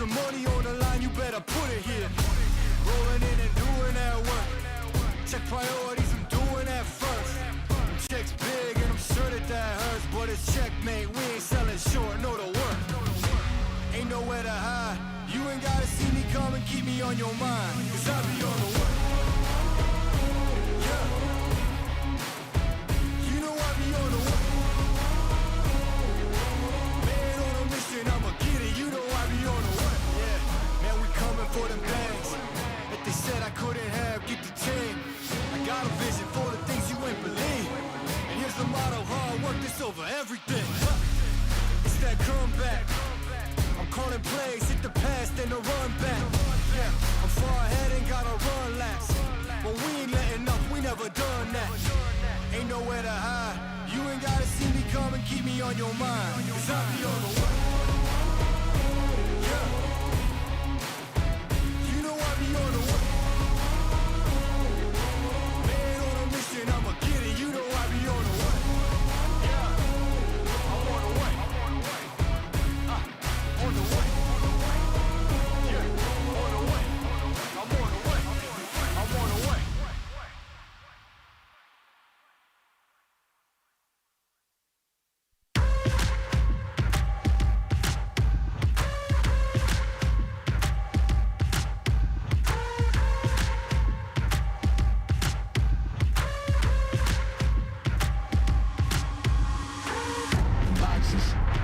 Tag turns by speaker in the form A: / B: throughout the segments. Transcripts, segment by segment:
A: some money on the line, you better put it here. Rolling in and doing that work. Check priorities, I'm doing that first. Checks big and I'm sure that hurts, but it's checkmate, we ain't selling short, no to work. Ain't nowhere to hide, you ain't gotta see me come and keep me on your mind, cause I be on the way. Yeah, you know I be on the way. Man on a mission, I'ma get it, you know I be on the way. Yeah, man we coming for them bangs that they said I couldn't have, get the team. I got a vision for the things you ain't believe. And here's the motto, hard work this over everything. It's that comeback. I'm calling plays, hit the pass, then the run back. Yeah, I'm far ahead and gotta run laps. But we ain't letting up, we never done that. Ain't nowhere to hide, you ain't gotta see me come and keep me on your mind, cause I be on the way. Yeah, you know I be on the way. Man on a mission, I'ma get it, you know I be on the way. Yeah, I'm on the way. On the way. Yeah, on the way. I'm on the way. I'm on the way.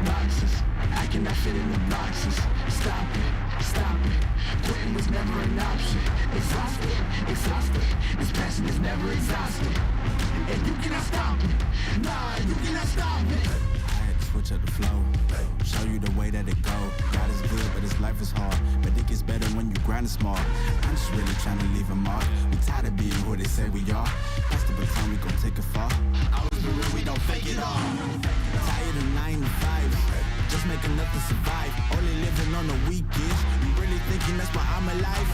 B: Boxes, I cannot fit in the boxes. Stop it, quitting was never an option. Exhausted, this passion is never exhausted. And you cannot stop it, nah, you cannot stop it.
C: I had to switch up the flow, show you the way that it go. God is good, but his life is hard. But it gets better when you grind it smart. I'm just really trying to leave a mark. We tired of being who they say we are. That's the baton, we gon' take it far.
B: Always be real, we don't fake it all.
C: Tired of 9 to 5, just make enough to survive. Only living on the weekends. You really thinking that's why I'm alive?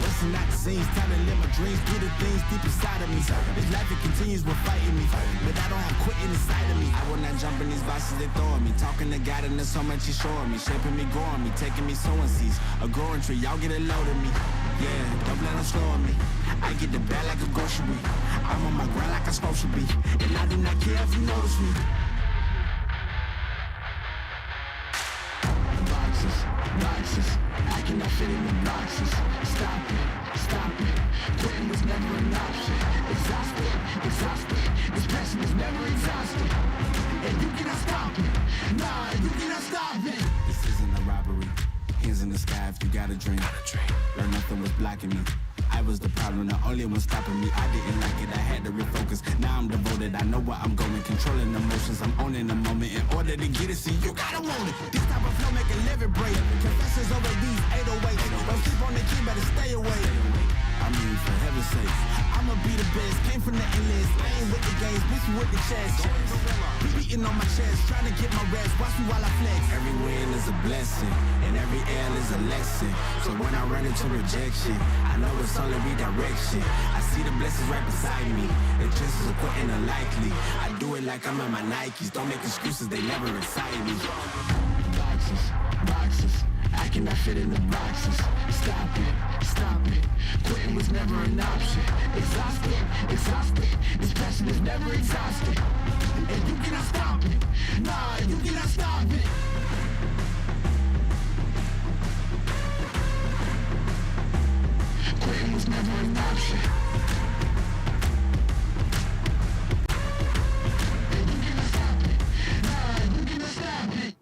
C: Busting out the scenes, time to live my dreams, do the things deep inside of me. This life it continues with fighting me, but I don't have quitting inside of me. I will not jump in these boxes they throwing me. Talking to God and there's so much he's showing me, shaping me, growing me, taking me sowing seeds. A growing tree, y'all get a load of me. Yeah, don't let them slow me. I get the bag like a grocery. I'm on my grind like I'm supposed to be, and I do not care if you notice me.
B: Boxes, I cannot fit in the boxes. Stop it, quitting was never an option. Exhausted, this passion is never exhausted. And you cannot stop it, nah, you cannot stop it.
C: This isn't a robbery, hands in the sky if you got a dream. Learn nothing was blocking me. I was the problem, the only one stopping me. I didn't like it, I had to refocus. Now I'm devoted, I know where I'm going. Controlling emotions, I'm owning the moment. In order to get it, see, you gotta want it. This type of flow make a living break. Confessions over these 808s. Don't sleep on the key, better stay away. I mean, for heaven's sake, I'ma be the best. Came from the endless, I ain't with the games, bitch with the chest. Be beating on my chest, trying to get my rest. Watch me while I flex. Every win is a blessing, and every L is a lesson. So when I run into rejection, I know it's only redirection. I see the blessings right beside me. The chances of quitting are likely. I do it like I'm in my Nikes. Don't make excuses, they never excite me.
B: Boxes, I cannot fit in the boxes. Stop it, quitting was never an option. Exhausted, this passion is never exhausted. And you cannot stop it, nah, you cannot stop it. Quitting was never an option. And you cannot stop it, nah, you cannot stop it.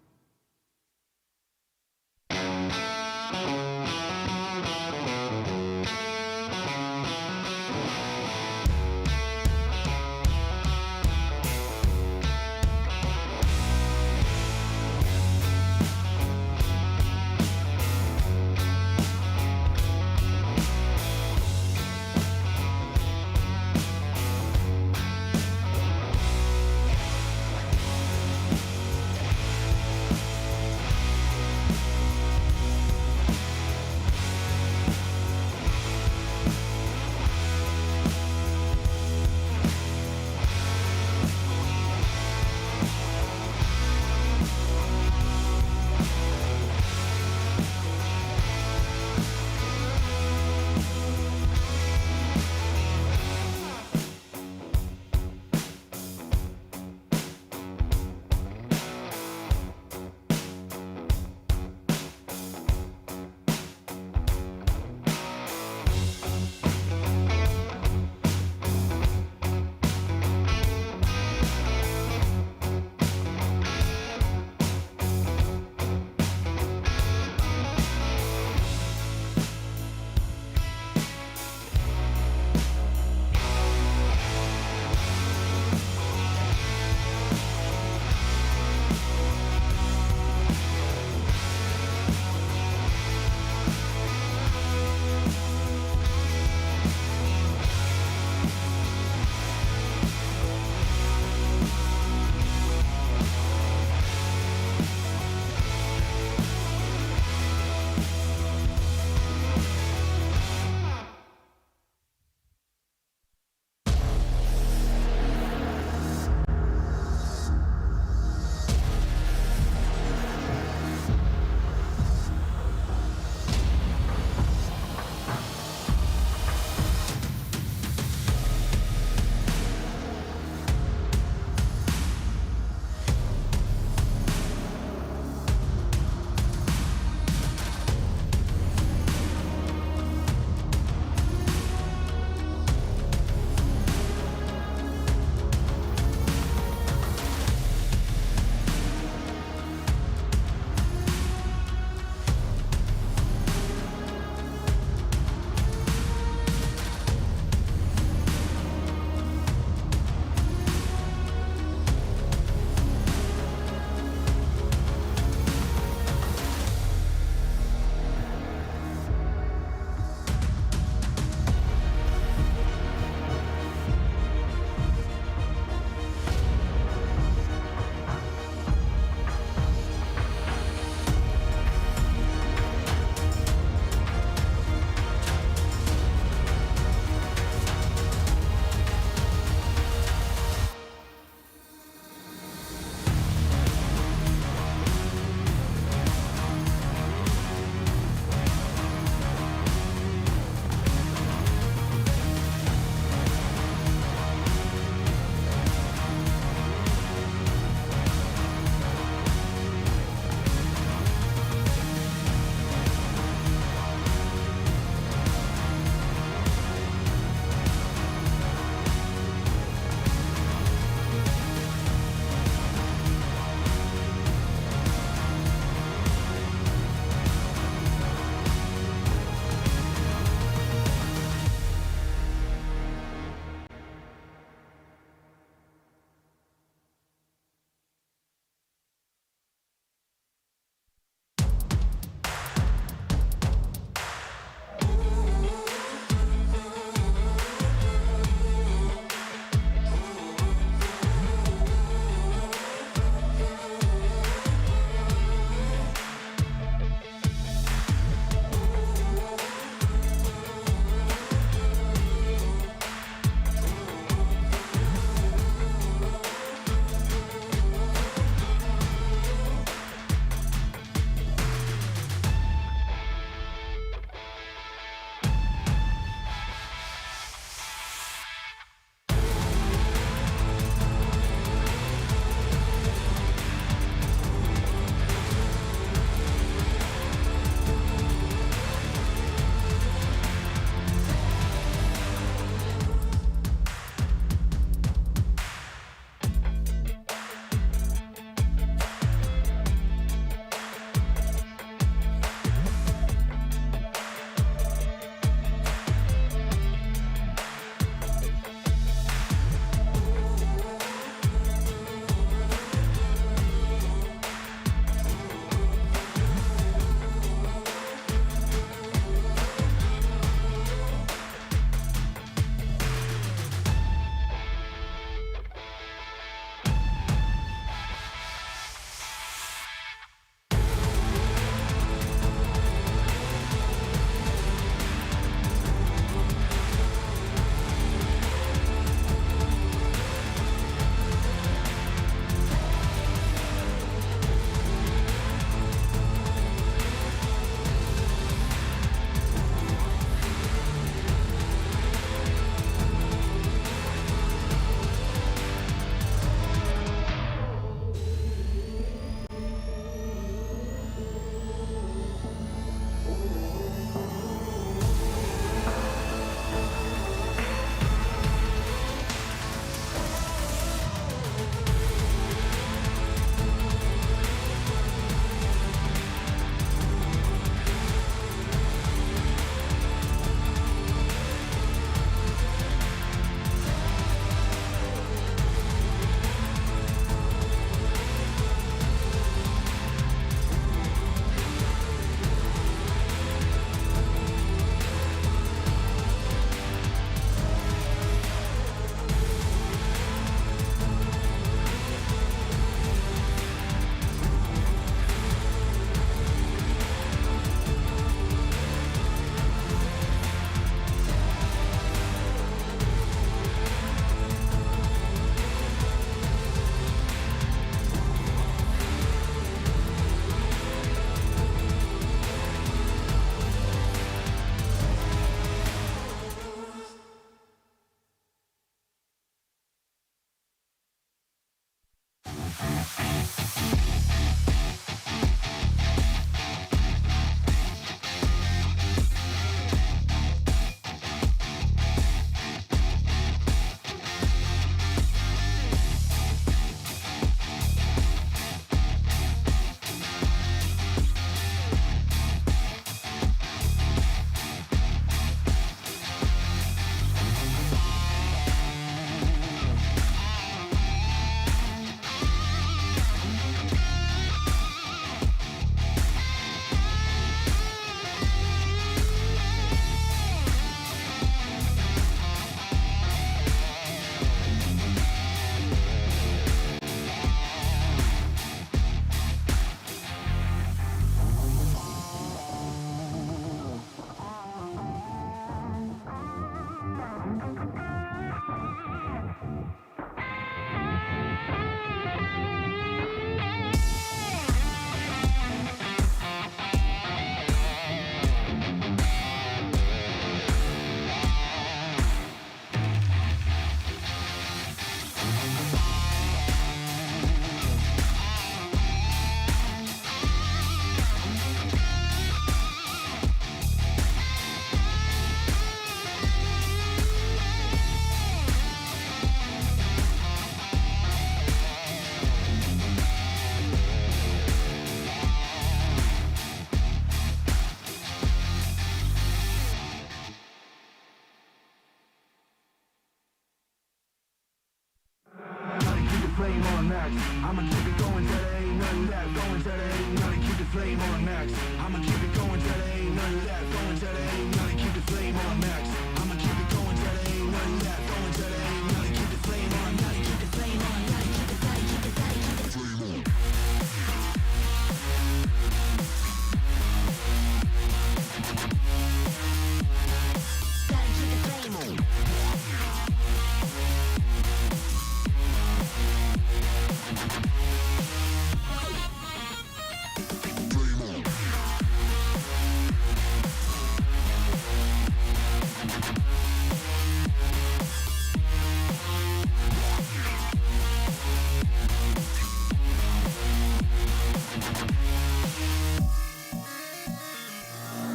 B: max. I'ma keep it going till there ain't nothing left. Going till there ain't nothing, keep the flame on max. I'ma keep it going till there ain't nothing left. Going till there ain't nothing, keep the flame on max. I'ma keep it going till there ain't nothing left. Going till there ain't nothing, keep the flame on. Nothing, keep the flame on. Nothing, keep the flame, keep the flame, keep the flame on.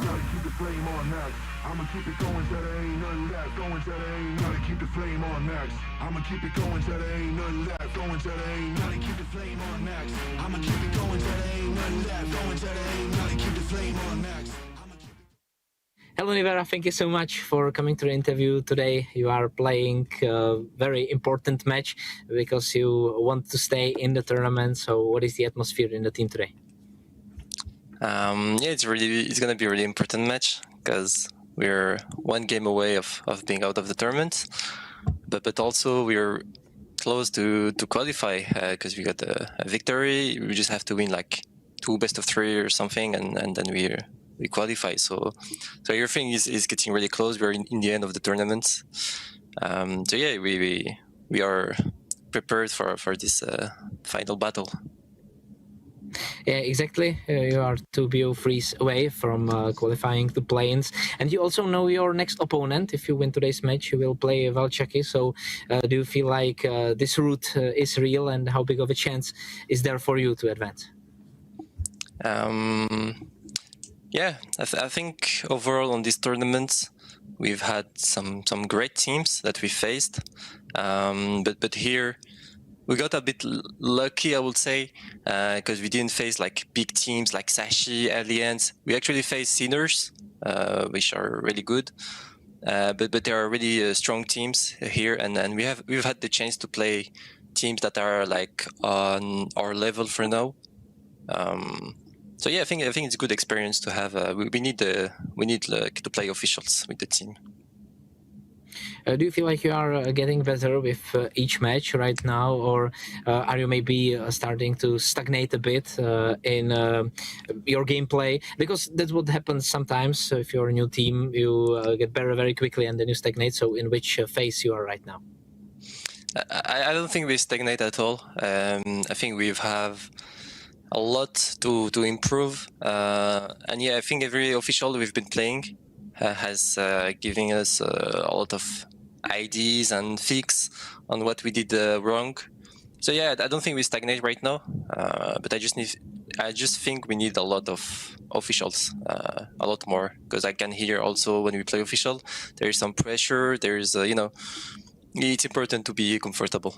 B: Gotta keep the flame on. Flame on max. I'ma keep it going till there ain't nothing left. Going till there ain't nothing. Keep the flame on max. I'ma keep it going till there ain't nothing left. Going till there ain't nothing. Keep the flame on max. I'ma keep it going till there ain't nothing left. Going till there ain't nothing. Keep the flame on max.
D: Hello, Nivera. Thank you so much for coming to the interview today. You are playing a very important match because you want to stay in the tournament. So what is the atmosphere in the team today?
E: Yeah, it's gonna be a really important match because we're one game away of being out of the tournament, but also we're close to qualify because we got a victory. We just have to win like 2 best of 3 or something, and then we qualify. So everything is getting really close. We're in the end of the tournament. So yeah, we are prepared for this final battle.
D: Yeah, exactly. You are 2 BO3s away from qualifying the play-ins. And you also know your next opponent. If you win today's match, you will play Valchaki. So do you feel like this route is real, and how big of a chance is there for you to advance?
E: Yeah, I think overall on this tournament, we've had some great teams that we faced. But here, we got a bit lucky, I would say, because we didn't face like big teams like Sashi, Alliance. We actually faced Sinners, which are really good. But there are really strong teams here, and we've had the chance to play teams that are like on our level for now. So yeah, I think it's a good experience to have. We need like to play officials with the team.
D: Do you feel like you are getting better with each match right now, or are you maybe starting to stagnate a bit in your gameplay? Because that's what happens sometimes. If you're a new team, you get better very quickly and then you stagnate. So in which phase you are right now?
E: I don't think we stagnate at all. I think we have a lot to improve. And yeah, I think every official we've been playing has given us a lot of ideas and fix on what we did wrong. So yeah, I don't think we stagnate right now, but I just think we need a lot of officials, a lot more, because I can hear also when we play official, there is some pressure. There is, it's important to be comfortable.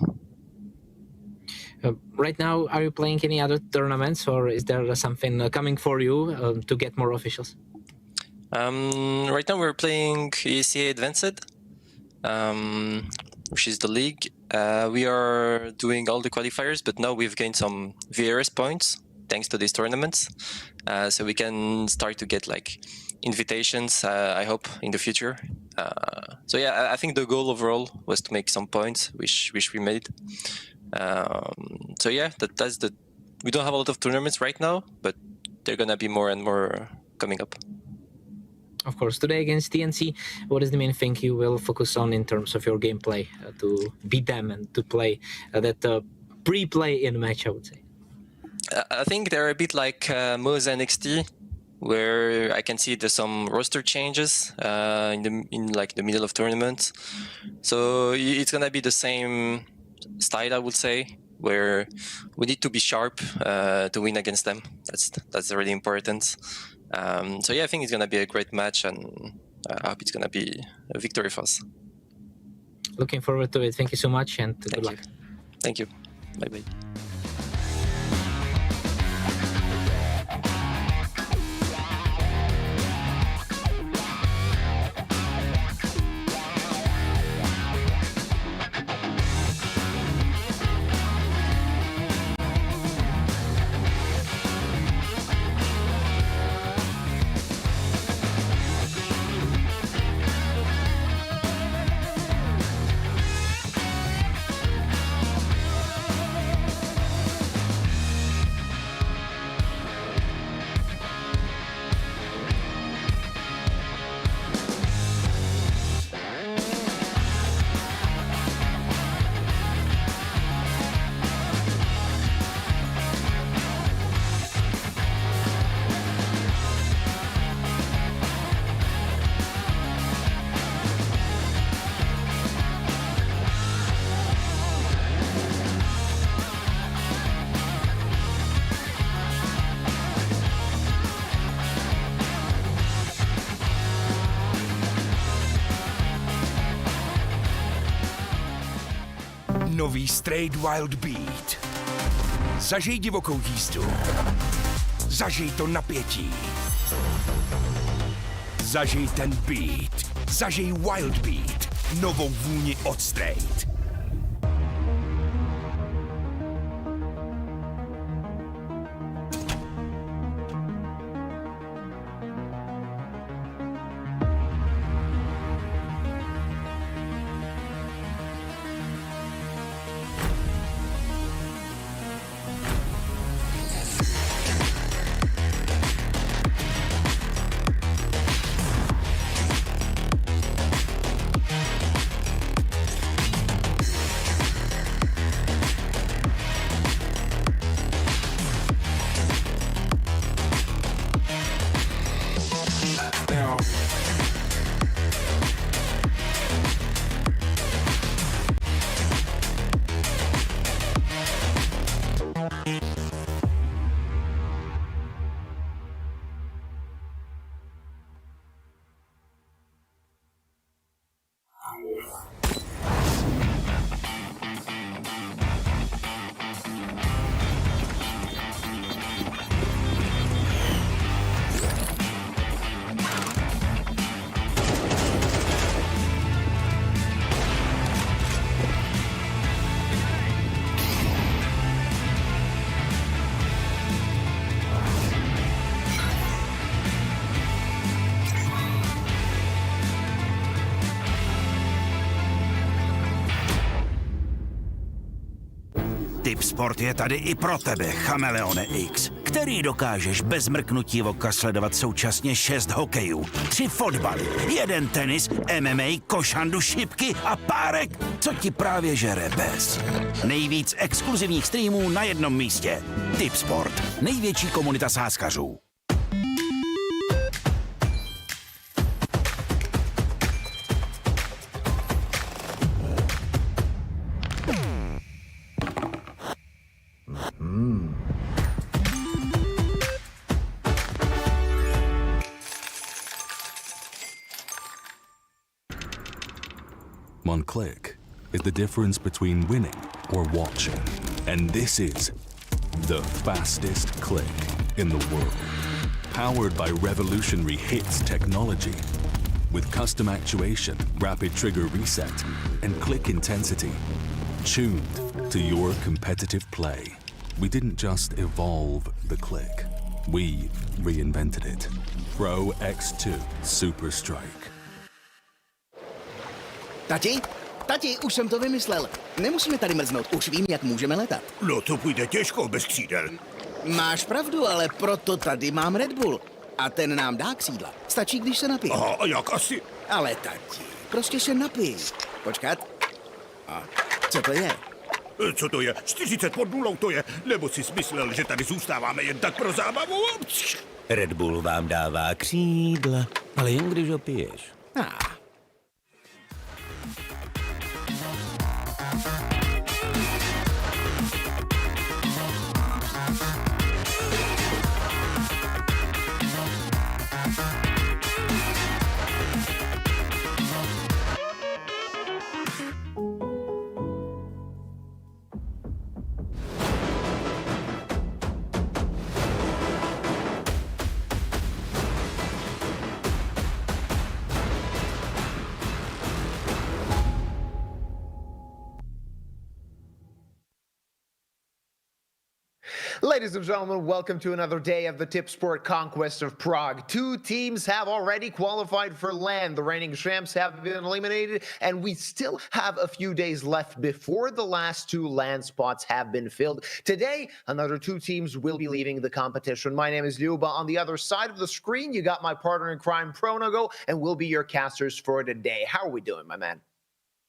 D: Right now, are you playing any other tournaments, or is there something coming for you to get more officials?
E: Right now we're playing ESEA Advanced, which is the league. We are doing all the qualifiers, but now we've gained some VRS points thanks to these tournaments. So we can start to get like invitations, I hope, in the future. So yeah, I think the goal overall was to make some points, which we made. So yeah, that's the. We don't have a lot of tournaments right now, but they're gonna be more and more coming up.
D: Of course, today against TNC, what is the main thing you will focus on in terms of your gameplay to beat them and to play that pre-play in the match, I would say?
E: I think they're a bit like Moza NXT, where I can see there's some roster changes in like the middle of tournament. So it's gonna be the same style, I would say, where we need to be sharp to win against them. That's really important. So yeah, I think it's gonna be a great match, and I hope it's gonna be a victory for us.
D: Looking forward to it. Thank you so much, and good luck.
E: Thank you. Bye bye.
F: Nový Straight Wild Beat. Zažij divokou jízdu. Zažij to napětí. Zažij ten beat. Zažij Wild Beat. Novou vůni od Straight.
G: Tipsport je tady i pro tebe, Chameleone X, který dokážeš bez mrknutí oka sledovat současně 6 hokejů, 3 fotbaly, 1 tenis, MMA, košandu, šipky a párek, co ti právě žere bez. Nejvíc exkluzivních streamů na jednom místě. Tipsport, největší komunita sázkařů.
H: One click is the difference between winning or watching. And this is the fastest click in the world. Powered by revolutionary hits technology. With custom actuation, rapid trigger reset, and click intensity. Tuned to your competitive play. We didn't just evolve the click. We reinvented it. Pro X2 Super Strike.
I: Tati, už jsem to vymyslel. Nemusíme tady mrznout, už vím, jak můžeme letat.
F: No to půjde těžko bez křídel.
I: Máš pravdu, ale proto tady mám Red Bull. A ten nám dá křídla. Stačí, když se napije.
F: Aha, a jak asi?
I: Ale tati, prostě se napij. Počkat. A co to je?
F: Co to je? 40 pod nulou to je? Nebo jsi smyslel, že tady zůstáváme jen tak pro zábavu?
J: Red Bull vám dává křídla, ale jen když ho piješ.
K: Ladies and gentlemen, welcome to another day of the Tipsport Conquest of Prague. 2 teams have already qualified for LAN. The reigning champs have been eliminated, and we still have a few days left before the last 2 LAN spots have been filled. Today, another 2 teams will be leaving the competition. My name is Luba. On the other side of the screen, you got my partner in crime, Pronogo, and we'll be your casters for today. How are we doing, my man?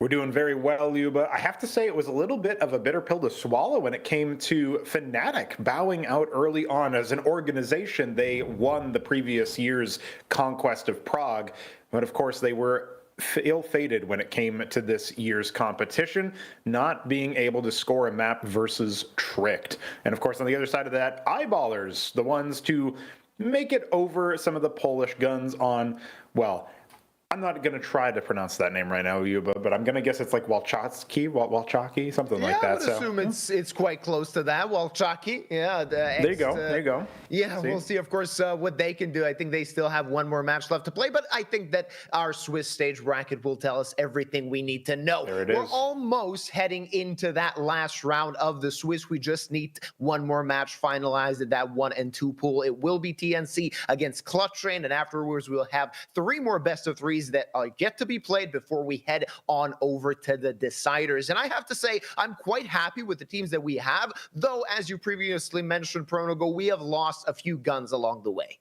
L: We're doing very well, Luba. I have to say it was a little bit of a bitter pill to swallow when it came to Fnatic bowing out early on. As an organization, they won the previous year's Conquest of Prague, but of course they were ill-fated when it came to this year's competition, not being able to score a map versus Tricked. And of course, on the other side of that, Eyeballers, the ones to make it over some of the Polish guns on, well, I'm not going to try to pronounce that name right now, Yuba, but I'm going to guess it's like Walchaki, something like that.
K: I would assume it's quite close to that. Walchaki,
L: there you go. There you go.
K: Yeah, we'll see, of course, what they can do. I think they still have one more match left to play, but I think that our Swiss stage bracket will tell us everything we need to know.
L: There it
K: We're
L: is.
K: almost heading into that last round of the Swiss. We just need one more match finalized in that 1 and 2 pool. It will be TNC against Clutchain, and afterwards we'll have 3 more best of 3s that are yet to be played before we head on over to the deciders. And I have to say, I'm quite happy with the teams that we have, though, as you previously mentioned, Pronogo, we have lost a few guns along the way.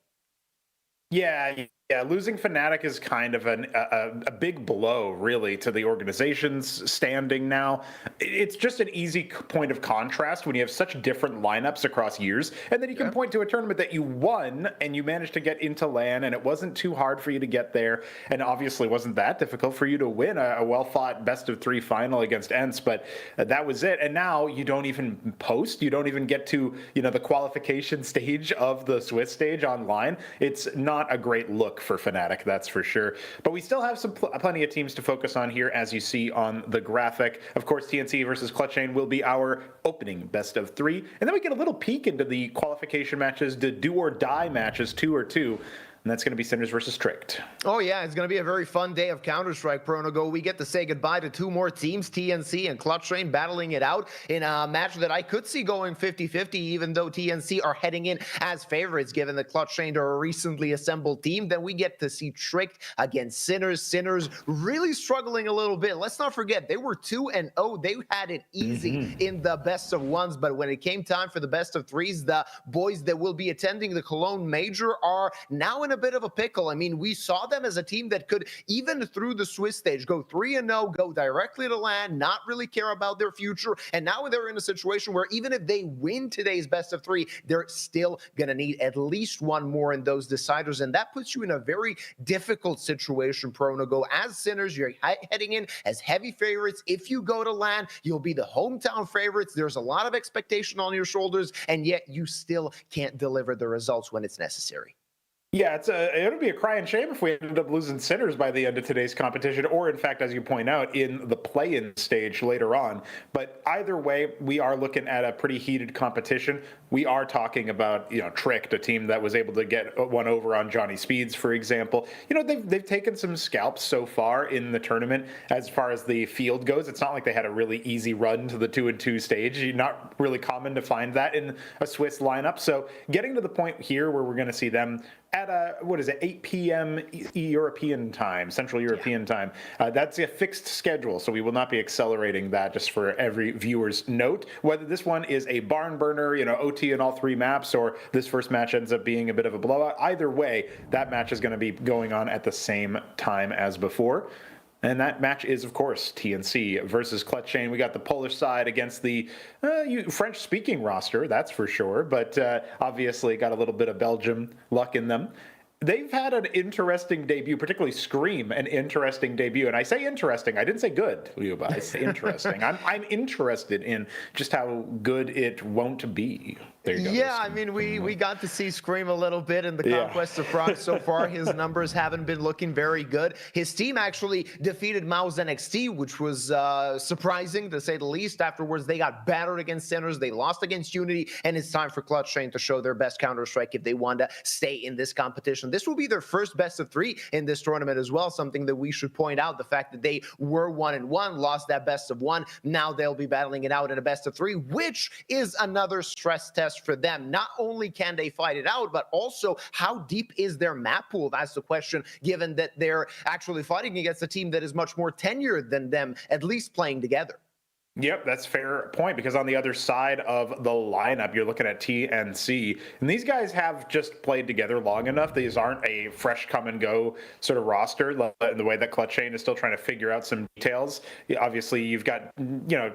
L: Yeah, losing Fnatic is kind of a big blow, really, to the organization's standing now. It's just an easy point of contrast when you have such different lineups across years, and then you can point to a tournament that you won, and you managed to get into LAN, and it wasn't too hard for you to get there, and obviously wasn't that difficult for you to win a well-fought best-of-3 final against ENCE, but that was it. And now you don't even post, you don't even get to, the qualification stage of the Swiss stage online. It's not a great look for Fnatic, that's for sure. But we still have plenty of teams to focus on here, as you see on the graphic. Of course, TNC versus Clutchain will be our opening best of 3. And then we get a little peek into the qualification matches, the do or die matches, 2 or 2. And that's going to be Sinners versus Tricked.
K: Oh, yeah, it's going to be a very fun day of Counter-Strike, Pronogo. We get to say goodbye to 2 more teams, TNC and Clutchain, battling it out in a match that I could see going 50-50, even though TNC are heading in as favorites, given that Clutchain are a recently assembled team. Then we get to see Tricked against Sinners. Sinners really struggling a little bit. Let's not forget, they were 2-0. They had it easy in the best of 1s, but when it came time for the best of 3s, the boys that will be attending the Cologne Major are now in a bit of a pickle. I mean, we saw them as a team that could, even through the Swiss stage, go 3-0, go directly to LAN, not really care about their future. And now they're in a situation where even if they win today's best of 3, they're still going to need at least 1 more in those deciders. And that puts you in a very difficult situation, Pronogo. As Sinners, you're heading in as heavy favorites. If you go to LAN, you'll be the hometown favorites. There's a lot of expectation on your shoulders, and yet you still can't deliver the results when it's necessary.
L: Yeah, it would be a crying shame if we ended up losing Sinners by the end of today's competition, or in fact, as you point out, in the play-in stage later on. But either way, we are looking at a pretty heated competition. We are talking about, Tricked, a team that was able to get one over on Johnny Speeds, for example. They've taken some scalps so far in the tournament as far as the field goes. It's not like they had a really easy run to the 2-2 stage. Not really common to find that in a Swiss lineup. So getting to the point here where we're going to see them at 8 p.m. European time, Central European time. That's a fixed schedule, so we will not be accelerating that, just for every viewer's note. Whether this one is a barn burner, OT in all 3 maps, or this first match ends up being a bit of a blowout, either way, that match is going to be going on at the same time as before. And that match is, of course, TNC versus Clutchain. We got the Polish side against the French-speaking roster, that's for sure. But obviously got a little bit of Belgium luck in them. They've had an interesting debut, particularly Scream, an interesting debut. And I say interesting. I didn't say good, Luba. I say interesting. I'm interested in just how good it won't be. There you go.
K: Yeah, I mean, we got to see Scream a little bit in the Conquest of Prague so far. His numbers haven't been looking very good. His team actually defeated Mouse NXT, which was surprising, to say the least. Afterwards, they got battered against Sinners. They lost against Unity, and it's time for Clutchain to show their best Counter-Strike if they want to stay in this competition. This will be their first best of 3 in this tournament as well, something that we should point out, the fact that they were 1-1, lost that best of 1. Now they'll be battling it out in a best of 3, which is another stress test for them. Not only can they fight it out, but also how deep is their map pool? That's the question, given that they're actually fighting against a team that is much more tenured than them, at least playing together.
L: Yep, that's a fair point, because on the other side of the lineup, you're looking at TNC, and these guys have just played together long enough. These aren't a fresh come-and-go sort of roster in the way that Clutchain is still trying to figure out some details. Obviously, you've got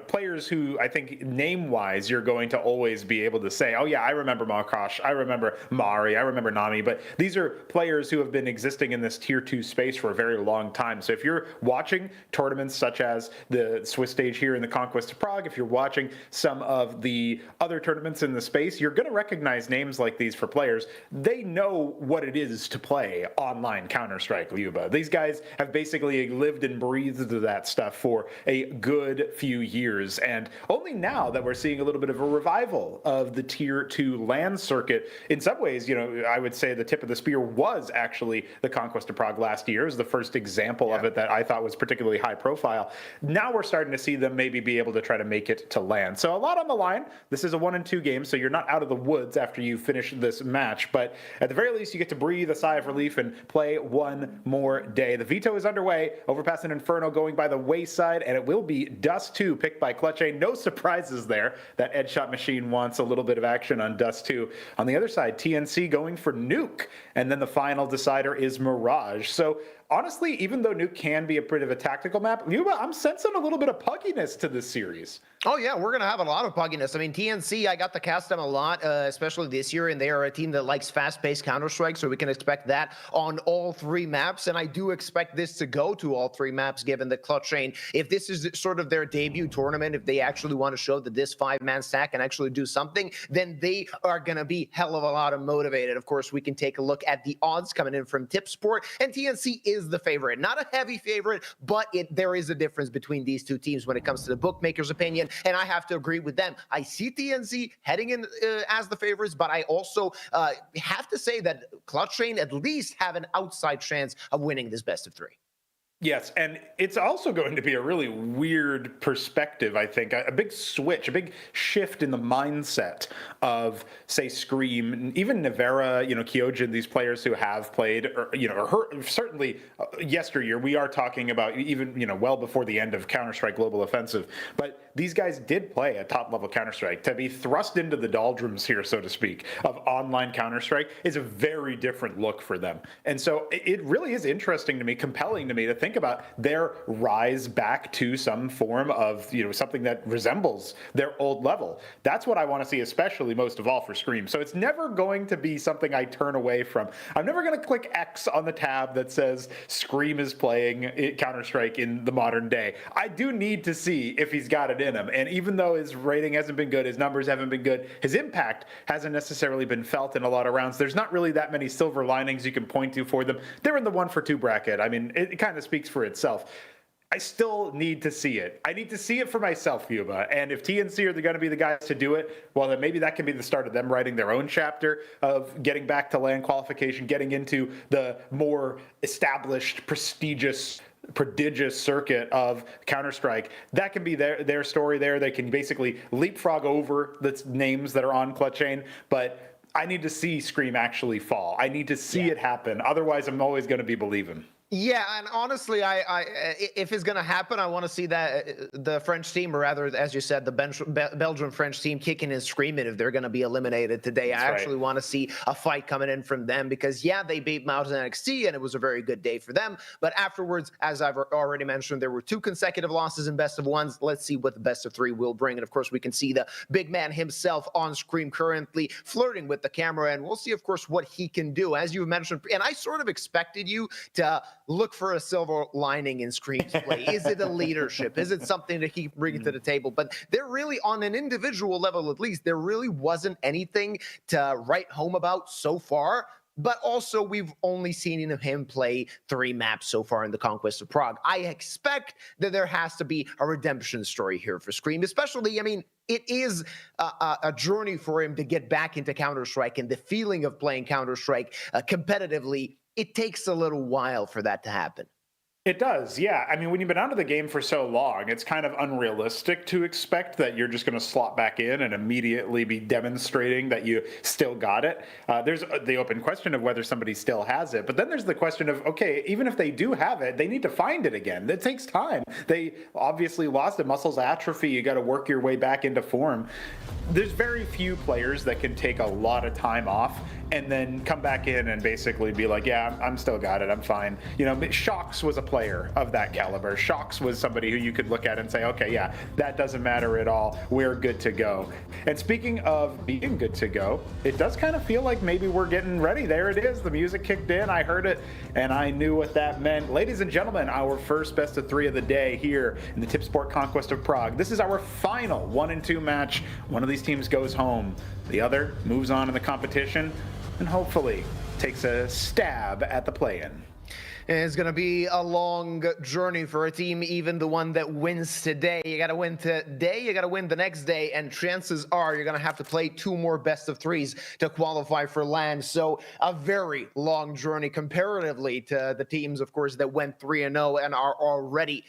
L: players who I think name-wise you're going to always be able to say, oh yeah, I remember Makash, I remember Mari, I remember Nami, but these are players who have been existing in this Tier 2 space for a very long time. So if you're watching tournaments such as the Swiss stage here in the Conquest of Prague, if you're watching some of the other tournaments in the space, you're going to recognize names like these for players. They know what it is to play online Counter-Strike, Lyuba. These guys have basically lived and breathed that stuff for a good few years, and only now that we're seeing a little bit of a revival of the Tier 2 LAN circuit. In some ways, you know, I would say the tip of the spear was actually the Conquest of Prague last year. It was the first example of it that I thought was particularly high profile. Now we're starting to see them maybe be able to try to make it to LAN. So a lot on the line. This is a 1-2 game, so you're not out of the woods after you finish this match, but at the very least you get to breathe a sigh of relief and play one more day. The veto is underway. Overpass and Inferno going by the wayside, and it will be Dust 2 picked by Clutchain. No surprises there. That Edge Shot machine wants a little bit of action on Dust 2. On the other side, TNC going for Nuke, and then the final decider is Mirage. So honestly, even though Nuke can be a bit of a tactical map, I'm sensing a little bit of pugginess to this series.
K: Oh, yeah, we're going to have a lot of pugginess. I mean, TNC, I got to cast them a lot, especially this year, and they are a team that likes fast-paced Counter-Strike, so we can expect that on all three maps, and I do expect this to go to all three maps, given that Clutchain, if this is sort of their debut tournament, if they actually want to show that this five-man stack can actually do something, then they are going to be hell of a lot of motivated. Of course, we can take a look at the odds coming in from Tipsport, and TNC is the favorite. Not a heavy favorite, but there is a difference between these two teams when it comes to the bookmaker's opinion. And I have to agree with them. I see TNC heading in as the favorites, but I also have to say that Clutchain at least have an outside chance of winning this best of three.
L: Yes, and it's also going to be a really weird perspective, I think. A big switch, a big shift in the mindset of, say, Scream, even Nevera, Kyojin, these players who have played, certainly yesteryear. We are talking about even, well before the end of Counter-Strike Global Offensive. But these guys did play a top-level Counter-Strike. To be thrust into the doldrums here, so to speak, of online Counter-Strike is a very different look for them. And so it really is interesting to me, compelling to me to think about their rise back to some form of, something that resembles their old level. That's what I want to see, especially most of all for Scream. So it's never going to be something I turn away from. I'm never going to click X on the tab that says Scream is playing Counter-Strike in the modern day. I do need to see if he's got it in him. And even though his rating hasn't been good, his numbers haven't been good, his impact hasn't necessarily been felt in a lot of rounds. There's not really that many silver linings you can point to for them. They're in the 1-for-2 bracket. I mean, it kind of speaks for itself. I still need to see it. I need to see it for myself, Yuba. And if TNC are going to be the guys to do it, well, then maybe that can be the start of them writing their own chapter of getting back to LAN qualification, getting into the more established, prestigious circuit of Counter-Strike. That can be their story there. They can basically leapfrog over the names that are on Clutchain, but I need to see Scream actually fall. I need to see it happen. Otherwise, I'm always going to be believing.
K: Yeah, and honestly, if it's going to happen, I want to see that the French team, or rather, as you said, the Belgian-French team kicking and screaming if they're going to be eliminated today. I actually want to see a fight coming in from them because, yeah, they beat Mountain NXT, and it was a very good day for them. But afterwards, as I've already mentioned, there were 2 consecutive losses in best of ones. Let's see what the best of 3 will bring. And, of course, we can see the big man himself on Scream currently flirting with the camera, and we'll see, of course, what he can do. As you mentioned, and I sort of expected you to look for a silver lining in Scream's play. Is it a leadership? Is it something to keep bringing to the table? But there really, on an individual level at least, there really wasn't anything to write home about so far. But also, we've only seen him play 3 maps so far in the Conquest of Prague. I expect that there has to be a redemption story here for Scream, especially, I mean, it is a journey for him to get back into Counter-Strike, and the feeling of playing Counter-Strike competitively, it takes a little while for that to happen.
L: It does, yeah. I mean, when you've been out of the game for so long, it's kind of unrealistic to expect that you're just going to slot back in and immediately be demonstrating that you still got it. There's the open question of whether somebody still has it. But then there's the question of, okay, even if they do have it, they need to find it again. That takes time. They obviously lost it. Muscles atrophy. You got to work your way back into form. There's very few players that can take a lot of time off and then come back in and basically be like, yeah, I'm still got it. I'm fine. Shocks was a player of that caliber. Shox was somebody who you could look at and say, okay, yeah, that doesn't matter at all. We're good to go. And speaking of being good to go, it does kind of feel like maybe we're getting ready. There it is. The music kicked in. I heard it, and I knew what that meant. Ladies and gentlemen, our first best of 3 of the day here in the Tipsport Conquest of Prague. This is our final 1 and 2 match. One of these teams goes home. The other moves on in the competition and hopefully takes a stab at the play-in.
K: It's going to be a long journey for a team, even the one that wins today. You got to win today, you got to win the next day, and chances are you're going to have to play 2 more best of 3s to qualify for LAN. So a very long journey comparatively to the teams, of course, that went 3-0 and are already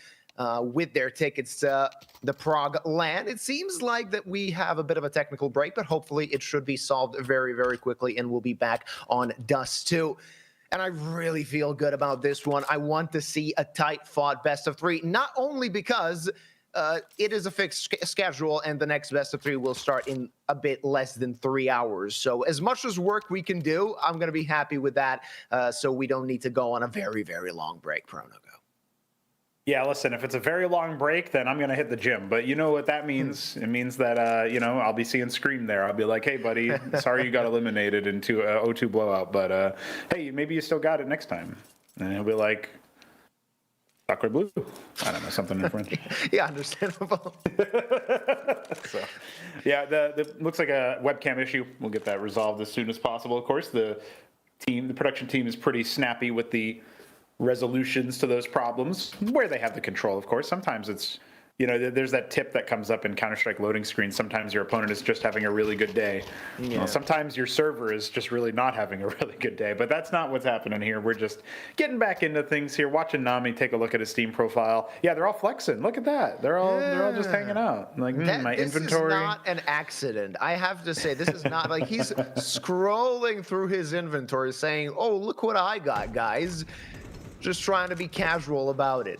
K: with their tickets to the Prague LAN. It seems like that we have a bit of a technical break, but hopefully it should be solved very, very quickly, and we'll be back on Dust 2. And I really feel good about this one. I want to see a tight-fought best of 3, not only because it is a fixed schedule and the next best of 3 will start in a bit less than 3 hours. So as much as work we can do, I'm going to be happy with that, so we don't need to go on a very, very long break, Pronogo.
L: Yeah, listen, if it's a very long break, then I'm going to hit the gym. But you know what that means? It means that, you know, I'll be seeing Scream there. I'll be like, hey, buddy, sorry you got eliminated into an 0-2 blowout, but hey, maybe you still got it next time. And he'll be like, Sacre Bleu. I don't know, something in French.
K: Yeah, understandable.
L: So, yeah, the looks like a webcam issue. We'll get that resolved as soon as possible. Of course, the production team is pretty snappy with the resolutions to those problems where they have the control. Of course, sometimes it's, you know, there's that tip that comes up in Counter-Strike loading screens. Sometimes your opponent is just having a really good day. Yeah. Well, sometimes your server is just really not having a really good day, but that's not what's happening here. We're just getting back into things here, watching Nami take a look at his Steam profile. Yeah, they're all flexing. Look at that. They're all just hanging out. Like, my inventory.
K: This is not an accident. I have to say, this is not like he's scrolling through his inventory saying, oh, look what I got, guys. Just trying to be casual about it.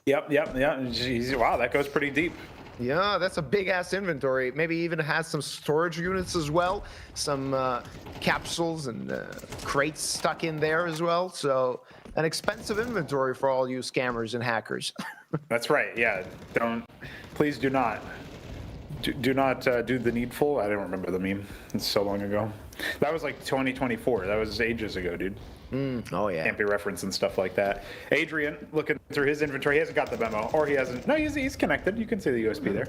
L: Yep. Jeez, wow, that goes pretty deep.
K: Yeah, that's a big-ass inventory. Maybe even has some storage units as well. Some capsules and crates stuck in there as well. So an expensive inventory for all you scammers and hackers.
L: That's right, yeah. Please do not. Do not do the needful. I don't remember the meme. It's so long ago. That was like 2024. That was ages ago, dude.
K: Oh, yeah.
L: Can't be referenced and stuff like that. Adrian, looking through his inventory, he hasn't got the memo, or he hasn't. No, he's connected. You can see the USB there.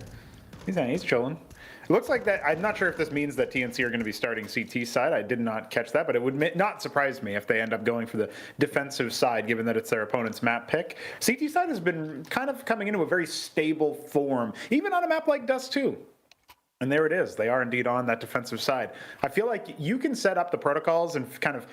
L: He's chilling. It looks like that. I'm not sure if this means that TNC are going to be starting CT side. I did not catch that, but it would not surprise me if they end up going for the defensive side, given that it's their opponent's map pick. CT side has been kind of coming into a very stable form, even on a map like Dust 2. And there it is. They are indeed on that defensive side. I feel like you can set up the protocols and kind of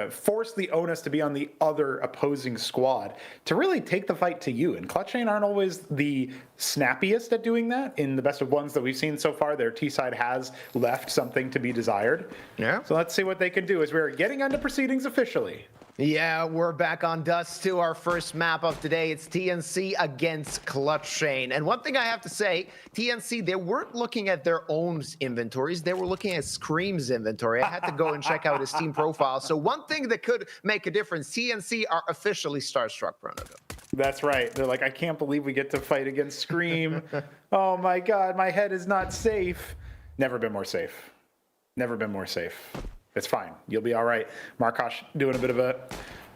L: force the onus to be on the other opposing squad to really take the fight to you. And Clutchain aren't always the snappiest at doing that. In the best of ones that we've seen so far, their T side has left something to be desired. Yeah. So let's see what they can do as we're getting into proceedings officially.
K: Yeah, we're back on Dust 2, our first map of today. It's TNC against Clutchain. And one thing I have to say, TNC, they weren't looking at their own inventories. They were looking at Scream's inventory. I had to go and check out his Steam profile. So one thing that could make a difference, TNC are officially starstruck, Pronogo.
L: That's right. They're like, I can't believe we get to fight against Scream. Oh my God, my head is not safe. Never been more safe. Never been more safe. It's fine. You'll be all right. Markosh doing a bit of a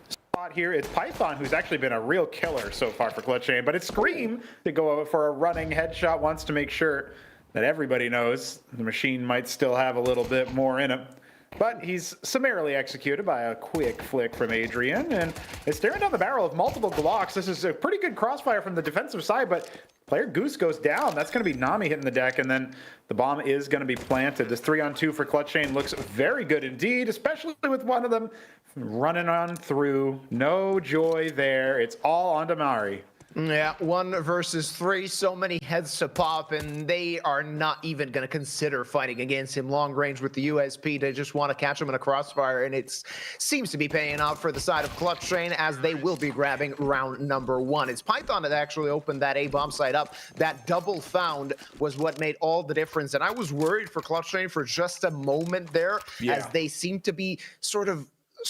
L: spot here. It's Python, who's actually been a real killer so far for Clutchain, but it's Scream to go for a running headshot, wants to make sure that everybody knows the machine might still have a little bit more in it. But he's summarily executed by a quick flick from Adrian, and is staring down the barrel of multiple Glocks. This is a pretty good crossfire from the defensive side, but player Goose goes down. That's going to be Nami hitting the deck, and then the bomb is going to be planted. This 3-on-2 for Clutchain looks very good indeed, especially with one of them running on through. No joy there. It's all on Damari.
K: Yeah, 1 versus 3, so many heads to pop, and they are not even going to consider fighting against him long range with the USP. They just want to catch him in a crossfire, and it seems to be paying out for the side of Clutchain, as they will be grabbing round number 1. It's Python that actually opened that A-bomb site up. That double found was what made all the difference, and I was worried for Clutchain for just a moment there, as they seem to be sort of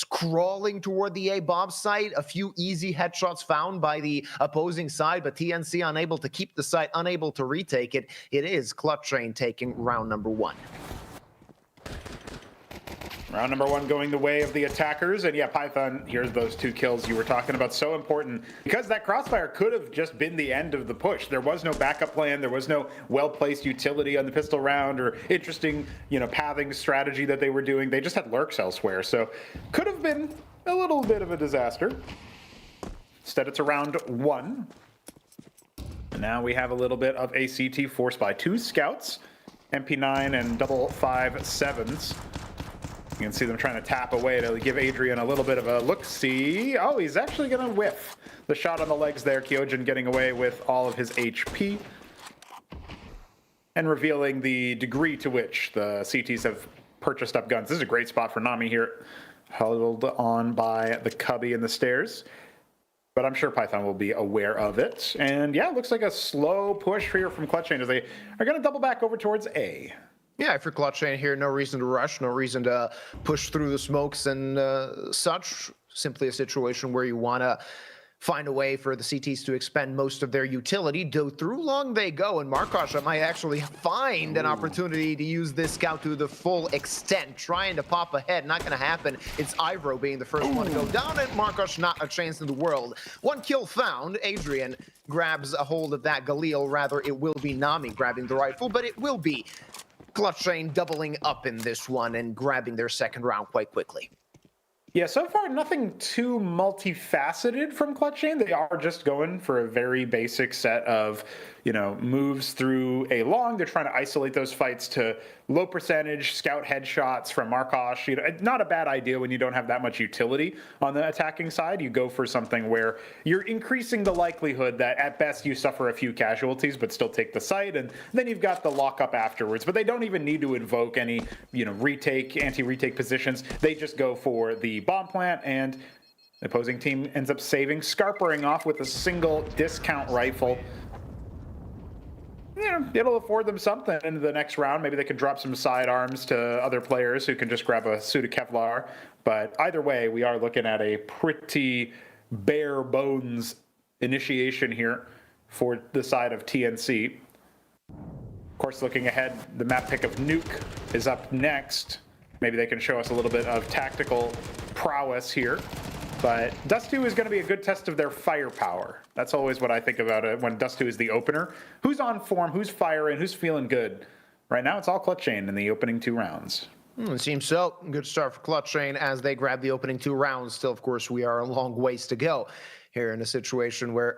K: crawling toward the A bomb site. A few easy headshots found by the opposing side, but TNC unable to keep the site, unable to retake it. It is Clutchain taking round number 1.
L: Round number 1 going the way of the attackers. And yeah, Python, here's those 2 kills you were talking about. So important because that crossfire could have just been the end of the push. There was no backup plan. There was no well-placed utility on the pistol round or interesting, pathing strategy that they were doing. They just had lurks elsewhere. So could have been a little bit of a disaster. Instead, it's a round 1. And now we have a little bit of ACT forced by 2 scouts, MP9 and double 5.7s. You can see them trying to tap away to give Adrian a little bit of a look-see. Oh, he's actually going to whiff the shot on the legs there. Kyojin getting away with all of his HP. And revealing the degree to which the CTs have purchased up guns. This is a great spot for Nami here. Held on by the cubby in the stairs. But I'm sure Python will be aware of it. And yeah, it looks like a slow push here from Clutchain as they are going to double back over towards A.
K: Yeah, if you're Clutchain here, no reason to rush, no reason to push through the smokes and such. Simply a situation where you want to find a way for the CTs to expend most of their utility. Through long they go, and Markosh might actually find an opportunity to use this scout to the full extent, trying to pop ahead. Not going to happen. It's Ivro being the first one to go down, and Markosh not a chance in the world. 1 kill found. Adrian grabs a hold of that Galil. Rather, it will be Nami grabbing the rifle, but it will be Clutchain doubling up in this one and grabbing their second round quite quickly.
L: Yeah, so far nothing too multifaceted from Clutchain. They are just going for a very basic set of, moves through a long. They're trying to isolate those fights to low percentage scout headshots from Markosh. Not a bad idea when you don't have that much utility on the attacking side. You go for something where you're increasing the likelihood that at best you suffer a few casualties but still take the site, and then you've got the lockup afterwards. But they don't even need to invoke any, anti-retake positions. They just go for the bomb plant, and the opposing team ends up saving, scarpering off with a single discount rifle. It'll afford them something into the next round. Maybe they can drop some sidearms to other players who can just grab a suit of Kevlar. But either way, we are looking at a pretty bare bones initiation here for the side of TNC. Of course, looking ahead, the map pick of Nuke is up next. Maybe they can show us a little bit of tactical prowess here. But Dust 2 is going to be a good test of their firepower. That's always what I think about it when Dust 2 is the opener. Who's on form, who's firing, who's feeling good? Right now, it's all Clutchain in the opening 2 rounds.
K: It seems so. Good start for Clutchain as they grab the opening 2 rounds. Still, of course, we are a long ways to go here in a situation where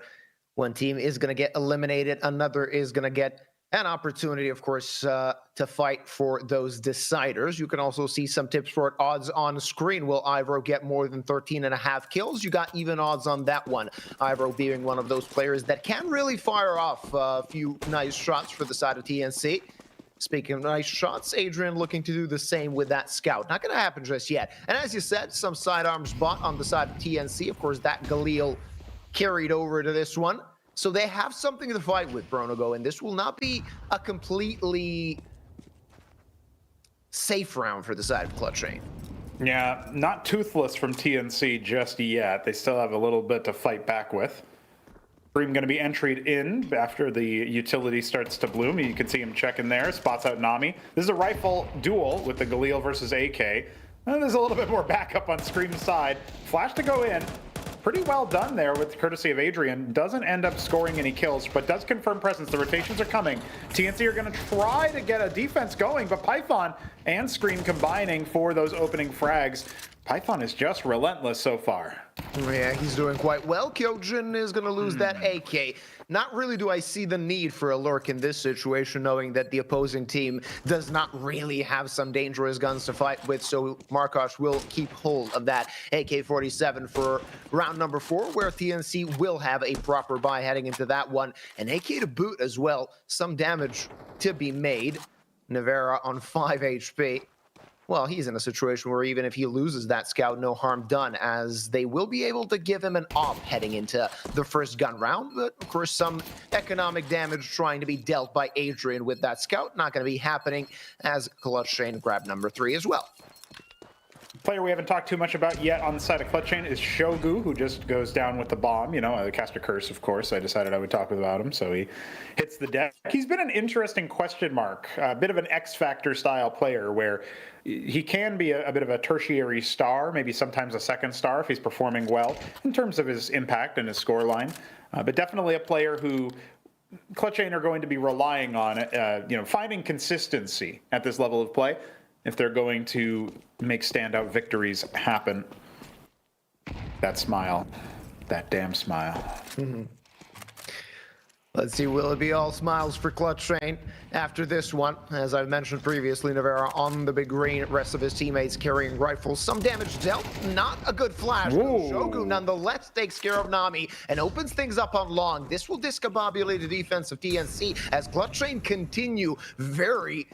K: one team is going to get eliminated, another is going to get an opportunity, of course, to fight for those deciders. You can also see some Tipsport odds on screen. Will Ivro get more than 13.5 kills? You got even odds on that one. Ivro being one of those players that can really fire off a few nice shots for the side of TNC. Speaking of nice shots, Adrian looking to do the same with that scout. Not going to happen just yet. And as you said, some sidearms bought on the side of TNC. Of course, that Galil carried over to this one. So they have something to fight with, Bronogo, and this will not be a completely safe round for the side of Clutchain.
L: Yeah, not toothless from TNC just yet. They still have a little bit to fight back with. Bream going to be entried in after the utility starts to bloom. You can see him checking there, spots out Nami. This is a rifle duel with the Galil versus AK. And there's a little bit more backup on Scream's side. Flash to go in. Pretty well done there with the courtesy of Adrian. Doesn't end up scoring any kills, but does confirm presence. The rotations are coming. TNC are going to try to get a defense going, but Python and Scream combining for those opening frags. Python is just relentless so far.
K: Yeah, he's doing quite well. Kyojin is going to lose that AK. Not really do I see the need for a lurk in this situation, knowing that the opposing team does not really have some dangerous guns to fight with, so Markosh will keep hold of that AK-47 for round number 4, where TNC will have a proper buy heading into that one. An AK to boot as well. Some damage to be made. Navera on 5 HP. Well, he's in a situation where even if he loses that scout, no harm done, as they will be able to give him an op heading into the first gun round. But, of course, some economic damage trying to be dealt by Adrian with that scout. Not going to be happening as Clutchain grabbed number 3 as well.
L: Player we haven't talked too much about yet on the side of Clutchain is Shogu, who just goes down with the bomb. You know, cast a curse, of course. I decided I would talk about him, so he hits the deck. He's been an interesting question mark, a bit of an X-Factor style player where he can be a bit of a tertiary star, maybe sometimes a second star if he's performing well in terms of his impact and his scoreline. But definitely a player who Clutchain are going to be relying on, finding consistency at this level of play if they're going to make standout victories happen. That smile, that damn smile.
K: Mm-hmm. Let's see, will it be all smiles for Clutchain after this one? As I mentioned previously, Navarra on the big green, rest of his teammates carrying rifles. Some damage dealt, not a good flash. Shogu nonetheless takes care of Nami and opens things up on long. This will discombobulate the defense of TNC as Clutchain continue very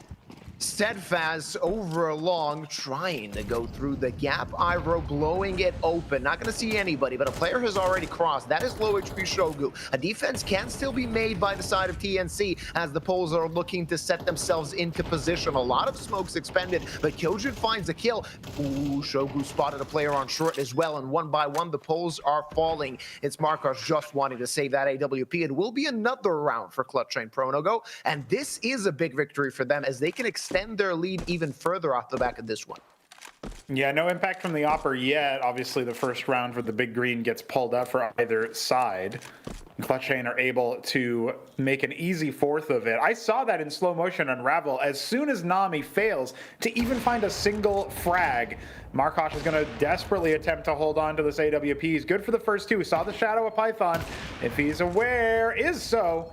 K: steadfast over long, trying to go through the gap. Iro blowing it open. Not going to see anybody, but a player has already crossed. That is low HP Shogu. A defense can still be made by the side of TNC as the Poles are looking to set themselves into position. A lot of smokes expended, but Kyojin finds a kill. Ooh, Shogu spotted a player on short as well, and one by one, the Poles are falling. It's Markos just wanting to save that AWP. It will be another round for Clutchain Pronogo, and this is a big victory for them as they can extend their lead even further off the back of this one.
L: Yeah, no impact from the Opper yet. Obviously, the first round where the big green gets pulled up for either side. Clutchain are able to make an easy fourth of it. I saw that in slow motion unravel. As soon as Nami fails to even find a single frag, Markosh is going to desperately attempt to hold on to this AWP. He's good for the first two. We saw the shadow of Python. If he's aware, is so.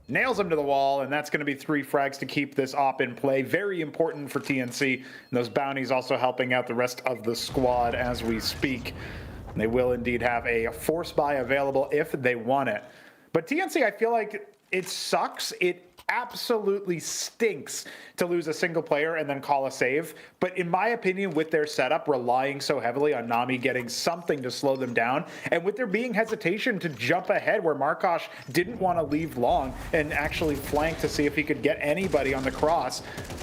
L: Nails him to the wall, and that's going to be 3 frags to keep this op in play. Very important for TNC. And those bounties also helping out the rest of the squad as we speak. They will indeed have a force buy available if they want it. But TNC, I feel like it sucks. It absolutely stinks to lose a single player and then call a save. But in my opinion, with their setup relying so heavily on Nami getting something to slow them down, and with there being hesitation to jump ahead where Markosh didn't want to leave long and actually flank to see if he could get anybody on the cross,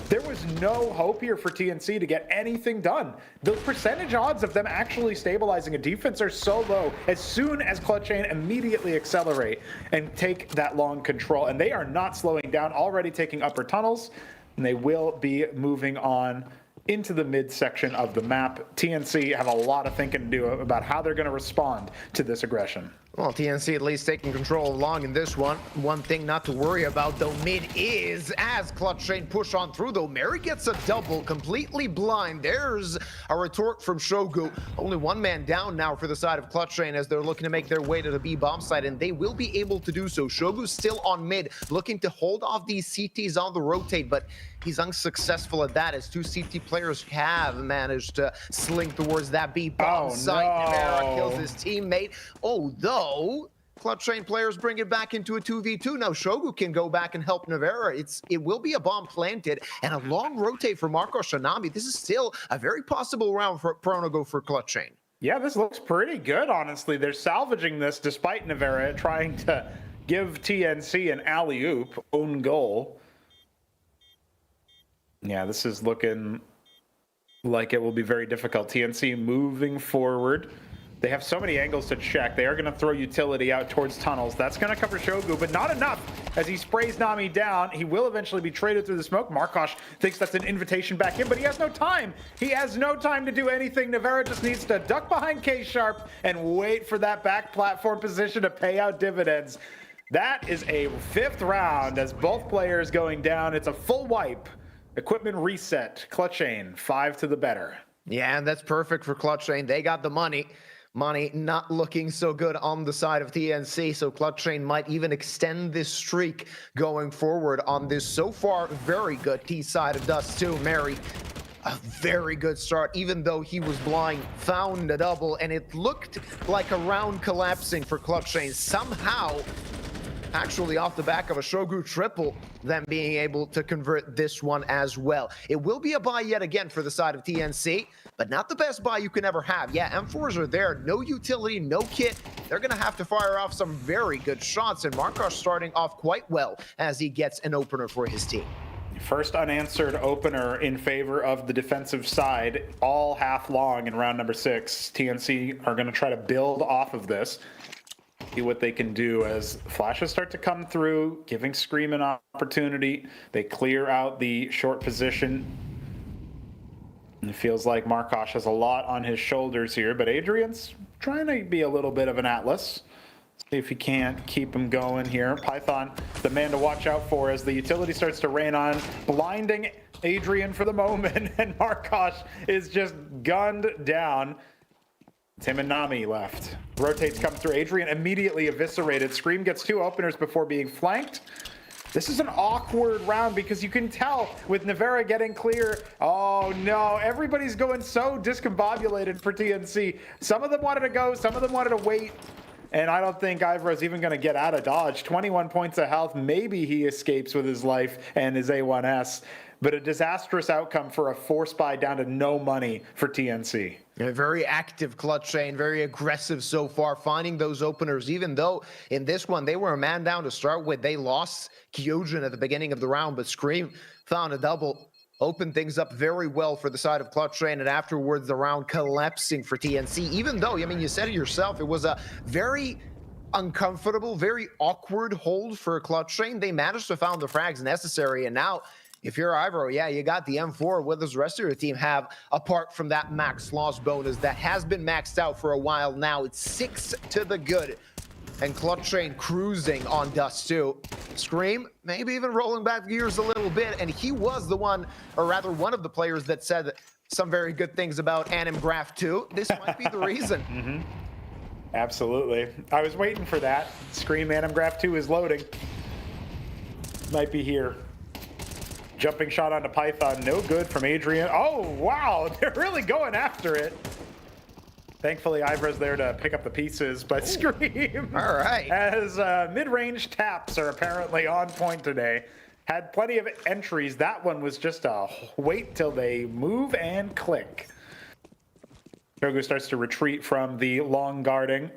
L: there was no hope here for TNC to get anything done. The percentage odds of them actually stabilizing a defense are so low as soon as Clutchain immediately accelerate and take that long control. And they are not slowing down, already taking upper tunnels, and they will be moving on into the mid section of the map. TNC have a lot of thinking to do about how they're going to respond to this aggression.
K: Well, TNC at least taking control along in this one. One thing not to worry about, though, mid is as Clutchain push on through, though. Mary gets a double, completely blind. There's a retort from Shogu. Only one man down now for the side of Clutchain as they're looking to make their way to the B bomb site, and they will be able to do so. Shogu's still on mid, looking to hold off these CTs on the rotate, but he's unsuccessful at that as 2 CT players have managed to slink towards that B bomb site. Navarra kills his teammate. Though Clutchain players bring it back into a 2v2. Now Shogu can go back and help Navarra. It will be a bomb planted and a long rotate for Marco Shanami. This is still a very possible round for Pronogo for Clutchain.
L: Yeah, this looks pretty good, honestly. They're salvaging this despite Navarra trying to give TNC an alley-oop, own goal. Yeah, this is looking like it will be very difficult. TNC moving forward. They have so many angles to check. They are going to throw utility out towards tunnels. That's going to cover Shogu, but not enough as he sprays Nami down. He will eventually be traded through the smoke. Markosh thinks that's an invitation back in, but he has no time. He has no time to do anything. Navarra just needs to duck behind K-Sharp and wait for that back platform position to pay out dividends. That is a 5th round as both players going down. It's a full wipe. Equipment reset. Clutchain, 5 to the better.
K: Yeah, and that's perfect for Clutchain. They got the money. Money not looking so good on the side of TNC, so Clutchain might even extend this streak going forward on this so far very good T side of Dust too. Mary, a very good start, even though he was blind, found a double, and it looked like a round collapsing for Clutchain. Somehow, actually off the back of a Shogu triple, them being able to convert this one as well. It will be a buy yet again for the side of TNC, but not the best buy you can ever have. Yeah, M4s are there, no utility, no kit. They're gonna have to fire off some very good shots, and Markosh starting off quite well as he gets an opener for his team.
L: First unanswered opener in favor of the defensive side, all half long in round number 6. TNC are going to try to build off of this, see what they can do as flashes start to come through, giving Scream an opportunity. They clear out the short position. And it feels like Markosh has a lot on his shoulders here, but Adrian's trying to be a little bit of an Atlas. See if he can't keep him going here. Python, the man to watch out for as the utility starts to rain on, blinding Adrian for the moment, and Markosh is just gunned down. It's him and Nami left. Rotates come through. Adrian immediately eviscerated. Scream gets 2 openers before being flanked. This is an awkward round because you can tell with Navera getting clear. Oh no, everybody's going so discombobulated for TNC. Some of them wanted to go, some of them wanted to wait. And I don't think Ivro's even going to get out of dodge. 21 points of health. Maybe he escapes with his life and his A1S. But a disastrous outcome for a force buy down to no money for TNC.
K: A very active Clutchain, very aggressive so far, finding those openers, even though in this one they were a man down to start with. They lost Kyojin at the beginning of the round, but Scream found a double. Opened things up very well for the side of Clutchain, and afterwards the round collapsing for TNC, even though, I mean, you said it yourself, it was a very uncomfortable, very awkward hold for Clutchain. They managed to find the frags necessary, and now, if you're Ivro, yeah, you got the M4. What does the rest of your team have, apart from that max loss bonus that has been maxed out for a while now? It's 6 to the good. And Clutchain cruising on Dust 2. Scream, maybe even rolling back gears a little bit. And he was the one, or rather one of the players that said some very good things about Anim Graph 2. This might be the reason.
L: Absolutely. I was waiting for that. Scream Anim Graph 2 is loading. Might be here. Jumping shot onto Python. No good from Adrian. Oh, wow. They're really going after it. Thankfully, Ivra's there to pick up the pieces, but Scream,
K: all right,
L: as mid-range taps are apparently on point today. Had plenty of entries. That one was just a wait till they move and click. Shogu starts to retreat from the long guarding.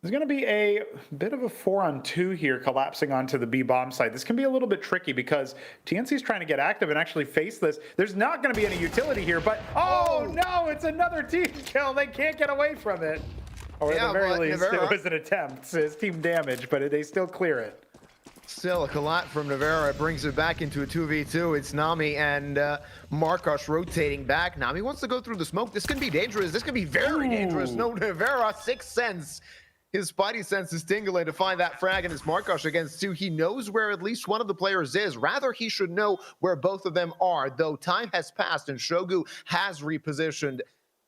L: There's going to be a bit of a 4-on-2 here collapsing onto the B-bomb site. This can be a little bit tricky because TNC's trying to get active and actually face this. There's not going to be any utility here, but oh no, it's another team kill. They can't get away from it. Or at the very least, it was an attempt. It's team damage, but they still clear it.
K: Still a collat from Navera. It brings it back into a 2v2. It's Nami and Markosh rotating back. Nami wants to go through the smoke. This can be dangerous. This can be very dangerous. No, Navera, 6th sense. His spidey sense is tingling to find that frag, and it's Markosh against 2. He knows where at least one of the players is. Rather, he should know where both of them are, though time has passed and Shogu has repositioned.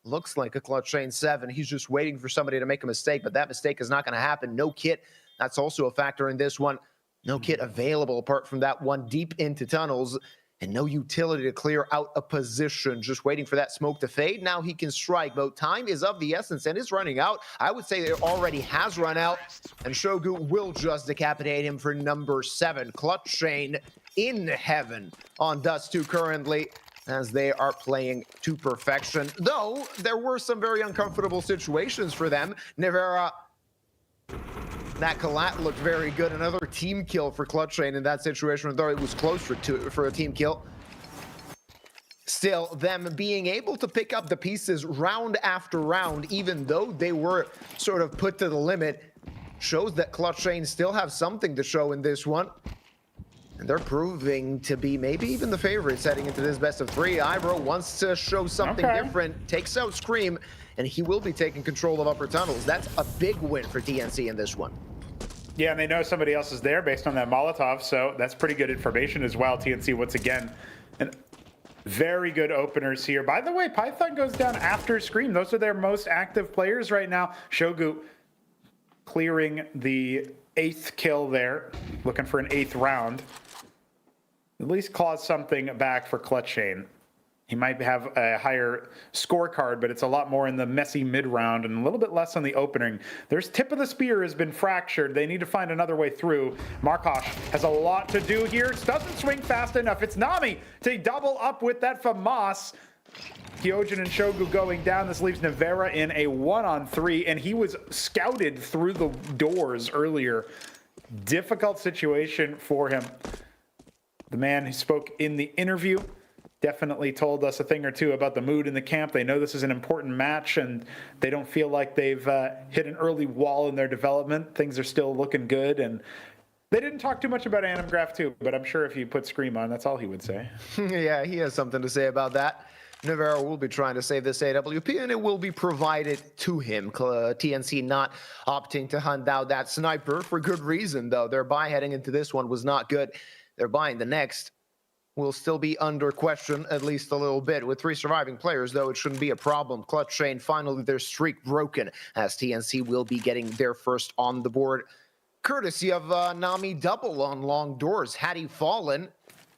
K: Looks like a Clutchain 7. He's just waiting for somebody to make a mistake, but that mistake is not going to happen. No kit. That's also a factor in this one. No kit available apart from that one deep into tunnels. And no utility to clear out a position. Just waiting for that smoke to fade. Now he can strike, but time is of the essence and is running out. I would say it already has run out, and Shogu will just decapitate him for number 7. Clutchain in heaven on Dust 2 currently, as they are playing to perfection. Though there were some very uncomfortable situations for them. Navera, that collat looked very good. Another team kill for Clutchain in that situation, though it was close for a team kill. Still, them being able to pick up the pieces round after round, even though they were sort of put to the limit, shows that Clutchain still have something to show in this one. And they're proving to be maybe even the favorites heading into this best of 3. Ivro wants to show something different, takes out Scream, and he will be taking control of upper tunnels. That's a big win for TNC in this one.
L: Yeah, and they know somebody else is there based on that Molotov, so that's pretty good information as well. TNC, once again, and very good openers here. By the way, Python goes down after Scream. Those are their most active players right now. Shogu clearing the 8th kill there, looking for an 8th round. At least claws something back for Clutchain. He might have a higher scorecard, but it's a lot more in the messy mid-round and a little bit less on the opening. There's tip of the spear has been fractured. They need to find another way through. Markosh has a lot to do here. Doesn't swing fast enough. It's Nami to double up with that FAMAS. Kyojin and Shogu going down. This leaves Navera in a 1-on-3, and he was scouted through the doors earlier. Difficult situation for him. the man who spoke in the interview, definitely told us a thing or two about the mood in the camp. They know this is an important match, and they don't feel like they've hit an early wall in their development. Things are still looking good, and they didn't talk too much about Adam Graf too, but I'm sure if you put Scream on, that's all he would say.
K: Yeah, he has something to say about that. Navarro will be trying to save this AWP, and it will be provided to him. TNC not opting to hunt out that sniper for good reason, though. Their buy heading into this one was not good. Their buy in the next will still be under question, at least a little bit. With 3 surviving players, though, it shouldn't be a problem. Clutchain, finally their streak broken, as TNC will be getting their first on the board, courtesy of Nami double on long doors. Had he fallen,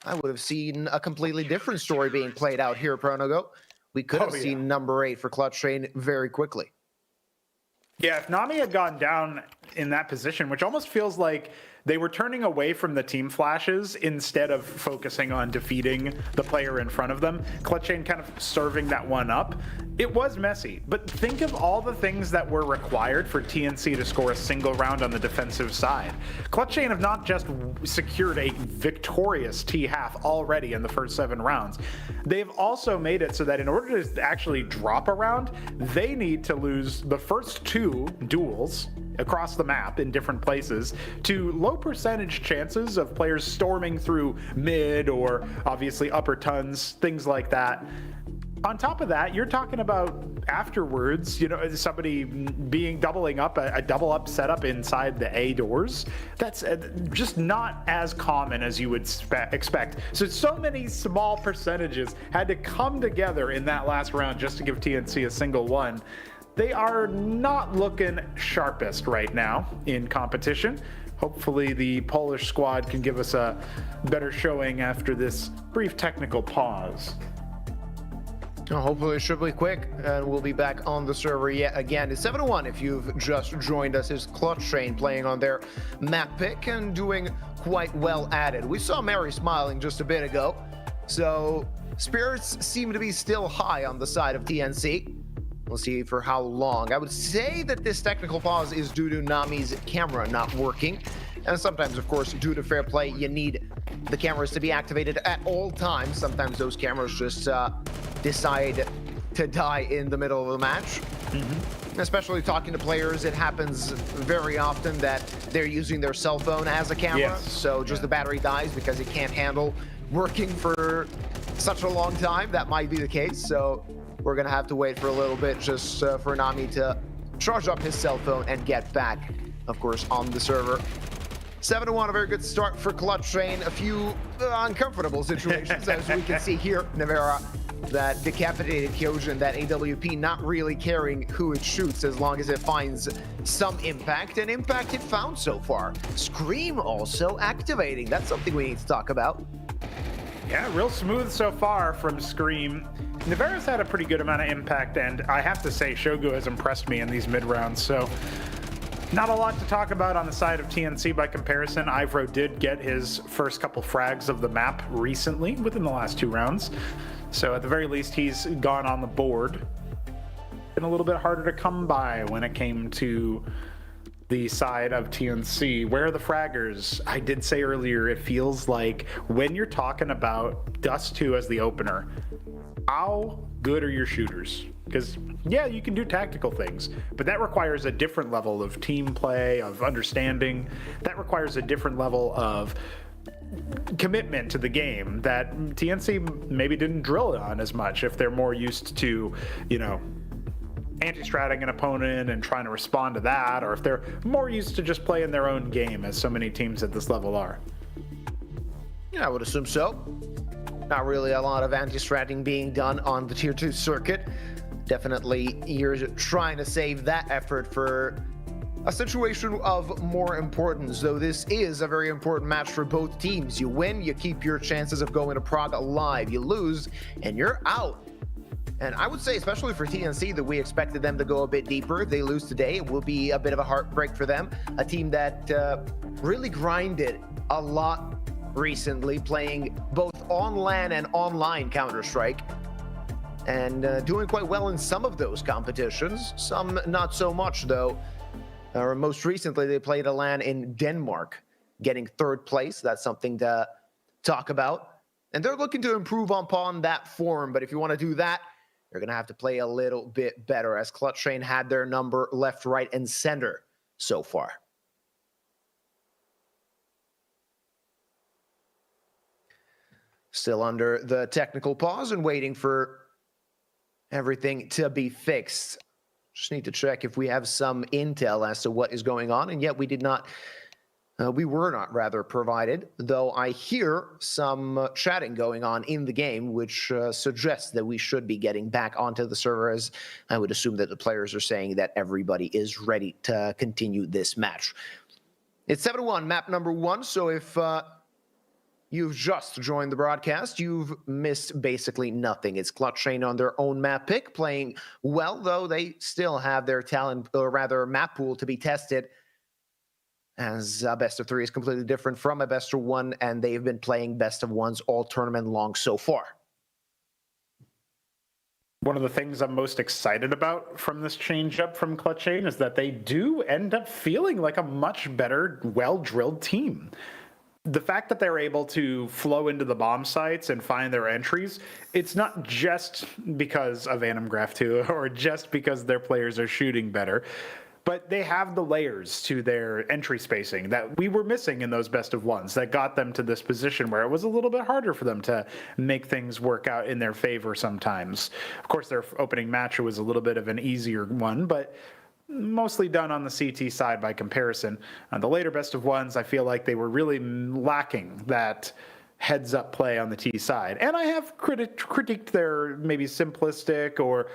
K: I would have seen a completely different story being played out here, Pronogo. We could have seen number 8 for Clutchain very quickly.
L: Yeah, if Nami had gone down in that position, which almost feels like they were turning away from the team flashes instead of focusing on defeating the player in front of them. Clutchain kind of serving that one up. It was messy, but think of all the things that were required for TNC to score a single round on the defensive side. Clutchain have not just secured a victorious T-half already in the first 7 rounds. They've also made it so that in order to actually drop a round, they need to lose the first 2 duels across the map in different places to low percentage chances of players storming through mid or obviously upper tons, things like that. On top of that, you're talking about afterwards, you know, somebody doubling up a double up setup inside the A doors. That's just not as common as you would expect. So many small percentages had to come together in that last round just to give TNC a single one. They are not looking sharpest right now in competition. Hopefully the Polish squad can give us a better showing after this brief technical pause.
K: Hopefully it should be quick, and we'll be back on the server yet again. It's 7-1 if you've just joined us. It's Clutchain playing on their map pick and doing quite well at it. We saw Mary smiling just a bit ago, so spirits seem to be still high on the side of TNC. We'll see for how long. I would say that this technical pause is due to Nami's camera not working. And sometimes, of course, due to fair play, you need the cameras to be activated at all times. Sometimes those cameras just decide to die in the middle of the match. Especially talking to players, it happens very often that they're using their cell phone as a camera.
L: Yes.
K: So just the battery dies because it can't handle working for such a long time. That might be the case. So we're going to have to wait for a little bit just for Nami to charge up his cell phone and get back, of course, on the server. 7-1, a very good start for Clutchain. A few uncomfortable situations, as we can see here. Navarra, that decapitated Kyojin, that AWP not really caring who it shoots as long as it finds some impact, and impact it found so far. Scream also activating. That's something we need to talk about.
L: Yeah, real smooth so far from Scream. Navarro's had a pretty good amount of impact, and I have to say Shogu has impressed me in these mid-rounds, so not a lot to talk about on the side of TNC by comparison. Ivro did get his first couple frags of the map recently, within the last 2 rounds, so at the very least he's gone on the board. Been a little bit harder to come by when it came to the side of TNC. Where are the fraggers? I did say earlier, it feels like when you're talking about Dust 2 as the opener, how good are your shooters? Because, yeah, you can do tactical things, but that requires a different level of team play, of understanding. That requires a different level of commitment to the game that TNC maybe didn't drill on as much if they're more used to, you know, anti-stratting an opponent and trying to respond to that, or if they're more used to just playing their own game, as so many teams at this level are.
K: Yeah, I would assume so. Not really a lot of anti-stratting being done on the Tier 2 circuit. Definitely you're trying to save that effort for a situation of more importance, though this is a very important match for both teams. You win, you keep your chances of going to Prague alive. You lose, and you're out. And I would say, especially for TNC, that we expected them to go a bit deeper. If they lose today, it will be a bit of a heartbreak for them. A team that really grinded a lot recently, playing both on LAN and online Counter-Strike, and doing quite well in some of those competitions. Some not so much, though. Most recently, they played a LAN in Denmark, getting 3rd place. That's something to talk about. And they're looking to improve upon that form. But if you want to do that, you're going to have to play a little bit better, as Clutchain had their number left, right, and center so far. Still under the technical pause and waiting for everything to be fixed. Just need to check if we have some intel as to what is going on, and yet we were not rather provided, though I hear some chatting going on in the game, which suggests that we should be getting back onto the server, as I would assume that the players are saying that everybody is ready to continue this match. It's 7-1, map number 1, so if you've just joined the broadcast, you've missed basically nothing. It's Clutchain on their own map pick, playing well, though they still have their talent, or rather map pool, to be tested, as a best of 3 is completely different from a best of 1, and they've been playing best of 1s all tournament long so far.
L: One of the things I'm most excited about from this change-up from Clutchain is that they do end up feeling like a much better, well-drilled team. The fact that they're able to flow into the bomb sites and find their entries, it's not just because of Anim Graph 2 or just because their players are shooting better, but they have the layers to their entry spacing that we were missing in those best of 1s that got them to this position where it was a little bit harder for them to make things work out in their favor sometimes. Of course, their opening match was a little bit of an easier one, but mostly done on the CT side by comparison. On the later best of 1s, I feel like they were really lacking that heads-up play on the T side. And I have critiqued their maybe simplistic or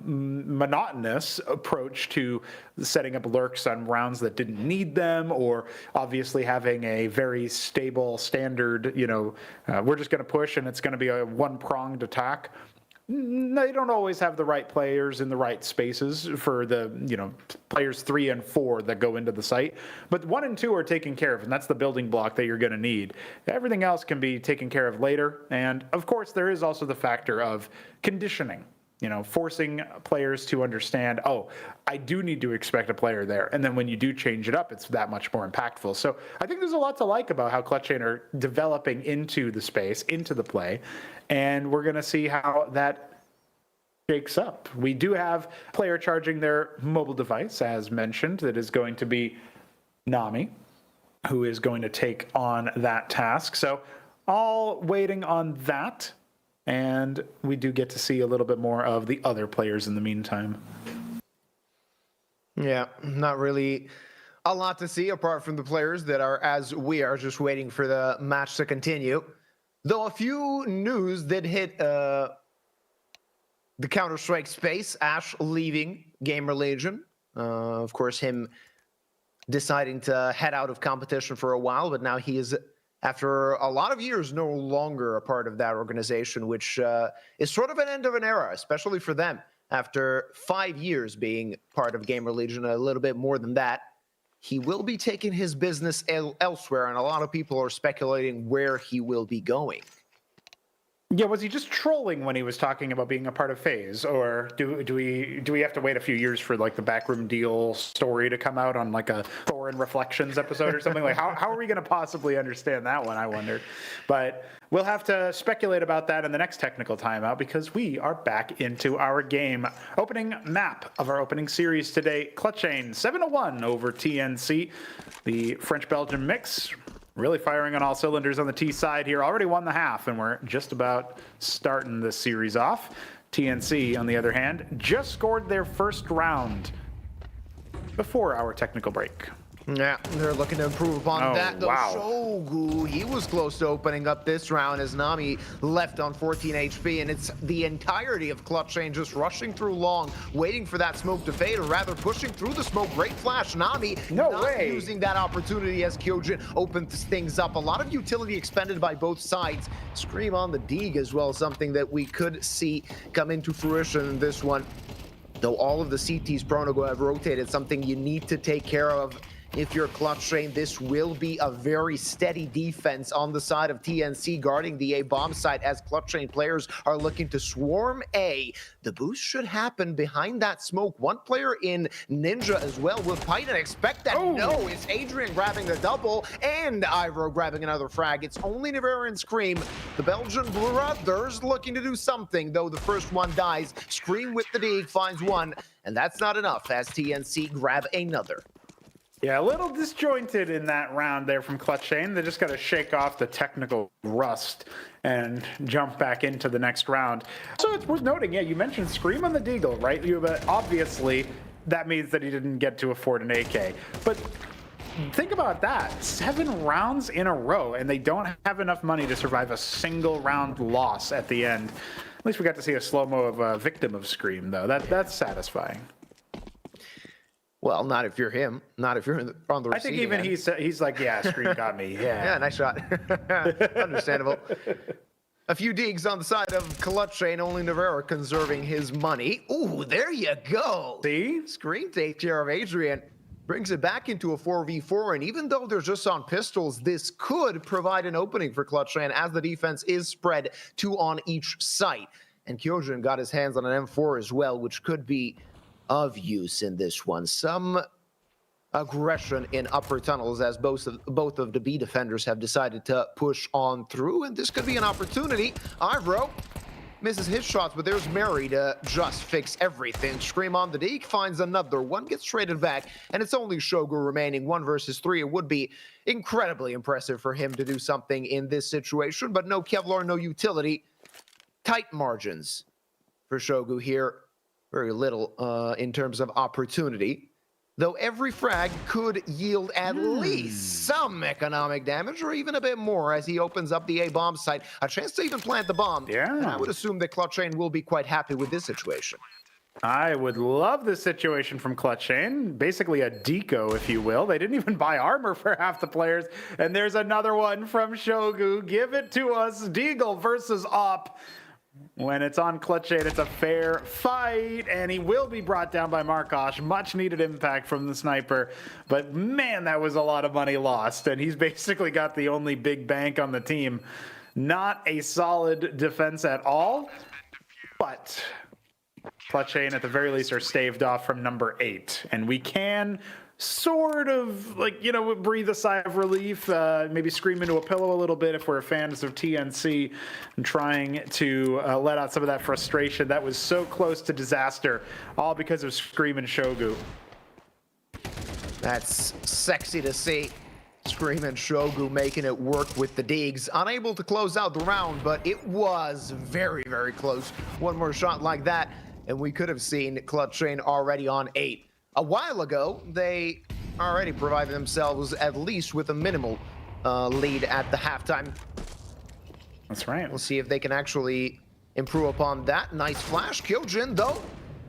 L: monotonous approach to setting up lurks on rounds that didn't need them, or obviously having a very stable standard, we're just going to push and it's going to be a one-pronged attack. They don't always have the right players in the right spaces for the, players 3 and 4 that go into the site. But 1 and 2 are taken care of, and that's the building block that you're going to need. Everything else can be taken care of later. And of course, there is also the factor of conditioning, forcing players to understand, oh, I do need to expect a player there. And then when you do change it up, it's that much more impactful. So I think there's a lot to like about how Clutchain are developing into the space, into the play. And we're going to see how that shakes up. We do have a player charging their mobile device, as mentioned, that is going to be Nami, who is going to take on that task. So all waiting on that. And we do get to see a little bit more of the other players in the meantime.
K: Yeah, not really a lot to see apart from the players that are, as we are, just waiting for the match to continue. Though a few news did hit the Counter-Strike space. Ash leaving Gamer Legion. Of course, him deciding to head out of competition for a while, but now he is, after a lot of years, no longer a part of that organization, which is sort of an end of an era, especially for them. After 5 years being part of Gamer Legion, a little bit more than that, he will be taking his business elsewhere, and a lot of people are speculating where he will be going.
L: Yeah, was he just trolling when he was talking about being a part of FaZe, or do we have to wait a few years for like the backroom deal story to come out on like a Thorin Reflections episode or something? Like how are we going to possibly understand that one, I wonder? But we'll have to speculate about that in the next technical timeout, because we are back into our game. Opening map of our opening series today, Clutchain 7-1 over TNC, the French-Belgian mix. Really firing on all cylinders on the T side here. Already won the half, and we're just about starting this series off. TNC, on the other hand, just scored their first round before our technical break.
K: Yeah, they're looking to improve upon that, though.
L: Wow.
K: Shogu, he was close to opening up this round as Nami left on 14 HP, and it's the entirety of Clutchain just rushing through long, waiting for that smoke to fade, or rather pushing through the smoke. Great flash. Nami not using that opportunity as Kyojin opens things up. A lot of utility expended by both sides. Scream on the Deeg as well, something that we could see come into fruition in this one. Though all of the CTs Pronogo have rotated, something you need to take care of if you're Clutchain, this will be a very steady defense on the side of TNC guarding the A bomb site as Clutchain players are looking to swarm A. The boost should happen behind that smoke. One player in Ninja as well with Python. Expect that. Oh. No, it's Adrian grabbing the double and Ivro grabbing another frag. It's only Nevera and Scream. The Belgian brothers looking to do something, though the first one dies. Scream with the dig finds one, and that's not enough as TNC grab another.
L: Yeah, a little disjointed in that round there from Clutchain. They just got to shake off the technical rust and jump back into the next round. So it's worth noting, yeah, you mentioned Scream on the Deagle, right? But obviously, that means that he didn't get to afford an AK. But think about that. 7 rounds in a row, and they don't have enough money to survive a single round loss at the end. At least we got to see a slow-mo of a victim of Scream, though. That's satisfying.
K: Well, not if you're him. Not if you're on the receiving
L: I think even
K: end.
L: he's like, yeah, Scream got me. Yeah,
K: yeah, nice shot. Understandable. A few digs on the side of Clutchain, only Nevera conserving his money. Ooh, there you go.
L: See?
K: Scream takes care of Adrian. Brings it back into a 4v4, and even though they're just on pistols, this could provide an opening for Clutchain as the defense is spread 2 on each site. And Kyojin got his hands on an M4 as well, which could be of use in this one. Some aggression in upper tunnels as both of the B defenders have decided to push on through, and this could be an opportunity. Ivro misses his shots, but there's Mary to just fix everything. Scream on the deke, finds another one, gets traded back, and it's only Shogu remaining 1 versus 3. It would be incredibly impressive for him to do something in this situation, but no Kevlar, no utility. Tight margins for Shogu here. Very little in terms of opportunity, though every frag could yield at least some economic damage or even a bit more as he opens up the A bomb site. A chance to even plant the bomb.
L: Yeah.
K: And I would assume that Clutchain will be quite happy with this situation.
L: I would love this situation from Clutchain. Basically a deco, if you will. They didn't even buy armor for half the players. And there's another one from Shogu. Give it to us. Deagle versus Op. When it's on Clutchain, it's a fair fight, and he will be brought down by Markosh. Much needed impact from the sniper, but man, that was a lot of money lost, and he's basically got the only big bank on the team. Not a solid defense at all, but Clutchain at the very least are staved off from number 8, and we can sort of, like, you know, breathe a sigh of relief, maybe scream into a pillow a little bit if we're fans of TNC and trying to let out some of that frustration. That was so close to disaster, all because of Scream and Shogu.
K: That's sexy to see. Scream and Shogu making it work with the digs. Unable to close out the round, but it was very, very close. One more shot like that, and we could have seen Clutchain already on 8. A while ago, they already provided themselves at least with a minimal lead at the halftime.
L: That's right.
K: We'll see if they can actually improve upon that. Nice flash. Kyojin, though,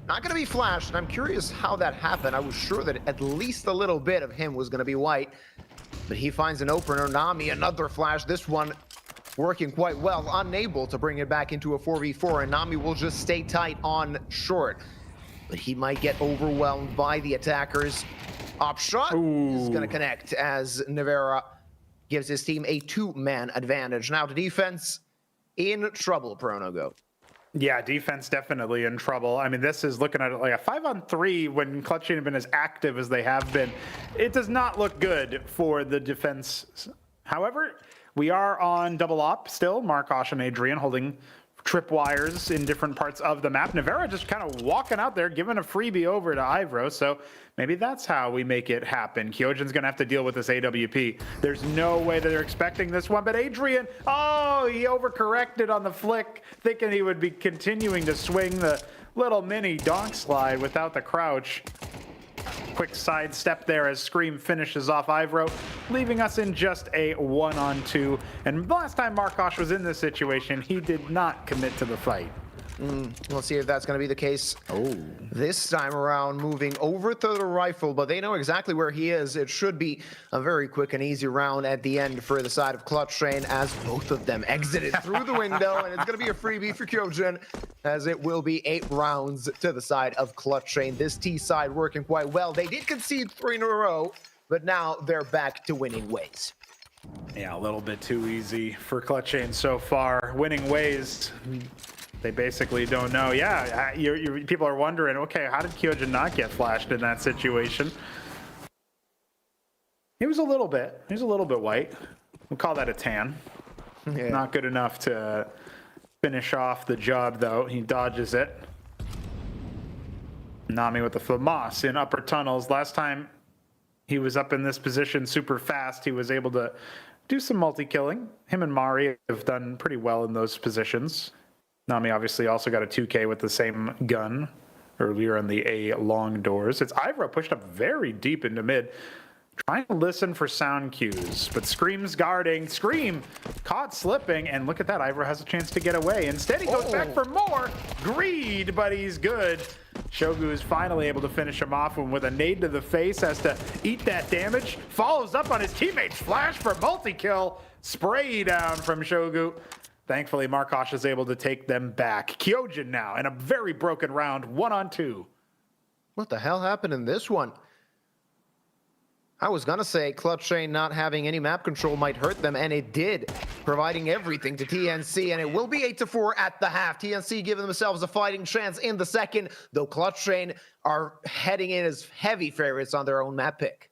K: not going to be flashed. And I'm curious how that happened. I was sure that at least a little bit of him was going to be white. But he finds an opener. Nami, another flash. This one working quite well. Unable to bring it back into a 4v4. And Nami will just stay tight on short. But he might get overwhelmed by the attackers. Op shot is going to connect as Nevera gives his team a 2-man advantage. Now to defense, in trouble, Pronogo.
L: Yeah, defense definitely in trouble. I mean, this is looking at it like a 5-on-3 when Clutchain have been as active as they have been. It does not look good for the defense. However, we are on double op still. Markosh and Adrian holding tripwires in different parts of the map. Nevera just kind of walking out there, giving a freebie over to Ivro. So maybe that's how we make it happen. Kyojin's going to have to deal with this AWP. There's no way that they're expecting this one. But Adrian, oh, he overcorrected on the flick, thinking he would be continuing to swing the little mini donk slide without the crouch. Quick side step there as Scream finishes off Ivro, leaving us in just a 1-on-2. And the last time Markosh was in this situation, he did not commit to the fight.
K: We'll see if that's going to be the case. This time around, moving over to the rifle, but they know exactly where he is. It should be a very quick and easy round at the end for the side of Clutchain as both of them exited through the window, and it's going to be a freebie for Kyojin as it will be 8 rounds to the side of Clutchain. This T side working quite well. They did concede 3 in a row, but now they're back to winning ways.
L: Yeah, a little bit too easy for Clutchain so far. Winning ways, they basically don't know. Yeah, people are wondering, okay, how did Kyojin not get flashed in that situation? He was a little bit white. We'll call that a tan. Yeah. Not good enough to finish off the job, though. He dodges it. Nami with the FAMAS in upper tunnels. Last time he was up in this position super fast, he was able to do some multi-killing. Him and Mari have done pretty well in those positions. Nami obviously also got a 2K with the same gun earlier on the A long doors. It's Ivro pushed up very deep into mid, trying to listen for sound cues, but Scream's guarding. Scream caught slipping, and look at that, Ivro has a chance to get away. Instead, he goes back for more. Greed, but he's good. Shogu is finally able to finish him off, and with a nade to the face, has to eat that damage. Follows up on his teammate's flash for multi-kill. Spray down from Shogu. Thankfully, Markosh is able to take them back. Kyojin now in a very broken round, 1-on-2.
K: What the hell happened in this one? I was gonna say Clutchain not having any map control might hurt them, and it did, providing everything to TNC, and it will be 8-4 at the half. TNC giving themselves a fighting chance in the second, though Clutchain are heading in as heavy favorites on their own map pick.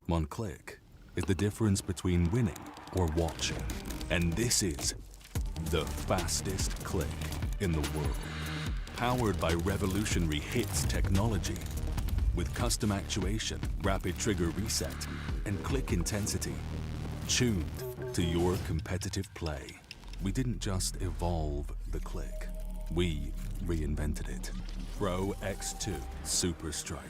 H: One click is the difference between winning or watching. And this is the fastest click in the world. Powered by revolutionary hits technology. With custom actuation, rapid trigger reset, and click intensity. Tuned to your competitive play. We didn't just evolve the click. We reinvented it. Pro X2 Super Strike.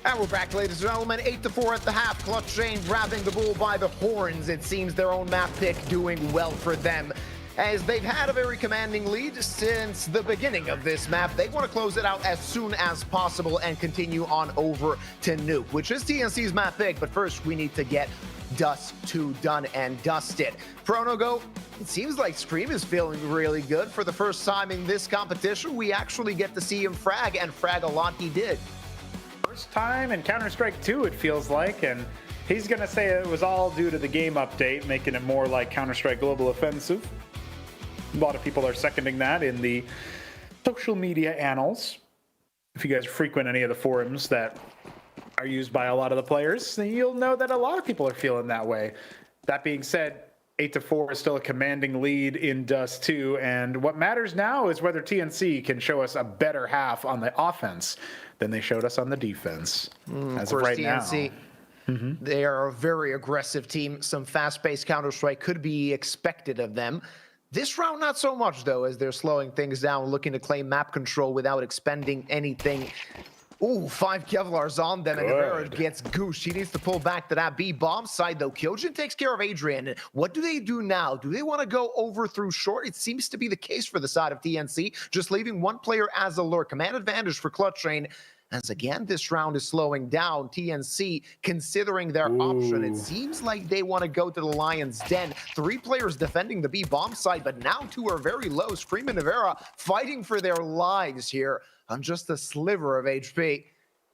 K: And we're back, ladies and gentlemen. 8-4 at the half. Clutchain grabbing the bull by the horns. It seems their own map pick doing well for them, as they've had a very commanding lead since the beginning of this map. They want to close it out as soon as possible and continue on over to Nuke, which is TNC's map pick. But first, we need to get Dust 2 done and dusted. Pronogo, it seems like Scream is feeling really good. For the first time in this competition, we actually get to see him frag, and frag a lot he did.
L: First time in Counter-Strike 2, it feels like, and he's going to say it was all due to the game update, making it more like Counter-Strike Global Offensive. A lot of people are seconding that in the social media annals. If you guys frequent any of the forums that are used by a lot of the players, then you'll know that a lot of people are feeling that way. That being said, 8-4 is still a commanding lead in Dust 2, and what matters now is whether TNC can show us a better half on the offense than they showed us on the defense. As of right TNC, now.
K: They are a very aggressive team. Some fast-paced Counter-Strike could be expected of them. This round, not so much, though, as they're slowing things down, looking to claim map control without expending anything. Ooh, 5 Kevlars on them, and Rivera gets goosed. He needs to pull back to that B bomb side, though. Kyojin takes care of Adrian. What do they do now? Do they want to go over through short? It seems to be the case for the side of TNC, just leaving one player as alert. Command advantage for Clutchain, as again, this round is slowing down. TNC considering their option. It seems like they want to go to the Lion's Den. 3 players defending the B bomb side, but now 2 are very low. Scream and Navera fighting for their lives here on just a sliver of HP.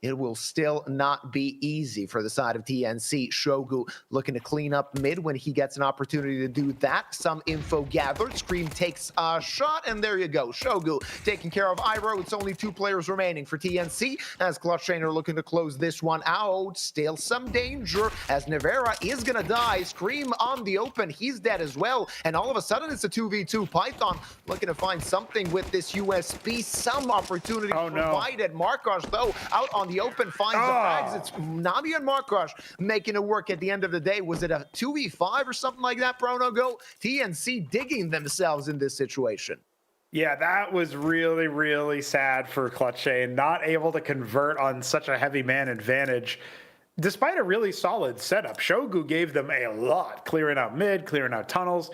K: It will still not be easy for the side of TNC. Shogu looking to clean up mid when he gets an opportunity to do that. Some info gathered. Scream takes a shot, and there you go. Shogu taking care of Iro. It's only 2 players remaining for TNC, as Clutchain are looking to close this one out. Still some danger, as Navera is going to die. Scream on the open. He's dead as well. And all of a sudden, it's a 2v2. Python looking to find something with this USP. Some opportunity provided. Markosh, though, out on on the open, finds the frags. It's Nami and Markosh making it work at the end of the day. Was it a 2v5 or something like that, Bruno? Go TNC digging themselves in this situation.
L: Yeah, that was really, really sad for Clutchain. Not able to convert on such a heavy man advantage. Despite a really solid setup, Shogu gave them a lot, clearing out mid, clearing out tunnels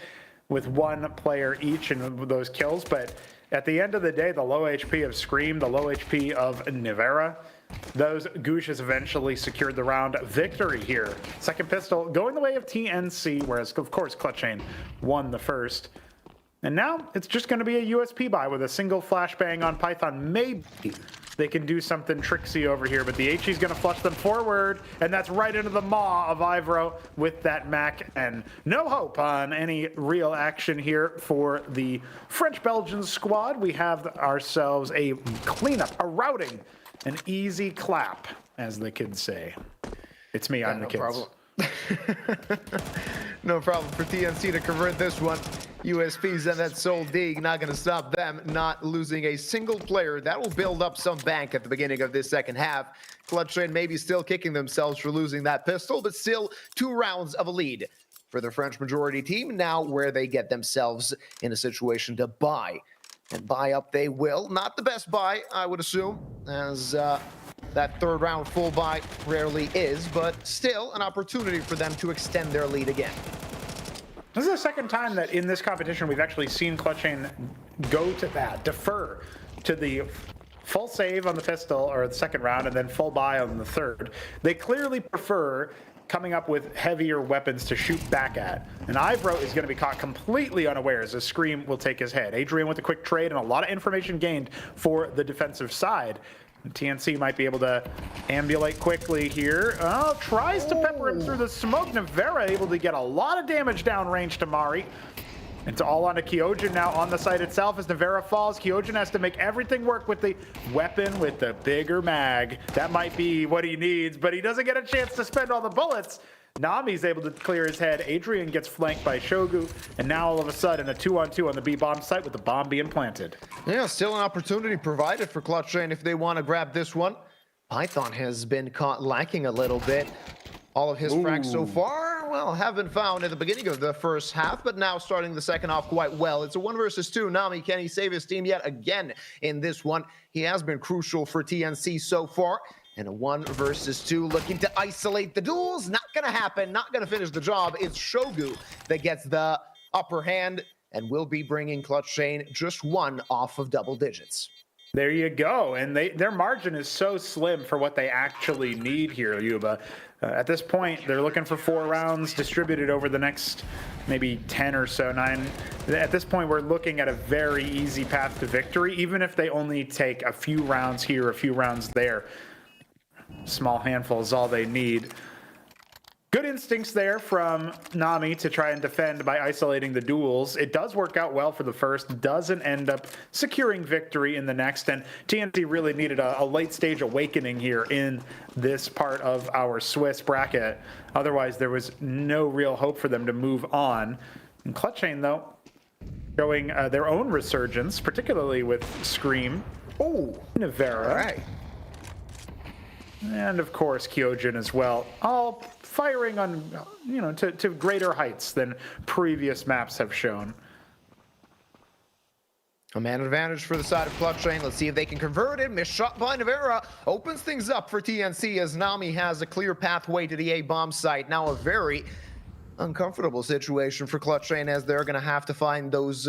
L: with one player each in those kills. But at the end of the day, the low HP of Scream, the low HP of Nivera, those Gooshas eventually secured the round victory here. Second pistol going the way of TNC, whereas, of course, Clutchain won the first. And now it's just going to be a USP buy with a single flashbang on Python. Maybe they can do something tricksy over here, but the HE's going to flush them forward, and that's right into the maw of Ivro with that Mac, and no hope on any real action here for the French-Belgian squad. We have ourselves a cleanup, a routing, an easy clap, as the kids say. It's me, I'm the kids.
K: Problem. No problem for TNC to convert this one. USPs and that Soul Dig not going to stop them not losing a single player. That will build up some bank at the beginning of this second half. Clutchain maybe still kicking themselves for losing that pistol, but still 2 rounds of a lead for the French majority team now, where they get themselves in a situation to buy. And buy up they will. Not the best buy, I would assume, as that third round full buy rarely is, but still an opportunity for them to extend their lead again.
L: This is the second time that in this competition we've actually seen Clutchain go to that, defer to the full save on the pistol or the second round and then full buy on the third. They clearly prefer coming up with heavier weapons to shoot back at. And Ivro is going to be caught completely unawares as Scream will take his head. Adrian with a quick trade and a lot of information gained for the defensive side. TNC might be able to ambulate quickly here. Oh, tries to pepper him through the smoke. Nivera able to get a lot of damage downrange to Mari. It's all onto Kyojin now on the site itself as Nivera falls. Kyojin has to make everything work with the weapon with the bigger mag. That might be what he needs, but he doesn't get a chance to spend all the bullets. Nami's able to clear his head. Adrian gets flanked by Shogu, and now all of a sudden a 2-on-2 on the B bomb site with the bomb being planted.
K: Yeah, still an opportunity provided for Clutchain if they want to grab this one. Python has been caught lacking a little bit. All of his frags so far, well, have been found at the beginning of the first half, but now starting the second half quite well. It's a 1 versus 2. Nami, can he save his team yet again in this one? He has been crucial for TNC so far. And a 1 versus 2 looking to isolate the duels. Not going to happen. Not going to finish the job. It's Shogu that gets the upper hand and will be bringing Clutchain just 1 off of double digits.
L: There you go. And their margin is so slim for what they actually need here, Yuba. At this point, they're looking for 4 rounds distributed over the next maybe 10 or so, 9. At this point, we're looking at a very easy path to victory, even if they only take a few rounds here, a few rounds there. Small handful is all they need. Good instincts there from Nami to try and defend by isolating the duels. It does work out well for the first, doesn't end up securing victory in the next, and TNC really needed a late stage awakening here in this part of our Swiss bracket. Otherwise, there was no real hope for them to move on. And Clutchain, though, showing their own resurgence, particularly with Scream.
K: Oh,
L: Nivera.
K: All right.
L: And of course, Kyojin as well. All firing on, to greater heights than previous maps have shown.
K: A man advantage for the side of Clutchain. Let's see if they can convert it. Missed shot by Nivera opens things up for TNC as Nami has a clear pathway to the A-bomb site. Now a very uncomfortable situation for Clutchain as they're going to have to find those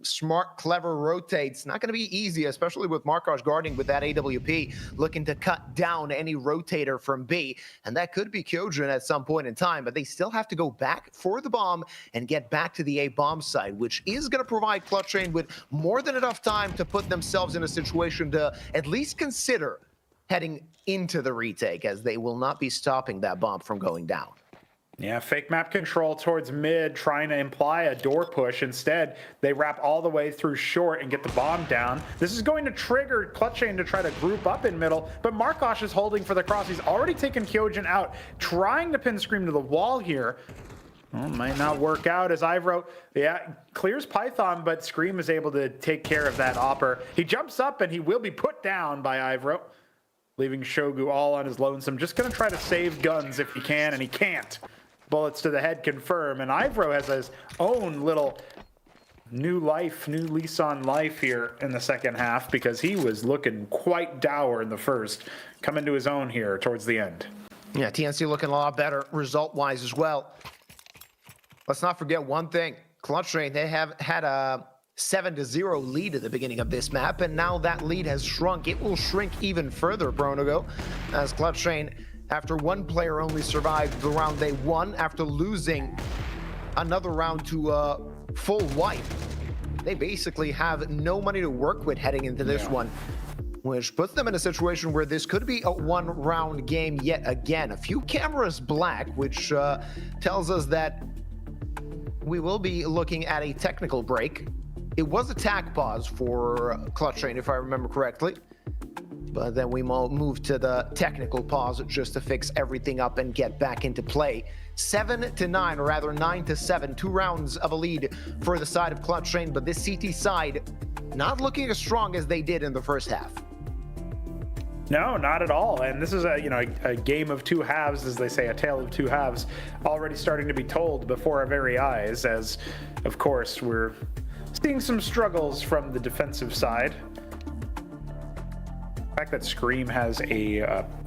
K: smart, clever rotates. Not going to be easy, especially with Markosh guarding with that AWP, looking to cut down any rotator from B. And that could be Kyojin at some point in time, but they still have to go back for the bomb and get back to the A-bomb side, which is going to provide Clutchain with more than enough time to put themselves in a situation to at least consider heading into the retake, as they will not be stopping that bomb from going down.
L: Yeah, fake map control towards mid, trying to imply a door push. Instead, they wrap all the way through short and get the bomb down. This is going to trigger Clutchain to try to group up in middle, but Markosh is holding for the cross. He's already taken Kyojin out, trying to pin Scream to the wall here. Well, might not work out as Ivro, clears Python, but Scream is able to take care of that Opper. He jumps up and he will be put down by Ivro. leaving Shogu all on his lonesome. Just going to try to save guns if he can, and he can't. Bullets to the head confirm, and Ivro has his own little new lease on life here in the second half, because he was looking quite dour in the first, coming to his own here towards the end.
K: Yeah, TNC looking a lot better result-wise as well. Let's not forget one thing. Clutchain, they have had a 7-0 lead at the beginning of this map, and now that lead has shrunk. It will shrink even further, Bronago, as Clutchain, after one player only survived the round they won after losing another round to full wipe. They basically have no money to work with heading into this one, which puts them in a situation where this could be a one-round game yet again. A few cameras black, which tells us that we will be looking at a technical break. It was a tac pause for Clutchain, if I remember correctly. But then we moved to the technical pause just to fix everything up and get back into play. 7-9, or rather 9-7, 2 rounds of a lead for the side of Clutchain, but this CT side not looking as strong as they did in the first half.
L: No, not at all. And this is a game of two halves, as they say, a tale of two halves, already starting to be told before our very eyes, as, of course, we're seeing some struggles from the defensive side. The fact that Scream has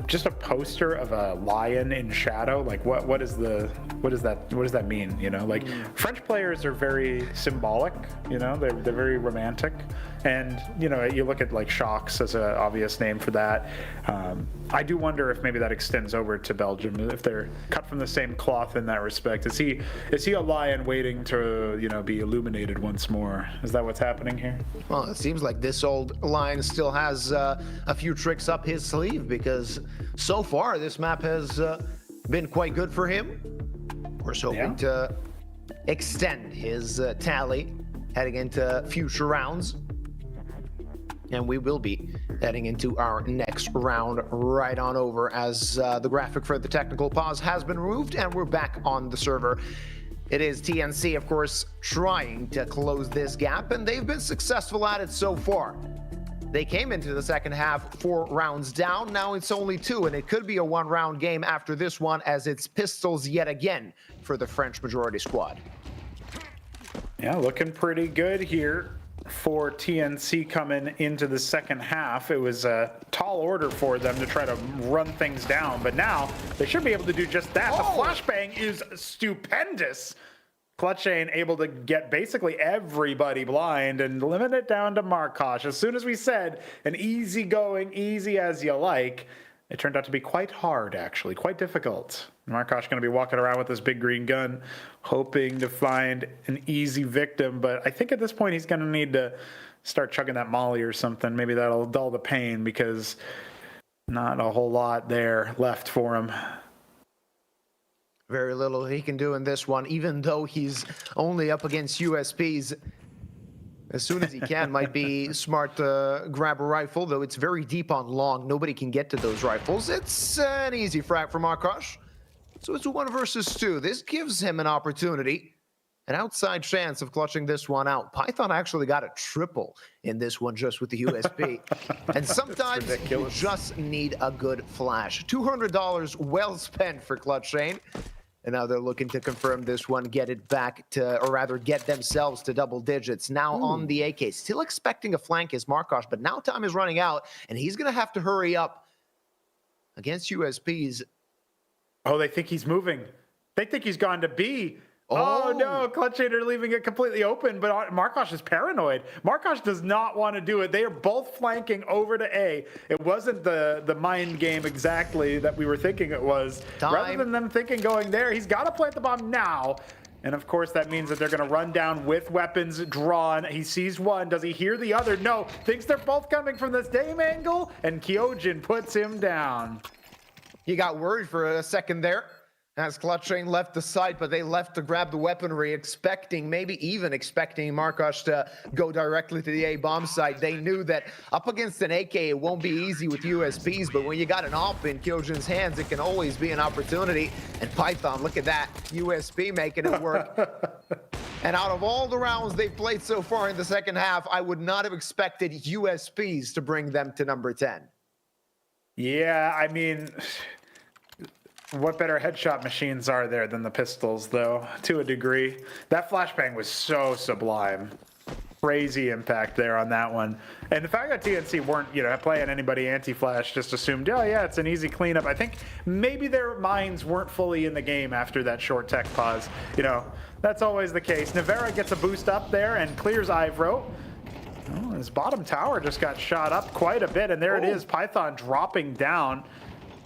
L: just a poster of a lion in shadow, like what does that mean? You know, like French players are very symbolic. You know, they're very romantic, and you know, you look at like Shocks as an obvious name for that. I do wonder if maybe that extends over to Belgium, if they're cut from the same cloth in that respect. Is he a lion waiting to, you know, be illuminated once more? Is that what's happening here?
K: Well, it seems like this old lion still has a few tricks up his sleeve, because so far this map has been quite good for him. We're hoping to extend his tally heading into future rounds. And we will be heading into our next round right on over, as the graphic for the technical pause has been removed and we're back on the server. It is TNC, of course, trying to close this gap, and they've been successful at it so far. They came into the second half 4 rounds down. Now it's only 2, and it could be a 1-round game after this one, as it's pistols yet again for the French majority squad.
L: Yeah, looking pretty good here for TNC coming into the second half. It was a tall order for them to try to run things down, but now they should be able to do just that. The flashbang is stupendous. Clutchain able to get basically everybody blind and limit it down to Markosh. As soon as we said an easy going, easy as you like, it turned out to be quite hard, actually, quite difficult. Markosh going to be walking around with this big green gun, hoping to find an easy victim, but I think at this point he's going to need to start chugging that molly or something. Maybe that'll dull the pain, because not a whole lot there left for him.
K: Very little he can do in this one, even though he's only up against USPs. As soon as he can, might be smart to grab a rifle, though it's very deep on long. Nobody can get to those rifles. It's an easy frag for Markosh. So it's a 1 versus 2. This gives him an opportunity, an outside chance of clutching this one out. Python actually got a triple in this one just with the USP. And sometimes you just need a good flash. $200 well spent for Clutchain. And now they're looking to confirm this one, get it back to, or rather get themselves to double digits. Now on the AK, still expecting a flank is Markosh, but now time is running out, and he's going to have to hurry up against USPs.
L: Oh, they think he's moving. They think he's gone to B. Oh no, Clutchain are leaving it completely open, but Markosh is paranoid. Markosh does not want to do it. They are both flanking over to A. It wasn't the mind game exactly that we were thinking it was. Rather than them thinking going there, he's got to plant the bomb now. And of course, that means that they're going to run down with weapons drawn. He sees one. Does he hear the other? No. Thinks they're both coming from the same angle, and Kyojin puts him down.
K: He got worried for a second there as Clutchain left the site, but they left to grab the weaponry, expecting, maybe even expecting Markosh to go directly to the A-bomb site. They knew that up against an AK, it won't be easy with USPs, but when you got an AWP in Kyojin's hands, it can always be an opportunity. And Python, look at that, USP making it work. And out of all the rounds they've played so far in the second half, I would not have expected USPs to bring them to number 10.
L: Yeah, I mean, what better headshot machines are there than the pistols, though, to a degree? That flashbang was so sublime. Crazy impact there on that one. And the fact that TNC weren't, playing anybody anti-flash, just assumed, oh yeah, it's an easy cleanup. I think maybe their minds weren't fully in the game after that short tech pause. That's always the case. Nevera gets a boost up there and clears Ivro. Oh, his bottom tower just got shot up quite a bit, and there it is, Python dropping down.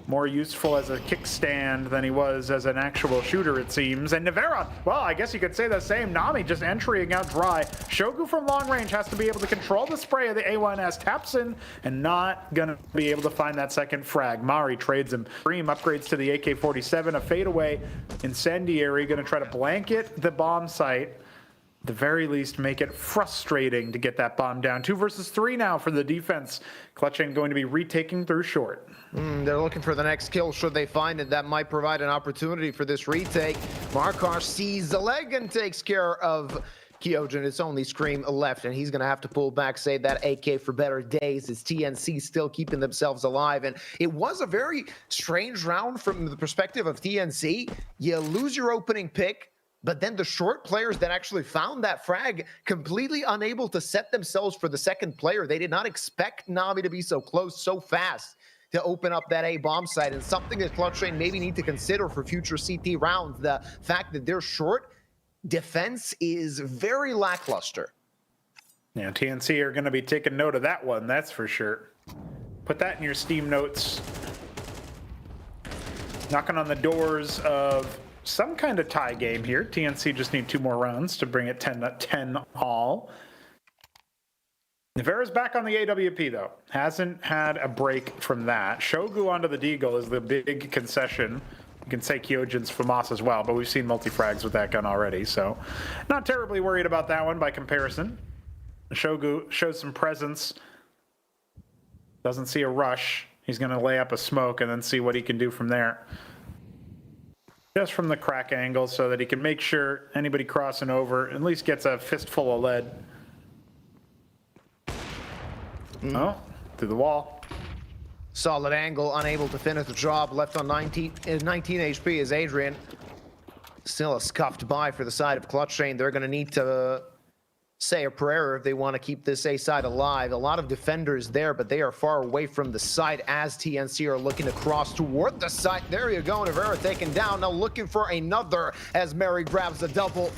L: More useful as a kickstand than he was as an actual shooter, it seems. And Nevera, well, I guess you could say the same. Nami just entering out dry. Shogu from long range has to be able to control the spray of the A1S. Taps in and not going to be able to find that second frag. Mari trades him. Dream upgrades to the AK-47. A fadeaway incendiary going to try to blanket the bomb site. At the very least, make it frustrating to get that bomb down. 2 versus 3 now for the defense. Clutchain going to be retaking through short.
K: They're looking for the next kill should they find it. That might provide an opportunity for this retake. Markar sees the leg and takes care of Kyojin. It's only Scream left, and he's going to have to pull back, save that AK for better days. As TNC still keeping themselves alive. And it was a very strange round from the perspective of TNC. You lose your opening pick, but then the short players that actually found that frag completely unable to set themselves for the second player. They did not expect Navi to be so close so fast to open up that A bomb site, and something that Clutchain maybe need to consider for future CT rounds. The fact that their short defense is very lackluster.
L: Yeah, TNC are going to be taking note of that one, that's for sure. Put that in your Steam notes. Knocking on the doors of some kind of tie game here. TNC just need 2 more rounds to bring it 10-10 all. Nevera's back on the AWP, though. Hasn't had a break from that. Shogu onto the Deagle is the big concession. You can say Kyojin's FAMAS as well, but we've seen multi-frags with that gun already, so not terribly worried about that one by comparison. Shogu shows some presence. Doesn't see a rush. He's going to lay up a smoke and then see what he can do from there. Just from the crack angle so that he can make sure anybody crossing over at least gets a fistful of lead. Oh, through the wall.
K: Solid angle, unable to finish the job. Left on 19 HP is Adrian. Still a scuffed by for the side of Clutchain. They're going to need to say a prayer if they want to keep this A side alive. A lot of defenders there, but they are far away from the site as TNC are looking to cross toward the site. There you go, Nevera taken down. Now looking for another as Mary grabs a double.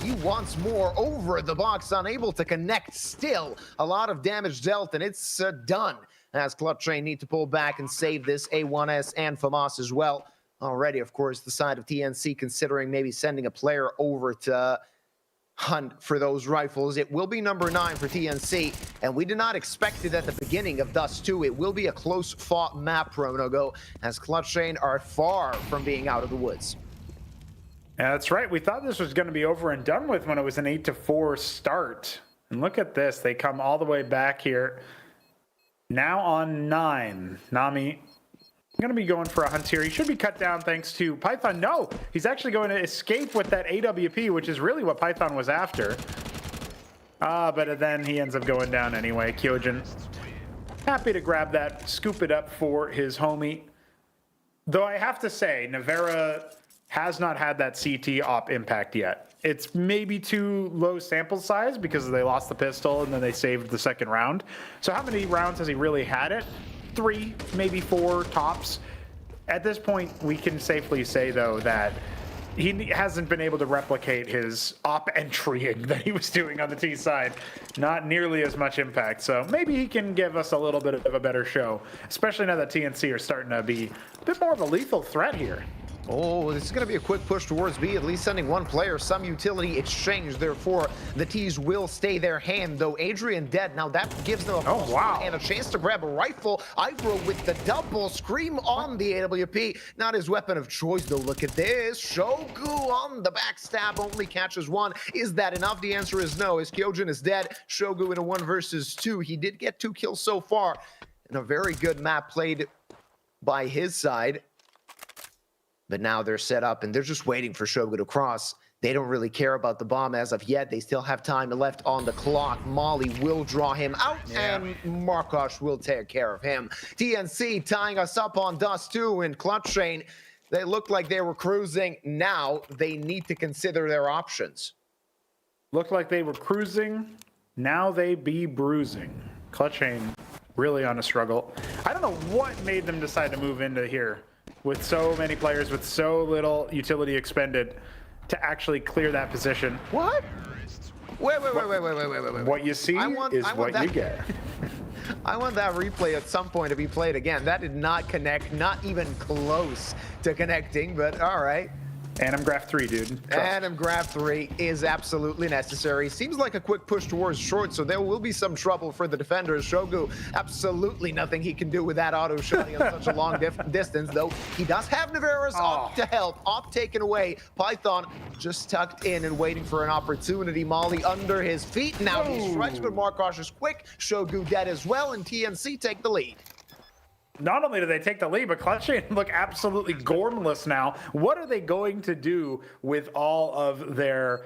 K: He wants more over the box, unable to connect still. A lot of damage dealt, and it's done. As Clutchain need to pull back and save this A1S and FAMAS as well. Already, of course, the side of TNC considering maybe sending a player over to hunt for those rifles. It will be number 9 for TNC, and we did not expect it at the beginning of Dust 2. It will be a close-fought map, Ronogo, as Clutchain are far from being out of the woods.
L: Yeah, that's right. We thought this was going to be over and done with when it was an 8-4 start. And look at this. They come all the way back here. Now on 9. Nami going to be going for a hunt here. He should be cut down thanks to Python. No, he's actually going to escape with that AWP, which is really what Python was after. But then he ends up going down anyway. Kyojin happy to grab that, scoop it up for his homie. Though I have to say, Nevera has not had that CT op impact yet. It's maybe too low sample size because they lost the pistol and then they saved the second round. So how many rounds has he really had it? 3, maybe 4 tops. At this point, we can safely say, though, that he hasn't been able to replicate his op entrying that he was doing on the T side. Not nearly as much impact. So maybe he can give us a little bit of a better show, especially now that TNC are starting to be a bit more of a lethal threat here.
K: Oh, this is going to be a quick push towards B, at least sending one player, some utility exchange. Therefore, the T's will stay their hand, though Adrian dead. Now that gives them a and a chance to grab a rifle. Ivro with the double scream on the AWP. Not his weapon of choice, though. Look at this. Shogu on the backstab only catches 1. Is that enough? The answer is no, as Kyojin is dead. Shogu in a 1 versus 2. He did get 2 kills so far. And a very good map played by his side. But now they're set up and they're just waiting for Shogu to cross. They don't really care about the bomb as of yet. They still have time left on the clock. Molly will draw him out, and Markosh will take care of him. TNC tying us up on Dust 2 and Clutchain. They looked like they were cruising. Now they need to consider their options.
L: Looked like they were cruising. Now they be bruising. Clutchain really on a struggle. I don't know what made them decide to move into here with so many players, with so little utility expended to actually clear that position.
K: What? Wait.
L: What you see is what you get.
K: I want that replay at some point to be played again. That did not connect, not even close to connecting, but all right.
L: Anim Graph 3, dude.
K: Anim Graph 3 is absolutely necessary. Seems like a quick push towards short, so there will be some trouble for the defenders. Shogu, absolutely nothing he can do with that auto shotting on such a long distance, though he does have Navarra's op to help. Op taken away. Python just tucked in and waiting for an opportunity. Molly under his feet. Now he strikes, but Markosh is quick. Shogu dead as well, and TNC take the lead.
L: Not only do they take the lead, but Clutchain look absolutely gormless now. What are they going to do with all of their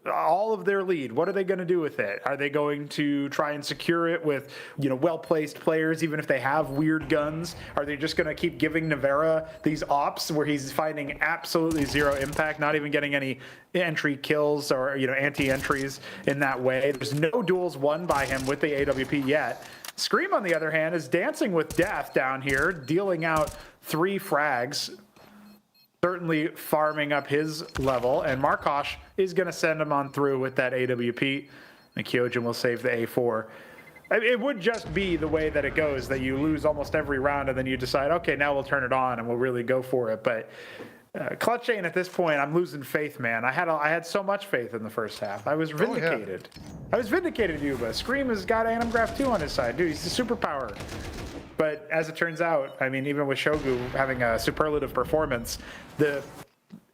L: lead? What are they going to do with it? Are they going to try and secure it with, well-placed players, even if they have weird guns? Are they just going to keep giving Navarra these ops where he's finding absolutely zero impact, not even getting any entry kills or, anti-entries in that way? There's no duels won by him with the AWP yet. Scream, on the other hand, is dancing with death down here, dealing out 3 frags, certainly farming up his level, and Markosh is going to send him on through with that AWP, and Kyojin will save the A4. It would just be the way that it goes, that you lose almost every round, and then you decide, okay, now we'll turn it on, and we'll really go for it, but Clutchain at this point, I'm losing faith, man. I had so much faith in the first half. I was vindicated. I was vindicated, Yuba. Scream has got Anim Graph 2 on his side. Dude, he's a superpower. But as it turns out, even with Shogu having a superlative performance, the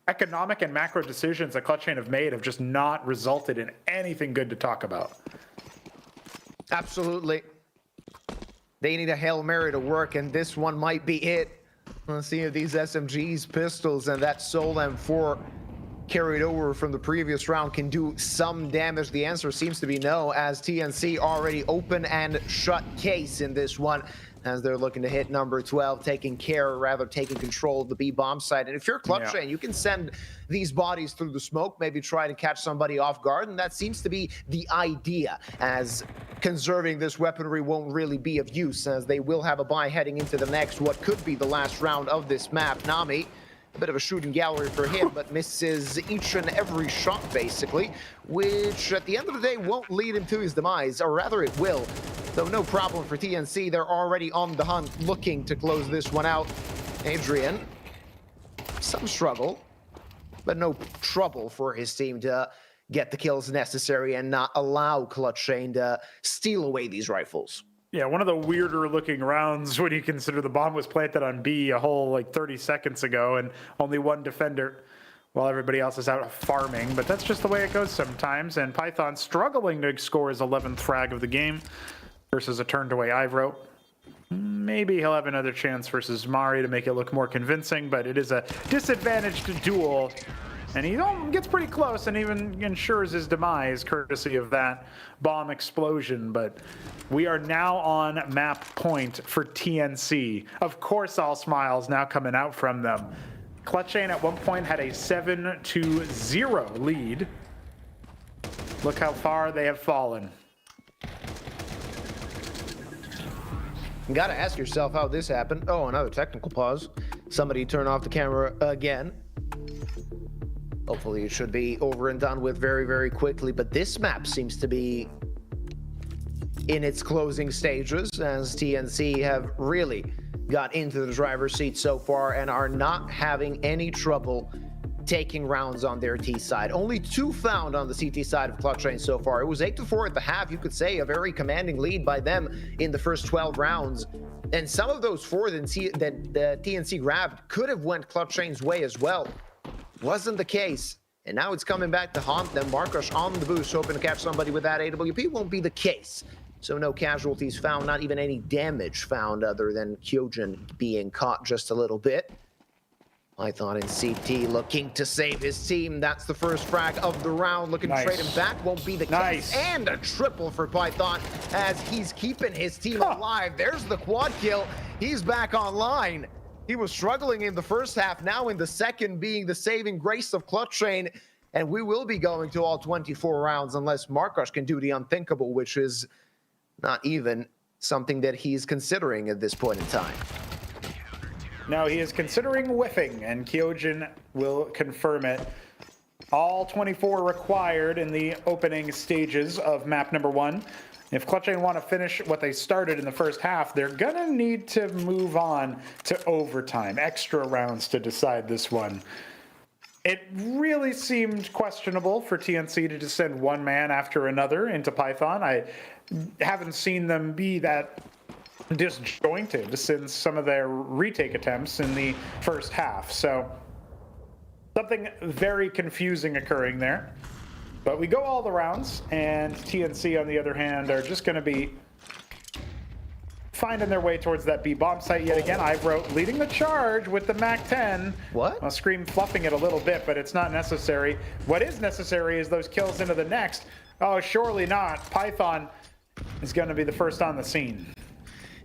L: economic and macro decisions that Clutchain have made have just not resulted in anything good to talk about.
K: Absolutely. They need a Hail Mary to work, and this one might be it. Let's see if these SMGs, pistols, and that Soul M4 carried over from the previous round can do some damage. The answer seems to be no, as TNC already open and shut case in this one, as they're looking to hit number 12, taking control of the B bomb site. And if you're Clutchain, you can send these bodies through the smoke, maybe try to catch somebody off guard, and that seems to be the idea, as conserving this weaponry won't really be of use, as they will have a buy heading into the next, what could be the last round of this map. Nami, a bit of a shooting gallery for him, but misses each and every shot, basically, which at the end of the day won't lead him to his demise, or rather it will. Though no problem for TNC, they're already on the hunt, looking to close this one out. Adrian, some struggle, but no trouble for his team to get the kills necessary and not allow Clutchain to steal away these rifles.
L: Yeah, one of the weirder looking rounds when you consider the bomb was planted on B a whole 30 seconds ago and only one defender while everybody else is out farming. But that's just the way it goes sometimes. And Python struggling to score his 11th frag of the game versus a turned away Ivro. Maybe he'll have another chance versus Mari to make it look more convincing, but it is a disadvantaged duel. And he gets pretty close and even ensures his demise courtesy of that bomb explosion. But we are now on map point for TNC. Of course, all smiles now coming out from them. Clutchain at one point had a 7-0 lead. Look how far they have fallen.
K: You gotta ask yourself how this happened. Oh, another technical pause. Somebody turn off the camera again. Hopefully it should be over and done with very, very quickly, but this map seems to be in its closing stages, as TNC have really got into the driver's seat so far and are not having any trouble taking rounds on their T side. Only 2 found on the CT side of Clutchain so far. It was 8-4 at the half. You could say a very commanding lead by them in the first 12 rounds. And some of those 4 that the TNC grabbed could have went Clutchain's way as well. Wasn't the case. And now it's coming back to haunt them. Markosh on the boost, hoping to catch somebody with that AWP. Won't be the case. So no casualties found, not even any damage found other than Kyojin being caught just a little bit. Python in CT looking to save his team. That's the first frag of the round. Looking to trade him back. Won't be the case. And a triple for Python as he's keeping his team alive. There's the quad kill. He's back online. He was struggling in the first half. Now in the second, being the saving grace of Clutchain. And we will be going to all 24 rounds unless Markosh can do the unthinkable, which is not even something that he's considering at this point in time.
L: No, he is considering whiffing, and Kyojin will confirm it. All 24 required in the opening stages of map number 1. If Clutchain want to finish what they started in the first half, they're going to need to move on to overtime, extra rounds to decide this one. It really seemed questionable for TNC to just send one man after another into Python. I haven't seen them be that disjointed since some of their retake attempts in the first half. So something very confusing occurring there. But we go all the rounds, and TNC, on the other hand, are just going to be finding their way towards that B bomb site yet again. Ivro leading the charge with the MAC-10.
K: What?
L: I'll Scream fluffing it a little bit, but it's not necessary. What is necessary is those kills into the next. Oh, surely not. Python is going to be the first on the scene.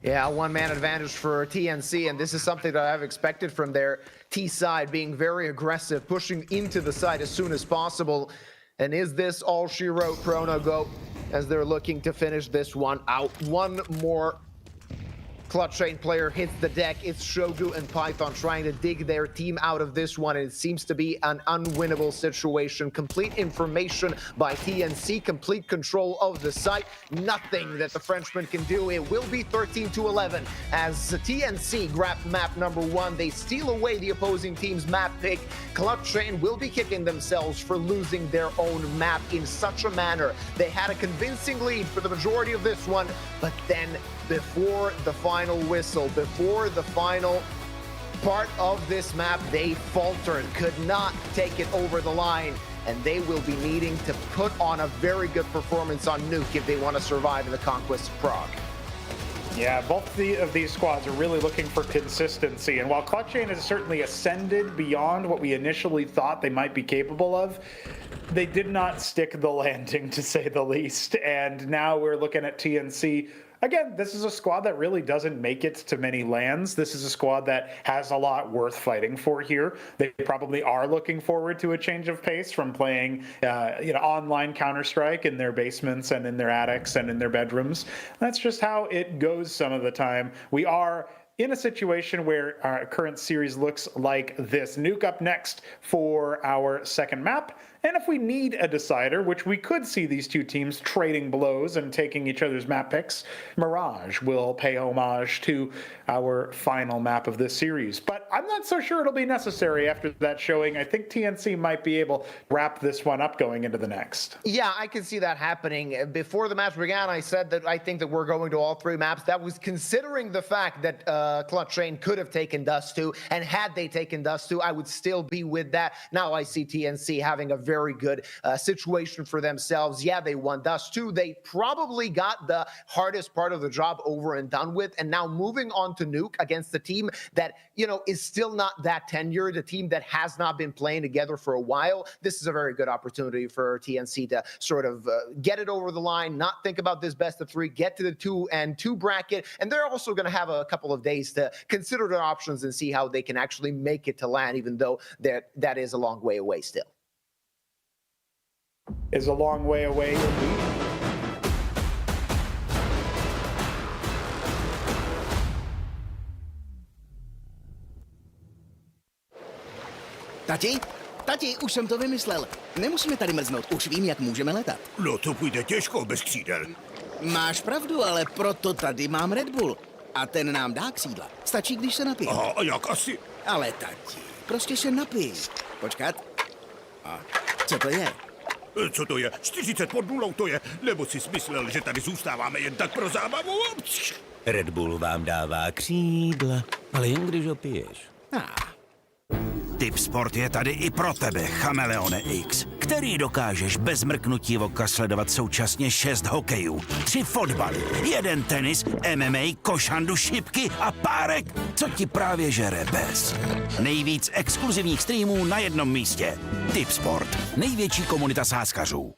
K: Yeah, one-man advantage for TNC, and this is something that I've expected from their T side, being very aggressive, pushing into the side as soon as possible. And is this all she wrote, Chrono Go, as they're looking to finish this one out? One more Clutchain player hits the deck. It's Shogu and Python trying to dig their team out of this one, and it seems to be an unwinnable situation. Complete information by TNC, complete control of the site. Nothing that the Frenchman can do. It will be 13-11 as TNC grab map number 1. They steal away the opposing team's map pick. Clutchain will be kicking themselves for losing their own map in such a manner. They had a convincing lead for the majority of this one, but then before the final whistle, before the final part of this map, they faltered, could not take it over the line, and they will be needing to put on a very good performance on Nuke if they want to survive in the Conquest of Prague.
L: Yeah, both of these squads are really looking for consistency, and while Clutchain has certainly ascended beyond what we initially thought they might be capable of, they did not stick the landing, to say the least, and now we're looking at TNC. Again, this is a squad that really doesn't make it to many lands. This is a squad that has a lot worth fighting for here. They probably are looking forward to a change of pace from playing online Counter-Strike in their basements and in their attics and in their bedrooms. That's just how it goes some of the time. We are in a situation where our current series looks like this. Nuke up next for our second map. And if we need a decider, which we could see these two teams trading blows and taking each other's map picks, Mirage will pay homage to our final map of this series. But I'm not so sure it'll be necessary after that showing. I think TNC might be able to wrap this one up going into the next.
K: Yeah, I can see that happening. Before the match began, I said that I think that we're going to all 3 maps. That was considering the fact that Clutchain could have taken Dust 2, and had they taken Dust 2, I would still be with that. Now I see TNC having a very good situation for themselves. Yeah, they won Dust 2. They probably got the hardest part of the job over and done with, and now moving on to Nuke against the team that, is still not that tenured, a team that has not been playing together for a while. This is a very good opportunity for TNC to sort of get it over the line, not think about this best of 3, get to the 2-2 bracket, and they're also going to have a couple of days to consider their options and see how they can actually make it to LAN, even though that is a long way away still.
L: Is a long way away indeed.
I: Tati, už jsem to vymyslel. Nemusíme tady mrznout, už vím, jak můžeme letat.
F: No to půjde těžko bez křídel.
I: Máš pravdu, ale proto tady mám Red Bull. A ten nám dá křídla. Stačí, když se napijeme.
F: Aha, a jak asi?
I: Ale tati, prostě se napij. Počkat. A co to je?
F: Co to je? 40 pod nulou to je. Nebo jsi smyslel, že tady zůstáváme jen tak pro zábavu?
J: Red Bull vám dává křídla, ale jen když ho piješ.
G: Tipsport je tady i pro tebe, Chameleone X, který dokážeš bez mrknutí oka sledovat současně 6 hokejů, 3 fotbaly, 1 tenis, MMA, košandu, šipky a párek, co ti právě žere bez. Nejvíc exkluzivních streamů na jednom místě. Tipsport, největší komunita sázkařů.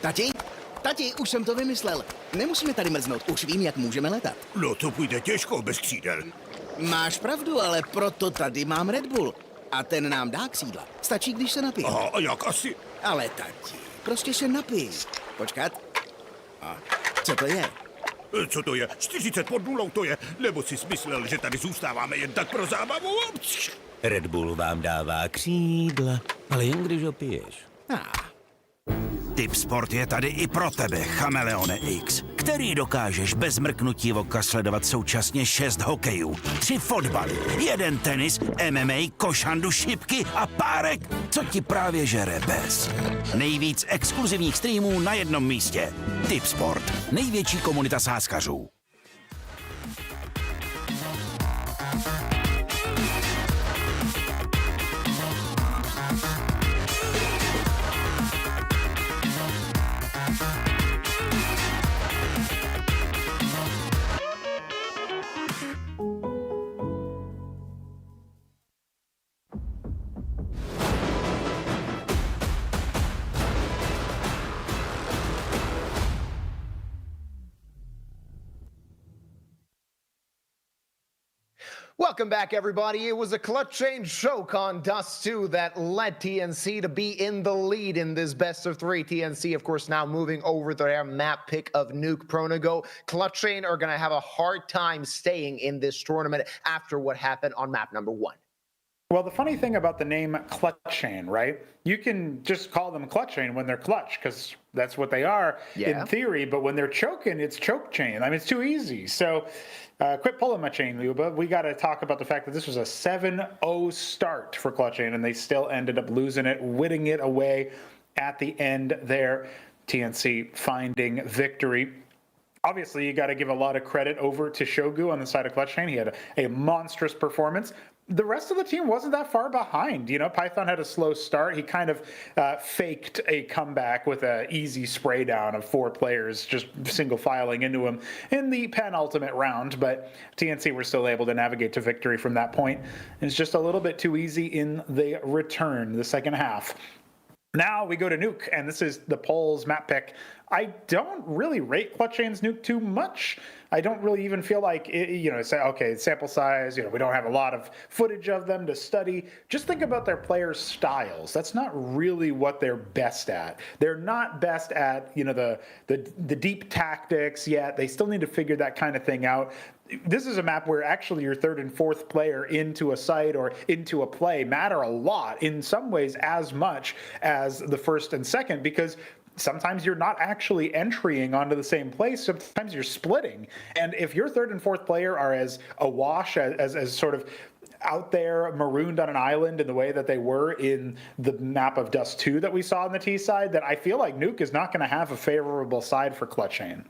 I: Tati, už jsem to vymyslel. Nemusíme tady mrznout, už vím, jak můžeme letat.
F: No to půjde těžko bez křídel.
I: Máš pravdu, ale proto tady mám Red Bull. A ten nám dá křídla. Stačí, když se napijeme.
F: Aha, a jak asi?
I: Ale tati, prostě se napij. Počkat. A co to je?
F: Co to je? 40 pod nulou to je? Nebo jsi myslel, že tady zůstáváme jen tak pro zábavu?
J: Red Bull vám dává křídla, ale jen když ho piješ.
G: Tipsport je tady i pro tebe, Chameleone X, který dokážeš bez mrknutí oka sledovat současně 6 hokejů, 3 fotbaly, 1 tenis, MMA, košandu, šipky a párek, co ti právě žere bez. Nejvíc exkluzivních streamů na jednom místě. Tipsport, největší komunita sázkařů.
K: Welcome back, everybody. It was a Clutchain choke on Dust 2 that led TNC to be in the lead in this best of 3. TNC, of course, now moving over to their map pick of Nuke Pronago. Clutchain are going to have a hard time staying in this tournament after what happened on map number 1.
L: Well, the funny thing about the name Clutchain, right? You can just call them Clutchain when they're clutch, because that's what they are in theory. But when they're choking, it's choke chain. I mean, it's too easy. So quit pulling my chain, Luba. We got to talk about the fact that this was a 7-0 start for Clutchain, and they still ended up losing it, winning it away at the end there. TNC finding victory. Obviously, you got to give a lot of credit over to Shogu on the side of Clutchain. He had a monstrous performance. The rest of the team wasn't that far behind. You know, Python had a slow start. He kind of faked a comeback with an easy spray down of 4 players, just single filing into him in the penultimate round. But TNC were still able to navigate to victory from that point. It's just a little bit too easy in the return, the second half. Now we go to Nuke, and this is the polls map pick. I don't really rate Clutchain's Nuke too much. I don't really even feel like, say, okay, sample size, we don't have a lot of footage of them to study. Just think about their players' styles. That's not really what they're best at. They're not best at, the deep tactics yet. They still need to figure that kind of thing out. This is a map where actually your third and fourth player into a site or into a play matter a lot, in some ways as much as the first and second, because sometimes you're not actually entering onto the same place. Sometimes you're splitting. And if your third and fourth player are as awash, as sort of out there marooned on an island in the way that they were in the map of Dust 2 that we saw on the T side, then I feel like Nuke is not going to have a favorable side for Clutchain.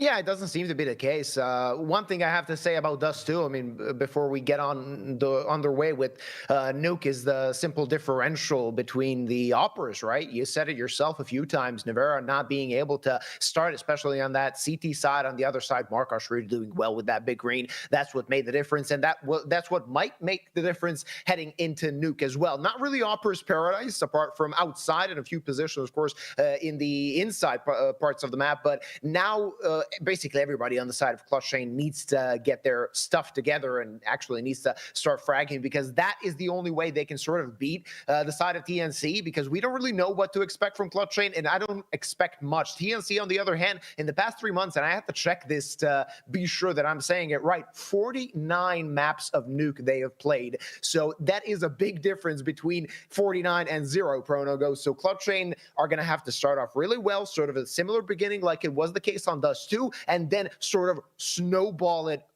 K: Yeah, it doesn't seem to be the case. One thing I have to say about Dust 2, I mean, before we get on their way with Nuke, is the simple differential between the operas, right? You said it yourself a few times, Navera not being able to start, especially on that CT side. On the other side, Markosh really doing well with that big green. That's what made the difference, and that's what might make the difference heading into Nuke as well. Not really Opera's paradise, apart from outside in a few positions, of course, in the inside parts of the map, but now basically everybody on the side of Clutchain needs to get their stuff together and actually needs to start fragging, because that is the only way they can sort of beat the side of TNC, because we don't really know what to expect from Clutchain, and I don't expect much. TNC, on the other hand, in the past 3 months, and I have to check this to be sure that I'm saying it right, 49 maps of Nuke they have played. So that is a big difference between 49 and 0, Pronogo. So Clutchain are going to have to start off really well, sort of a similar beginning like it was the case on Dust 2, and then sort of snowball it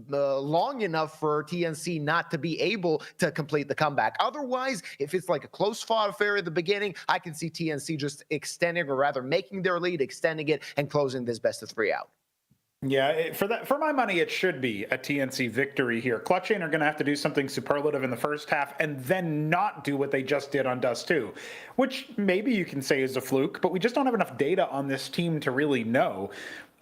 K: long enough for TNC not to be able to complete the comeback. Otherwise, if it's like a close fought affair at the beginning, I can see TNC just extending, or rather making their lead, extending it, and closing this best of 3 out.
L: Yeah, for my money, it should be a TNC victory here. Clutchain are going to have to do something superlative in the first half and then not do what they just did on Dust 2, which maybe you can say is a fluke, but we just don't have enough data on this team to really know.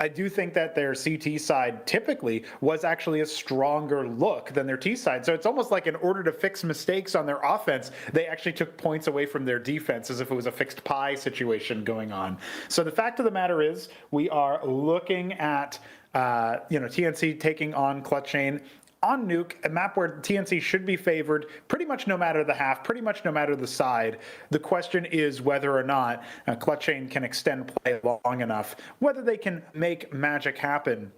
L: I do think that their CT side typically was actually a stronger look than their T side. So it's almost like in order to fix mistakes on their offense, they actually took points away from their defense as if it was a fixed pie situation going on. So the fact of the matter is we are looking at, TNC taking on Clutchain on Nuke, a map where TNC should be favored pretty much no matter the half, pretty much no matter the side. The question is whether or not Clutchain can extend play long enough, whether they can make magic happen.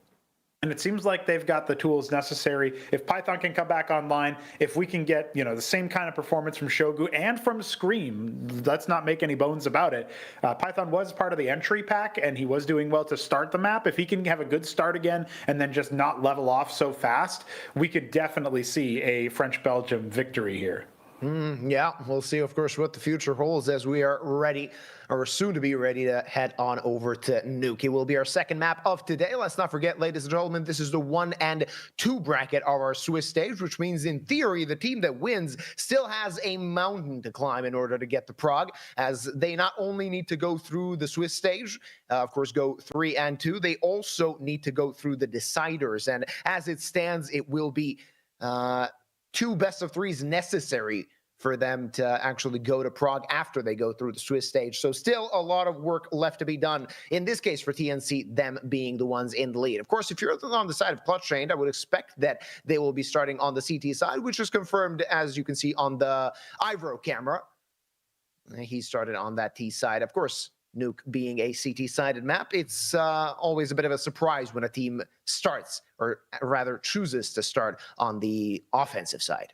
L: And it seems like they've got the tools necessary. If Python can come back online, if we can get, the same kind of performance from Shogu and from Scream, let's not make any bones about it. Python was part of the entry pack, and he was doing well to start the map. If he can have a good start again and then just not level off so fast, we could definitely see a French-Belgium victory here.
K: Yeah, we'll see, of course, what the future holds as we are ready, or soon to be ready, to head on over to Nuke. It will be our second map of today. Let's not forget, ladies and gentlemen, this is the 1 and 2 bracket of our Swiss stage, which means in theory, the team that wins still has a mountain to climb in order to get to Prague, as they not only need to go through the Swiss stage, of course, go 3 and 2, they also need to go through the deciders. And as it stands, it will be 2 best of 3s necessary for them to actually go to Prague after they go through the Swiss stage. So still a lot of work left to be done. In this case for TNC, them being the ones in the lead. Of course, if you're on the side of Clutchain, I would expect that they will be starting on the CT side, which is confirmed, as you can see on the Ivro camera. He started on that T side. Of course, Nuke being a CT-sided map, it's always a bit of a surprise when a team starts, or rather chooses to start on the offensive side.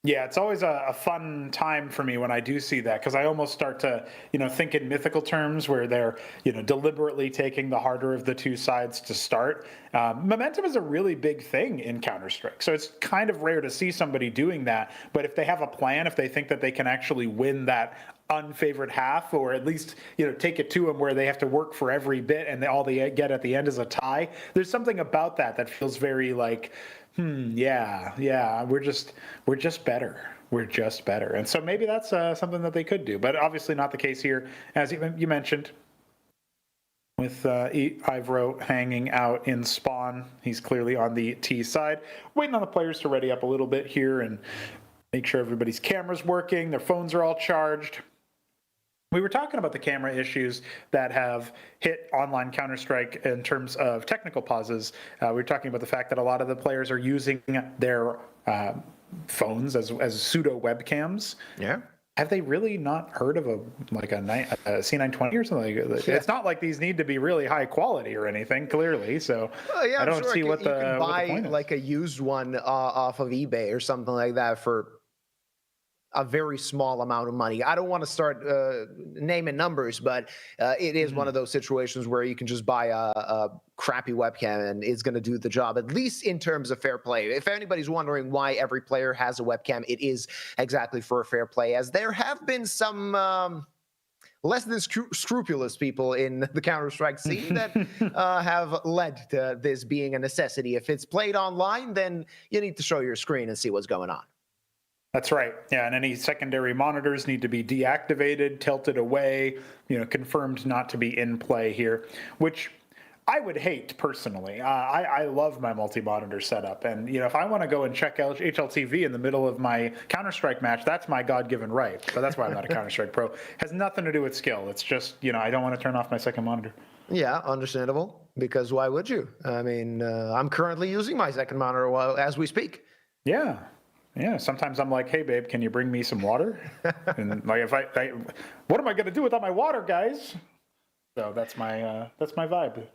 L: Yeah, it's always a fun time for me when I do see that, because I almost start to, think in mythical terms where they're, deliberately taking the harder of the 2 sides to start. Momentum is a really big thing in Counter-Strike, so it's kind of rare to see somebody doing that. But if they have a plan, if they think that they can actually win that unfavored half, or at least, take it to them where they have to work for every bit and all they get at the end is a tie, there's something about that feels very like, yeah, we're just better. We're just better. And so maybe that's something that they could do, but obviously not the case here, as you mentioned, with Ivro hanging out in spawn. He's clearly on the T side, waiting on the players to ready up a little bit here and make sure everybody's camera's working, their phones are all charged. We were talking about the camera issues that have hit online Counter-Strike in terms of technical pauses. We were talking about the fact that a lot of the players are using their phones as pseudo webcams.
K: Yeah.
L: Have they really not heard of a C920 or something? Yeah. It's not like these need to be really high quality or anything, clearly. So I don't see what the
K: you can buy
L: point is.
K: like a used one off of eBay or something like that for a very small amount of money. I don't want to start naming numbers, but it is one of those situations where you can just buy a crappy webcam and it's going to do the job, at least in terms of fair play. If anybody's wondering why every player has a webcam, it is exactly for fair play, as there have been some less than scrupulous people in the Counter-Strike scene that have led to this being a necessity. If it's played online, then you need to show your screen and see what's going on.
L: That's right. Yeah, and any secondary monitors need to be deactivated, tilted away, confirmed not to be in play here, which I would hate personally. I love my multi-monitor setup, and if I want to go and check out HLTV in the middle of my Counter-Strike match, that's my God-given right. But that's why I'm not a Counter-Strike pro. It has nothing to do with skill. It's just I don't want to turn off my second monitor.
K: Yeah, understandable. Because why would you? I mean, I'm currently using my second monitor as we speak.
L: Yeah. Yeah, sometimes I'm like, hey, babe, can you bring me some water? And like, if I what am I going to do without my water, guys? So that's my vibe.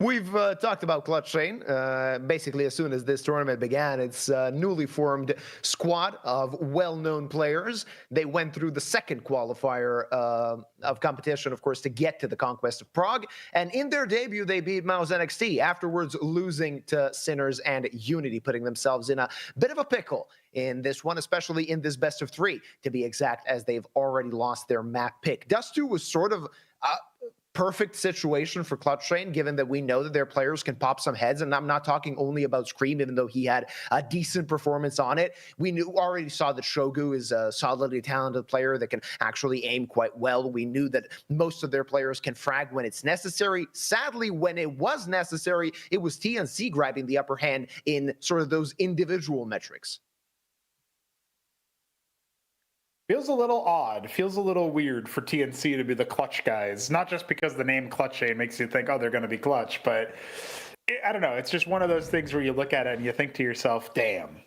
K: We've talked about Clutchain. Basically, as soon as this tournament began, it's a newly formed squad of well-known players. They went through the second qualifier of competition, of course, to get to the Conquest of Prague. And in their debut, they beat Mouse NXT, afterwards losing to Sinners and Unity, putting themselves in a bit of a pickle in this one, especially in this best of 3, to be exact, as they've already lost their map pick. Dust 2 was sort of perfect situation for Clutchain, given that we know that their players can pop some heads. And I'm not talking only about Scream, even though he had a decent performance on it. We already saw that Shogu is a solidly talented player that can actually aim quite well. We knew that most of their players can frag when it's necessary. Sadly, when it was necessary, it was TNC grabbing the upper hand in sort of those individual metrics.
L: Feels a little odd, feels a little weird for TNC to be the clutch guys. Not just because the name Clutchain makes you think, oh, they're going to be clutch, but I don't know. It's just one of those things where you look at it and you think to yourself, damn,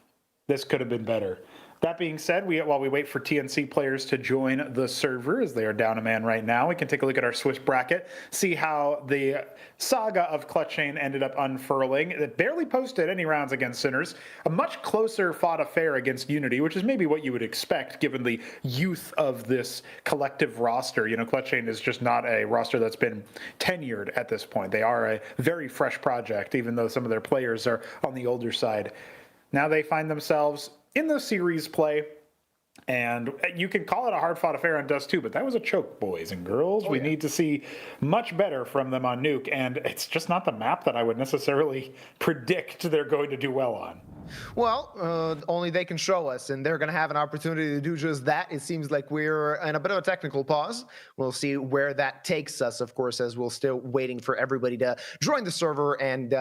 L: this could have been better. That being said, while we wait for TNC players to join the server, as they are down a man right now, we can take a look at our Swiss bracket, see how the saga of Clutchain ended up unfurling. It barely posted any rounds against Sinners. A much closer fought affair against Unity, which is maybe what you would expect given the youth of this collective roster. You know, Clutchain is just not a roster that's been tenured at this point. They are a very fresh project, even though some of their players are on the older side. Now they find themselves in the series play, and you can call it a hard-fought affair on Dust 2, but that was a choke, boys and girls. We need to see much better from them on Nuke, and it's just not the map that I would necessarily predict they're going to do well on.
K: Well, only they can show us, and they're going to have an opportunity to do just that. It seems like we're in a bit of a technical pause. We'll see where that takes us, of course, as we're still waiting for everybody to join the server and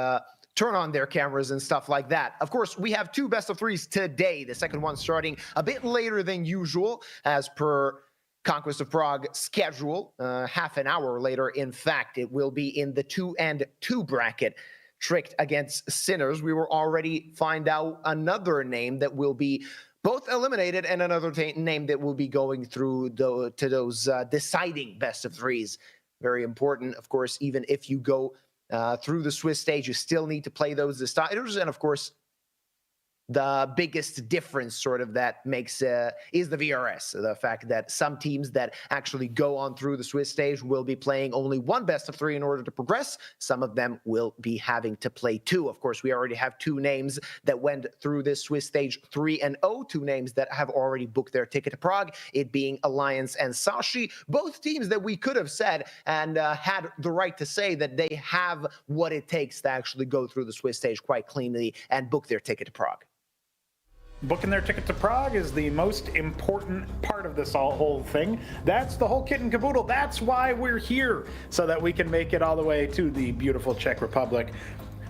K: turn on their cameras and stuff like that. Of course, we have 2 best of 3s today. The second one starting a bit later than usual, as per Conquest of Prague schedule. Half an hour later, in fact, it will be in the 2-2 bracket. Tricked against Sinners. We will already find out another name that will be both eliminated and another name that will be going through to those deciding best of 3s. Very important, of course, even if you go through the Swiss stage, you still need to play those deciders. And of course, the biggest difference sort of that makes is the VRS. The fact that some teams that actually go on through the Swiss stage will be playing only 1 best of 3 in order to progress. Some of them will be having to play 2. Of course, we already have 2 names that went through this Swiss stage 3-0, 2 names that have already booked their ticket to Prague, it being Alliance and Sashi. Both teams that we could have said and had the right to say that they have what it takes to actually go through the Swiss stage quite cleanly and book their ticket to Prague.
L: Booking their ticket to Prague is the most important part of this whole thing. That's the whole kit and caboodle. That's why we're here, so that we can make it all the way to the beautiful Czech Republic.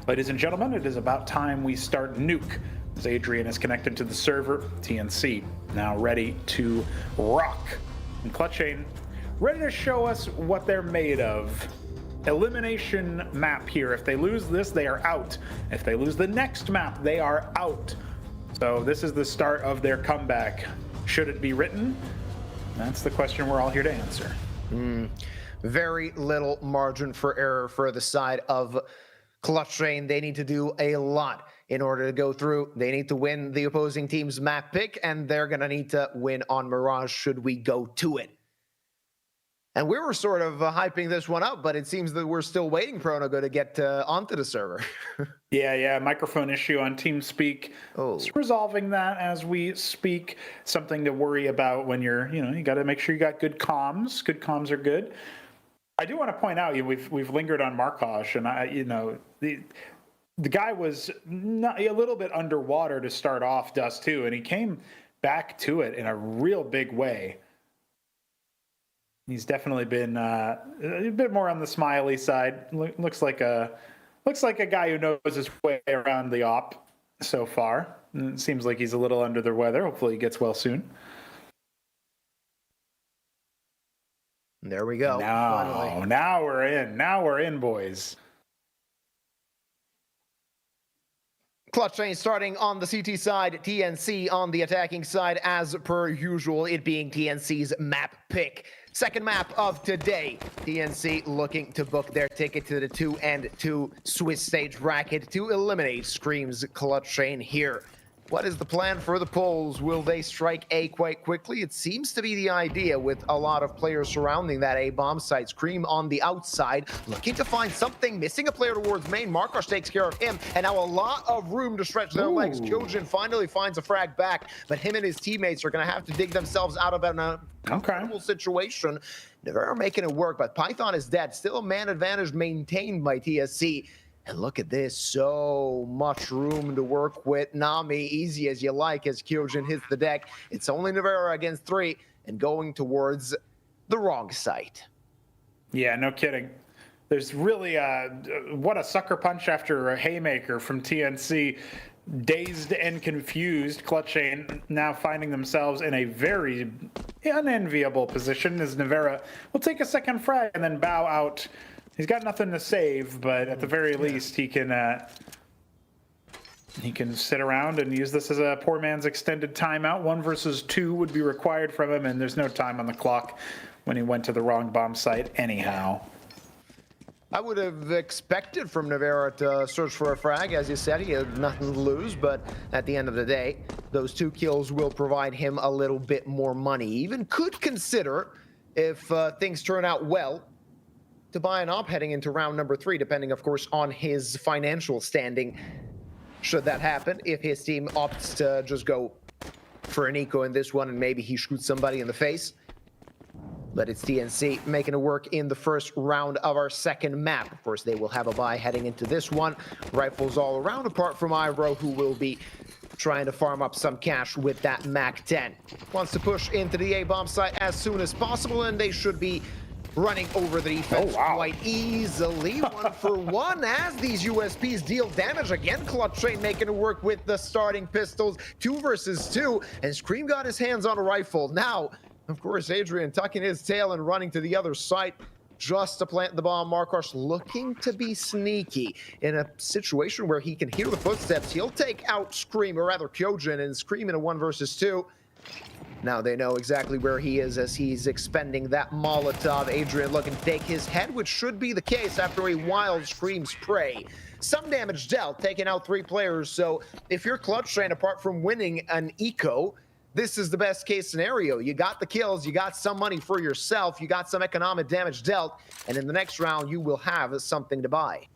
L: Ladies and gentlemen, it is about time we start Nuke. As Adrian is connected to the server, TNC now ready to rock. And Clutchain ready to show us what they're made of. Elimination map here. If they lose this, they are out. If they lose the next map, they are out. So this is the start of their comeback. Should it be written? That's the question we're all here to answer.
K: Very little margin for error for the side of Clutchain. They need to do a lot in order to go through. They need to win the opposing team's map pick, and they're going to need to win on Mirage should we go to it. And we were sort of hyping this one up, but it seems that we're still waiting for Onogo to get onto the server.
L: Yeah, microphone issue on TeamSpeak. It's resolving that as we speak. Something to worry about when you're, you got to make sure you got good comms. Good comms are good. I do want to point out, we've lingered on Markosh, and the guy was a little bit underwater to start off Dust 2, and he came back to it in a real big way. He's definitely been a bit more on the smiley side. Looks like a guy who knows his way around the op so far. And it seems like he's a little under the weather. Hopefully he gets well soon.
K: There we go.
L: Now we're in. Now we're in, boys.
K: Clutchain starting on the CT side, TNC on the attacking side as per usual, it being TNC's map pick. Second map of today, TNC looking to book their ticket to the 2-2 Swiss stage bracket to eliminate Scream's Clutchain here. What is the plan for the Poles? Will they strike A quite quickly? It seems to be the idea with a lot of players surrounding that A bomb site. Scream on the outside, looking to find something, missing a player towards main. Markosh takes care of him, and now a lot of room to stretch their legs. Kyojin finally finds a frag back, but him and his teammates are going to have to dig themselves out of an uncomfortable situation. Navarro making it work, but Python is dead. Still a man advantage maintained by TSC. And look at this, so much room to work with. Nami, easy as you like as Kyojin hits the deck. It's only Navarro against 3 and going towards the wrong site.
L: Yeah, no kidding. There's really what a sucker punch after a haymaker from TNC. Dazed and confused, Clutchain now finding themselves in a very unenviable position as Navarro will take a second frag and then bow out. He's got nothing to save, but at the very least, he can sit around and use this as a poor man's extended timeout. 1 versus 2 would be required from him, and there's no time on the clock when he went to the wrong bomb site anyhow.
K: I would have expected from Navarro to search for a frag. As you said, he had nothing to lose, but at the end of the day, those 2 kills will provide him a little bit more money. He even could consider, if things turn out well, to buy an op heading into round number 3, depending, of course, on his financial standing. Should that happen, if his team opts to just go for an eco in this one and maybe he shoots somebody in the face. But it's TNC making it work in the first round of our second map. Of course, they will have a buy heading into this one. Rifles all around, apart from Iro, who will be trying to farm up some cash with that MAC-10. Wants to push into the A-bomb site as soon as possible, and they should be running over the defense quite easily. 1 for 1 as these USPs deal damage. Again, Clutchain making it work with the starting pistols. 2 versus 2, and Scream got his hands on a rifle. Now, of course, Adrian tucking his tail and running to the other side just to plant the bomb. Markosh looking to be sneaky in a situation where he can hear the footsteps. He'll take out Scream, or rather Kyojin, and Scream in a 1 versus 2. Now they know exactly where he is as he's expending that Molotov. Adrian looking to take his head, which should be the case after a wild Scream spray. Some damage dealt, taking out 3 players. So if you're Clutchain, apart from winning an eco, this is the best case scenario. You got the kills, you got some money for yourself, you got some economic damage dealt, and in the next round you will have something to buy.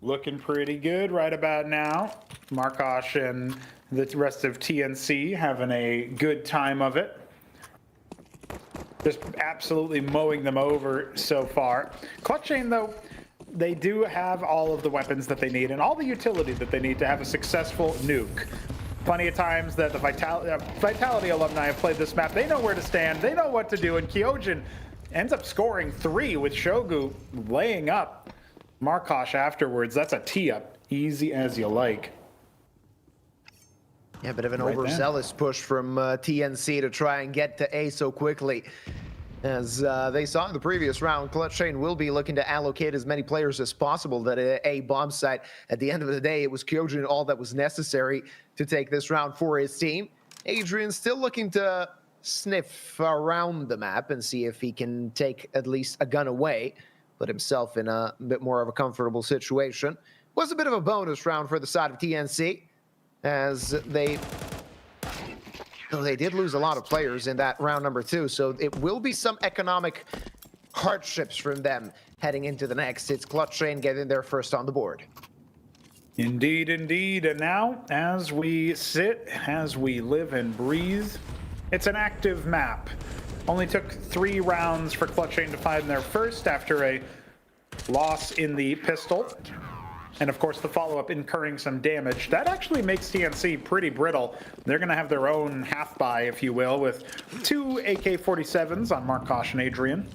L: Looking pretty good right about now. Markosh and the rest of TNC having a good time of it. Just absolutely mowing them over so far. Clutchain, though, they do have all of the weapons that they need and all the utility that they need to have a successful nuke. Plenty of times that the Vitality alumni have played this map. They know where to stand. They know what to do. And Kyojin ends up scoring 3 with Shogu laying up Markosh afterwards. That's a tee-up. Easy as you like.
K: Yeah, a bit of an overzealous push from TNC to try and get to A so quickly. As they saw in the previous round, Clutchain will be looking to allocate as many players as possible that A bomb site. At the end of the day, it was Kyojin all that was necessary to take this round for his team. Adrian still looking to sniff around the map and see if he can take at least a gun away, put himself in a bit more of a comfortable situation. Was a bit of a bonus round for the side of TNC, as they did lose a lot of players in that round number 2, so it will be some economic hardships from them heading into the next. It's Clutchain getting there first on the board.
L: Indeed, indeed. And now, as we sit, as we live and breathe, it's an active map. Only took 3 rounds for Clutchain to find their first after a loss in the pistol. And of course, the follow-up incurring some damage. That actually makes TNC pretty brittle. They're going to have their own half-buy, if you will, with 2 AK-47s on Markosh and Adrian.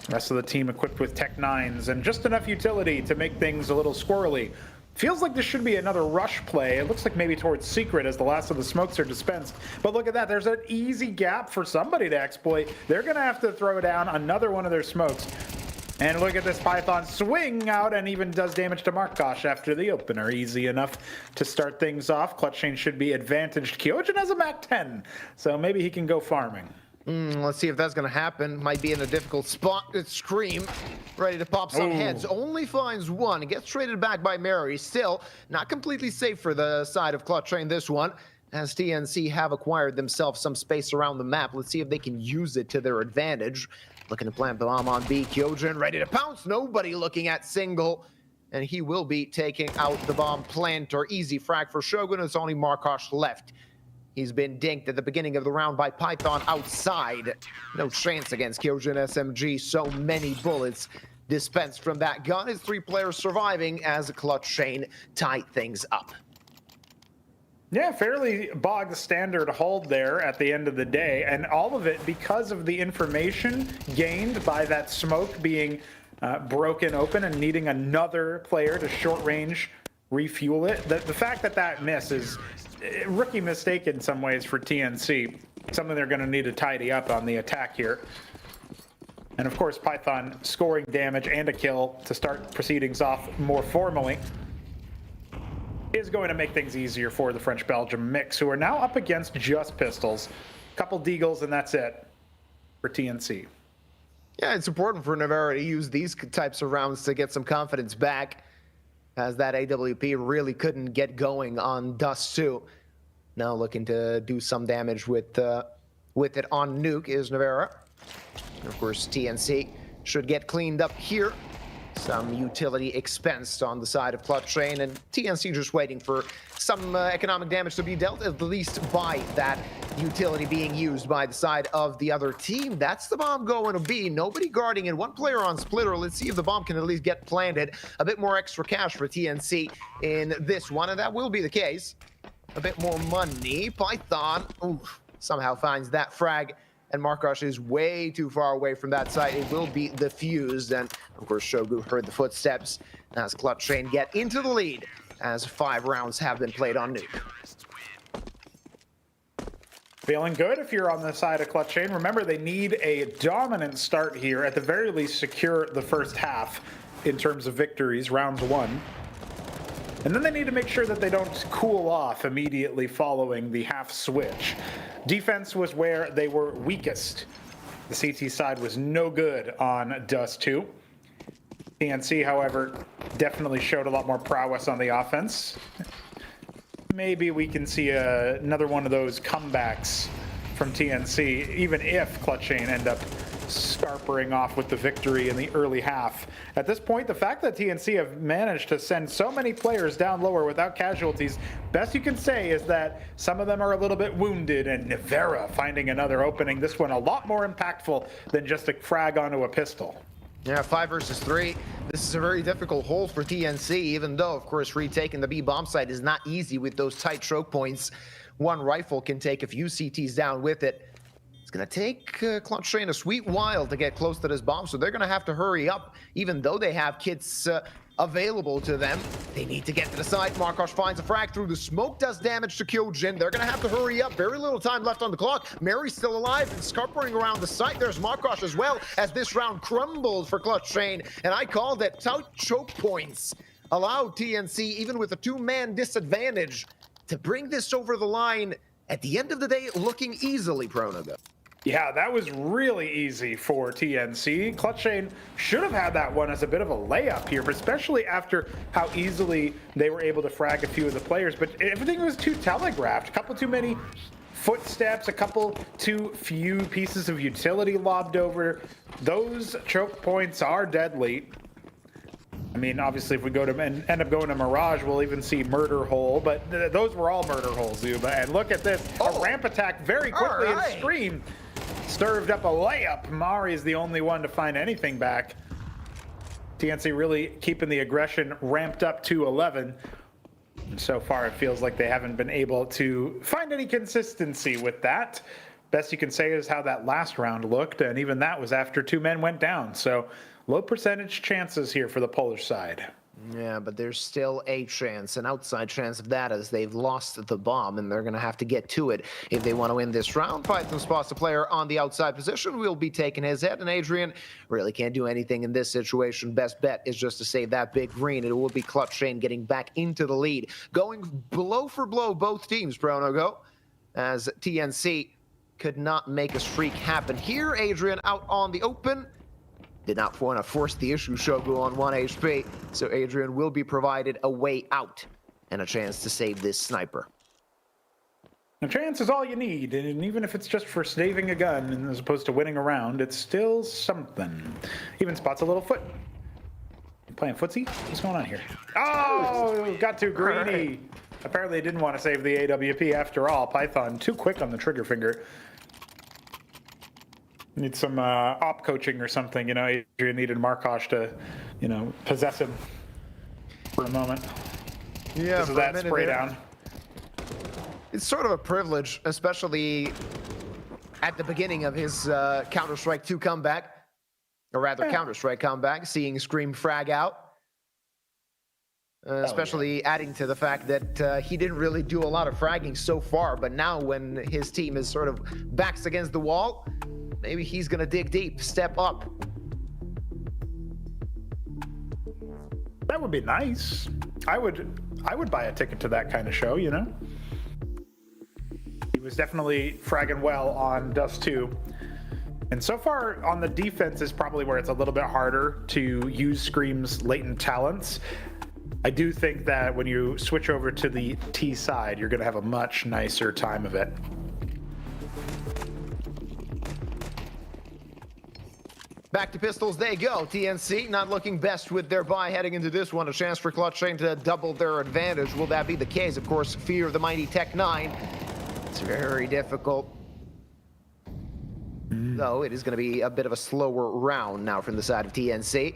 L: The rest of the team equipped with Tech 9s and just enough utility to make things a little squirrely. Feels like this should be another rush play. It looks like maybe towards Secret as the last of the smokes are dispensed. But look at that. There's an easy gap for somebody to exploit. They're going to have to throw down another one of their smokes. And look at this Python swing out and even does damage to Markosh after the opener. Easy enough to start things off. Clutchain should be advantaged. Kyojin has a MAC-10, so maybe he can go farming.
K: Let's see if that's going to happen. Might be in a difficult spot. It's Scream, ready to pop some heads. Only finds one. Gets traded back by Mary. Still not completely safe for the side of Clutchain this one, as TNC have acquired themselves some space around the map. Let's see if they can use it to their advantage. Looking to plant the bomb on B. Kyojin ready to pounce. Nobody looking at single. And he will be taking out the bomb planter. Easy frag for Shogun. It's only Markosh left. He's been dinked at the beginning of the round by Python outside. No chance against Kyojin SMG. So many bullets dispensed from that gun. His 3 players surviving as Clutchain tie things up.
L: Yeah, fairly bog standard hold there at the end of the day. And all of it because of the information gained by that smoke being broken open and needing another player to short range refuel it. The fact that that miss is a rookie mistake in some ways for TNC. Something they're going to need to tidy up on the attack here. And of course, Python scoring damage and a kill to start proceedings off more formally is going to make things easier for the French-Belgium mix, who are now up against just pistols. Couple deagles and that's it for TNC.
K: Yeah, it's important for Navarra to use these types of rounds to get some confidence back, as that AWP really couldn't get going on Dust 2. Now looking to do some damage with it on Nuke is Navarra. Of course, TNC should get cleaned up here. Some utility expensed on the side of Clutchain, and TNC just waiting for some economic damage to be dealt, at least by that utility being used by the side of the other team. That's the bomb going to be. Nobody guarding it. 1 player on Splitter. Let's see if the bomb can at least get planted. A bit more extra cash for TNC in this one, and that will be the case. A bit more money. Python somehow finds that frag, and Markosh is way too far away from that site. It will be defused, and of course Shogu heard the footsteps as Clutchain get into the lead, as 5 rounds have been played on Nuke.
L: Feeling good if you're on the side of Clutchain. Remember, they need a dominant start here. At the very least, secure the first half in terms of victories, round 1. And then they need to make sure that they don't cool off immediately following the half switch. Defense was where they were weakest. The CT side was no good on Dust 2. TNC, however, definitely showed a lot more prowess on the offense. Maybe we can see another one of those comebacks from TNC, even if Clutchain end up scarpering off with the victory in the early half. At this point, the fact that TNC have managed to send so many players down lower without casualties, best you can say is that some of them are a little bit wounded, and Navarra finding another opening. This one a lot more impactful than just a frag onto a pistol.
K: Yeah, 5 versus 3. This is a very difficult hold for TNC, even though, of course, retaking the B bomb site is not easy with those tight choke points. 1 rifle can take a few CTs down with it. It's going to take Clutchain a sweet while to get close to this bomb, so they're going to have to hurry up, even though they have kits available to them. They need to get to the side. Markosh finds a frag through the smoke, does damage to Kyojin. They're going to have to hurry up. Very little time left on the clock. Mary's still alive and scarpering around the site. There's Markosh as well, as this round crumbles for Clutchain. And I called it. Tight choke points allowed TNC, even with a 2-man disadvantage, to bring this over the line. At the end of the day, looking easily, Pronago.
L: Yeah, that was really easy for TNC. Clutchain should have had that one as a bit of a layup here, but especially after how easily they were able to frag a few of the players. But everything was too telegraphed. A couple too many footsteps, a couple too few pieces of utility lobbed over. Those choke points are deadly. I mean, obviously, if we go to end up going to Mirage, we'll even see Murder Hole, but those were all Murder Holes, Zuba. And look at this, a ramp attack very quickly and Scream served up a layup. Mari is the only one to find anything back. TNC really keeping the aggression ramped up to 11. And so far, it feels like they haven't been able to find any consistency with that. Best you can say is how that last round looked, and even that was after 2 men went down. So low percentage chances here for the Polish side.
K: Yeah, but there's still a chance, an outside chance of that, as they've lost the bomb, and they're going to have to get to it if they want to win this round. Python spots a player on the outside position. We'll be taking his head, and Adrian really can't do anything in this situation. Best bet is just to save that big green. It will be Clutchain getting back into the lead. Going blow for blow, both teams, Pronogo, as TNC could not make a streak happen here. Adrian out on the open. Did not want to force the issue. Shogu on 1 HP. So Adrian will be provided a way out and a chance to save this sniper.
L: A chance is all you need, and even if it's just for saving a gun as opposed to winning a round, it's still something. Even spots a little foot. You playing footsie? What's going on here? Oh, got too greedy. Right. Apparently he didn't want to save the AWP after all. Python too quick on the trigger finger. Need some op coaching or something, you know. Adrian needed Markosh to, you know, possess him for a moment.
K: Yeah,
L: this is that spray down.
K: It's sort of a privilege, especially at the beginning of his Counter-Strike 2 comeback, or rather Counter-Strike comeback, seeing Scream frag out. Especially adding to the fact that he didn't really do a lot of fragging so far, but now when his team is sort of backs against the wall, maybe he's gonna dig deep, step up.
L: That would be nice. I would buy a ticket to that kind of show, you know? He was definitely fragging well on Dust 2. And so far on the defense is probably where it's a little bit harder to use Scream's latent talents. I do think that when you switch over to the T side, you're going to have a much nicer time of it.
K: Back to pistols they go. TNC not looking best with their buy heading into this one. A chance for Clutchain to double their advantage. Will that be the case? Of course, fear of the mighty Tech 9. It's very difficult. Though it is going to be a bit of a slower round now from the side of TNC.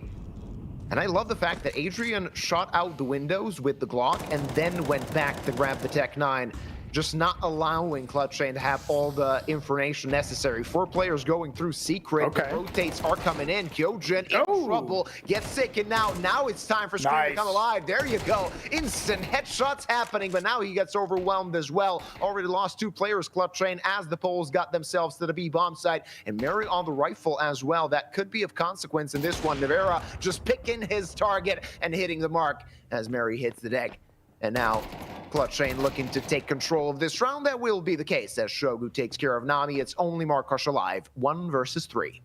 K: And I love the fact that Adrian shot out the windows with the Glock and then went back to grab the Tech 9. Just not allowing Clutchain to have all the information necessary. 4 players going through secret. Okay. The rotates are coming in. Kyojin in trouble. Gets sick, and now it's time for Scream to come alive. There you go. Instant headshots happening, but now he gets overwhelmed as well. Already lost 2 players, Clutchain, as the Poles got themselves to the B bomb site. And Mary on the rifle as well. That could be of consequence in this one. Navera just picking his target and hitting the mark as Mary hits the deck. And now Clutchain looking to take control of this round. That will be the case as Shogu takes care of Nami. It's only Markosh alive. 1 versus 3.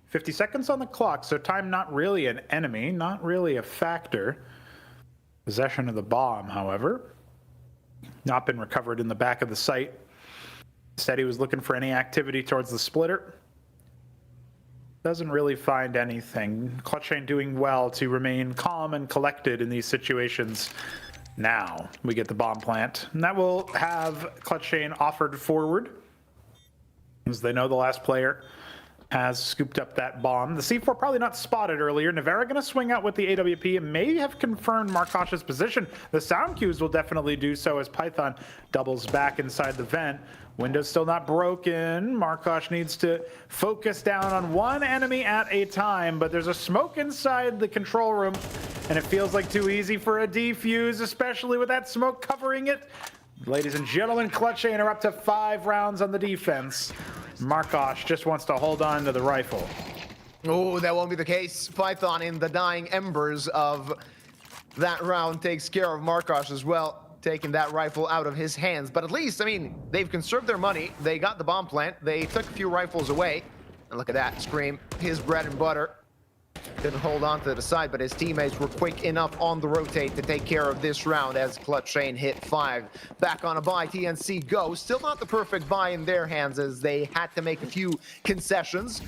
L: 50 seconds on the clock, so time not really an enemy, not really a factor. Possession of the bomb, however, not been recovered in the back of the site. Said he was looking for any activity towards the splitter. Doesn't really find anything. Clutchain doing well to remain calm and collected in these situations. Now we get the bomb plant, and that will have Clutchain offered forward, as they know the last player has scooped up that bomb. The C4 probably not spotted earlier. Navera going to swing out with the AWP and may have confirmed Markosh's position. The sound cues will definitely do so as Python doubles back inside the vent. Window's still not broken. Markosh needs to focus down on one enemy at a time, but there's a smoke inside the control room, and it feels like too easy for a defuse, especially with that smoke covering it. Ladies and gentlemen, Clutchain are up to 5 rounds on the defense. Markosh just wants to hold on to the rifle.
K: Oh, that won't be the case. Python in the dying embers of that round takes care of Markosh as well, taking that rifle out of his hands. But at least, I mean, they've conserved their money. They got the bomb plant. They took a few rifles away. And look at that, Scream, his bread and butter. Couldn't hold on to the side, but his teammates were quick enough on the rotate to take care of this round as Clutchain hit 5. Back on a buy, TNC go. Still not the perfect buy in their hands as they had to make a few concessions.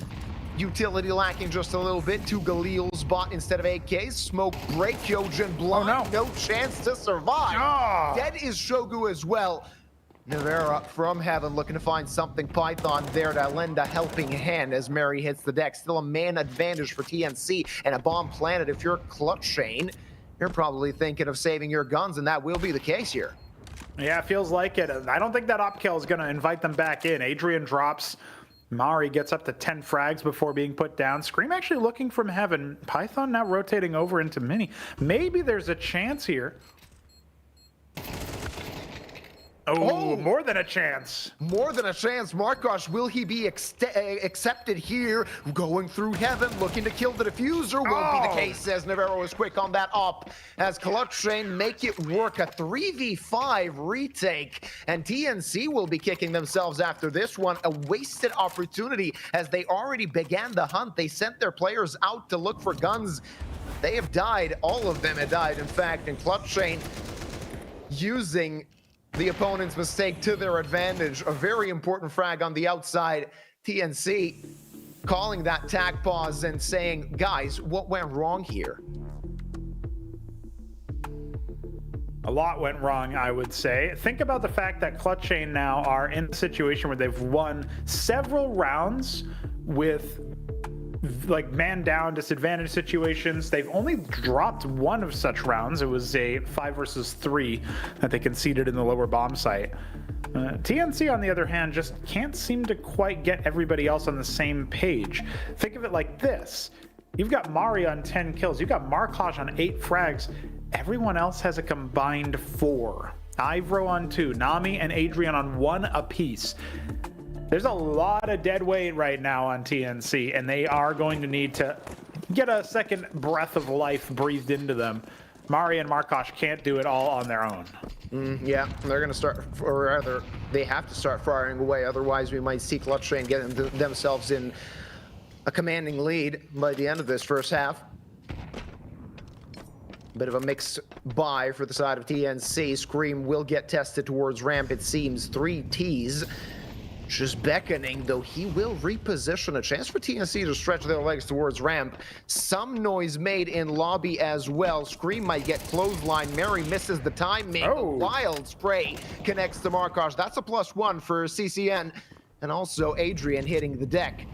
K: Utility lacking just a little bit. 2 Galil's bought instead of AKs. Smoke break, Kyojin blind. No chance to survive. Dead is Shogu as well. Navera from heaven looking to find something. Python there to lend a helping hand as Mary hits the deck. Still a man advantage for TNC and a bomb planted. If you're Clutchain, you're probably thinking of saving your guns, and that will be the case here.
L: Yeah, it feels like it. I don't think that op kill is going to invite them back in. Adrian drops. Mari gets up to 10 frags before being put down. Scream actually looking from heaven. Python now rotating over into Mini. Maybe there's a chance here. Oh, more than a chance.
K: More than a chance. Markosh, will he be accepted here? Going through heaven, looking to kill the diffuser. Won't be the case, as Navarro is quick on that up. As Clutchain make it work, a 3v5 retake. And TNC will be kicking themselves after this one. A wasted opportunity, as they already began the hunt. They sent their players out to look for guns. They have died. All of them have died, in fact. And Clutchain using the opponent's mistake to their advantage. A very important frag on the outside. TNC calling that tack pause and saying, guys, what went wrong here?
L: A lot went wrong, I would say. Think about the fact that Clutchain now are in a situation where they've won several rounds with like man down disadvantage situations. They've only dropped one of such rounds. It was a 5 versus 3 that they conceded in the lower bomb site. TNC, on the other hand, just can't seem to quite get everybody else on the same page. Think of it like this. You've got Mari on 10 kills. You've got Markosh on 8 frags. Everyone else has a combined 4. Ivro on 2. Nami and Adrian on 1 apiece. There's a lot of dead weight right now on TNC, and they are going to need to get a second breath of life breathed into them. Mari and Markosh can't do it all on their own.
K: Yeah, they're going to start, or rather, they have to start firing away. Otherwise, we might see Clutchain getting themselves in a commanding lead by the end of this first half. Bit of a mixed buy for the side of TNC. Scream will get tested towards ramp, it seems. 3 Ts. Just beckoning, though he will reposition. A chance for TNC to stretch their legs towards ramp. Some noise made in lobby as well. Scream might get clothesline. Mary misses the timing.
L: Oh.
K: Wild spray connects to Markosh. That's a +1 for CCN. And also Adrian hitting the deck.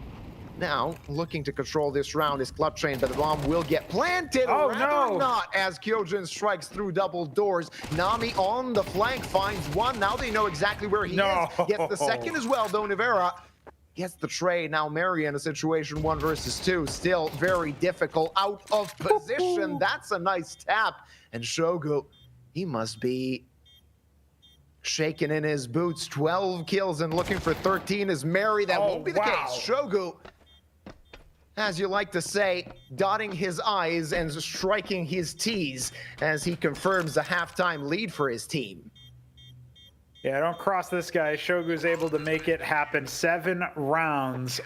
K: Now, looking to control this round is Clutchain, but the bomb will get planted.
L: Oh,
K: rather
L: no.
K: not, as Kyojin strikes through double doors. Nami on the flank finds one. Now they know exactly where he is. Gets the second as well, though. Nivera gets the trade. Now Mary in a situation 1 versus 2. Still very difficult. Out of position. That's a nice tap. And Shogu, he must be shaking in his boots. 12 kills and looking for 13 is Mary. That won't be the case. Shogu, as you like to say, dotting his I's and striking his T's as he confirms a halftime lead for his team.
L: Yeah, don't cross this guy. Shogu's able to make it happen. 7 rounds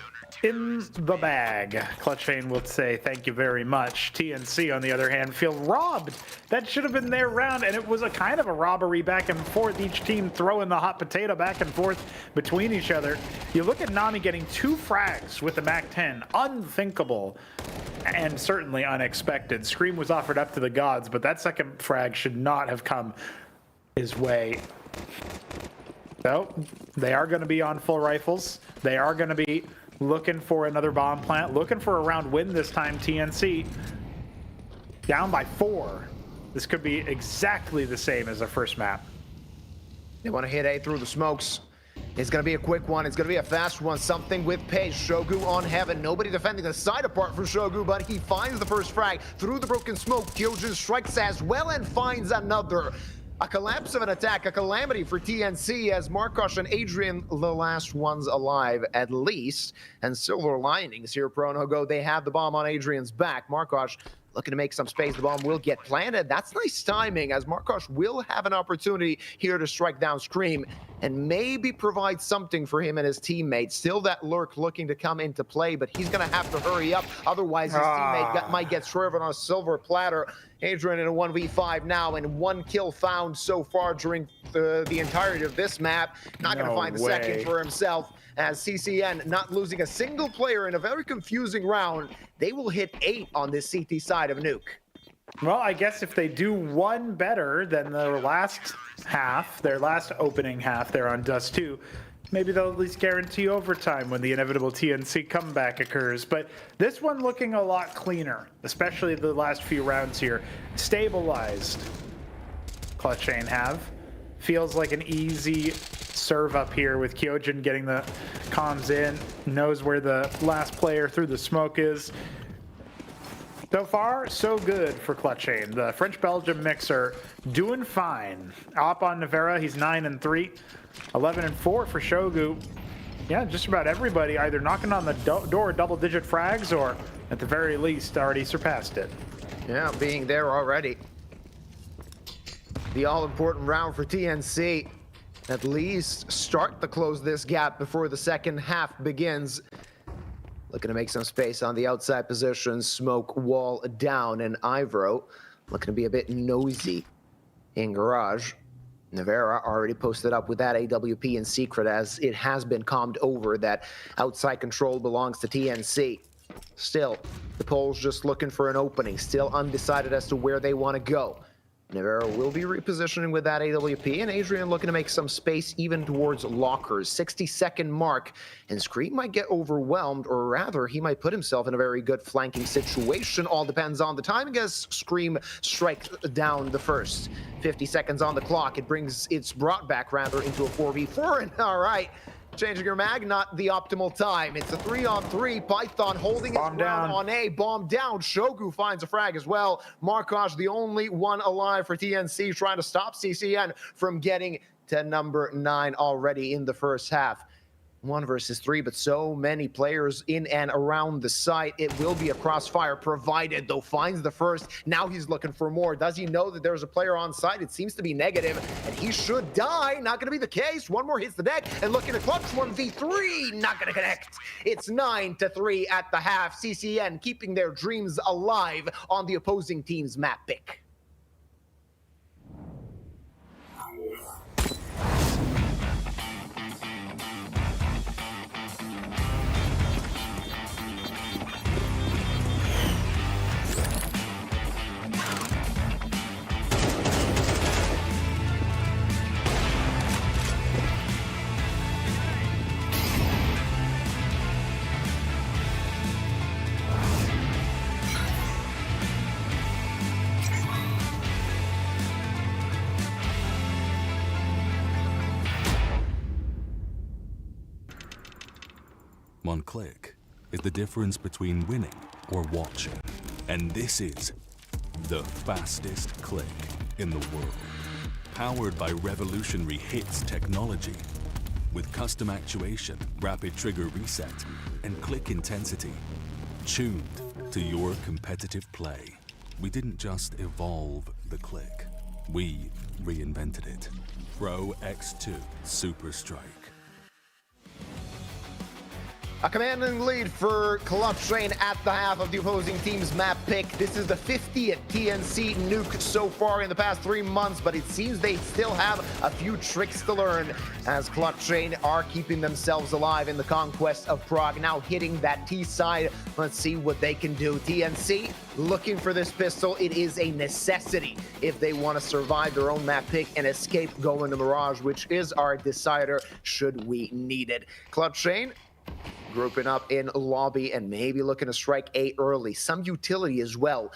L: in the bag. Clutchain will say thank you very much. TNC, on the other hand, feel robbed. That should have been their round, and it was a kind of a robbery back and forth. Each team throwing the hot potato back and forth between each other. You look at Nami getting 2 frags with the MAC-10. Unthinkable and certainly unexpected. Scream was offered up to the gods, but that second frag should not have come his way. So they are going to be on full rifles. They are going to be looking for another bomb plant, looking for a round win this time. TNC down by 4. This could be exactly the same as the first map.
K: They want to hit A through the smokes. It's going to be a quick one. It's going to be a fast one. Something with pace. Shogu on heaven. Nobody defending the side apart from Shogu, but he finds the first frag through the broken smoke. Kyojin strikes as well and finds another. A collapse of an attack, a calamity for TNC as Markosh and Adrian, the last ones alive at least. And silver linings here, Pronogo. They have the bomb on Adrian's back. Markosh looking to make some space. The bomb will get planted. That's nice timing as Markosh will have an opportunity here to strike down Scream and maybe provide something for him and his teammates. Still that lurk looking to come into play, but he's going to have to hurry up. Otherwise, his teammate might get served on a silver platter. Adrian in a 1v5 now, and 1 kill found so far during the entirety of this map. Not going to find the second for himself, as CCN not losing a single player in a very confusing round. They will hit 8 on this CT side of Nuke.
L: Well, I guess if they do one better than their last half, their last opening half there on Dust 2, maybe they'll at least guarantee overtime when the inevitable TNC comeback occurs. But this one looking a lot cleaner, especially the last few rounds here. Stabilized. Clutchain have. Feels like an easy serve up here with Kyojin getting the comms in. Knows where the last player through the smoke is. So far, so good for Clutchain. The French-Belgium mixer doing fine. Up on Navera, he's 9-3, 11-4 for Shogu. Yeah, just about everybody either knocking on the door double-digit frags or, at the very least, already surpassed it.
K: Yeah, being there already. The all-important round for TNC. At least start to close this gap before the second half begins. Looking to make some space on the outside position. Smoke wall down, and Ivro looking to be a bit nosy in garage. Navera already posted up with that AWP in secret, as it has been calmed over that outside control belongs to TNC. Still, the Poles just looking for an opening, still undecided as to where they want to go. Navera will be repositioning with that AWP, and Adrian looking to make some space even towards lockers. 60-second mark, and Scream might get overwhelmed, or rather, he might put himself in a very good flanking situation. All depends on the timing as Scream strikes down the first. 50 seconds on the clock. It's brought back rather into a 4v4, and all right. Changing your mag, not the optimal time. It's a 3-on-3. Python holding his ground on A. Bomb down. Shogu finds a frag as well. Markosh, the only one alive for TNC, trying to stop CCN from getting to number 9 already in the first half. 1 versus 3, but so many players in and around the site. It will be a crossfire provided, though finds the first. Now he's looking for more. Does he know that there's a player on site? It seems to be negative, and he should die. Not going to be the case. One more hits the deck, and looking to clutch 1v3. Not going to connect. It's 9-3 at the half. CCN keeping their dreams alive on the opposing team's map pick.
H: One click is the difference between winning or watching. And this is the fastest click in the world. Powered by revolutionary hits technology. With custom actuation, rapid trigger reset, and click intensity. Tuned to your competitive play. We didn't just evolve the click. We reinvented it. Pro X2 Super Strike.
K: A commanding lead for Clutchain at the half of the opposing team's map pick. This is the 50th TNC nuke so far in the past 3 months, but it seems they still have a few tricks to learn as Clutchain are keeping themselves alive in the Conquest of Prague. Now hitting that T side. Let's see what they can do. TNC looking for this pistol. It is a necessity if they want to survive their own map pick and escape going to Mirage, which is our decider should we need it. Clutchain grouping up in lobby and maybe looking to strike A early. Some utility as well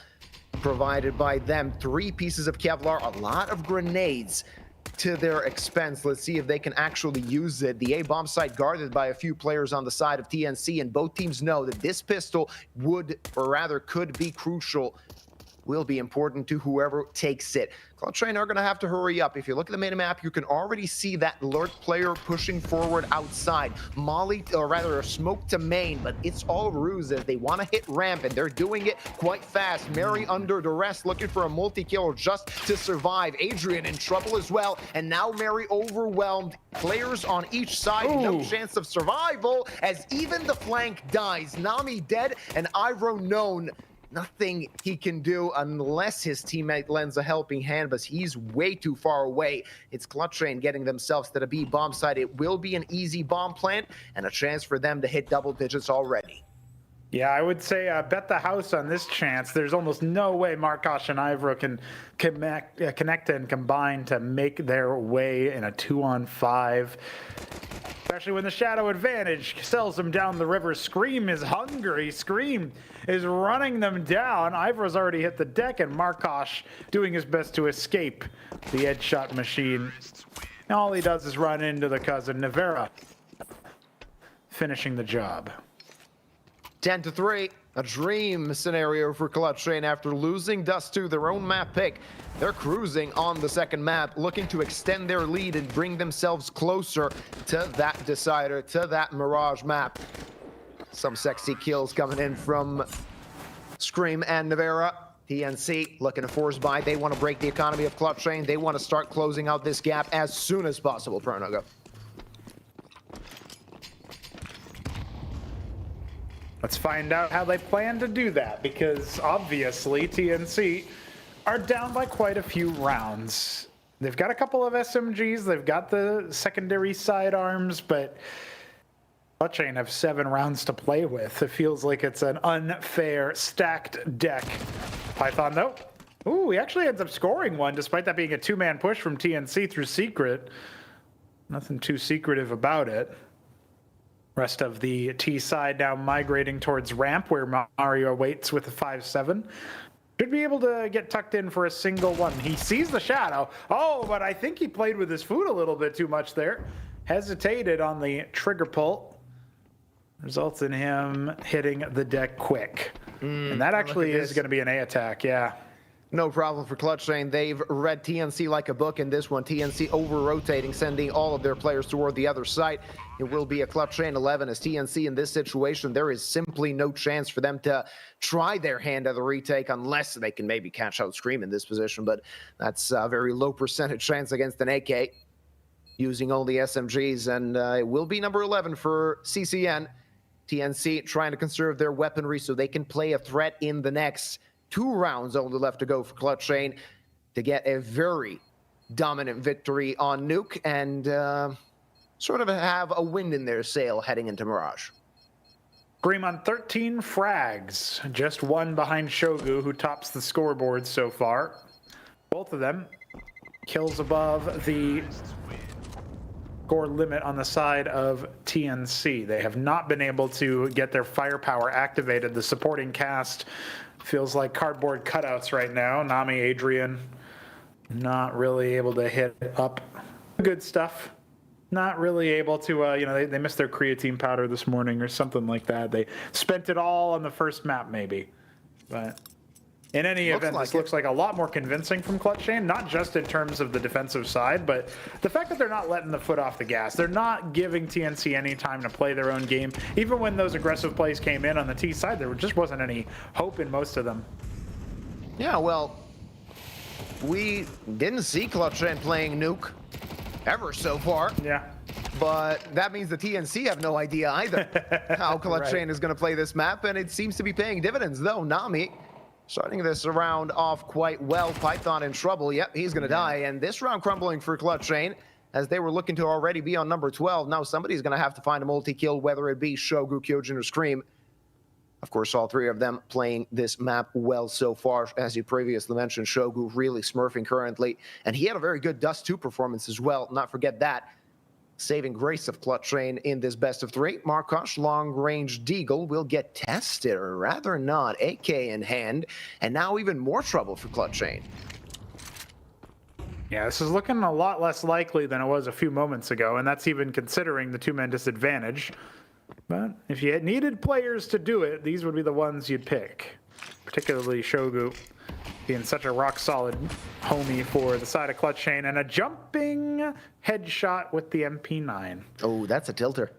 K: provided by them. 3 pieces of Kevlar, a lot of grenades to their expense. Let's see if they can actually use it. The A bomb site guarded by a few players on the side of TNC, and both teams know that this pistol would, or rather could be crucial, will be important to whoever takes it. Clutchain are going to have to hurry up. If you look at the minimap, you can already see that alert player pushing forward outside. Molly, or rather a smoke to main, but it's all ruse as they want to hit ramp, and they're doing it quite fast. Mary under duress, looking for a multi-kill just to survive. Adrian in trouble as well, and now Mary overwhelmed. Players on each side, no chance of survival, as even the flank dies. Nami dead, and Ivro known. Nothing he can do unless his teammate lends a helping hand, but he's way too far away. It's Clutchain getting themselves to the B bomb site. It will be an easy bomb plant and a chance for them to hit double digits already.
L: Yeah, I would say bet the house on this chance. There's almost no way Markosh and Ivro can connect and combine to make their way in a 2-on-5. Especially when the shadow advantage sells them down the river. Scream is hungry. Scream is running them down. Ivro's already hit the deck, and Markosh doing his best to escape the edge shot machine. And all he does is run into the cousin Navera, finishing the job.
K: 10-3, a dream scenario for Clutchain after losing Dust 2, their own map pick. They're cruising on the second map, looking to extend their lead and bring themselves closer to that decider, to that Mirage map. Some sexy kills coming in from Scream and Navera. TNC looking to force buy. They want to break the economy of Clutchain. They want to start closing out this gap as soon as possible. Pronogo.
L: Let's find out how they plan to do that, because obviously TNC are down by quite a few rounds. They've got a couple of SMGs, they've got the secondary sidearms, but Clutchain have 7 rounds to play with. It feels like it's an unfair stacked deck. Python though, ooh, he actually ends up scoring one despite that being a 2-man push from TNC through Secret. Nothing too secretive about it. Rest of the T side now migrating towards ramp, where Mario waits with a 5-7. Should be able to get tucked in for a single one. He sees the shadow. Oh, but I think he played with his food a little bit too much there. Hesitated on the trigger pull. Results in him hitting the deck quick. And that actually is going to be an A attack, yeah.
K: No problem for Clutchain. They've read TNC like a book in this one. TNC over-rotating, sending all of their players toward the other side. It will be a Clutchain 11 as TNC in this situation. There is simply no chance for them to try their hand at the retake unless they can maybe catch out Scream in this position. But that's a very low percentage chance against an AK using only SMGs. And it will be number 11 for CCN. TNC trying to conserve their weaponry so they can play a threat in the next 2 rounds only left to go for Clutchain to get a very dominant victory on Nuke and sort of have a wind in their sail heading into Mirage.
L: Scream on 13 frags, just 1 behind Shogu, who tops the scoreboard so far. Both of them kills above the score limit on the side of TNC. They have not been able to get their firepower activated. The supporting cast feels like cardboard cutouts right now. Nami, Adrian, not really able to hit up. Good stuff. Not really able to, they missed their creatine powder this morning or something like that. They spent it all on the first map maybe. But in any event, this looks like a lot more convincing from Clutchain, not just in terms of the defensive side, but the fact that they're not letting the foot off the gas. They're not giving TNC any time to play their own game. Even when those aggressive plays came in on the T side, there just wasn't any hope in most of them.
K: Yeah, well, we didn't see Clutchain playing Nuke ever so far.
L: Yeah.
K: But that means the TNC have no idea either how Clutchain is going to play this map, and it seems to be paying dividends, though. Nami starting this round off quite well. Python in trouble. Yep, he's going to die. And this round crumbling for Clutchain as they were looking to already be on number 12. Now somebody's going to have to find a multi-kill, whether it be Shogu, Kyojin, or Scream. Of course, all 3 of them playing this map well so far. As you previously mentioned, Shogu really smurfing currently. And he had a very good Dust 2 performance as well. Not forget that. Saving grace of Clutchain in this best of 3. Markosh, long-range Deagle, will get tested, or rather not. AK in hand, and now even more trouble for Clutchain.
L: Yeah, this is looking a lot less likely than it was a few moments ago, and that's even considering the 2-man disadvantage. But if you needed players to do it, these would be the ones you'd pick. Particularly Shogu being such a rock-solid homie for the side of Clutchain, and a jumping headshot with the MP9.
K: Oh, that's a tilter.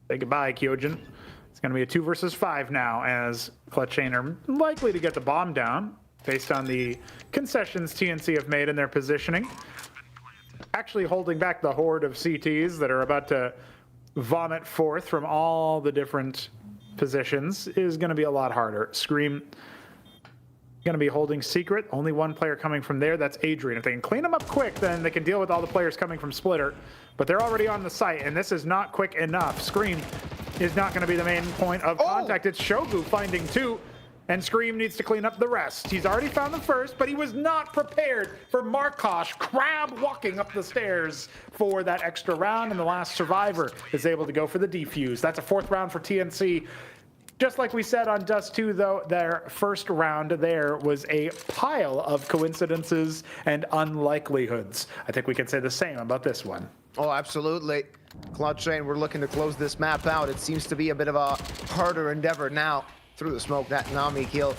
L: Say goodbye, Kyojin. It's going to be a 2 versus 5 now, as Clutchain are likely to get the bomb down, based on the concessions TNC have made in their positioning. Actually holding back the horde of CTs that are about to vomit forth from all the different positions is going to be a lot harder. Scream going to be holding Secret. Only 1 player coming from there. That's Adrian. If they can clean them up quick, then they can deal with all the players coming from Splitter. But they're already on the site, and this is not quick enough. Scream is not going to be the main point of contact. It's Shogu finding 2, and Scream needs to clean up the rest. He's already found the first, but he was not prepared for Markosh crab walking up the stairs for that extra round, and the last survivor is able to go for the defuse. That's a 4th round for TNC. Just like we said on Dust 2, though, their first round there was a pile of coincidences and unlikelihoods. I think we can say the same about this one.
K: Oh, absolutely. Clutchain, we're looking to close this map out. It seems to be a bit of a harder endeavor now. Through the smoke, that Nami kill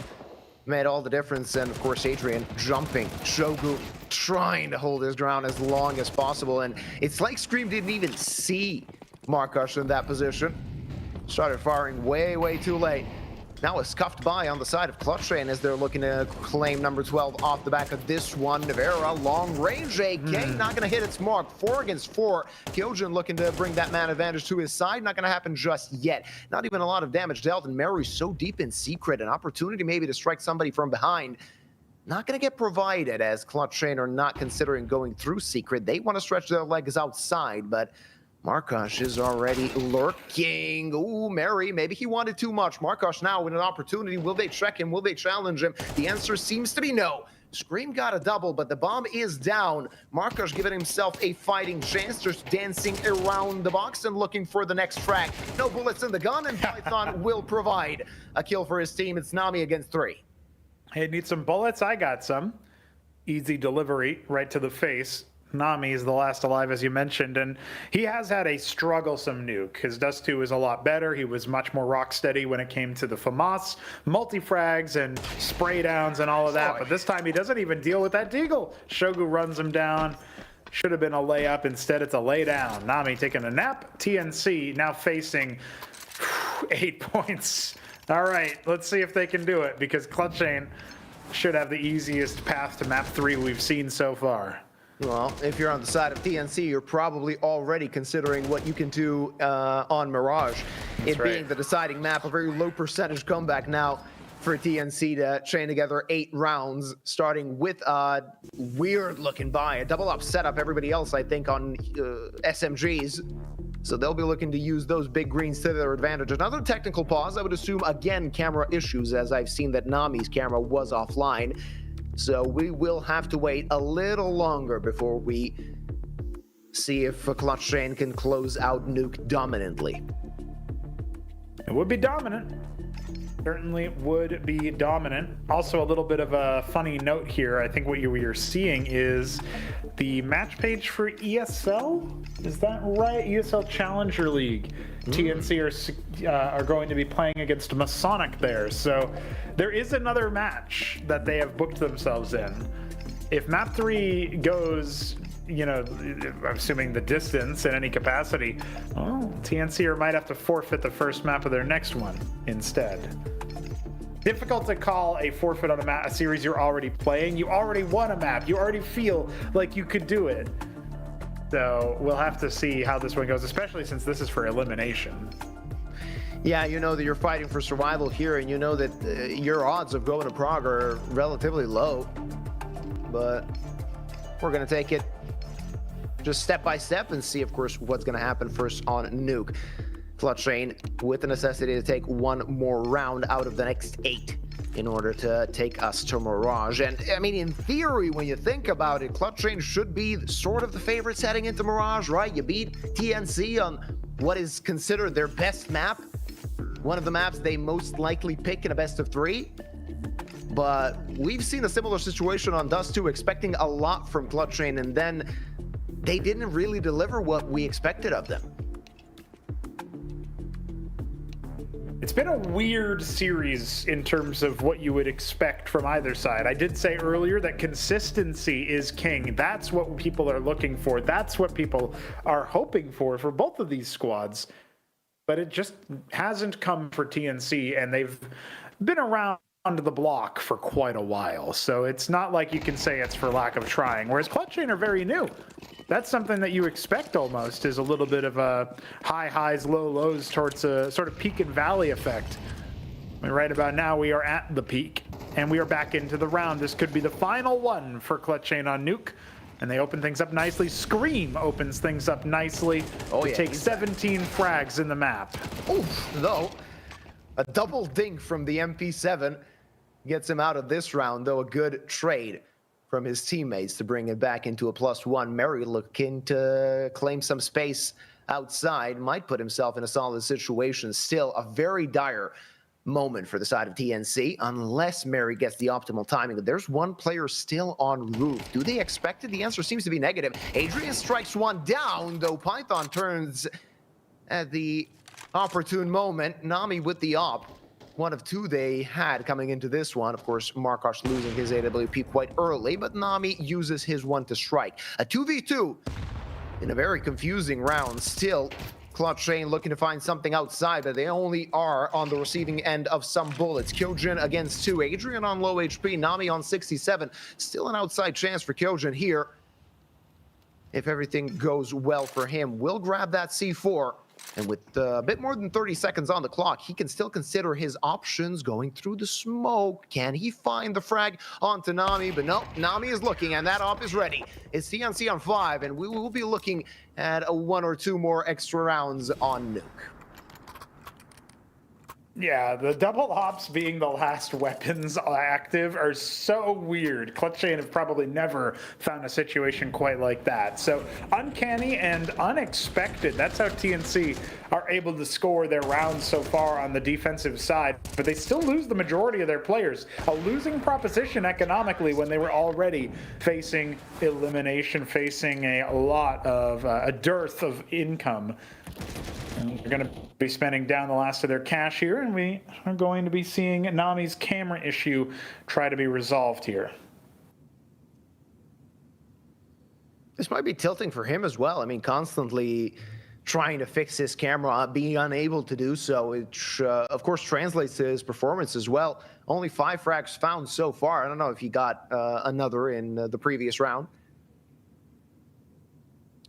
K: made all the difference. And of course, Adrian jumping. Shogu trying to hold his ground as long as possible. And it's like Scream didn't even see Markush in that position. Started firing way too late. Now is scuffed by on the side of Clutchain as they're looking to claim number 12 off the back of this one. Nevera, long range AK, not going to hit its mark. 4 against 4. Kyojin looking to bring that man advantage to his side. Not going to happen just yet. Not even a lot of damage dealt, and Mary's so deep in secret. An opportunity maybe to strike somebody from behind. Not going to get provided, as Clutchain are not considering going through secret. They want to stretch their legs outside, but Markush is already lurking. Ooh, Mary, maybe he wanted too much. Markush now with an opportunity. Will they check him? Will they challenge him? The answer seems to be no. Scream got a double, but the bomb is down. Markush giving himself a fighting chance, just dancing around the box and looking for the next frag. No bullets in the gun, and Python will provide a kill for his team. It's Nami against 3.
L: Hey, need some bullets? I got some. Easy delivery right to the face. Nami is the last alive, as you mentioned, and he has had a strugglesome nuke. His Dust 2 is a lot better. He was much more rock steady when it came to the FAMAS, multi-frags and spray downs and all of that, but this time he doesn't even deal with that deagle. Shogu runs him down. Should have been a layup. Instead, it's a lay down. Nami taking a nap. TNC now facing 8 points. All right, let's see if they can do it, because Clutchain should have the easiest path to map 3 we've seen so far.
K: Well, if you're on the side of TNC, you're probably already considering what you can do on Mirage. It being the deciding map, a very low percentage comeback now for TNC to chain together 8 rounds, starting with a weird-looking buy, a double-up setup. Everybody else, I think, on SMGs. So they'll be looking to use those big greens to their advantage. Another technical pause, I would assume, again, camera issues, as I've seen that Nami's camera was offline. So we will have to wait a little longer before we see if Clutchain can close out Nuke dominantly.
L: It would be dominant. Certainly would be dominant. Also, a little bit of a funny note here. I think what you're seeing is the match page for ESL. Is that right? ESL Challenger League. TNC are going to be playing against Masonic there. So there is another match that they have booked themselves in. If map 3 goes, you know, assuming the distance in any capacity, well, TNC might have to forfeit the first map of their next one instead. Difficult to call a forfeit on a series you're already playing. You already won a map. You already feel like you could do it. So we'll have to see how this one goes, especially since this is for elimination.
K: Yeah, you know that you're fighting for survival here, and you know that your odds of going to Prague are relatively low. But we're going to take it just step by step and see, of course, what's going to happen first on Nuke. Clutchain with the necessity to take one more round out of the next 8 in order to take us to Mirage. And I mean, in theory, when you think about it, Clutchain should be sort of the favorites heading into Mirage, right? You beat TNC on what is considered their best map, one of the maps they most likely pick in a best of 3. But we've seen a similar situation on Dust 2, expecting a lot from Clutchain, and then they didn't really deliver what we expected of them.
L: It's been a weird series in terms of what you would expect from either side. I did say earlier that consistency is king. That's what people are looking for. That's what people are hoping for both of these squads. But it just hasn't come for TNC, and they've been around the block for quite a while. So it's not like you can say it's for lack of trying, whereas Clutchain are very new. That's something that you expect almost, is a little bit of a high highs, low lows towards a sort of peak and valley effect. I mean, right about now, we are at the peak, and we are back into the round. This could be the final one for Clutchain on Nuke, and they open things up nicely. Scream opens things up nicely to take 17 frags in the map.
K: Oof, though, a double dink from the MP7 gets him out of this round, though a good trade from his teammates to bring it back into a +1. Murray looking to claim some space outside, might put himself in a solid situation. Still a very dire moment for the side of TNC, unless Mary gets the optimal timing. There's one player still on roof. Do they expect it? The answer seems to be negative. Adrian strikes one down, though Python turns at the opportune moment. Nami with the op. One of two they had coming into this one. Of course, Markosh losing his AWP quite early, but Nami uses his one to strike. A 2v2 in a very confusing round still. Clutchain looking to find something outside, but they only are on the receiving end of some bullets. Kyojin against 2. Adrian on low HP, Nami on 67. Still an outside chance for Kyojin here. If everything goes well for him, will grab that C4. And with a bit more than 30 seconds on the clock, he can still consider his options going through the smoke. Can he find the frag onto Nami? But no, Nami is looking, and that op is ready. It's TNC on 5, and we will be looking at a 1 or 2 more extra rounds on Nuke.
L: Yeah, the double ops being the last weapons active are so weird. Clutchain have probably never found a situation quite like that. So uncanny and unexpected. That's how TNC are able to score their rounds so far on the defensive side. But they still lose the majority of their players. A losing proposition economically when they were already facing elimination, facing a lot of a dearth of income. And they're going to be spending down the last of their cash here, and we are going to be seeing Nami's camera issue try to be resolved here.
K: This might be tilting for him as well. I mean, constantly trying to fix his camera, being unable to do so, which of course translates to his performance as well. Only 5 frags found so far. I don't know if he got another in the previous round.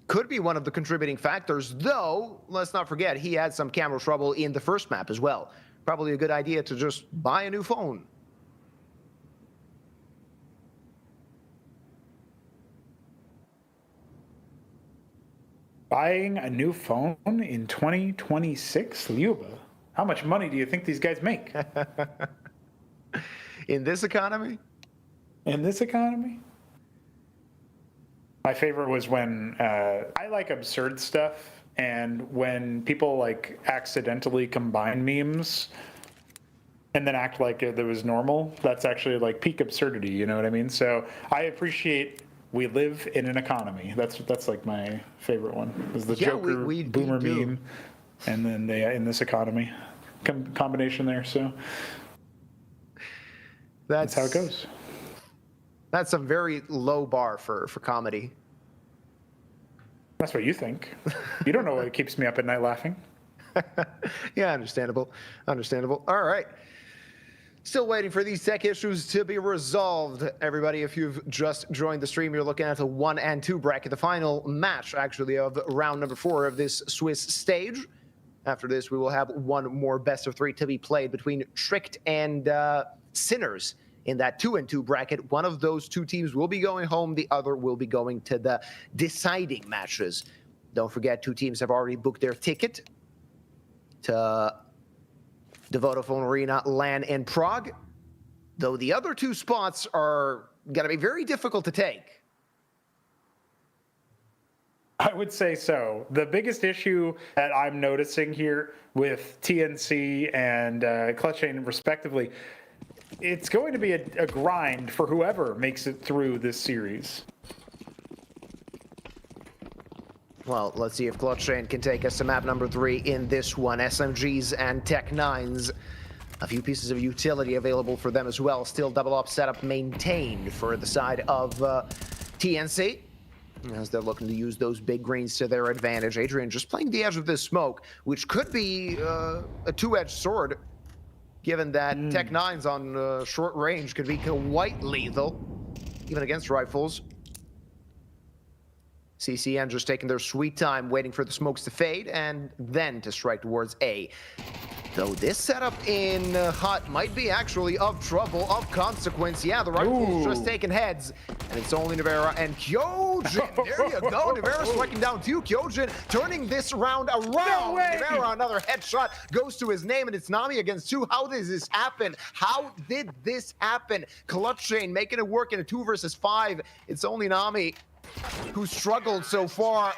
K: Could be one of the contributing factors, though, let's not forget, he had some camera trouble in the first map as well. Probably a good idea to just buy a new phone.
L: Buying a new phone in 2026? Lyuba, how much money do you think these guys make?
K: In this economy?
L: In this economy? My favorite was when I like absurd stuff, and when people like accidentally combine memes and then act like it was normal, that's actually like peak absurdity, you know what I mean? So I appreciate we live in an economy. That's like my favorite one. Is the Joker boomer meme, and then they in this economy combination there. So that's how it goes.
K: That's a very low bar for comedy.
L: That's what you think. You don't know what keeps me up at night laughing.
K: Yeah, understandable. Understandable. All right. Still waiting for these tech issues to be resolved. Everybody, if you've just joined the stream, you're looking at the 1 and 2 bracket, the final match, actually, of round number 4 of this Swiss stage. After this, we will have one more best of 3 to be played between Tricked and Sinners. In that 2 and 2 bracket, one of those 2 teams will be going home, the other will be going to the deciding matches. Don't forget, 2 teams have already booked their ticket to the Vodafone Arena LAN in Prague, though the other 2 spots are going to be very difficult to take.
L: I would say so. The biggest issue that I'm noticing here with TNC and Clutchain respectively, it's going to be a grind for whoever makes it through this series.
K: Well, let's see if Clutchain can take us to map number 3 in this one. SMGs and Tech 9s. A few pieces of utility available for them as well. Still double up setup maintained for the side of TNC, as they're looking to use those big greens to their advantage. Adrian just playing the edge of this smoke, which could be a 2-edged sword, given that Tech 9s on short range could be quite lethal, even against rifles. CCN just taking their sweet time, waiting for the smokes to fade, and then to strike towards A. Though this setup in Hut might be actually of trouble, of consequence. Yeah, the rifle's just taking heads, and it's only Navera and Kyojin. There you go, Navera striking down 2. Kyojin turning this round around. No way. Navera, another headshot goes to his name, and it's Nami against 2. How does this happen? How did this happen? Clutchain making it work in a 2 versus 5. It's only Nami who struggled so far.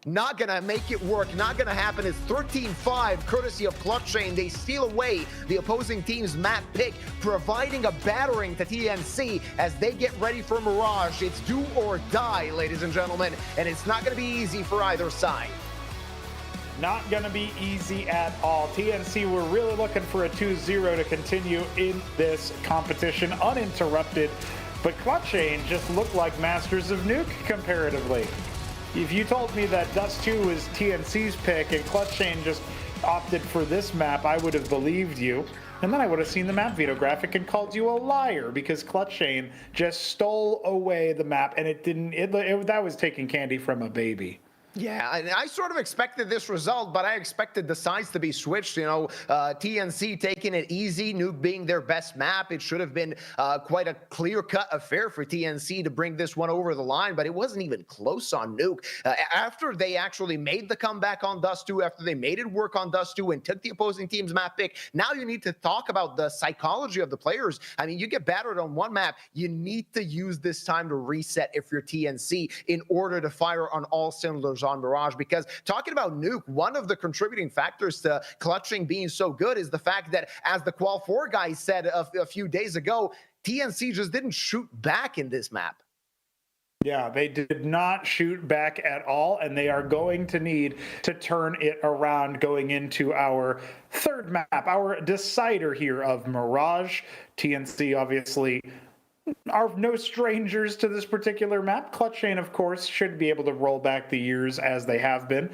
K: not gonna make it work, not gonna happen. It's 13-5, courtesy of Clutchain. They steal away the opposing team's map pick, providing a battering to TNC as they get ready for Mirage. It's do or die, ladies and gentlemen, and it's not gonna be easy for either side.
L: Not going to be easy at all. TNC were really looking for a 2-0 to continue in this competition uninterrupted, but Clutchain just looked like masters of nuke comparatively. If you told me that Dust 2 was TNC's pick and Clutchain just opted for this map, I would have believed you. And then I would have seen the map veto graphic and called you a liar because Clutchain just stole away the map, and that was taking candy from a baby.
K: Yeah, I sort of expected this result, but I expected the sides to be switched. You know, TNC taking it easy, Nuke being their best map. It should have been quite a clear-cut affair for TNC to bring this one over the line, but it wasn't even close on Nuke. After they actually made the comeback on Dust 2, after they made it work on Dust 2 and took the opposing team's map pick, now you need to talk about the psychology of the players. I mean, you get battered on one map, you need to use this time to reset if you're TNC in order to fire on all cylinders on Mirage, because talking about Nuke, one of the contributing factors to Clutching being so good is the fact that, as the Qual 4 guys said a few days ago, TNC just didn't shoot back in this map.
L: Yeah, they did not shoot back at all, and they are going to need to turn it around going into our third map, our decider here of Mirage. TNC obviously are no strangers to this particular map. Clutchain, of course, should be able to roll back the years as they have been.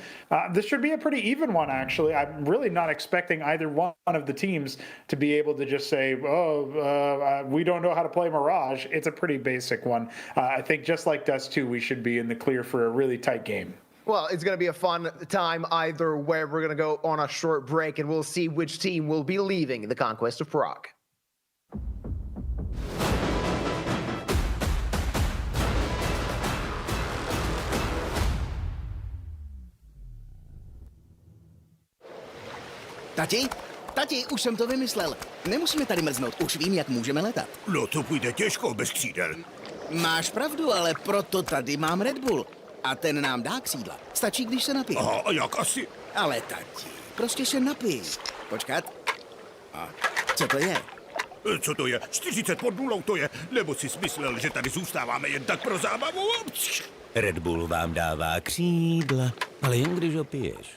L: This should be a pretty even one, actually. I'm really not expecting either one of the teams to be able to just say, we don't know how to play Mirage. It's a pretty basic one. I think just like Dust 2, we should be in the clear for a really tight game.
K: Well, it's going to be a fun time either way. We're going to go on a short break, and we'll see which team will be leaving the Conquest of Prague.
I: Tati, už jsem to vymyslel. Nemusíme tady mrznout, už vím, jak můžeme letat.
F: No to půjde těžko bez křídel.
I: Máš pravdu, ale proto tady mám Red Bull. A ten nám dá křídla. Stačí, když se napije.
F: Aha, a jak asi?
I: Ale tati, prostě se napij. Počkat. A co to je?
F: Co to je? 40 pod nulou to je? Nebo jsi smyslel, že tady zůstáváme jen tak pro zábavu?
J: Red Bull vám dává křídla, ale jen když ho piješ.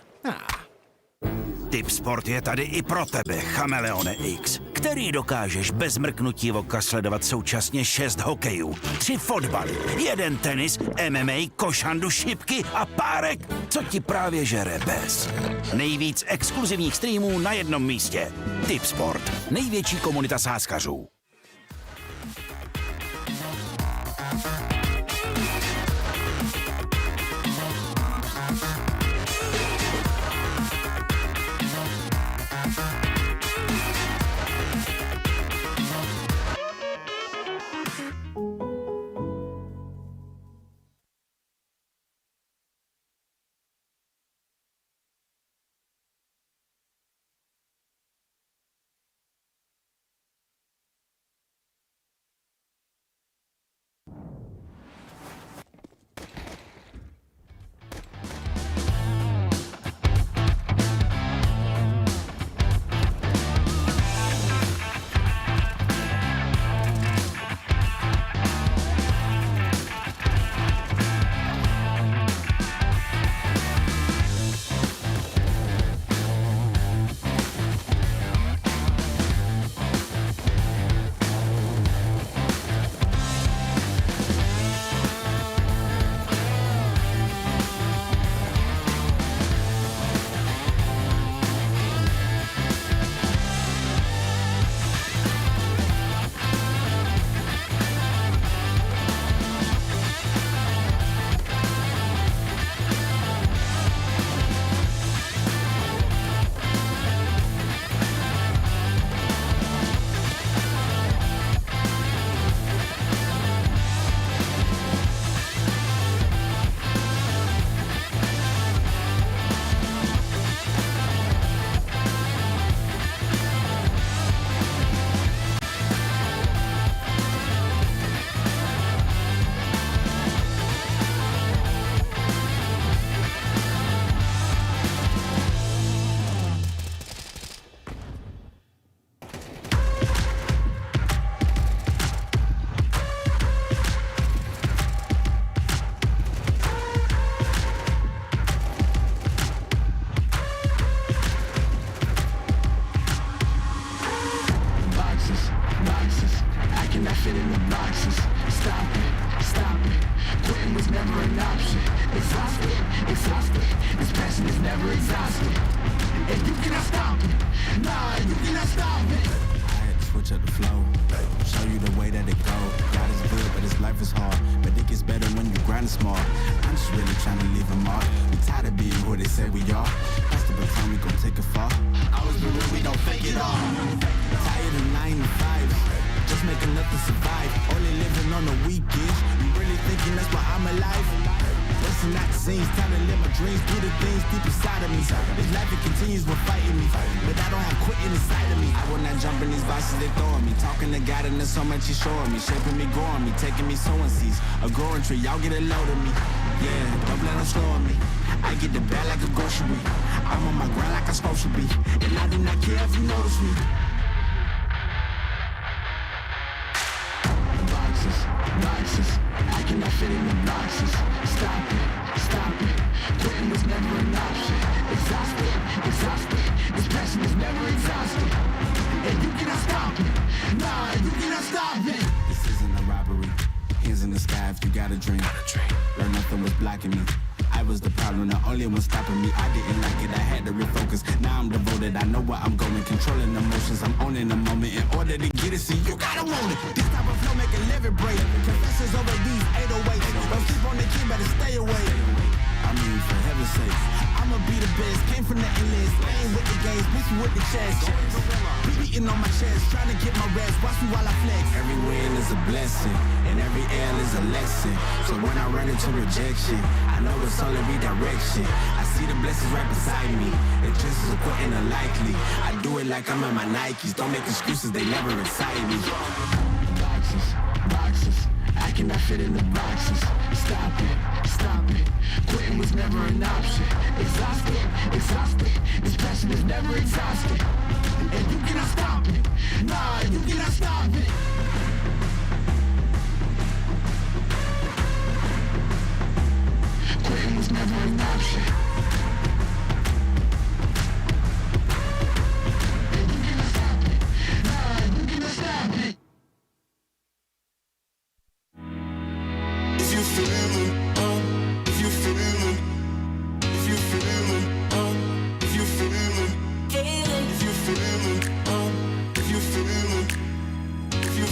G: Tipsport je tady i pro tebe, Chameleone X, který dokážeš bez mrknutí oka sledovat současně 6 hokejů, 3 fotbaly, 1 tenis, MMA, košandu, šipky a párek, co ti právě žere bez. Nejvíc exkluzivních streamů na jednom místě. Tipsport, největší komunita sázkařů.
B: never exhausted. And you cannot stop it. Nah, you cannot stop it.
C: I had to switch up the flow, show you the way that it go. God is good, but his life is hard. But it gets better when you grind smart. I'm just really trying to leave a mark. We tired of being who they say we are. That's the baton, we gon' take it far. Always be real, we don't fake it all. Tired of 9 to 5, just make enough to survive. Only living on the weekends. You really thinking that's why I'm alive? Listen, not the scenes, time to live my dreams, do the things deep inside of me. This life, it continues with fighting me, but I don't have quitting inside of me. I will not jump in these vices they throwing me. Talking to God and there's so much he's showing me. Shaping me, growing me, taking me sowing seeds. A growing tree, y'all get a load of me. Yeah, don't let them slow on me. I get the bag like a grocery. I'm on my grind like I'm supposed to be. And I do not care if you notice me.
B: Boxes, I cannot fit in the boxes. Stop it, quitting was never an option. Exhausted, this passion is never exhausted. And you cannot stop it, nah, you cannot stop it.
C: This isn't a robbery, hands in the sky if you got a dream. Learn nothing was blocking me. I was the problem, the only one stopping me. I didn't like it, I had to refocus. Now I'm devoted, I know where I'm going. Controlling emotions, I'm owning the moment. In order to get it, see, you gotta want it. This type of flow make a living break. Confessions over these 808s. Don't sleep on the key, better stay away. I mean, for heaven's sake, I'ma be the best. Came from the endless, I ain't with the games, bitch, you with the chest. Be beating on my chest, trying to get my rest. Watch me while I flex. Every win is a blessing, and every L is a lesson. So when I run into rejection, I know it's only redirection. I see the blessings right beside me. The chances of quitting are likely. I do it like I'm in my Nikes. Don't make excuses, they never excite me.
B: Boxes, I cannot fit in the boxes. Stop it, quitting was never an option. Exhausted, this passion is never exhausted. And you cannot stop it, nah, you cannot stop it. Quitting was never an option. And you cannot stop it, nah, you cannot stop it.
A: If you feeling, if you feeling, if you feeling, if you feeling, if you feeling, if you feeling, if you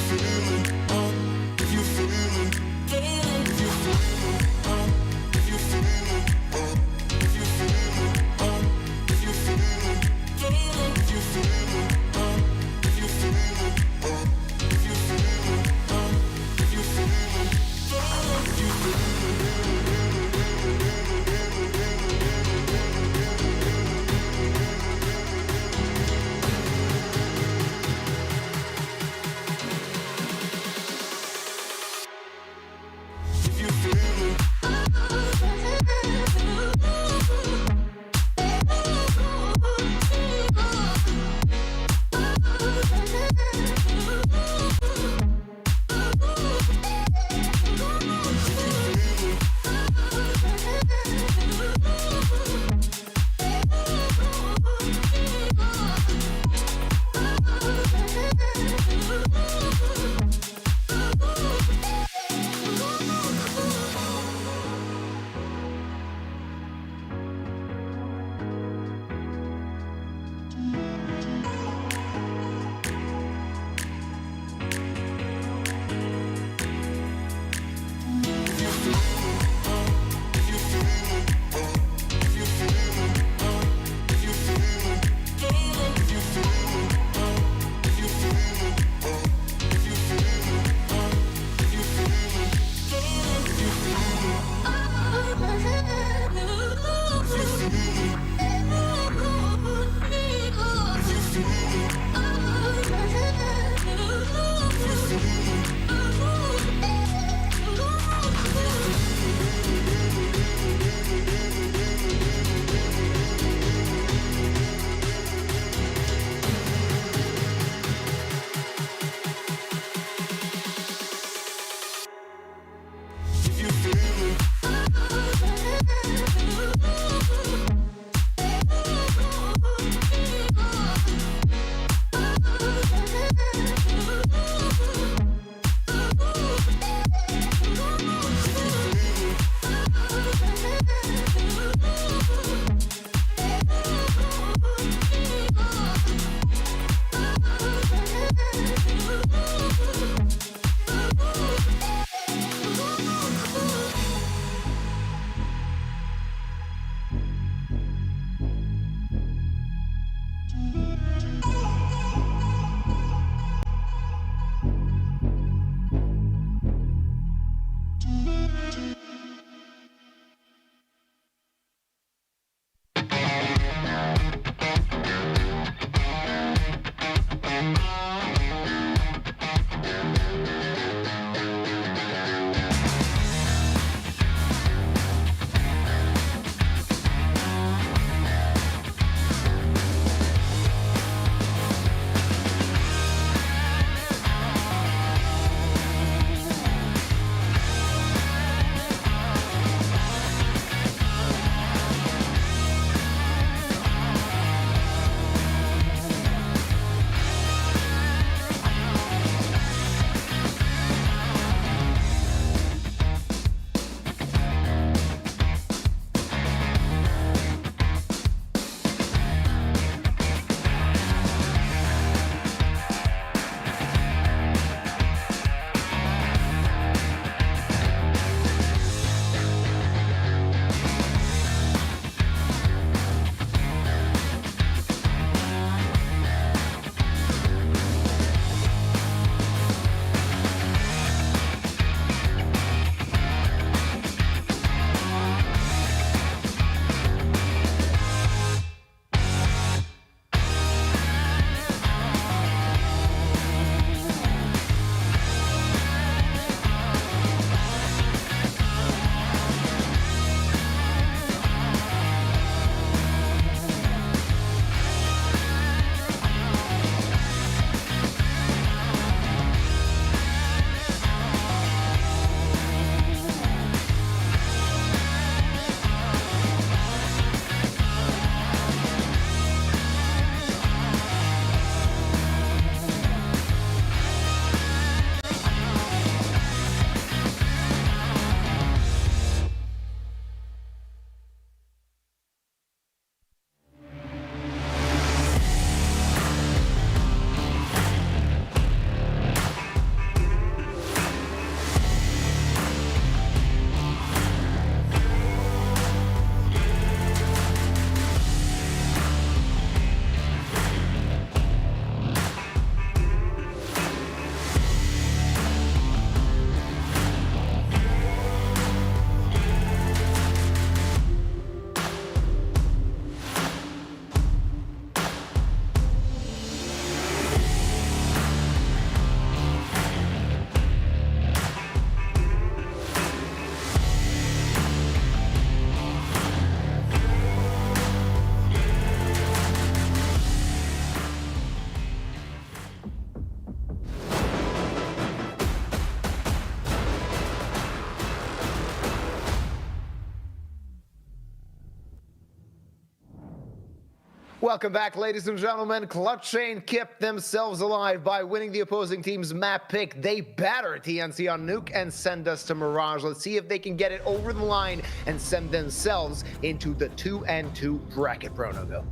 K: Welcome back, ladies and gentlemen. Clutchain kept themselves alive by winning the opposing team's map pick. They batter TNC on Nuke and send us to Mirage. Let's see if they can get it over the line and send themselves into the 2-2 bracket. Pronogo.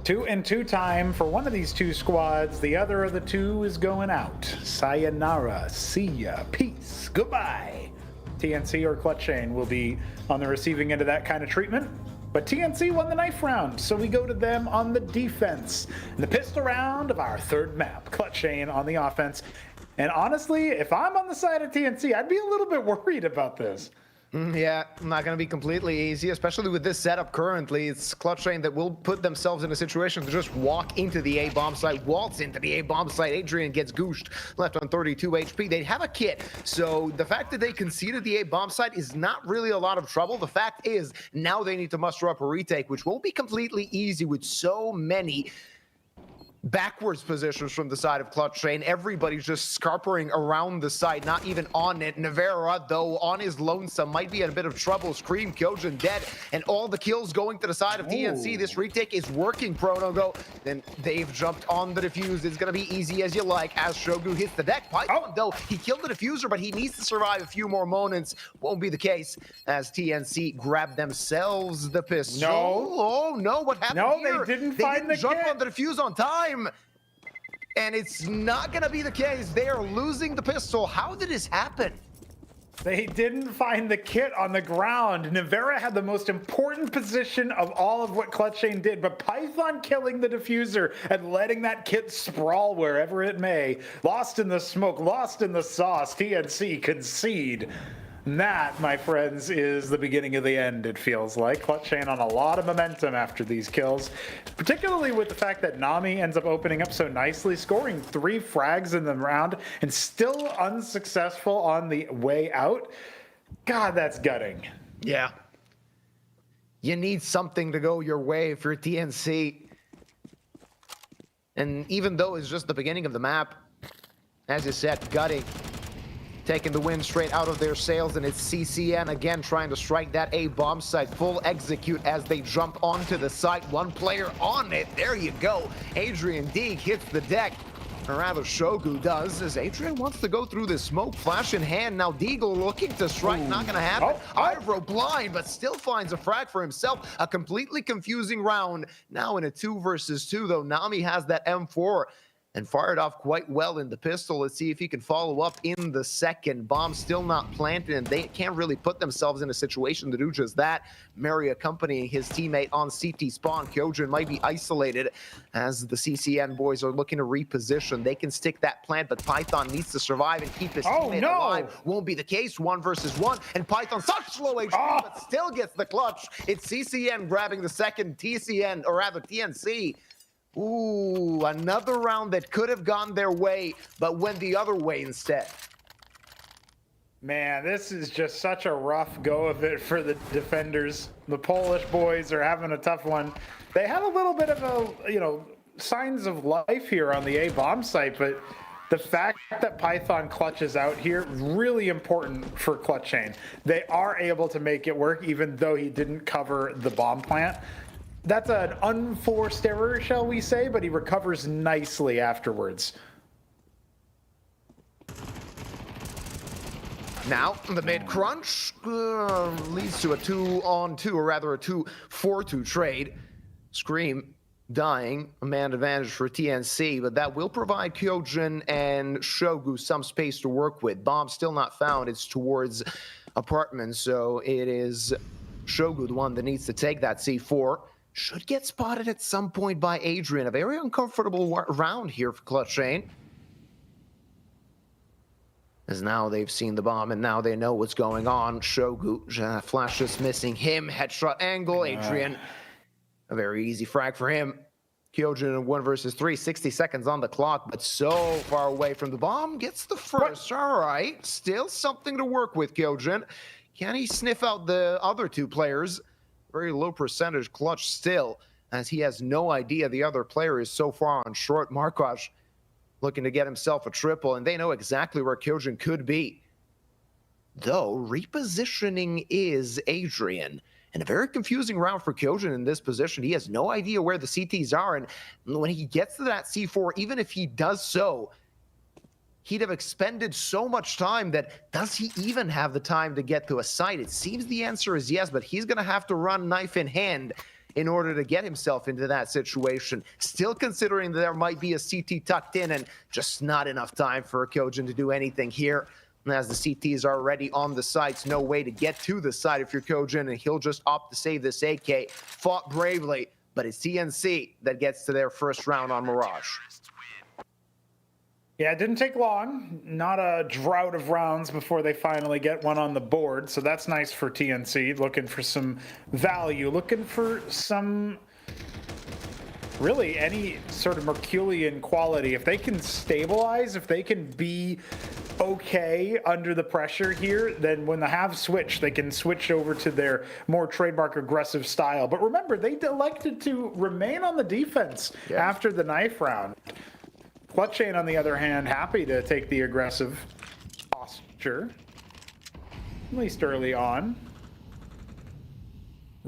L: 2-2 time for one of these two squads. The other of the two is going out. Sayonara, see ya, peace, goodbye. TNC or Clutchain will be on the receiving end of that kind of treatment. But TNC won the knife round, so we go to them on the defense. In the pistol round of our third map, Clutchain on the offense. And honestly, if I'm on the side of TNC, I'd be a little bit worried about this.
K: Yeah, not going to be completely easy, especially with this setup currently. It's Clutchain that will put themselves in a situation to just walk into the A-bomb site, waltz into the A-bomb site. Adrian gets gooshed, left on 32 HP. They have a kit, so the fact that they conceded the A-bomb site is not really a lot of trouble. The fact is, now they need to muster up a retake, which won't be completely easy with so many backwards positions from the side of Clutchain. Everybody's just scarpering around the side, not even on it. Navera, though, on his lonesome, might be in a bit of trouble. Scream, Kyojin dead, and all the kills going to the side of TNC. This retake is working, Pronogo. Then they've jumped on the defuse. It's going to be easy as you like as Shogu hits the deck. Python, though, he killed the diffuser, but he needs to survive a few more moments. Won't be the case as TNC grab themselves the pistol.
L: No.
K: Oh, no, what happened here?
L: No, they didn't find the
K: jump
L: kit.
K: on the defuse on time. And it's not going to be the case. They are losing the pistol. How did this happen?
L: They didn't find the kit on the ground. Navera had the most important position of all of what Clutchain did, but Python killing the diffuser and letting that kit sprawl wherever it may. Lost in the smoke, lost in the sauce. TNC concede. And that, my friends, is the beginning of the end, it feels like. Clutchain on a lot of momentum after these kills, particularly with the fact that Nami ends up opening up so nicely, scoring 3 frags in the round and still unsuccessful on the way out. God, that's gutting.
K: Yeah. You need something to go your way if you're TNC. And even though it's just the beginning of the map, as you said, gutting. Taking the wind straight out of their sails, and it's CCN again trying to strike that A-bomb site. Full execute as they jump onto the site. One player on it. There you go. Adrian Deeg hits the deck. Or rather, Shogu does, as Adrian wants to go through this smoke, flash in hand. Now Deagle looking to strike, not gonna happen. Ivro blind, but still finds a frag for himself. A completely confusing round. Now in a 2 versus 2, though, Nami has that M4 and fired off quite well in the pistol. Let's see if he can follow up in the second. Bomb still not planted, and they can't really put themselves in a situation to do just that. Mary accompanying his teammate on CT spawn. Kyojin might be isolated as the CCN boys are looking to reposition. They can stick that plant, but Python needs to survive and keep his teammate alive. Won't be the case. 1 versus 1, and Python such slow HP, but still gets the clutch. It's CCN grabbing the second. TCN, or rather TNC. Ooh, another round that could have gone their way, but went the other way instead.
L: Man, this is just such a rough go of it for the defenders. The Polish boys are having a tough one. They had a little bit of a, signs of life here on the A-bomb site, but the fact that Python clutches out here is really important for Clutchain. They are able to make it work, even though he didn't cover the bomb plant. That's an unforced error, shall we say, but he recovers nicely afterwards.
K: Now, the mid-crunch leads to a 2-on-2, or rather a 2-4-2 trade. Scream dying, a man advantage for TNC, but that will provide Kyojin and Shogu some space to work with. Bomb still not found. It's towards apartments, so it is Shogu, the one that needs to take that C4. Should get spotted at some point by Adrian. A very uncomfortable round here for Clutchain. As now they've seen the bomb and now they know what's going on. Shogu, flash just missing him. Headshot angle. Adrian, a very easy frag for him. Kyojin in 1 versus 3, 60 seconds on the clock, but so far away from the bomb. Gets the first. All right, still something to work with, Kyojin. Can he sniff out the other 2 players? Very low percentage clutch still, as he has no idea the other player is so far on short. Markosh looking to get himself a triple, and they know exactly where Kyojin could be. Though, repositioning is Adrian, And a very confusing round for Kyojin in this position. He has no idea where the CTs are. And when he gets to that C4, even if he does so, he'd have expended so much time that does he even have the time to get to a site? It seems the answer is yes, but he's going to have to run knife in hand in order to get himself into that situation. Still considering that there might be a CT tucked in and just not enough time for Kyojin to do anything here. And as the CTs are already on the sites, no way to get to the site if you're Kyojin, and he'll just opt to save this AK. Fought bravely, but it's TNC that gets to their first round on Mirage.
L: Yeah, it didn't take long. Not a drought of rounds before they finally get one on the board. So that's nice for TNC. Looking for some value. Looking for some... really any sort of Merculian quality. If they can stabilize, if they can be okay under the pressure here, then when the halves switch, they can switch over to their more trademark aggressive style. But remember, they elected to remain on the defense after the knife round. Clutchain, on the other hand, happy to take the aggressive posture, at least early on.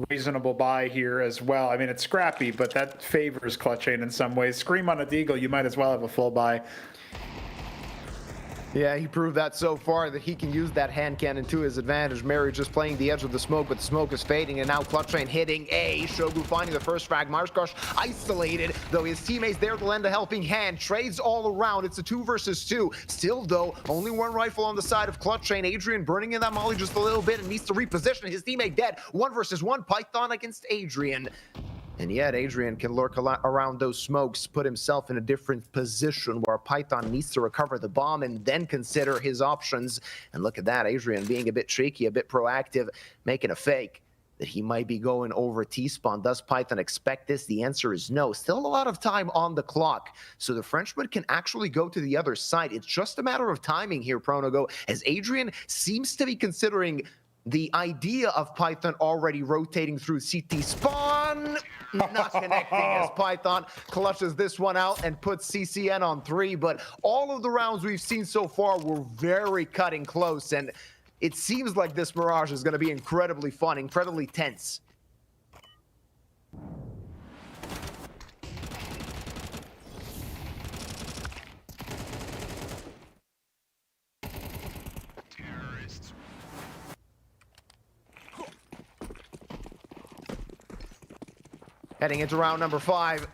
L: Reasonable buy here as well. I mean, it's scrappy, but that favors Clutchain in some ways. Scream on a deagle, you might as well have a full buy.
K: Yeah, he proved that so far that he can use that hand cannon to his advantage. Mary just playing the edge of the smoke, but the smoke is fading, and now Clutchain hitting A. Shogu finding the first frag. Marskosh isolated, though his teammates there to lend a helping hand. Trades all around. It's a 2 versus 2. Still, though, only one rifle on the side of Clutchain. Adrian burning in that molly just a little bit and needs to reposition. His teammate dead. 1 versus 1. Python against Adrian. And yet Adrian can lurk around those smokes, put himself in a different position where Python needs to recover the bomb and then consider his options. And look at that, Adrian being a bit cheeky, a bit proactive, making a fake that he might be going over T-spawn. Does Python expect this? The answer is no. Still a lot of time on the clock, so the Frenchman can actually go to the other side. It's just a matter of timing here, Pronogo, as Adrian seems to be considering the idea of Python already rotating through CT spawn. Not connecting as Python clutches this one out and puts CCN on 3. But all of the rounds we've seen so far were very cutting close. And it seems like this Mirage is going to be incredibly fun, incredibly tense. Heading into round number 5.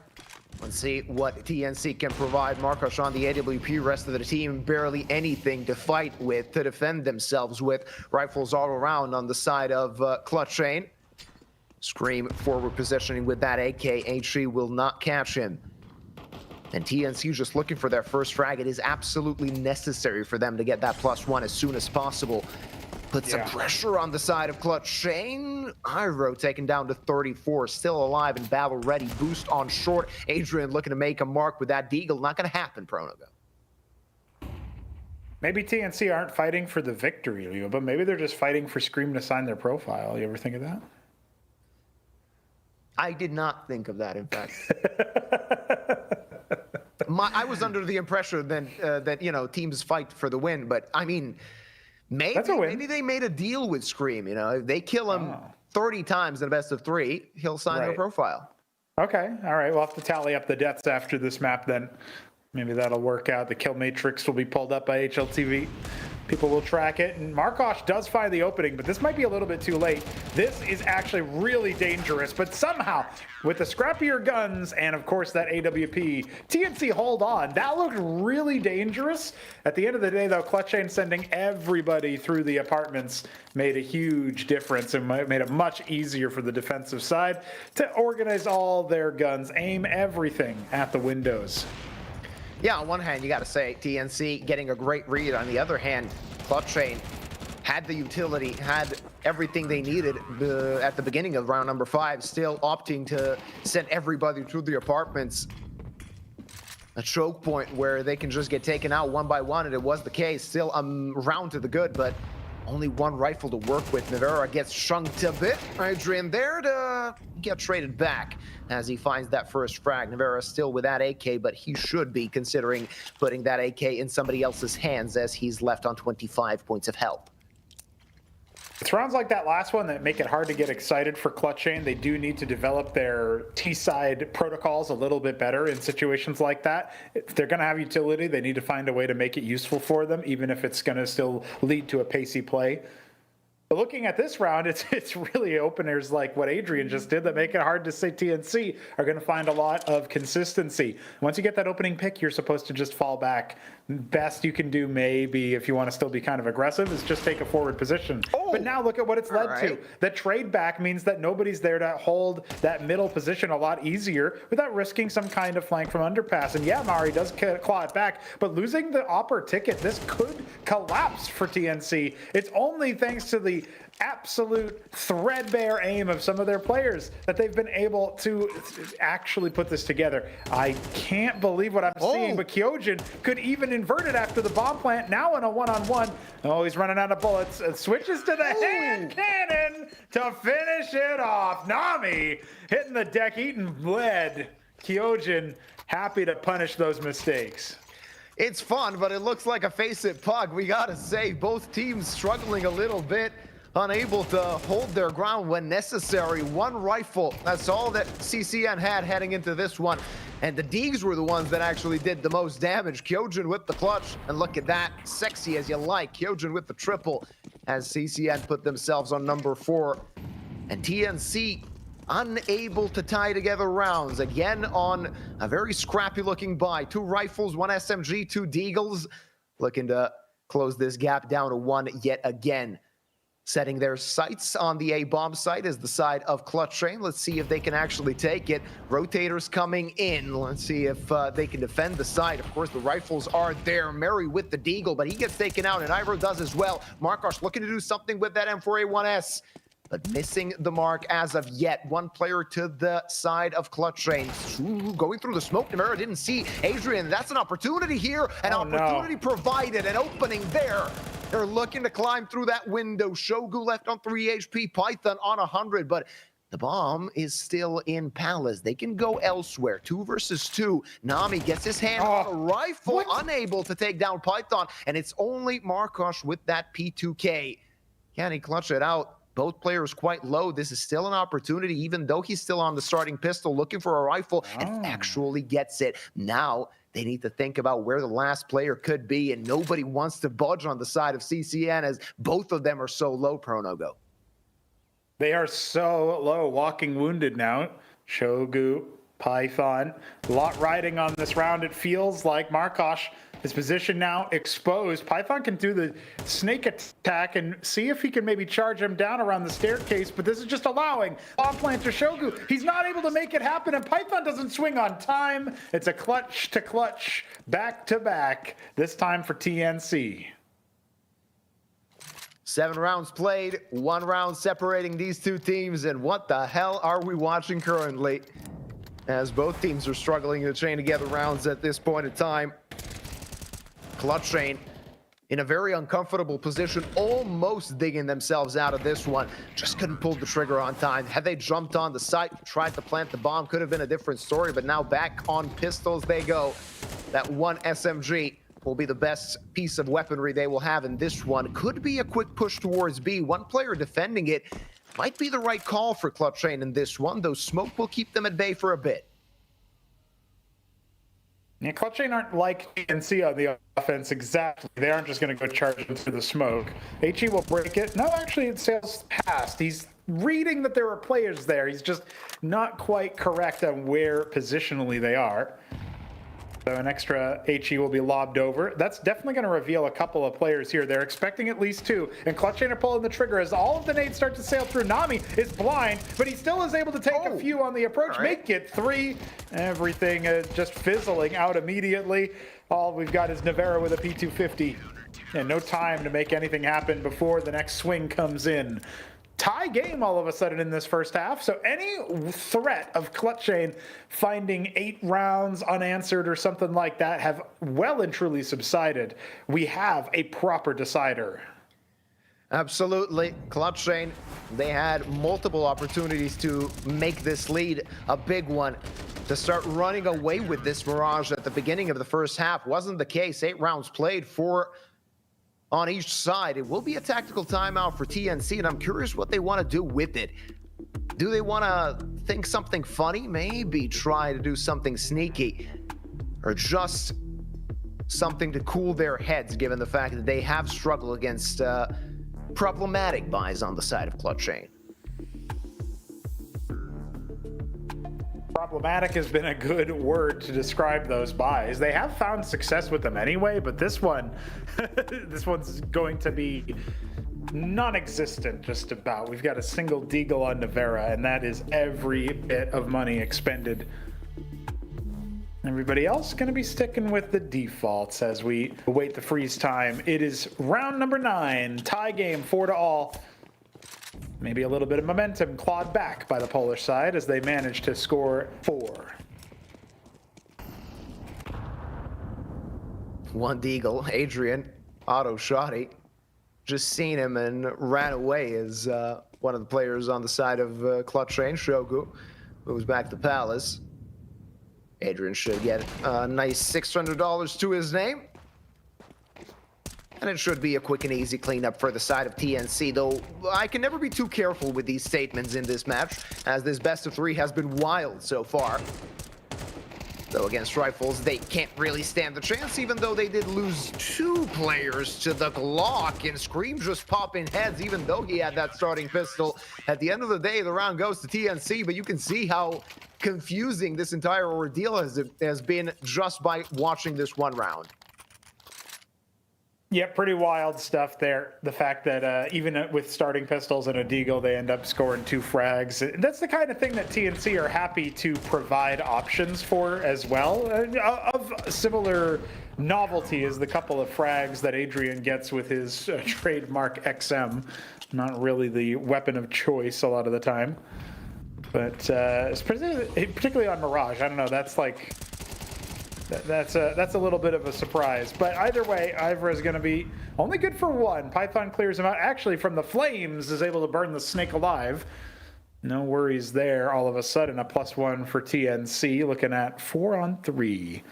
K: Let's see what TNC can provide. Markosh on the AWP, rest of the team barely anything to fight with, to defend themselves with. Rifles all around on the side of Clutchain. Scream forward positioning with that AK. HE will not catch him. And TNC just looking for their first frag. It is absolutely necessary for them to get that +1 as soon as possible. Put some pressure on the side of Clutchain. Iro taken down to 34, still alive and battle ready. Boost on short. Adrian looking to make a mark with that deagle. Not going to happen, Pronogo.
L: Maybe TNC aren't fighting for the victory, Leo, but maybe they're just fighting for Scream to sign their profile. You ever think of that?
K: I did not think of that, in fact. I was under the impression that you know, teams fight for the win, but I mean, maybe they made a deal with Scream. You know, if they kill him 30 times in a best of 3, he'll sign their profile.
L: Okay, all right. We'll have to tally up the deaths after this map then. Maybe that'll work out. The kill matrix will be pulled up by HLTV. People will track it. And Markosh does find the opening, but this might be a little bit too late. This is actually really dangerous, but somehow, with the scrappier guns and, of course, that AWP, TNC hold on. That looked really dangerous. At the end of the day, though, Clutchain sending everybody through the apartments made a huge difference and made it much easier for the defensive side to organize all their guns, aim everything at the windows.
K: Yeah, on one hand, you got to say TNC getting a great read. On the other hand, Clutchain had the utility, had everything they needed at the beginning of round number 5, still opting to send everybody through the apartments. A choke point where they can just get taken out one by one, and it was the case. Still a round to the good, but only one rifle to work with. Navarra gets shunked a bit. Adrian there to get traded back as he finds that first frag. Navarra still with that AK, but he should be considering putting that AK in somebody else's hands as he's left on 25 points of help.
L: It's rounds like that last one that make it hard to get excited for Clutchain. They do need to develop their T-side protocols a little bit better in situations like that. If they're going to have utility, they need to find a way to make it useful for them, even if it's going to still lead to a pacey play. But looking at this round, it's really openers like what Adrian just did that make it hard to say TNC are going to find a lot of consistency. Once you get that opening pick, you're supposed to just fall back. Best you can do, maybe, if you want to still be kind of aggressive, is just take a forward position. But now look at what it's led to. The trade back means that nobody's there to hold that middle position a lot easier without risking some kind of flank from underpass. And yeah, Mari does claw it back, but losing the Opper ticket, this could collapse for TNC. It's only thanks to the absolute threadbare aim of some of their players that they've been able to actually put this together. I can't believe what I'm seeing, but Kyojin could even invert it after the bomb plant. Now in a one-on-one. Oh, he's running out of bullets. Switches to the hand cannon to finish it off. Nami hitting the deck, eating lead. Kyojin happy to punish those mistakes.
K: It's fun, but it looks like a face-it puck. We gotta say, both teams struggling a little bit. Unable to hold their ground when necessary. One rifle, that's all that CCN had heading into this one. And the Deegs were the ones that actually did the most damage. Kyojin with the clutch, and look at that, sexy as you like. Kyojin with the triple as CCN put themselves on number 4. And TNC unable to tie together rounds. Again on a very scrappy looking buy. 2 rifles, 1 SMG, 2 Deagles. Looking to close this gap down to 1 yet again. Setting their sights on the A-bomb site is the side of Clutchain. Let's see if they can actually take it. Rotators coming in. Let's see if they can defend the site. Of course, the rifles are there. Mary with the Deagle, but he gets taken out, and Ivor does as well. Markosh looking to do something with that M4A1S, but missing the mark as of yet. 1 player to the side of Clutchain. Going through the smoke. Nemera didn't see Adrian. That's an opportunity here. An opportunity provided. An opening there. They're looking to climb through that window. Shogu left on 3 HP. Python on 100, but the bomb is still in Palace. They can go elsewhere. 2 versus 2. Nami gets his hand on a rifle, unable to take down Python, and it's only Markosh with that P2K. Can he clutch it out? Both players quite low. This is still an opportunity, even though he's still on the starting pistol, looking for a rifle, and actually gets it. Now, they need to think about where the last player could be, and nobody wants to budge on the side of CCN as both of them are so low, Pronogo.
L: They are so low, walking wounded now. Shogu, Python, a lot riding on this round, it feels like. Markosh, his position now exposed. Python can do the snake attack and see if he can maybe charge him down around the staircase, but this is just allowing bomb plant to Shogu. He's not able to make it happen, and Python doesn't swing on time. It's a clutch to clutch, back to back, this time for TNC.
K: 7 rounds played, 1 round separating these 2 teams, and what the hell are we watching currently? As both teams are struggling to chain together rounds at this point in time. Clutchain in a very uncomfortable position, almost digging themselves out of this one. Just couldn't pull the trigger on time. Had they jumped on the site, tried to plant the bomb, could have been a different story, but now back on pistols they go. That 1 SMG will be the best piece of weaponry they will have in this one. Could be a quick push towards B. 1 player defending it might be the right call for Clutchain in this one, though smoke will keep them at bay for a bit.
L: Yeah, Clutchain aren't like TNC on the offense exactly. They aren't just going to go charge into the smoke. HE will break it. No, actually, it sails past. He's reading that there are players there. He's just not quite correct on where positionally they are. So an extra HE will be lobbed over. That's definitely going to reveal a couple of players here. They're expecting at least 2. And Clutchain are pulling the trigger as all of the nades start to sail through. Nami is blind, but he still is able to take a few on the approach. Make it 3. Everything just fizzling out immediately. All we've got is Navarro with a P250. And no time to make anything happen before the next swing comes in. Tie game all of a sudden in this first half. So any threat of Clutchain finding 8 rounds unanswered or something like that have well and truly subsided. We have a proper decider.
K: Absolutely. Clutchain, they had multiple opportunities to make this lead a big one. To start running away with this Mirage at the beginning of the first half wasn't the case. 8 rounds played for on each side. It will be a tactical timeout for TNC, and I'm curious what they want to do with it. Do they want to think something funny? Maybe try to do something sneaky, or just something to cool their heads, given the fact that they have struggled against problematic buys on the side of Clutchain.
L: Problematic has been a good word to describe those buys. They have found success with them anyway, but this one, this one's going to be non-existent just about. We've got a single deagle on Nevera, and that is every bit of money expended. Everybody else going to be sticking with the defaults as we await the freeze time. It is round number 9, tie game, 4-all. Maybe a little bit of momentum clawed back by the Polish side as they manage to score 4.
K: One deagle, Adrian, auto shotty. Just seen him and ran away as one of the players on the side of Clutchain, Shogu, moves back to Palace. Adrian should get a nice $600 to his name. And it should be a quick and easy cleanup for the side of TNC, though I can never be too careful with these statements in this match, as this best of 3 has been wild so far. Though against Rifles, they can't really stand the chance, even though they did lose 2 players to the Glock, and Scream just popping heads, even though he had that starting pistol. At the end of the day, the round goes to TNC, but you can see how confusing this entire ordeal has been just by watching this one round.
L: Yeah, pretty wild stuff there. The fact that even with starting pistols and a deagle, they end up scoring 2 frags. That's the kind of thing that TNC are happy to provide options for as well. Of similar novelty is the couple of frags that Adrian gets with his trademark XM. Not really the weapon of choice a lot of the time. But particularly on Mirage, I don't know, that's like... That's a little bit of a surprise. But either way, Ivor is going to be only good for 1. Python clears him out. Actually, from the flames, is able to burn the snake alive. No worries there. All of a sudden, a +1 for TNC. Looking at 4-on-3.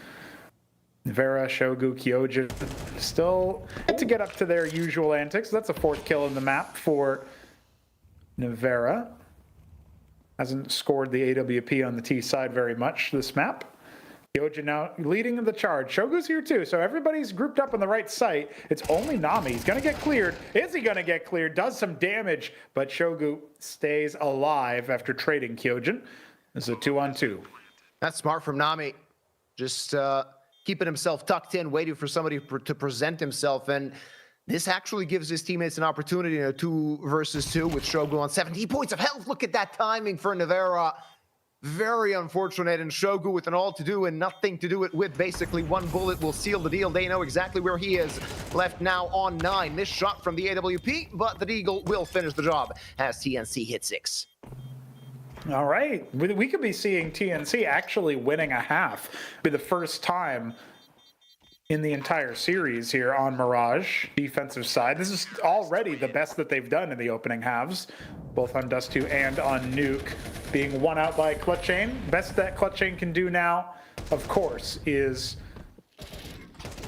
L: Vera, Shogu, Kyojin still to get up to their usual antics. That's a 4th kill in the map for Nevera. Hasn't scored the AWP on the T side very much this map. Kyojin now leading the charge. Shogu's here too, so everybody's grouped up on the right site. It's only Nami. He's going to get cleared. Is he going to get cleared? Does some damage, but Shogu stays alive after trading Kyojin. This is a 2-on-2.
K: That's smart from Nami. Just keeping himself tucked in, waiting for somebody to present himself. And this actually gives his teammates an opportunity in a 2 versus 2 with Shogu on 17 points of health. Look at that timing for Nevera. Very unfortunate, and Shogu with an all to do and nothing to do it with. Basically, 1 bullet will seal the deal. They know exactly where he is. Left now on 9. Missed shot from the AWP, but the Deagle will finish the job as TNC hit 6.
L: All right. We could be seeing TNC actually winning a half. Be the first time in the entire series here on Mirage, defensive side. This is already the best that they've done in the opening halves, both on Dust 2 and on Nuke, being won out by Clutchain. Best that Clutchain can do now, of course, is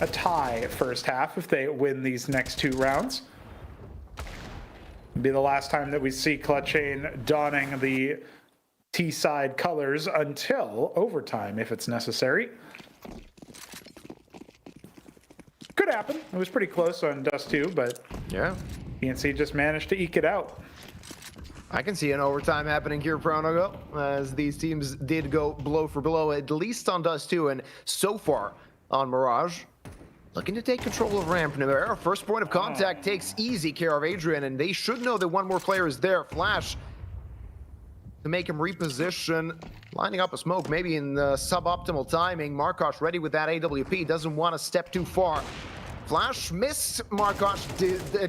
L: a tie first half if they win these next 2 rounds. It'll be the last time that we see Clutchain donning the T-side colors until overtime, if it's necessary. Could happen. It was pretty close on Dust 2, but
K: yeah,
L: TNC just managed to eke it out.
K: I can see an overtime happening here, Pronogo, as these teams did go blow for blow, at least on Dust 2, and so far on Mirage. Looking to take control of ramp. Nevera, first point of contact, takes easy care of Adrian, and they should know that 1 more player is there. Flash to make him reposition, lining up a smoke, maybe in the suboptimal timing. Markosh ready with that AWP, doesn't want to step too far. Flash missed, Markosh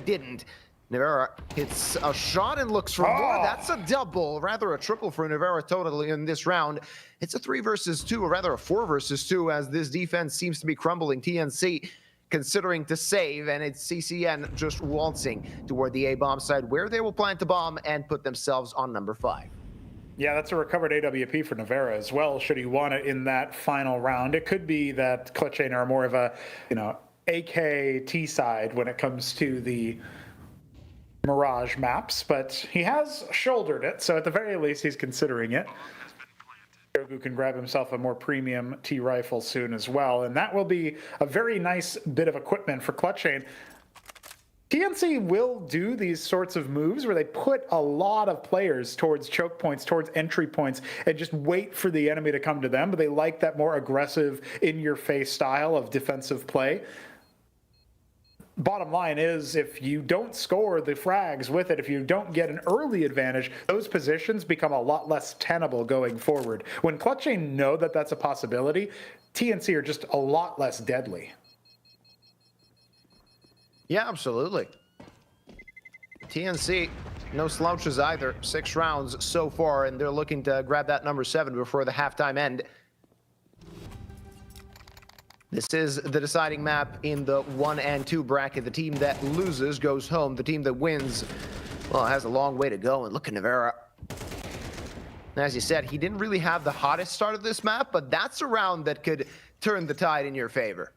K: didn't. Nevera hits a shot and looks for more. That's a double, rather a triple for Nevera totally in this round. It's a 3 versus 2, or rather a 4 versus 2, as this defense seems to be crumbling. TNC considering to save, and it's CCN just waltzing toward the A-bomb side, where they will plant the bomb and put themselves on number 5.
L: Yeah, that's a recovered AWP for Nevera as well, should he want it in that final round. It could be that Clutchain are more of a, AKT side when it comes to the Mirage maps, but he has shouldered it, so at the very least he's considering it. Yogu can grab himself a more premium T rifle soon as well, and that will be a very nice bit of equipment for Clutchain. TNC will do these sorts of moves where they put a lot of players towards choke points, towards entry points, and just wait for the enemy to come to them, but they like that more aggressive, in-your-face style of defensive play. Bottom line is, if you don't score the frags with it, if you don't get an early advantage, those positions become a lot less tenable going forward. When Clutchain know that that's a possibility, TNC are just a lot less deadly.
K: Yeah, absolutely. TNC, no slouches either. 6 rounds so far, and they're looking to grab that number 7 before the halftime end. This is the deciding map in the 1 and 2 bracket. The team that loses goes home. The team that wins, well, has a long way to go. And look at Navarra. As you said, he didn't really have the hottest start of this map, but that's a round that could turn the tide in your favor.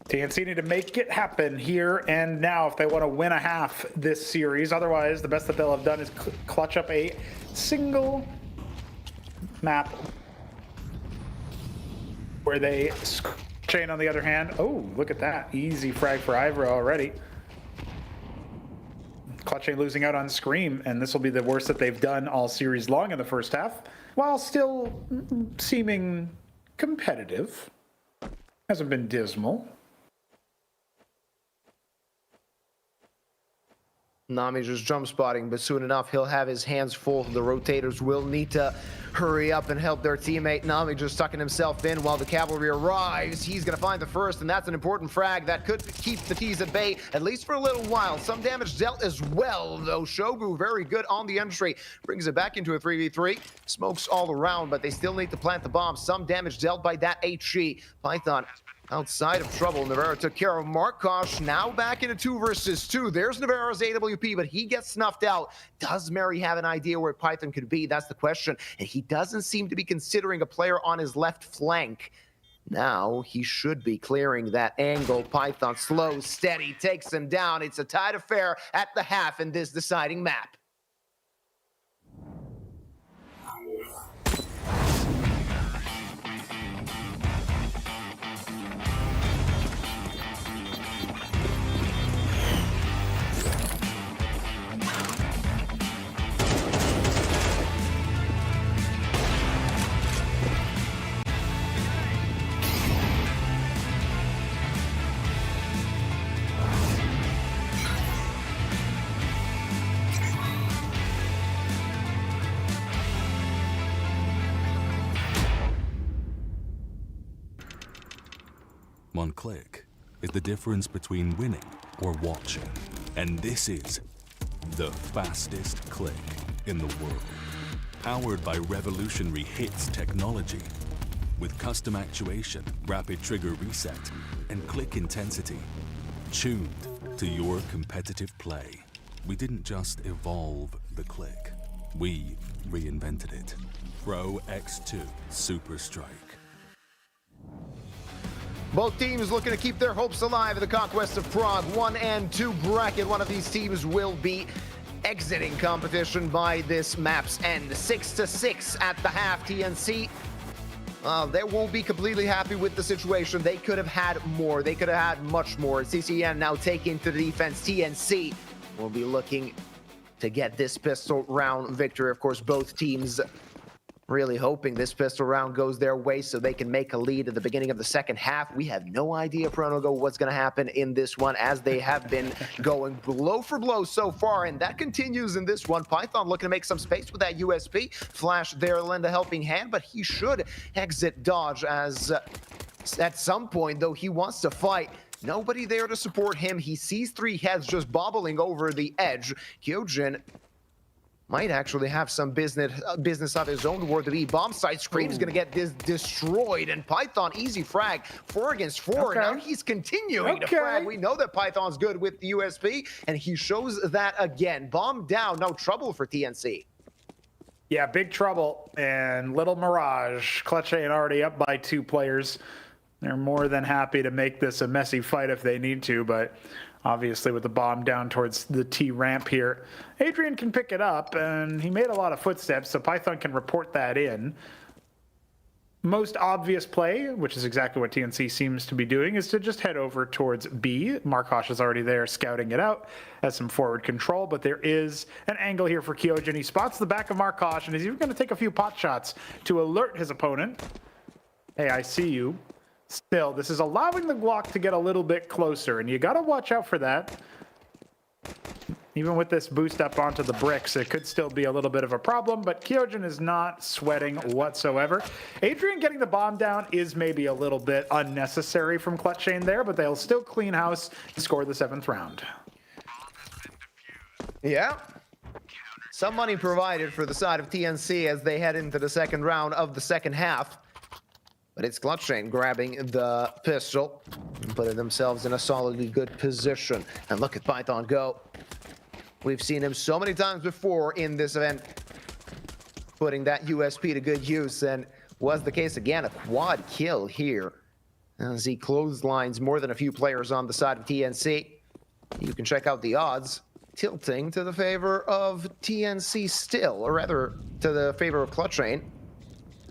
L: TNC need to make it happen here and now if they want to win a half this series. Otherwise, the best that they'll have done is clutch up a single map where they chain on the other hand. Oh, look at that. Easy frag for Ivra already. Clutchain losing out on Scream, and this will be the worst that they've done all series long in the first half, while still seeming competitive. Hasn't been dismal.
K: Nami just jump spotting, but soon enough he'll have his hands full. The rotators will need to hurry up and help their teammate. Nami just tucking himself in while the cavalry arrives. He's going to find the first, and that's an important frag that could keep the T's at bay, at least for a little while. Some damage dealt as well, though. Shogu very good on the entry. Brings it back into a 3v3. Smokes all around, but they still need to plant the bomb. Some damage dealt by that HG. Python outside of trouble. Navarro took care of Markosh. Now back into 2 versus 2. There's Navarro's AWP, but he gets snuffed out. Does Mary have an idea where Python could be? That's the question. And he doesn't seem to be considering a player on his left flank. Now he should be clearing that angle. Python slow, steady, takes him down. It's a tied affair at the half in this deciding map.
H: One click is the difference between winning or watching. And this is the fastest click in the world. Powered by revolutionary hits technology. With custom actuation, rapid trigger reset, and click intensity. Tuned to your competitive play. We didn't just evolve the click. We reinvented it. Pro X2 Super Strike.
K: Both teams looking to keep their hopes alive in the Conquest of Prague 1 and 2 bracket. One of these teams will be exiting competition by this map's end. 6-6 at the half. TNC, they won't be completely happy with the situation. They could have had more. They could have had much more. CCN now taking to the defense. TNC will be looking to get this pistol round victory. Of course, both teams really hoping this pistol round goes their way so they can make a lead at the beginning of the second half. We have no idea, Pronogo, what's going to happen in this one, as they have been going blow for blow so far, and that continues in this one. Python looking to make some space with that USP. Flash there, lend a helping hand, but he should exit dodge, as at some point, though, he wants to fight. Nobody there to support him. He sees 3 heads just bobbling over the edge. Kyojin might actually have some business of his own toward the B bomb site. Scream is going to get this destroyed, and Python easy frag 4 against 4.
L: Okay.
K: Now he's continuing to frag. We know that Python's good with the USP, and he shows that again. Bomb down, no trouble for TNC.
L: Yeah, big trouble. And little Mirage. Clutchain already up by 2 players. They're more than happy to make this a messy fight if they need to, but obviously with the bomb down towards the T ramp here, Adrian can pick it up, and he made a lot of footsteps, so Python can report that in. Most obvious play, which is exactly what TNC seems to be doing, is to just head over towards B. Markosh is already there scouting it out, has some forward control, but there is an angle here for Kyojin. He spots the back of Markosh, and he's even going to take a few pot shots to alert his opponent. Hey, I see you. Still, this is allowing the Glock to get a little bit closer, and you got to watch out for that. Even with this boost up onto the bricks, it could still be a little bit of a problem, but Kyojin is not sweating whatsoever. Adrian getting the bomb down is maybe a little bit unnecessary from Clutchain there, but they'll still clean house and score the 7th round.
K: Yeah. Some money provided for the side of TNC as they head into the 2nd round of the 2nd half. But it's Clutchain grabbing the pistol and putting themselves in a solidly good position. And look at Python go. We've seen him so many times before in this event, putting that USP to good use, and was the case again, a quad kill here. As he clotheslines more than a few players on the side of TNC. You can check out the odds, tilting to the favor of TNC still, or rather to the favor of Clutchain,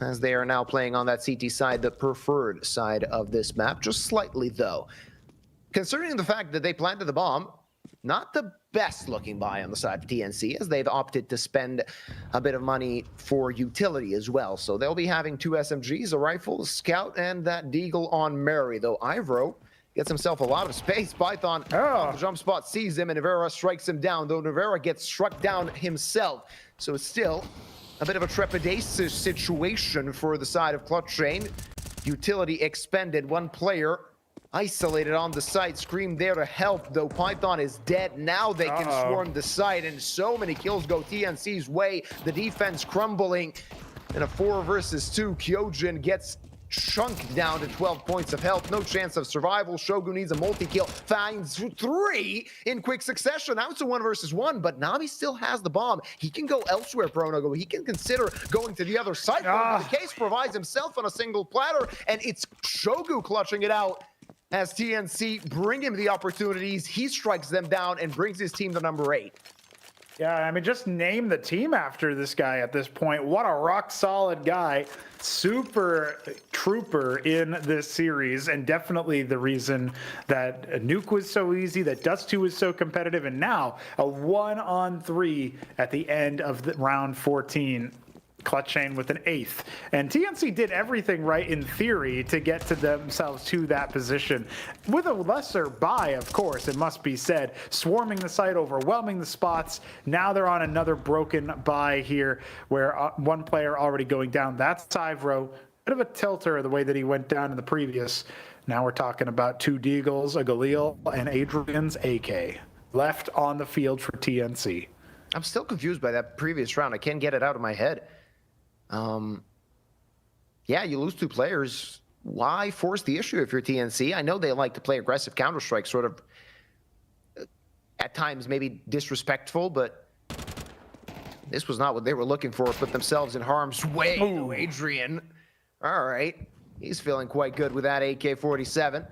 K: as they are now playing on that CT side, the preferred side of this map, just slightly though. Considering the fact that they planted the bomb, not the best looking buy on the side of TNC, as they've opted to spend a bit of money for utility as well. So they'll be having 2 SMGs, a rifle, a scout, and that deagle on Mary, though Ivro gets himself a lot of space. Python on the jump spot sees him, and Navera strikes him down, though Navera gets struck down himself. So it's still a bit of a trepidatious situation for the side of Clutchain. Utility expended, 1 player isolated on the site. Scream there to help, though Python is dead. Now they can swarm the site, and so many kills go TNC's way. The defense crumbling in a 4 versus 2. Kyojin gets chunked down to 12 points of health. No chance of survival. Shogun needs a multi-kill. Finds 3 in quick succession. Now it's a 1 versus 1, but Nami still has the bomb. He can go elsewhere, Pronogo. He can consider going to the other side. The case provides himself on a single platter, and it's Shogun clutching it out as TNC bring him the opportunities. He strikes them down and brings his team to number 8.
L: Yeah, I mean, just name the team after this guy at this point. What a rock-solid guy. Super trooper in this series, and definitely the reason that Nuke was so easy, that Dust 2 was so competitive, and now a 1-on-3 at the end of the round 14. Clutchain with an 8th. And TNC did everything right in theory to get to themselves to that position. With a lesser buy, of course, it must be said. Swarming the site, overwhelming the spots. Now they're on another broken buy here where 1 player already going down. That's Ivro. Bit of a tilter the way that he went down in the previous. Now we're talking about 2 Deagles, a Galil, and Adrian's AK. Left on the field for TNC.
K: I'm still confused by that previous round. I can't get it out of my head. Yeah, you lose 2 players. Why force the issue if you're TNC? I know they like to play aggressive Counter-Strike, sort of at times maybe disrespectful, but this was not what they were looking for. Put themselves in harm's way. Oh, Adrian. All right. He's feeling quite good with that AK-47.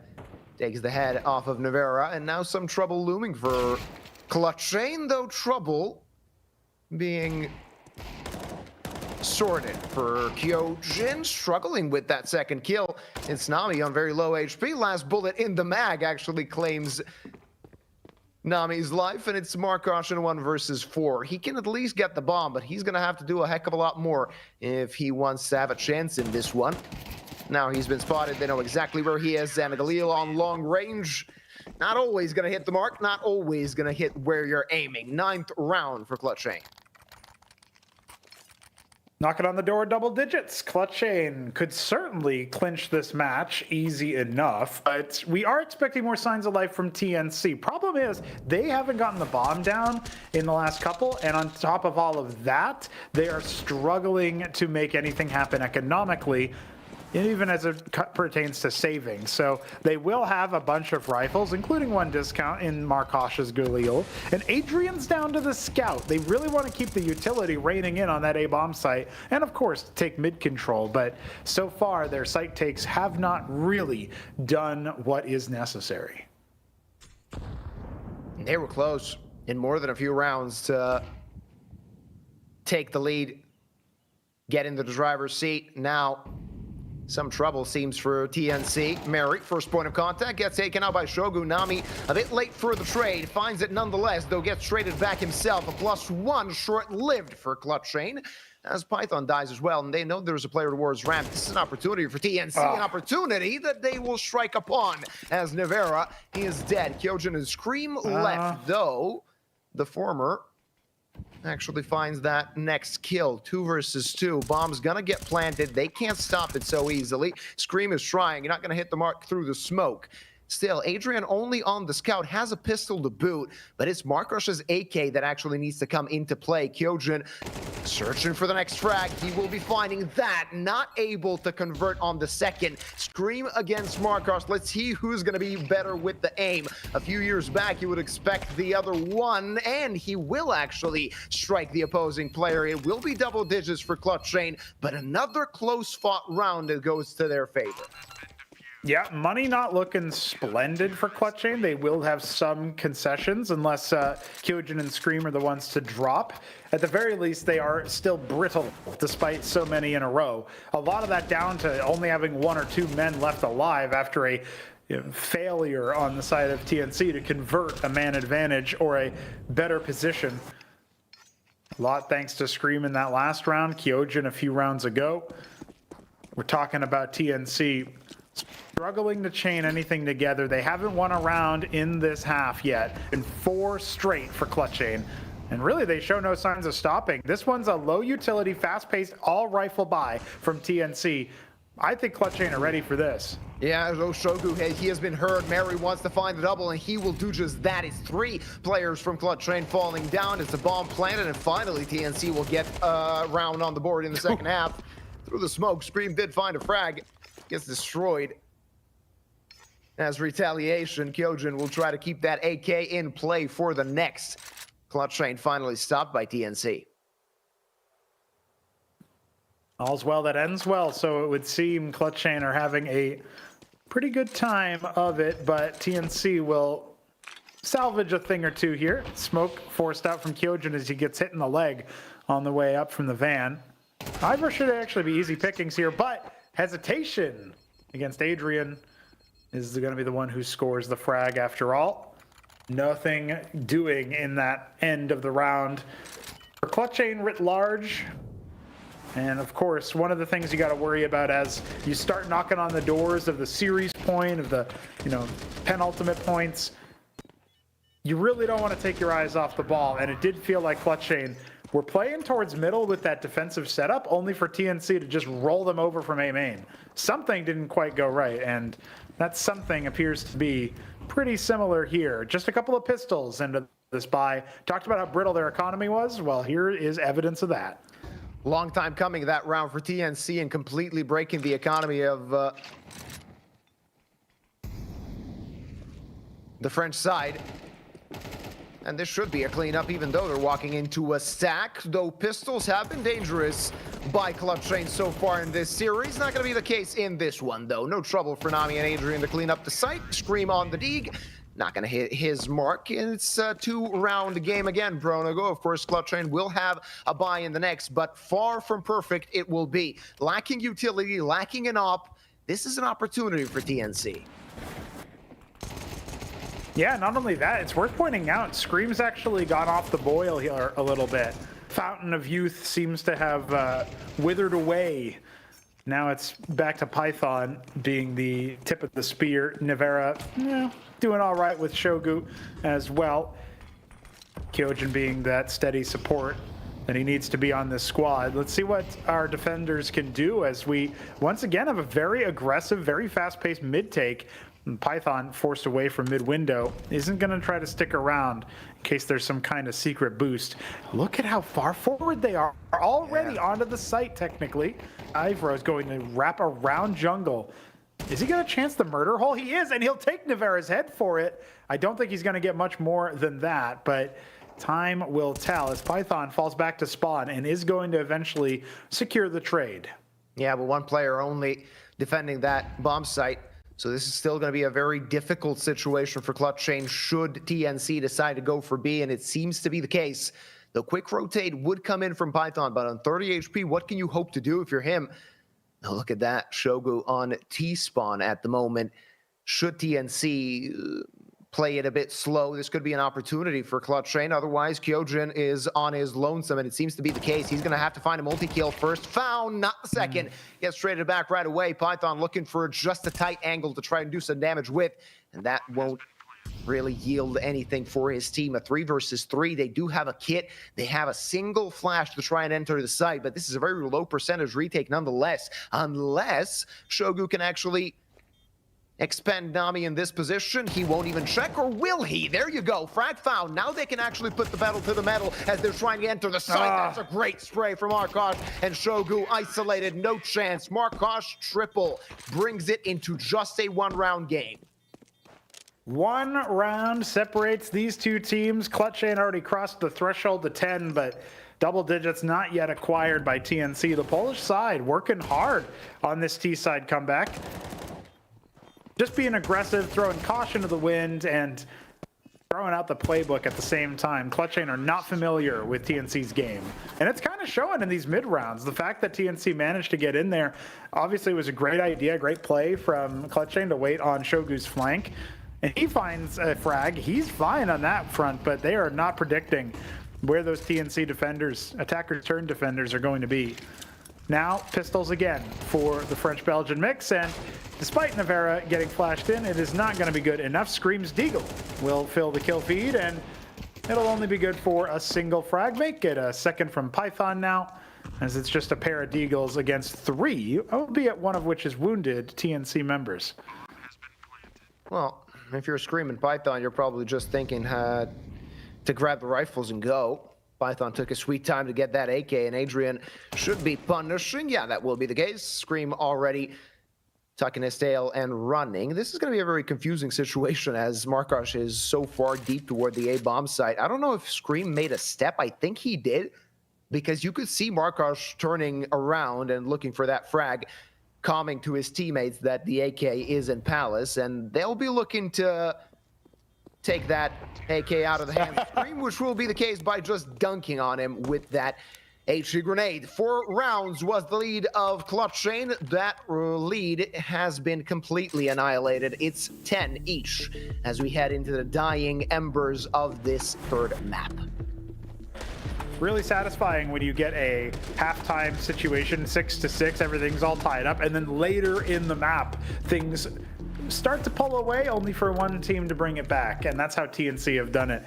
K: Takes the head off of Navera, and now some trouble looming for Clutchain, though trouble being sorted for Kyojin, struggling with that 2nd kill. It's Nami on very low HP. Last bullet in the mag actually claims Nami's life, and it's Markosh in 1 versus 4. He can at least get the bomb, but he's going to have to do a heck of a lot more if he wants to have a chance in this one. Now he's been spotted. They know exactly where he is, and Galil on long range. Not always going to hit the mark, not always going to hit where you're aiming. 9th round for Clutchain.
L: Knocking on the door, double digits. Clutchain could certainly clinch this match easy enough, but we are expecting more signs of life from TNC. Problem is, they haven't gotten the bomb down in the last couple, and on top of all of that, they are struggling to make anything happen economically. even as it pertains to saving. So they will have a bunch of rifles, including one discount in Markosh's Galil. And Adrian's down to the scout. They really want to keep the utility reining in on that A-bomb site, and of course take mid control. But so far their site takes have not really done what is necessary.
K: They were close in more than a few rounds to take the lead, get into the driver's seat. Now, some trouble seems for TNC. Mary, first point of contact, gets taken out by Shogu. Nami, a bit late for the trade, finds it nonetheless, though gets traded back himself. A +1, short-lived for Clutchain, as Python dies as well, and they know there's a player towards ramp. This is an opportunity for TNC, an opportunity that they will strike upon, as Nivera, he is dead. Kyojin and Scream left, though the former actually finds that next kill. 2 versus 2. Bomb's gonna get planted. They can't stop it so easily. Scream is trying. You're not gonna hit the mark through the smoke. Still, Adrian only on the scout, has a pistol to boot, but it's Markosh's AK that actually needs to come into play. Kyojin searching for the next frag. He will be finding that. Not able to convert on the second. Scream against Markosh. Let's see who's going to be better with the aim. A few years back, you would expect the other one, and he will actually strike the opposing player. It will be double digits for Clutchain, but another close-fought round that goes to their favor.
L: Yeah, money not looking splendid for Clutchain. They will have some concessions unless Kyojin and Scream are the ones to drop. At the very least, they are still brittle despite so many in a row. A lot of that down to only having 1 or 2 men left alive after a failure on the side of TNC to convert a man advantage or a better position. A lot thanks to Scream in that last round, Kyojin a few rounds ago. We're talking about TNC struggling to chain anything together. They haven't won a round in this half yet, and 4 straight for Clutchain. And really, they show no signs of stopping. This one's a low utility, fast-paced, all rifle buy from TNC. I think Clutchain are ready for this.
K: Yeah, Shogu, he has been heard. Mary wants to find the double, and he will do just that. It's 3 players from Clutchain falling down. It's a bomb planted, and finally TNC will get a round on the board in the second half. Through the smoke, Scream did find a frag. Gets destroyed. As retaliation, Kyojin will try to keep that AK in play for the next. Clutchain finally stopped by TNC.
L: All's well that ends well, so it would seem Clutchain are having a pretty good time of it, but TNC will salvage a thing or 2 here. Smoke forced out from Kyojin as he gets hit in the leg on the way up from the van. Ivor should actually be easy pickings here, but hesitation against Adrian is going to be the one who scores the frag after all. Nothing doing in that end of the round for Clutchain writ large. And of course, one of the things you got to worry about as you start knocking on the doors of the series point, of the, penultimate points, you really don't want to take your eyes off the ball. And it did feel like Clutchain were playing towards middle with that defensive setup, only for TNC to just roll them over from A main. Something didn't quite go right, and that something appears to be pretty similar here. Just a couple of pistols into this buy. Talked about how brittle their economy was. Well, here is evidence of that.
K: Long time coming, that round for TNC, and completely breaking the economy of the French side. And this should be a cleanup, even though they're walking into a stack. Though pistols have been dangerous by Clutchain so far in this series. Not going to be the case in this one, though. No trouble for Nami and Adrian to clean up the site. Scream on the dig. Not going to hit his mark. And it's a 2-round game again, Bronago. Of course, Clutchain will have a buy in the next, but far from perfect it will be. Lacking utility, lacking an op. This is an opportunity for TNC.
L: Yeah, not only that, it's worth pointing out, Scream's actually gone off the boil here a little bit. Fountain of Youth seems to have withered away. Now it's back to Python being the tip of the spear. Nivera, doing all right with Shogu as well. Kyojin being that steady support that he needs to be on this squad. Let's see what our defenders can do as we once again have a very aggressive, very fast-paced mid-take. And Python, forced away from mid-window, isn't going to try to stick around in case there's some kind of secret boost. Look at how far forward they are already onto the site, technically. Ivro is going to wrap around jungle. Is he going to chance the murder hole? He is, and he'll take Navera's head for it. I don't think he's going to get much more than that, but time will tell as Python falls back to spawn and is going to eventually secure the trade.
K: Yeah, but one player only defending that bomb site. So this is still going to be a very difficult situation for Clutchain should TNC decide to go for B, and it seems to be the case. The quick rotate would come in from Python, but on 30 HP, what can you hope to do if you're him? Now look at that, Shogu on T-spawn at the moment. Should TNC play it a bit slow, this could be an opportunity for Clutchain. Otherwise, Kyojin is on his lonesome, and it seems to be the case. He's going to have to find a multi-kill first. Found, not the second. Gets traded back right away. Python looking for just a tight angle to try and do some damage with, and that won't really yield anything for his team. A 3 versus 3. They do have a kit. They have a single flash to try and enter the site, but this is a very low percentage retake nonetheless, unless Shogu can actually expend Nami in this position. He won't even check, or will he? There you go. Frag found. Now they can actually put the pedal to the metal as they're trying to enter the site. That's a great spray from Markosh, and Shogu isolated. No chance. Markosh triple brings it into just a one-round game.
L: 1 round separates these two teams. Clutchain already crossed the threshold to 10, but double digits not yet acquired by TNC. The Polish side working hard on this T-side comeback. Just being aggressive, throwing caution to the wind, and throwing out the playbook at the same time. Clutchain are not familiar with TNC's game, and it's kind of showing in these mid rounds. The fact that TNC managed to get in there obviously was a great idea, great play from Clutchain to wait on Shogu's flank, and he finds a frag. He's fine on that front, but they are not predicting where those TNC defenders, attackers turn defenders, are going to be. Now, pistols again for the French-Belgian mix, and despite Navera getting flashed in, it is not going to be good enough. Screams Deagle will fill the kill feed, and it'll only be good for a single frag. Make it a second from Python now, as it's just a pair of Deagles against 3, albeit one of which is wounded TNC members.
K: Well, if you're screaming Python, you're probably just thinking to grab the rifles and go. Python took a sweet time to get that AK, and Adrian should be punishing. Yeah, that will be the case. Scream already tucking his tail and running. This is going to be a very confusing situation as Markosh is so far deep toward the A-bomb site. I don't know if Scream made a step. I think he did, because you could see Markosh turning around and looking for that frag, calming to his teammates that the AK is in Palace, and they'll be looking to take that AK out of the hands of Scream, which will be the case by just dunking on him with that HE grenade. 4 rounds was the lead of Clutchain. That lead has been completely annihilated. It's 10 each as we head into the dying embers of this third map.
L: Really satisfying when you get a halftime situation, 6-6, everything's all tied up, and then later in the map, things start to pull away, only for one team to bring it back, and that's how TNC have done it.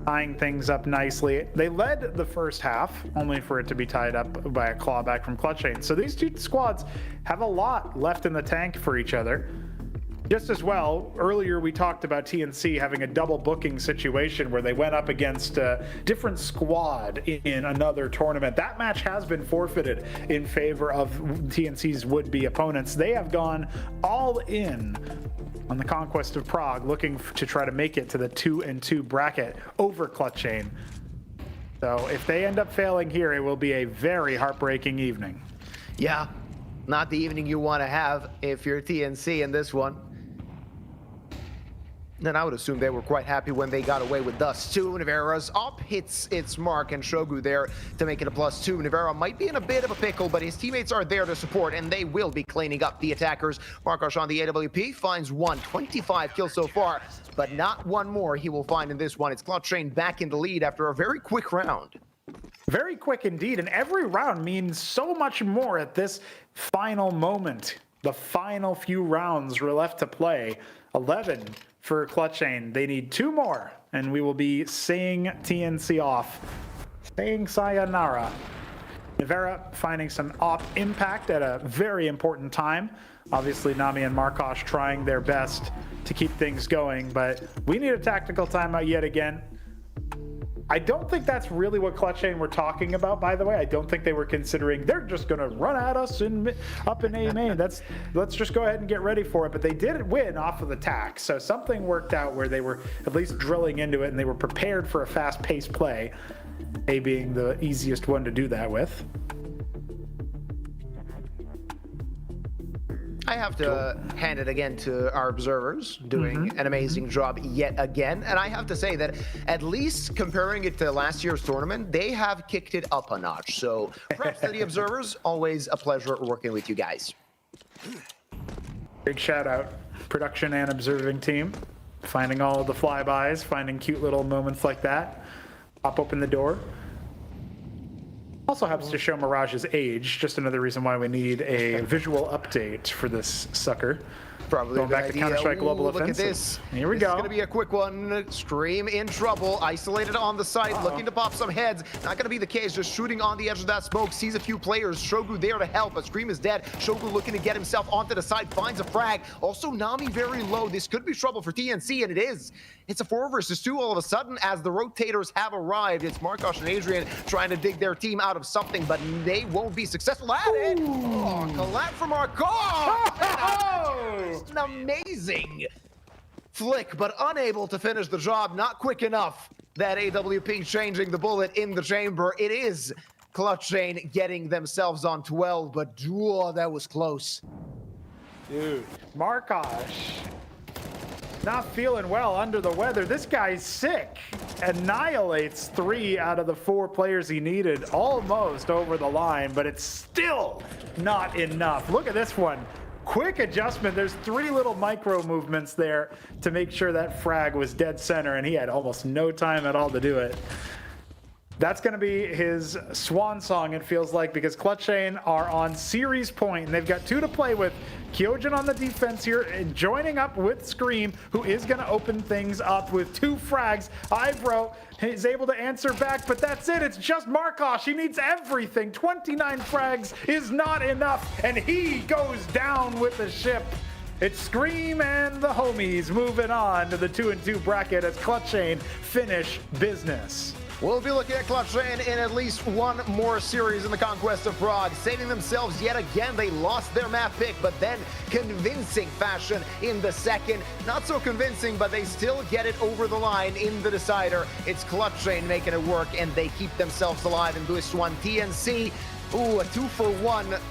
L: Tying things up nicely. They led the first half, only for it to be tied up by a clawback from Clutchain. So these two squads have a lot left in the tank for each other. Just as well, earlier we talked about TNC having a double booking situation where they went up against a different squad in another tournament. That match has been forfeited in favor of TNC's would-be opponents. They have gone all in on the Conquest of Prague, looking to try to make it to the 2-2 bracket over Clutchain. So if they end up failing here, it will be a very heartbreaking evening.
K: Yeah, not the evening you want to have if you're TNC in this one. Then I would assume they were quite happy when they got away with thus too. Navera's up, hits its mark, and Shogu there to make it a +2. Navera might be in a bit of a pickle, but his teammates are there to support, and they will be cleaning up the attackers. Markosh on the AWP finds 1, 25 kills so far, but not one more he will find in this one. It's Clutchain back in the lead after a very quick round.
L: Very quick indeed, and every round means so much more at this final moment. The final few rounds were left to play. 11 for Clutchain. They need 2 more, and we will be seeing TNC off. Saying sayonara. Nivera finding some op impact at a very important time. Obviously, Nami and Markosh trying their best to keep things going, but we need a tactical timeout yet again. I don't think that's really what Clutchain were talking about, by the way. I don't think they were considering they're just going to run at us up in A main. Let's just go ahead and get ready for it. But they did win off of the tack, so something worked out where they were at least drilling into it and they were prepared for a fast-paced play. A being the easiest one to do that with.
K: I have to hand it again to our observers, doing an amazing job yet again. And I have to say that at least comparing it to last year's tournament, they have kicked it up a notch. So props to the observers. Always a pleasure working with you guys.
L: Big shout out, production and observing team. Finding all the flybys, finding cute little moments like that. Pop open the door. Also helps to show Mirage's age, just another reason why we need a visual update for this sucker.
K: Probably
L: going back to Counter-Strike Global
K: Look
L: Offensive.
K: at this.
L: Here we
K: This
L: go.
K: is going to be a quick one. Scream in trouble. Isolated on the side, looking to pop some heads. Not going to be the case. Just shooting on the edge of that smoke. Sees a few players. Shogu there to help, but Scream is dead. Shogu looking to get himself onto the side. Finds a frag. Also, Nami very low. This could be trouble for TNC, and it is. It's a 4 versus 2 all of a sudden as the rotators have arrived. It's Markosh and Adrian trying to dig their team out of something, but they won't be successful at it. Oh, collapse from Markosh! An amazing flick, but unable to finish the job. Not quick enough. That AWP changing the bullet in the chamber. It is Clutchain getting themselves on 12, but that was close.
L: Dude, Markosh. Not feeling well, under the weather. This guy's sick. Annihilates 3 out of the 4 players he needed, almost over the line, but it's still not enough. Look at this one. Quick adjustment. There's 3 little micro movements there to make sure that frag was dead center, and he had almost no time at all to do it. That's going to be his swan song, it feels like, because Clutchain are on series point, and they've got 2 to play with. Kyojin on the defense here, and joining up with Scream, who is going to open things up with 2 frags. Ivro is able to answer back, but that's it. It's just Markosh. He needs everything. 29 frags is not enough, and he goes down with the ship. It's Scream and the homies moving on to the 2-2 bracket as Clutchain finish business.
K: We'll be looking at Clutchain in at least one more series in the Conquest of Prague, saving themselves yet again. They lost their map pick, but then convincing fashion in the second. Not so convincing, but they still get it over the line in the decider. It's Clutchain making it work, and they keep themselves alive in this one. TNC, a 2-for-1.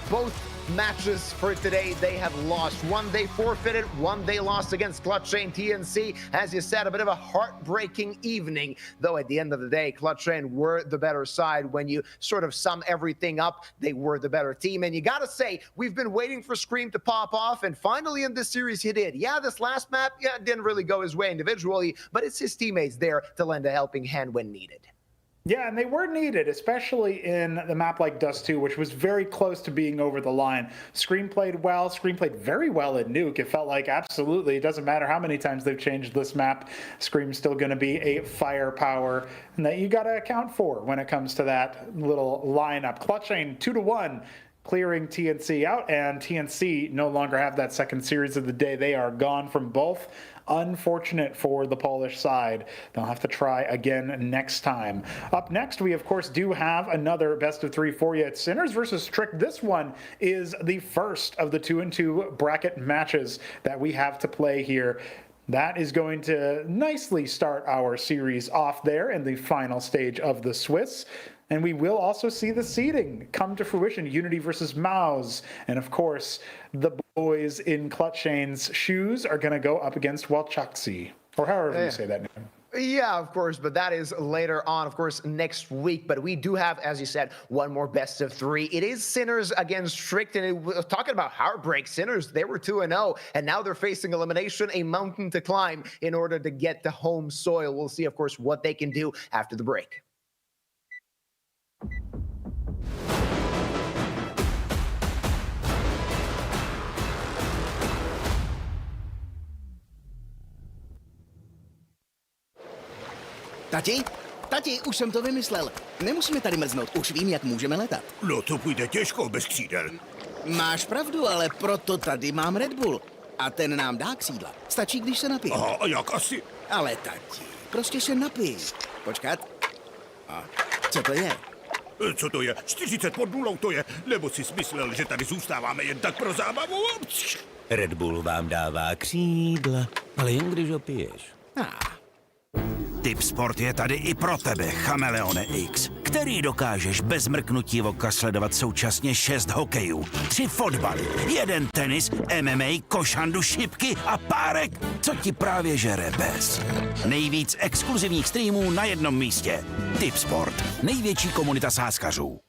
K: Both matches for today they have lost. One they forfeited, one they lost against Clutchain. TNC, as you said, a bit of a heartbreaking evening, though at the end of the day Clutchain were the better side. When you sort of sum everything up, they were the better team, and you gotta say we've been waiting for Scream to pop off, and finally in this series he did. Yeah, this last map, it didn't really go his way individually, but it's his teammates there to lend a helping hand when needed.
L: Yeah, and they were needed, especially in the map like Dust 2, which was very close to being over the line. Scream played well. Scream played very well at Nuke. It felt like absolutely, it doesn't matter how many times they've changed this map, Scream's still going to be a firepower, and that you got to account for when it comes to that little lineup. Clutchain 2-1. Clearing TNC out, and TNC no longer have that second series of the day. They are gone from both. Unfortunate for the Polish side. They'll have to try again next time. Up next, we of course do have another best of 3 for you. It's Sinners versus Trick. This one is the first of the 2-2 bracket matches that we have to play here. That is going to nicely start our series off there in the final stage of the Swiss. And we will also see the seeding come to fruition. Unity versus Maus. And of course, the boys in Clutchain's shoes are going to go up against Walchaksi. Or however you say that name.
K: Yeah, of course, but that is later on, of course, next week. But we do have, as you said, one more best of 3. It is Sinners against Strict, and talking about heartbreak, Sinners, they were 2-0, and now they're facing elimination, a mountain to climb in order to get to home soil. We'll see, of course, what they can do after the break.
I: Tati? Tati, už jsem to vymyslel. Nemusíme tady mrznout, už vím, jak můžeme letat.
F: No to půjde těžko bez křídel.
I: Máš pravdu, ale proto tady mám Red Bull. A ten nám dá křídla. Stačí, když se napijeme.
F: Aha, a jak asi?
I: Ale tati, prostě se napij. Počkat. A co to je?
F: Co to je? 40 pod nulou to je? Nebo jsi smyslel, že tady zůstáváme jen tak pro zábavu?
J: Red Bull vám dává křídla, ale jen když ho piješ.
G: Tipsport je tady i pro tebe, Chameleone X, který dokážeš bez mrknutí oka sledovat současně 6 hokejů, 3 fotbaly, 1 tenis, MMA, košandu, šipky a párek, co ti právě žere bez. Nejvíc exkluzivních streamů na jednom místě. Tipsport, největší komunita sázkařů.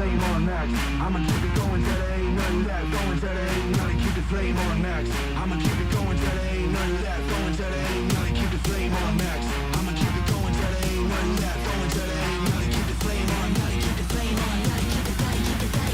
B: flame on max. I'ma keep it going till there ain't nothing left. Going till there ain't nothing. Keep the flame on max. I'ma keep it going till there ain't nothing left. Going till there ain't nothing. Keep the flame on max. I'ma keep it going till there ain't nothing left. Going till there ain't nothing. Keep the flame on. Nothing. Keep the flame on. Nothing. Keep the flame. Keep the flame. Keep the flame on.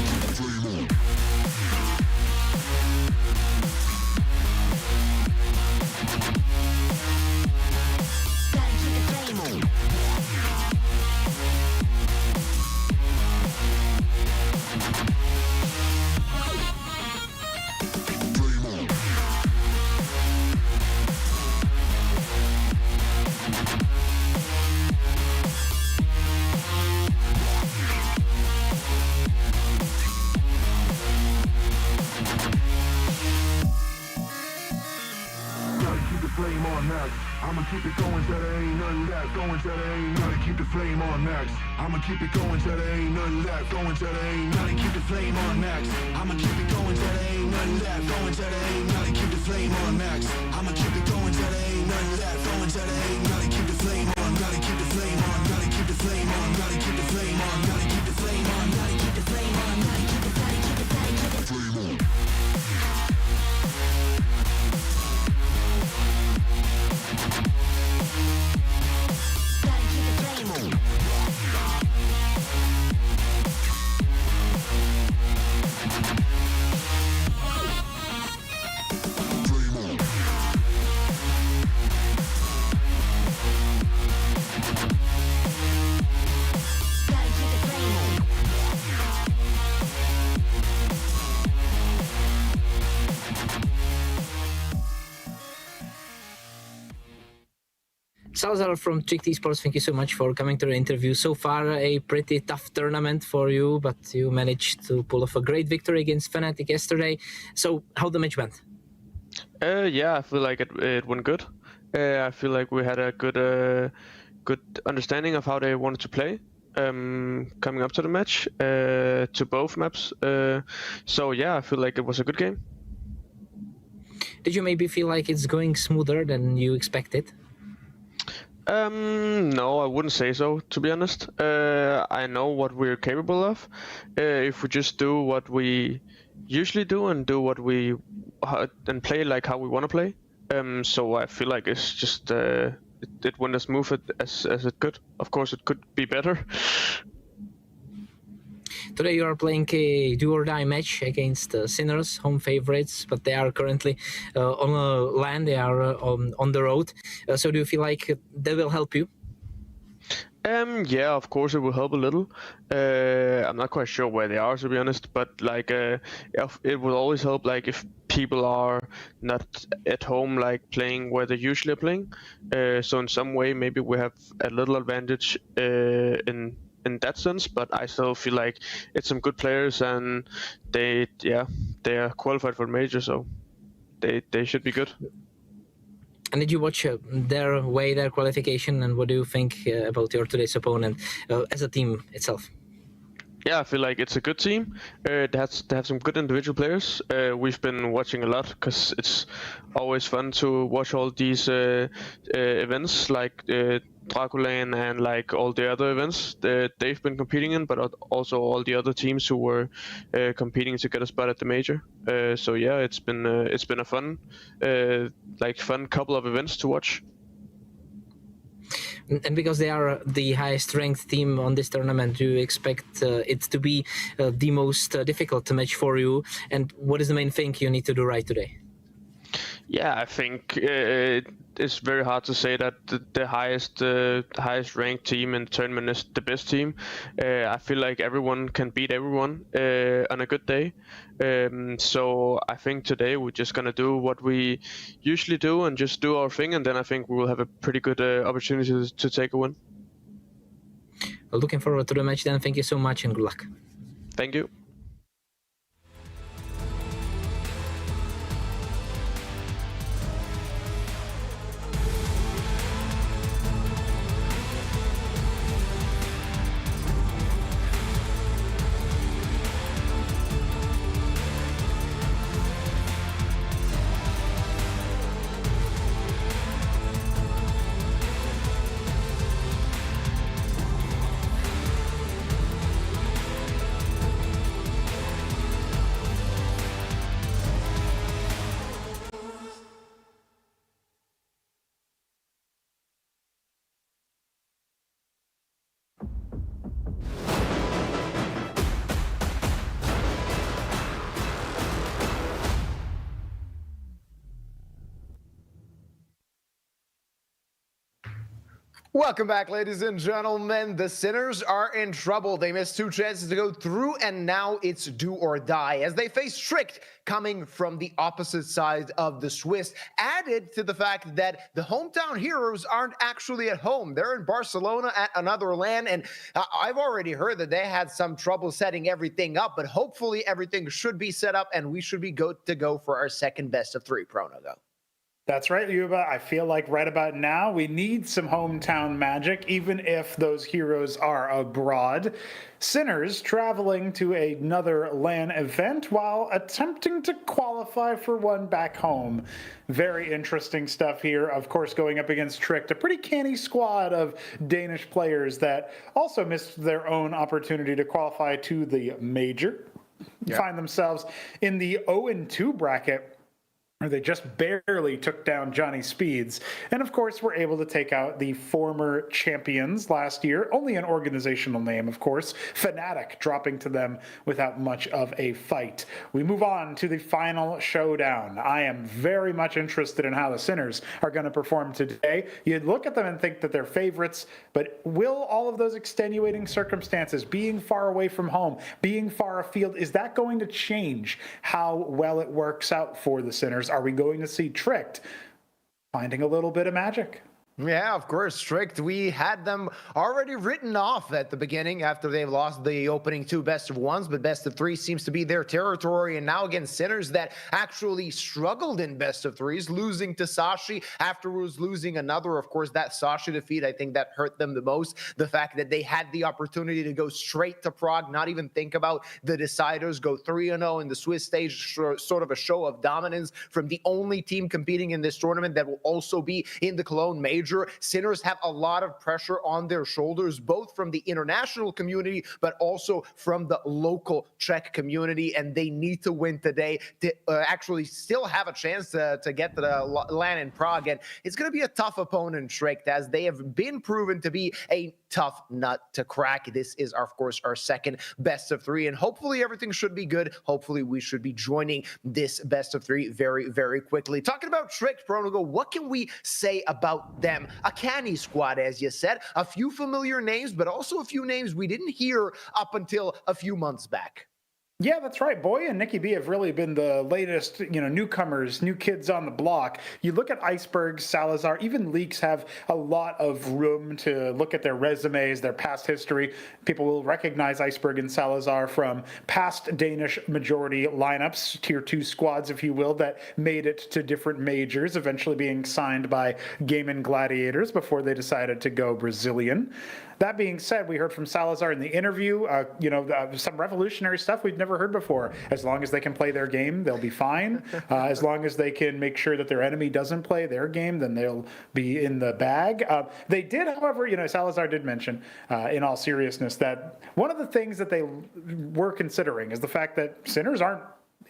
B: Flame on max. I'ma keep it going till there ain't nothing left. Going till there ain't nothing. Keep the flame on max. I'ma keep it going till there ain't nothing left. Going till there ain't nothing. Keep the flame on max. I'ma keep it going till there ain't nothing left. Going till there ain't nothing. Keep the flame on max. I'ma keep it going till there ain't nothing left. Going till there ain't nothing. Keep the flame on. Nothing. Keep the flame on. Nothing. Keep the flame on. Nothing. Keep the flame on. Nothing. Keep the flame on. Nothing. Keep the flame on. Nothing. Keep the flame. Keep the flame. Keep the flame on.
D: Salazar from Trick Sports, thank you so much for coming to the interview. So far, a pretty tough tournament for you, but you managed to pull off a great victory against Fnatic yesterday. So, how the match went?
M: Yeah, I feel like it went good. I feel like we had a good understanding of how they wanted to play coming up to the match, to both maps. So yeah, I feel like it was a good game.
D: Did you maybe feel like it's going smoother than you expected?
M: No, I wouldn't say so, to be honest. I know what we're capable of. If we just do what we usually do and do what we and play like how we want to play. So I feel like it's just it went as smooth as it could. Of course, it could be better.
D: Today you are playing a do-or-die match against Sinners, home favorites, but they are currently on land, they are on the road. So do you feel like they will help you?
M: Yeah, of course it will help a little. I'm not quite sure where they are, to be honest, but like it will always help like if people are not at home like playing where they usually are playing. So in some way maybe we have a little advantage in that sense, but I still feel like it's some good players and they are qualified for the major, so they should be good.
D: And did you watch their qualification, and what do you think about your today's opponent as a team itself?
M: Yeah, I feel like it's a good team. They have some good individual players. We've been watching a lot because it's always fun to watch all these events like Clutchain and like all the other events that they've been competing in, but also all the other teams who were competing to get a spot at the major. So yeah, it's been a fun couple of events to watch.
D: And because they are the highest ranked team on this tournament, do you expect it to be the most difficult match for you? And what is the main thing you need to do right today?
M: Yeah, I think it's very hard to say that the highest ranked team in the tournament is the best team. I feel like everyone can beat everyone on a good day. So I think today we're just gonna do what we usually do and just do our thing, and then I think we will have a pretty good opportunity to take a win.
D: Well, looking forward to the match then. Thank you so much and good luck.
M: Thank you.
K: Welcome back, ladies and gentlemen. The Sinners are in trouble. They missed 2 chances to go through, and now it's do or die as they face Strict coming from the opposite side of the Swiss. Added to the fact that the hometown heroes aren't actually at home. They're in Barcelona at another LAN, and I've already heard that they had some trouble setting everything up, but hopefully everything should be set up, and we should be good to go for our second best of 3 Pronogo.
L: That's right, Yuba. I feel like right about now we need some hometown magic, even if those heroes are abroad. Sinners traveling to another LAN event while attempting to qualify for one back home. Very interesting stuff here. Of course, going up against Tricked, a pretty canny squad of Danish players that also missed their own opportunity to qualify to the major. Yep. Find themselves in the 0-2 bracket, where they just barely took down Johnny Speeds. And of course, were able to take out the former champions last year. Only an organizational name, of course. Fnatic dropping to them without much of a fight. We move on to the final showdown. I am very much interested in how the Sinners are going to perform today. You'd look at them and think that they're favorites, but will all of those extenuating circumstances, being far away from home, being far afield, is that going to change how well it works out for the Sinners? Are we going to see Tricked finding a little bit of magic?
K: Yeah, of course, Tricked. We had them already written off at the beginning after they've lost the opening 2 best of 1s, but best of 3 seems to be their territory. And now against Sinners that actually struggled in best of 3s, losing to Sashi, afterwards losing another. Of course, that Sashi defeat, I think that hurt them the most. The fact that they had the opportunity to go straight to Prague, not even think about the deciders, go 3-0 in the Swiss stage, sort of a show of dominance from the only team competing in this tournament that will also be in the Cologne Major. Sinners have a lot of pressure on their shoulders, both from the international community, but also from the local Czech community, and they need to win today to actually still have a chance to get to the LAN in Prague. And it's going to be a tough opponent, Tricked, as they have been proven to be a tough nut to crack. This is, of course, our second best of 3, and hopefully everything should be good. Hopefully we should be joining this best of 3 very, very quickly. Talking about Tricked, Pronogo, what can we say about them? A canny squad, as you said. A few familiar names, but also a few names we didn't hear up until a few months back.
L: Yeah, that's right. Boy and Nikki B have really been the latest, newcomers, new kids on the block. You look at Iceberg, Salazar, even Leaks have a lot of room to look at their resumes, their past history. People will recognize Iceberg and Salazar from past Danish majority lineups, tier 2 squads, if you will, that made it to different majors, eventually being signed by Game & Gladiators before they decided to go Brazilian. That being said, we heard from Salazar in the interview, some revolutionary stuff we've never heard before. As long as they can play their game, they'll be fine. As long as they can make sure that their enemy doesn't play their game, then they'll be in the bag. They did, however, Salazar did mention, in all seriousness, that one of the things that they were considering is the fact that Sinners aren't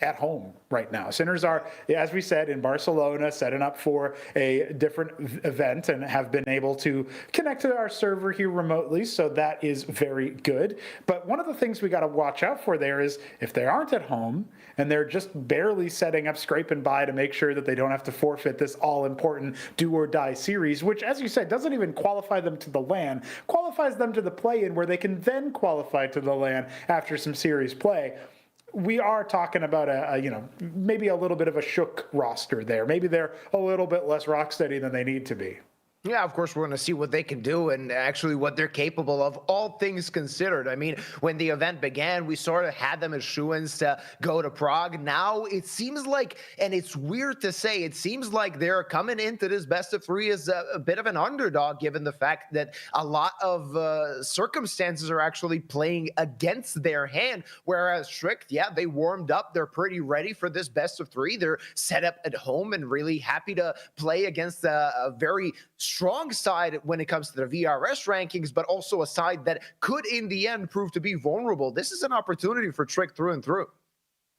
L: at home right now. Sinners are, as we said, in Barcelona, setting up for a different event and have been able to connect to our server here remotely, so that is very good. But one of the things we got to watch out for there is if they aren't at home and they're just barely setting up scraping by to make sure that they don't have to forfeit this all-important do-or-die series, which, as you said, doesn't even qualify them to the LAN, qualifies them to the play-in where they can then qualify to the LAN after some series play. We are talking about maybe a little bit of a shook roster there. Maybe they're a little bit less rock steady than they need to be.
K: Yeah, of course, we're going to see what they can do and actually what they're capable of, all things considered. I mean, when the event began, we sort of had them as shoo-ins to go to Prague. Now it seems like, and it's weird to say, it seems like they're coming into this best of 3 as a bit of an underdog, given the fact that a lot of circumstances are actually playing against their hand. Whereas Strict, yeah, they warmed up. They're pretty ready for this best of 3. They're set up at home and really happy to play against a very strong side when it comes to the VRS rankings, but also a side that could in the end prove to be vulnerable. This is an opportunity for Trick through and through.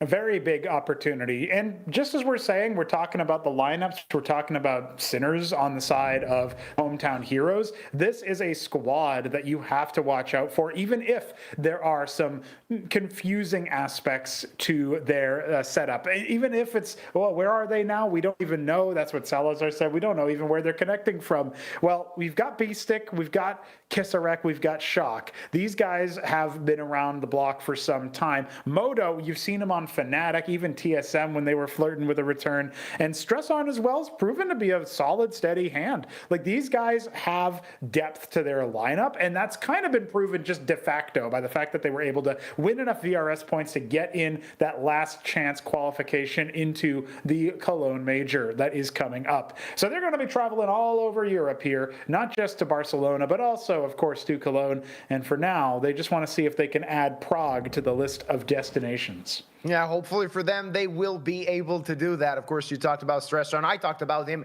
L: A very big opportunity. And just as we're saying, we're talking about the lineups, we're talking about Sinners on the side of Hometown Heroes. This is a squad that you have to watch out for, even if there are some confusing aspects to their setup. Even if it's, well, where are they now? We don't even know. That's what Salazar said. We don't know even where they're connecting from. Well, we've got B-Stick, we've got Kisarek, we've got Shock. These guys have been around the block for some time. Moto, you've seen him on Fnatic, even TSM when they were flirting with a return. And Stresson as well has proven to be a solid, steady hand. Like, these guys have depth to their lineup, and that's kind of been proven just de facto by the fact that they were able to win enough VRS points to get in that last chance qualification into the Cologne Major that is coming up. So they're going to be traveling all over Europe here, not just to Barcelona, but also, of course, to Cologne. And for now, they just want to see if they can add Prague to the list of destinations.
K: Yeah, hopefully for them, they will be able to do that. Of course, you talked about Stressor, and I talked about him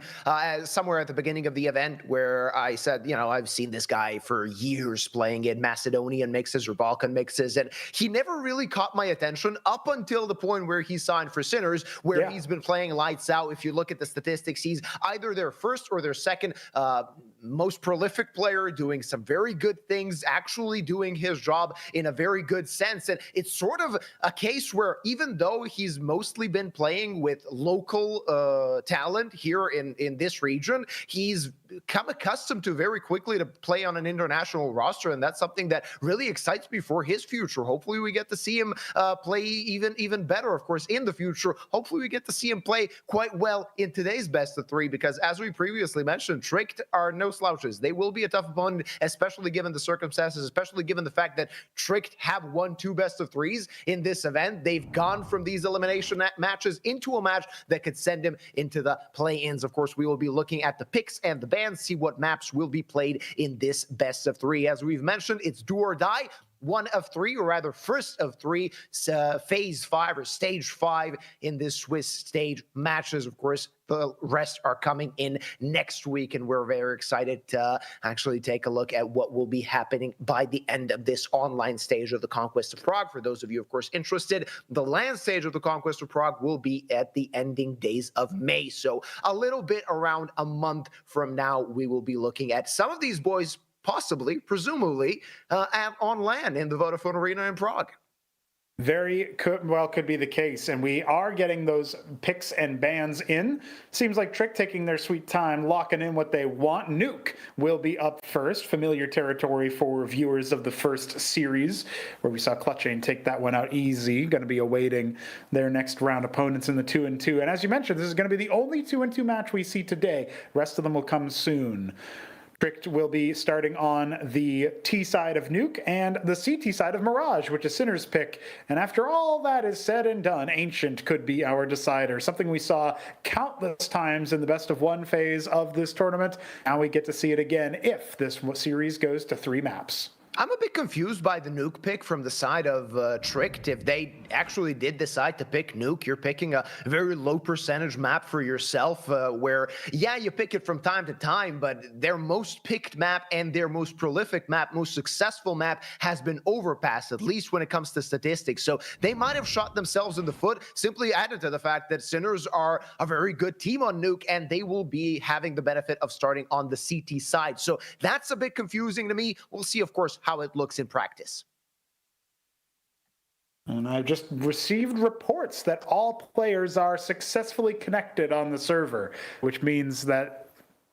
K: somewhere at the beginning of the event where I said, you know, I've seen this guy for years playing in Macedonian mixes or Balkan mixes, and he never really caught my attention up until the point where he signed for Sinners, where he's been playing lights out. If you look at the statistics, he's either their first or their second most prolific player, doing some very good things, actually doing his job in a very good sense. And it's sort of a case where even though he's mostly been playing with local talent here in this region, he's come accustomed to very quickly to play on an international roster, and that's something that really excites me for his future. Hopefully we get to see him play even better, of course, in the future. Hopefully we get to see him play quite well in today's best of three, because as we previously mentioned, Tricked are no slouches. They will be a tough opponent, especially given the circumstances, especially given the fact that Tricked have won 2 best of 3s in this event. They've gone from these elimination matches into a match that could send him into the play-ins. Of course, we will be looking at the picks and the bans, see what maps will be played in this best of 3. As we've mentioned, it's do or die. 1 of 3, or rather first of 3, phase 5 or stage 5 in this Swiss stage matches. Of course, the rest are coming in next week, and we're very excited to actually take a look at what will be happening by the end of this online stage of the Conquest of Prague. For those of you, of course, interested, the LAN stage of the Conquest of Prague will be at the ending days of May. So a little bit around a month from now, we will be looking at some of these boys possibly, presumably, on LAN in the Vodafone Arena in Prague.
L: Very could be the case, and we are getting those picks and bans in. Seems like Trick taking their sweet time, locking in what they want. Nuke will be up first, familiar territory for viewers of the first series, where we saw Clutchain take that one out easy. Going to be awaiting their next round opponents in the 2-2. And as you mentioned, this is going to be the only 2-2 match we see today. The rest of them will come soon. Tricked will be starting on the T side of Nuke and the CT side of Mirage, which is Sinner's pick. And after all that is said and done, Ancient could be our decider, something we saw countless times in the best of 1 phase of this tournament. Now we get to see it again if this series goes to 3 maps.
K: I'm a bit confused by the Nuke pick from the side of Tricked. If they actually did decide to pick Nuke, you're picking a very low percentage map for yourself where, yeah, you pick it from time to time, but their most picked map and their most prolific map, most successful map has been Overpass, at least when it comes to statistics. So they might have shot themselves in the foot, simply added to the fact that Sinners are a very good team on Nuke, and they will be having the benefit of starting on the CT side. So that's a bit confusing to me. We'll see, of course, how it looks in practice.
L: And I've just received reports that all players are successfully connected on the server, which means that,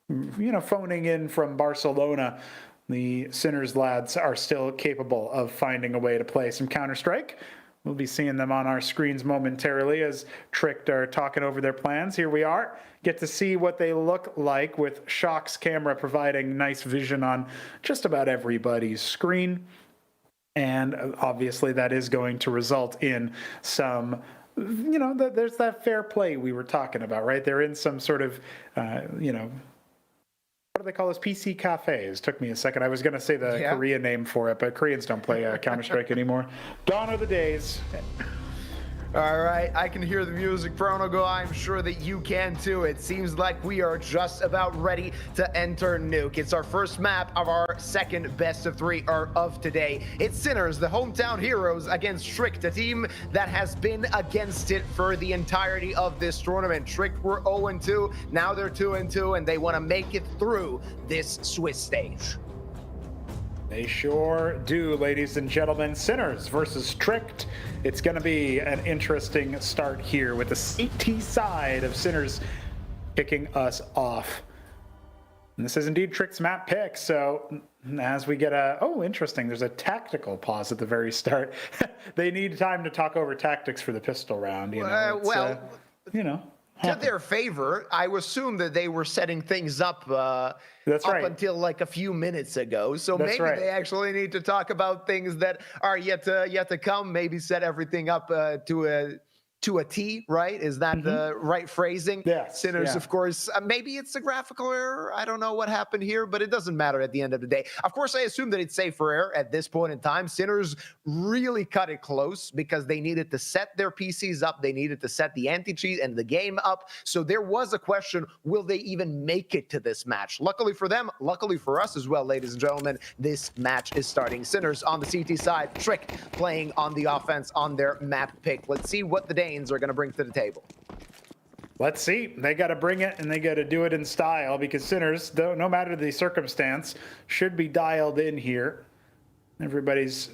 L: you know, phoning in from Barcelona, the Sinners lads are still capable of finding a way to play some Counter-Strike. We'll be seeing them on our screens momentarily as Tricked are talking over their plans. Here we are. Get to see what they look like with Shock's camera providing nice vision on just about everybody's screen. And obviously that is going to result in some, you know, there's that fair play we were talking about, right? They're in some sort of, you know, what do they call those? PC cafes. Took me a second. I was going to say the Korean name for it, but Koreans don't play Counter-Strike anymore. Gone are the days.
K: All right, I can hear the music, Pronogo. I'm sure that you can too. It seems like we are just about ready to enter Nuke. It's our first map of our second best of three of today. It's Sinners, the hometown heroes, against Tricked, a team that has been against it for the entirety of this tournament. Tricked were 0-2, now they're 2-2, and they want to make it through this Swiss stage.
L: They sure do, ladies and gentlemen. Sinners versus Tricked. It's going to be an interesting start here with the CT side of Sinners kicking us off. And this is indeed Tricked's map pick. So as we get interesting. There's a tactical pause at the very start. They need time to talk over tactics for the pistol round.
K: To their favor, I assume that they were setting things up until like a few minutes ago. So maybe they actually need to talk about things that are yet to come. Maybe set everything up to a T, right? Is that the right phrasing?
L: Yes.
K: Sinners, of course. Maybe it's a graphical error. I don't know what happened here, but it doesn't matter at the end of the day. Of course, I assume that it's safe for error at this point in time. Sinners really cut it close because they needed to set their PCs up. They needed to set the anti-cheat and the game up. So there was a question, will they even make it to this match? Luckily for them, luckily for us as well, ladies and gentlemen, this match is starting. Sinners on the CT side, Trick playing on the offense on their map pick. Let's see what the Danes are going to bring to the table.
L: Let's see. They got to bring it, and they got to do it in style, because Sinners, no matter the circumstance, should be dialed in here. Everybody's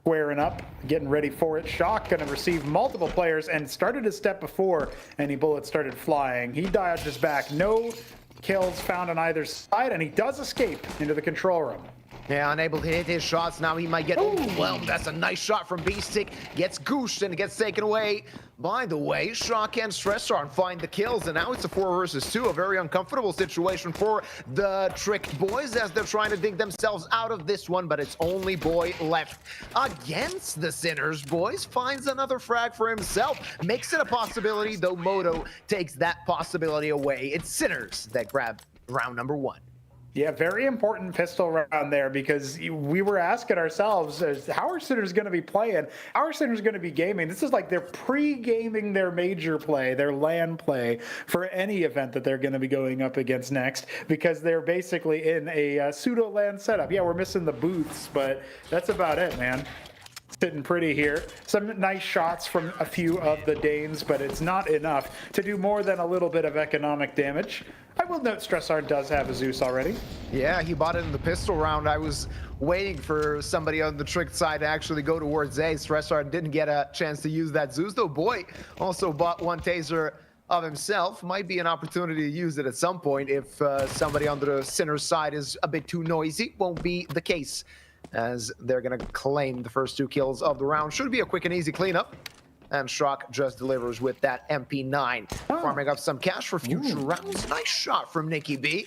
L: squaring up, getting ready for it. Shock going to receive multiple players, and started a step before any bullets started flying. He dodges back. No kills found on either side, and he does escape into the control room.
K: Yeah, unable to hit his shots. Now he might get overwhelmed. That's a nice shot from B-Stick. Gets gooshed and gets taken away. By the way, Shock and Stressarm find the kills, and now it's a 4 versus 2. A very uncomfortable situation for the Tricked boys as they're trying to dig themselves out of this one, but it's only Boy left against the Sinners. Boys finds another frag for himself. Makes it a possibility, though Moto takes that possibility away. It's Sinners that grab round number 1.
L: Yeah, very important pistol round there, because we were asking ourselves, how are Sinners going to be playing? How are Sinners going to be gaming? This is like they're pre-gaming their major play, their LAN play for any event that they're going to be going up against next, because they're basically in a pseudo-LAN setup. Yeah, we're missing the booths, but that's about it, man. Sitting pretty here. Some nice shots from a few of the Danes, but it's not enough to do more than a little bit of economic damage. I will note Stressarm does have a Zeus already.
K: Yeah, he bought it in the pistol round. I was waiting for somebody on the Tricked side to actually go towards A. Stressarm didn't get a chance to use that Zeus, though Boy also bought one taser of himself. Might be an opportunity to use it at some point if somebody on the Sinners side is a bit too noisy. Won't be the case, as they're going to claim the first 2 kills of the round. Should be a quick and easy cleanup. And Shock just delivers with that MP9. Farming up some cash for future rounds. Nice shot from Nicky B,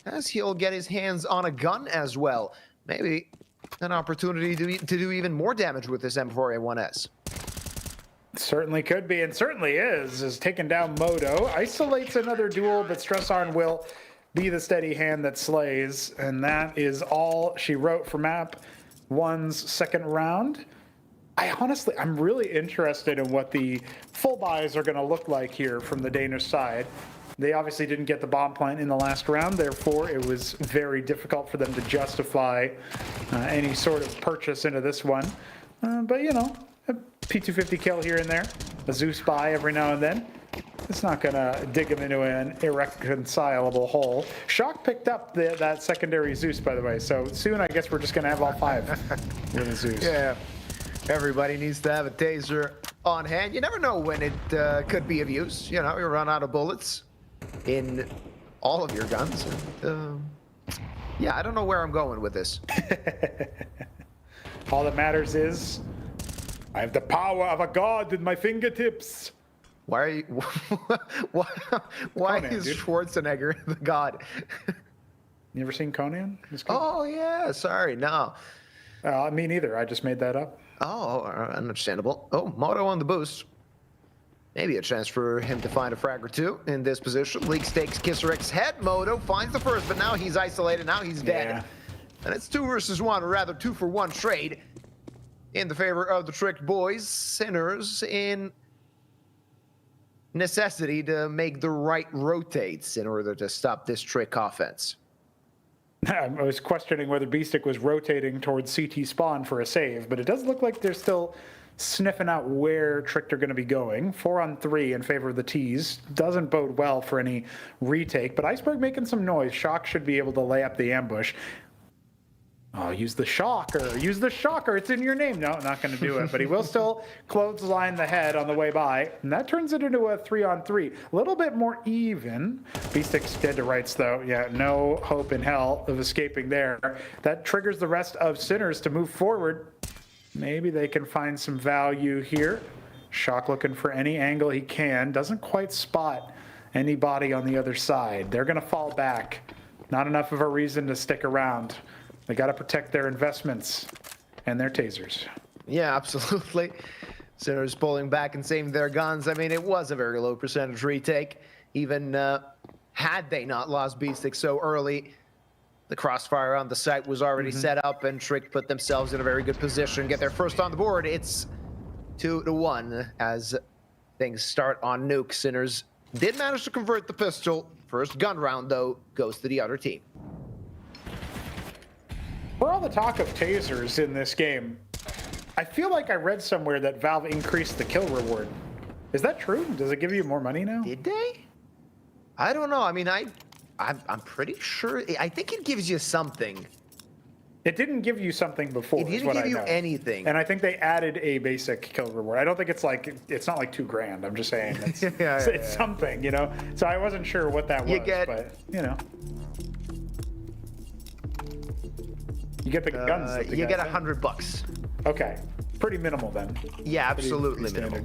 K: as he'll get his hands on a gun as well. Maybe an opportunity to do even more damage with this M4A1S.
L: Certainly could be, and certainly is taking down Moto. Isolates another duel, but Stressarm will be the steady hand that slays, and that is all she wrote for map 1's second round. I'm really interested in what the full buys are going to look like here from the Danish side. They obviously didn't get the bomb plant in the last round, therefore it was very difficult for them to justify any sort of purchase into this one. But you know, a P250 kill here and there, a Zeus buy every now and then. It's not going to dig him into an irreconcilable hole. Shock picked up that secondary Zeus, by the way, so soon I guess we're just going to have all 5 with a Zeus.
K: Yeah. Everybody needs to have a taser on hand. You never know when it could be of use. You know, you run out of bullets in all of your guns. And, yeah, I don't know where I'm going with this.
L: All that matters is I have the power of a god in my fingertips.
K: Why are you? Why is Schwarzenegger the god?
L: You ever seen Conan?
K: Oh yeah, sorry, no.
L: Me neither. I just made that up.
K: Oh, understandable. Oh, Moto on the boost. Maybe a chance for him to find a frag or 2 in this position. Leaks takes Kisserik's head. Moto finds the first, but now he's isolated. Now he's dead. Yeah. And it's 2 versus 1, or rather 2 for 1 trade. in the favor of the Tricked boys. Sinners in necessity to make the right rotates in order to stop this Trick offense.
L: I was questioning whether Beestick was rotating towards CT spawn for a save, but it does look like they're still sniffing out where Tricked are going to be going. 4-on-3 in favor of the T's. Doesn't bode well for any retake, but Iceberg making some noise. Shock should be able to lay up the ambush. Oh, use the shocker. Use the shocker. It's in your name. No, not going to do it, but he will still clothesline the head on the way by, and that turns it into a 3-on-3. A little bit more even. Beestick's dead to rights, though. Yeah, no hope in hell of escaping there. That triggers the rest of Sinners to move forward. Maybe they can find some value here. Shock looking for any angle he can. Doesn't quite spot anybody on the other side. They're going to fall back. Not enough of a reason to stick around. They got to protect their investments and their tasers.
K: Yeah, absolutely. Sinners pulling back and saving their guns. I mean, it was a very low percentage retake. Even had they not lost Beestick so early, the crossfire on the site was already set up, and Trick put themselves in a very good position. Get their first on the board. It's 2-1 as things start on Nuke. Sinners did manage to convert the pistol. First gun round, though, goes to the other team.
L: For all the talk of tasers in this game, I feel like I read somewhere that Valve increased the kill reward. Is that true? Does it give you more money now?
K: Did they? I don't know. I mean, I'm pretty sure. I think it gives you something.
L: It didn't give you something before.
K: It didn't give you anything.
L: And I think they added a basic kill reward. I don't think it's like, it's not like $2,000. I'm just saying it's, it's something, you know? So I wasn't sure what that was, but you know. You get the guns. That the
K: you
L: guys
K: get $100.
L: Okay, pretty minimal then.
K: Yeah, absolutely minimal.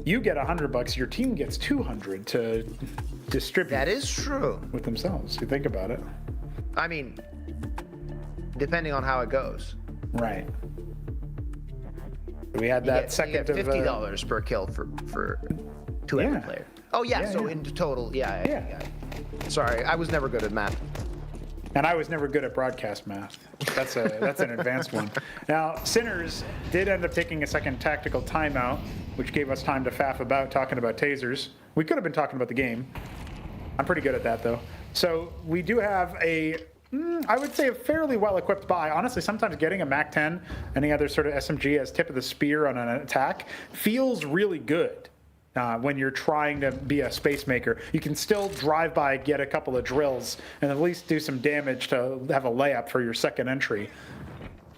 L: You get $100. Your team gets 200 to distribute.
K: That is true.
L: With themselves. You think about it.
K: I mean, depending on how it goes.
L: Right. We had that
K: you get $50 per kill for every player. Oh yeah, so in total, yeah. Sorry, I was never good at math.
L: And I was never good at broadcast math. That's an advanced one. Now, Sinners did end up taking a second tactical timeout, which gave us time to faff about talking about tasers. We could have been talking about the game. I'm pretty good at that, though. So we do have I would say a fairly well-equipped buy. Honestly, sometimes getting a MAC-10, any other sort of SMG as tip of the spear on an attack, feels really good. When you're trying to be a space maker, you can still drive by, get a couple of drills, and at least do some damage to have a layup for your second entry.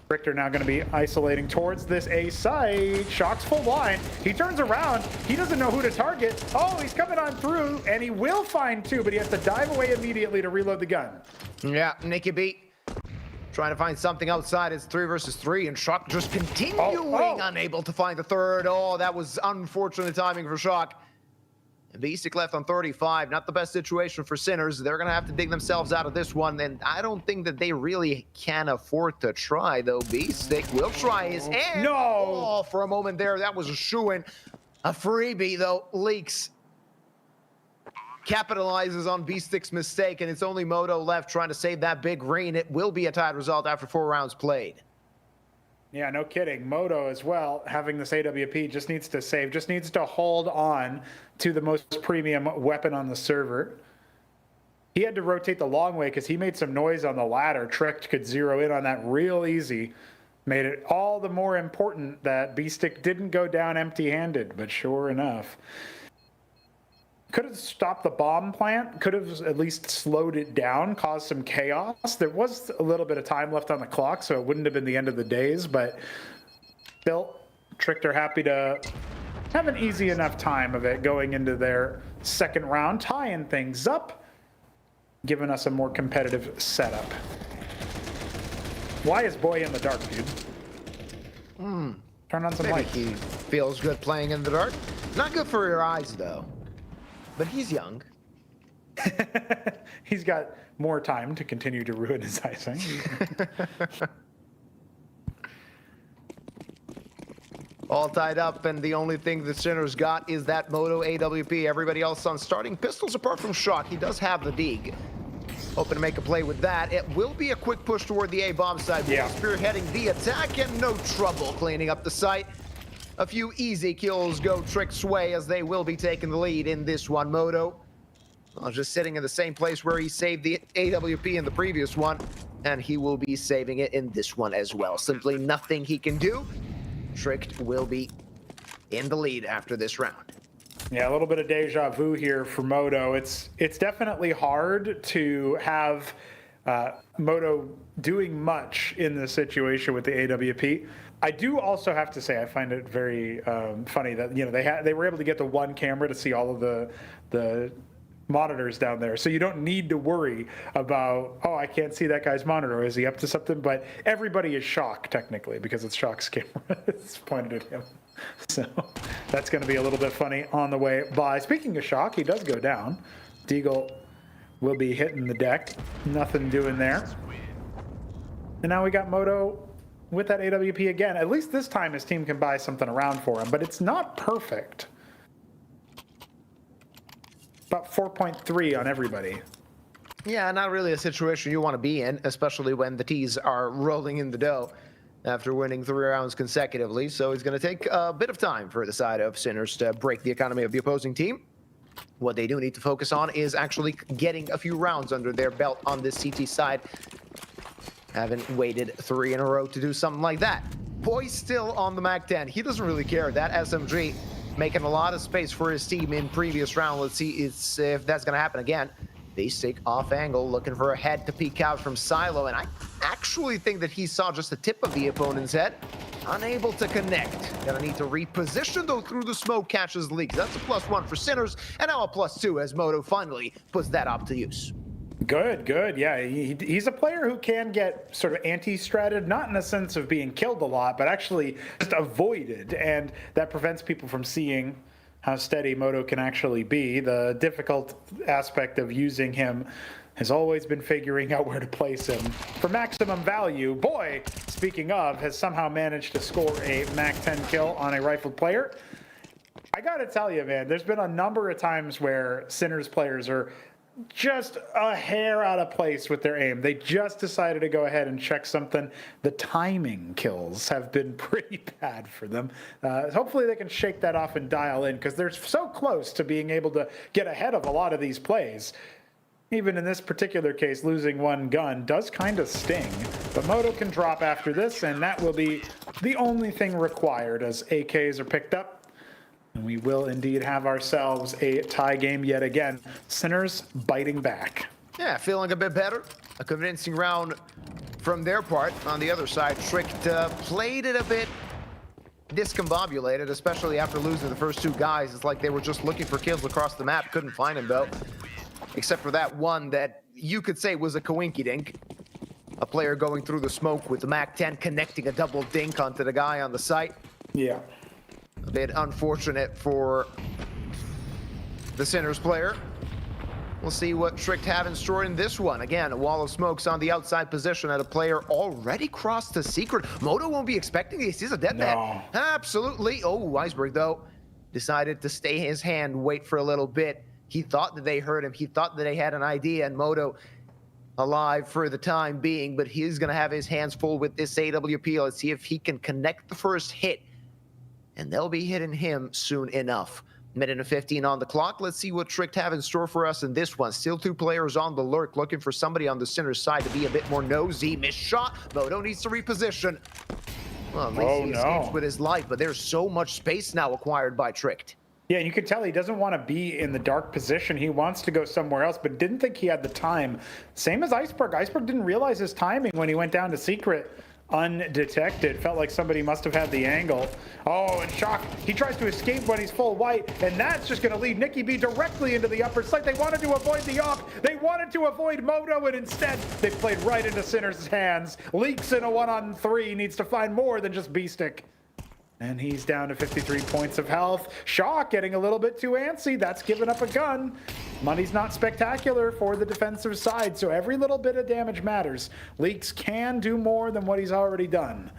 L: Richter now going to be isolating towards this A site. Shock's full blind. He turns around. He doesn't know who to target. Oh, he's coming on through, and he will find two, but he has to dive away immediately to reload the gun.
K: Yeah, Nicky beat. Trying to find something outside. It's 3 versus 3, and Shock just continuing unable to find the third. Oh, that was unfortunate timing for Shock. And Beestick left on 35. Not the best situation for Sinners. They're going to have to dig themselves out of this one, and I don't think that they really can afford to try, though. Beestick will try his hand.
L: No!
K: Oh, for a moment there, that was a shoo-in. A freebie, though, leaks. Capitalizes on Beestick's mistake, and it's only Moto left trying to save that big green. It will be a tied result after 4 rounds played.
L: Yeah, no kidding. Moto as well, having this AWP, just needs to save, just needs to hold on to the most premium weapon on the server. He had to rotate the long way because he made some noise on the ladder. Tricked could zero in on that real easy. Made it all the more important that Beestick didn't go down empty-handed, but sure enough. Could have stopped the bomb plant, could have at least slowed it down, caused some chaos. There was a little bit of time left on the clock, so it wouldn't have been the end of the days, but still, Tricked are happy to have an easy enough time of it going into their second round, tying things up, giving us a more competitive setup. Why is Boy in the dark, dude? Turn on some lights.
K: He feels good playing in the dark. Not good for your eyes, though. But he's young.
L: He's got more time to continue to ruin his eyesight.
K: All tied up, and the only thing the Sinners got is that Moto AWP. Everybody else on starting pistols apart from Shock. He does have the dig. hoping to make a play with that. It will be a quick push toward the A-bomb side.
L: Yeah.
K: Spearheading the attack and no trouble cleaning up the site. A few easy kills go Trick's way as they will be taking the lead in this one. Moto just sitting in the same place where he saved the AWP in the previous one, and he will be saving it in this one as well. Simply nothing he can do. Tricked will be in the lead after this round.
L: Yeah, a little bit of deja vu here for Moto. It's definitely hard to have Moto doing much in this situation with the AWP. I do also have to say I find it very funny that they were able to get the one camera to see all of the monitors down there, so you don't need to worry about, oh, I can't see that guy's monitor, is he up to something? But everybody is Shock technically because it's Shock's camera. It's pointed at him. So that's going to be a little bit funny on the way by. Speaking of Shock, he does go down. Deagle will be hitting the deck. Nothing doing there. And now we got Moto with that AWP again. At least this time his team can buy something around for him, but it's not perfect. About 4.3 on everybody.
K: Yeah, not really a situation you want to be in, especially when the T's are rolling in the dough after winning 3 rounds consecutively. So it's going to take a bit of time for the side of Sinners to break the economy of the opposing team. What they do need to focus on is actually getting a few rounds under their belt on this CT side. Haven't waited 3 in a row to do something like that. Boy's still on the MAC-10. He doesn't really care. That SMG making a lot of space for his team in previous round. Let's see if that's going to happen again. Basic off angle, looking for a head to peek out from Silo, and I actually think that he saw just the tip of the opponent's head. Unable to connect. Gonna need to reposition though through the smoke, catches leaks. That's a +1 for Sinners, and now a +2 as Moto finally puts that up to use.
L: Good. Yeah, he's a player who can get sort of anti-stratted, not in the sense of being killed a lot, but actually just avoided, and that prevents people from seeing how steady Moto can actually be. The difficult aspect of using him has always been figuring out where to place him for maximum value. Boy, speaking of, has somehow managed to score a MAC-10 kill on a rifled player. I gotta tell you, man, there's been a number of times where Sinners players are just a hair out of place with their aim. They just decided to go ahead and check something. The timing kills have been pretty bad for them. Hopefully they can shake that off and dial in, because they're so close to being able to get ahead of a lot of these plays. Even in this particular case, losing one gun does kind of sting. But Moto can drop after this, and that will be the only thing required as AKs are picked up. And we will indeed have ourselves a tie game yet again. Sinners biting back.
K: Yeah, feeling a bit better. A convincing round from their part. On the other side, Tricked played it a bit discombobulated, especially after losing the first 2 guys. It's like they were just looking for kills across the map. Couldn't find him, though. Except for that one that you could say was a coinky-dink. A player going through the smoke with the MAC-10 connecting a double dink onto the guy on the site.
L: Yeah.
K: A bit unfortunate for the Sinners player. We'll see what Tricked have in store in this one. Again, a wall of smokes on the outside position at a player already crossed to secret. Moto won't be expecting this. He's a dead man. Absolutely. Oh, Iceberg, though, decided to stay his hand, wait for a little bit. He thought that they heard him. He thought that they had an idea, and Moto alive for the time being, but he's going to have his hands full with this AWP. Let's see if he can connect the first hit, and they'll be hitting him soon enough. Minute and 15 on the clock. Let's see what Tricked have in store for us in this one. Still 2 players on the lurk, looking for somebody on the Sinners side to be a bit more nosy. Missed shot. Moto needs to reposition. Well, at least he escapes with his life, but there's so much space now acquired by Tricked.
L: Yeah, you can tell he doesn't want to be in the dark position. He wants to go somewhere else, but didn't think he had the time. Same as Iceberg. Iceberg didn't realize his timing when he went down to secret undetected. Felt like somebody must have had the angle. Oh, and Shock, he tries to escape when he's full white, and that's just going to lead Nicky B directly into the upper site. They wanted to avoid the op. They wanted to avoid Moto, and instead they played right into Sinners' hands. Leaks in a 1-on-3, needs to find more than just B-stick. And he's down to 53 points of health. Shock getting a little bit too antsy. That's giving up a gun. Money's not spectacular for the defensive side, so every little bit of damage matters. Leaks can do more than what he's already done.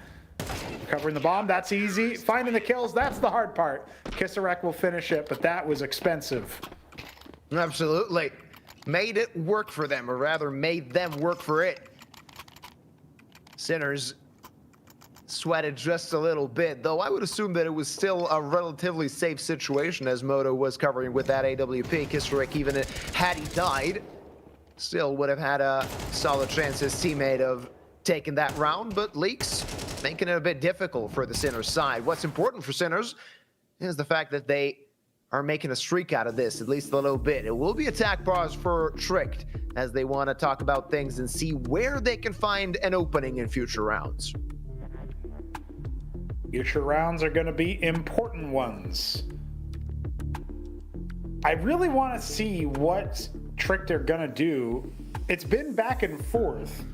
L: Covering the bomb, that's easy. Finding the kills, that's the hard part. Kisarek will finish it, but that was expensive.
K: Absolutely. made it work for them, or rather made them work for it. Sinners sweated just a little bit, though I would assume that it was still a relatively safe situation as Moto was covering with that AWP. Kisterik, even had he died, still would have had a solid chance, his teammate, of taking that round, but Leaks making it a bit difficult for the Sinners side. What's important for Sinners is the fact that they are making a streak out of this, at least a little bit. It will be attack pause for Tricked as they want to talk about things and see where they can find an opening in future rounds.
L: Future rounds are going to be important ones. I really want to see what Tricked are going to do. It's been back and forth.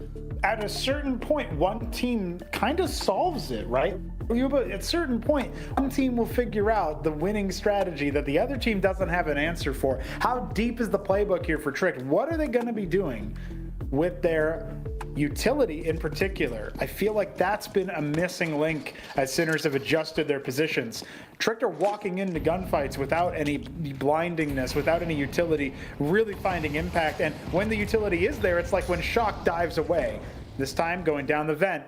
L: At a certain point, one team kind of solves it, right? But at a certain point, one team will figure out the winning strategy that the other team doesn't have an answer for. How deep is the playbook here for Tricked? What are they going to be doing with their utility in particular? I feel like that's been a missing link as Sinners have adjusted their positions. Tricked are walking into gunfights without any blindingness, without any utility, really finding impact. And when the utility is there, it's like when Shock dives away. This time going down the vent,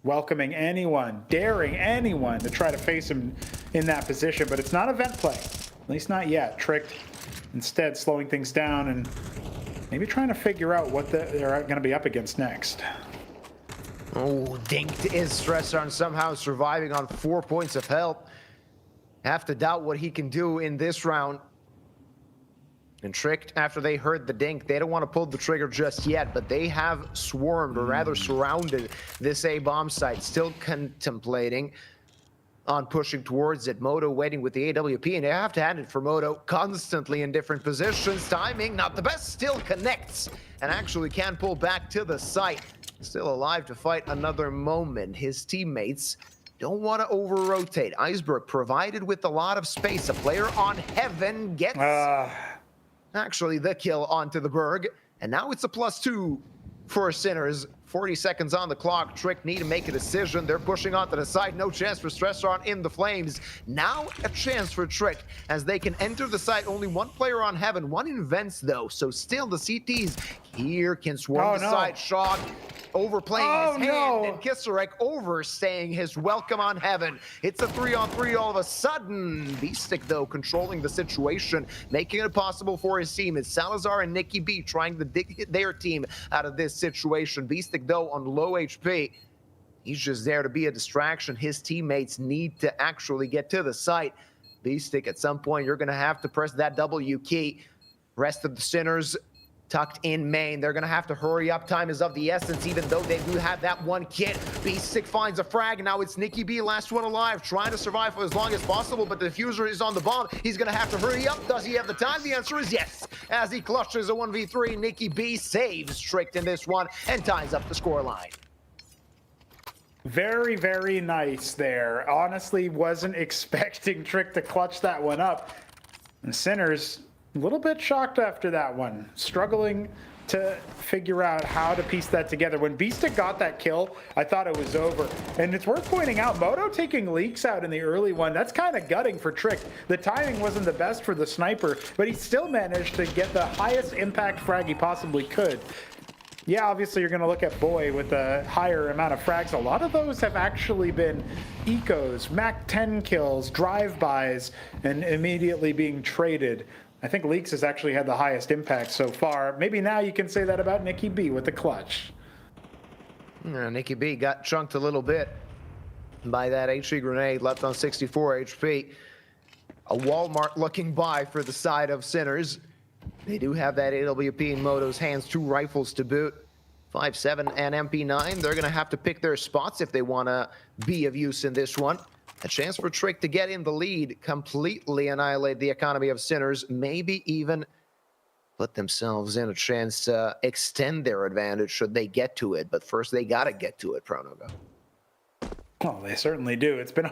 L: welcoming anyone, daring anyone to try to face him in that position. But it's not a vent play, at least not yet. Tricked instead slowing things down and maybe trying to figure out what they're going to be up against next.
K: Oh, Dinked is Stressarn somehow surviving on 4 points of health. Have to doubt what he can do in this round. And Tricked, after they heard the dink, they don't want to pull the trigger just yet, but they have swarmed, or rather surrounded, this A-bomb site, still contemplating on pushing towards it. Moto waiting with the AWP, and they have to hand it for Moto, constantly in different positions. Timing, not the best, still connects, and actually can pull back to the site. Still alive to fight another moment. His teammates don't want to over-rotate. Iceberg provided with a lot of space. A player on Heaven gets actually the kill onto the Berg, and now it's a +2 for Sinners. 40 seconds on the clock. Trick need to make a decision. They're pushing onto the side. No chance for Stressarn in the flames. Now a chance for Trick as they can enter the site. Only one player on Heaven, one in Vents though. So still the CTs here can swarm the side. Shock overplaying his hand, and Kisterik overstaying his welcome on Heaven. It's a 3-on-3 all of a sudden. Beastic though controlling the situation, making it possible for his team. It's Salazar and Nicky B trying to dig their team out of this situation. Beastic though on low HP. He's just there to be a distraction. His teammates need to actually get to the site. Beastic, at some point you're going to have to press that W key. Rest of the Sinners tucked in main. They're going to have to hurry up. Time is of the essence, even though they do have that one kit. Beastic finds a frag, and now it's Nicky B, last one alive, trying to survive for as long as possible, but the diffuser is on the bomb. He's going to have to hurry up. Does he have the time? The answer is yes. As he clutches a 1v3, Nicky B saves Tricked in this one and ties up the scoreline.
L: Very, very nice there. Honestly, wasn't expecting Trick to clutch that one up. And Sinners a little bit shocked after that one, struggling to figure out how to piece that together. When Beastic got that kill, I thought it was over. And it's worth pointing out, Moto taking Leaks out in the early one, that's kind of gutting for Trick. The timing wasn't the best for the sniper, but he still managed to get the highest impact frag he possibly could. Yeah, obviously you're going to look at Boy with a higher amount of frags. A lot of those have actually been ecos, Mac 10 kills, drive-bys, and immediately being traded. I think Leaks has actually had the highest impact so far. Maybe now you can say that about Nicky B with the clutch.
K: Yeah, Nicky B got chunked a little bit by that HE grenade, left on 64 HP. A Walmart looking buy for the side of Sinners. They do have that AWP in Moto's hands, 2 rifles to boot. 5.7 and MP9. They're going to have to pick their spots if they want to be of use in this one. A chance for Trick to get in the lead, completely annihilate the economy of Sinners, maybe even put themselves in a chance to extend their advantage should they get to it. But first, they got to get to it, Pronogo.
L: Well, they certainly do. It's been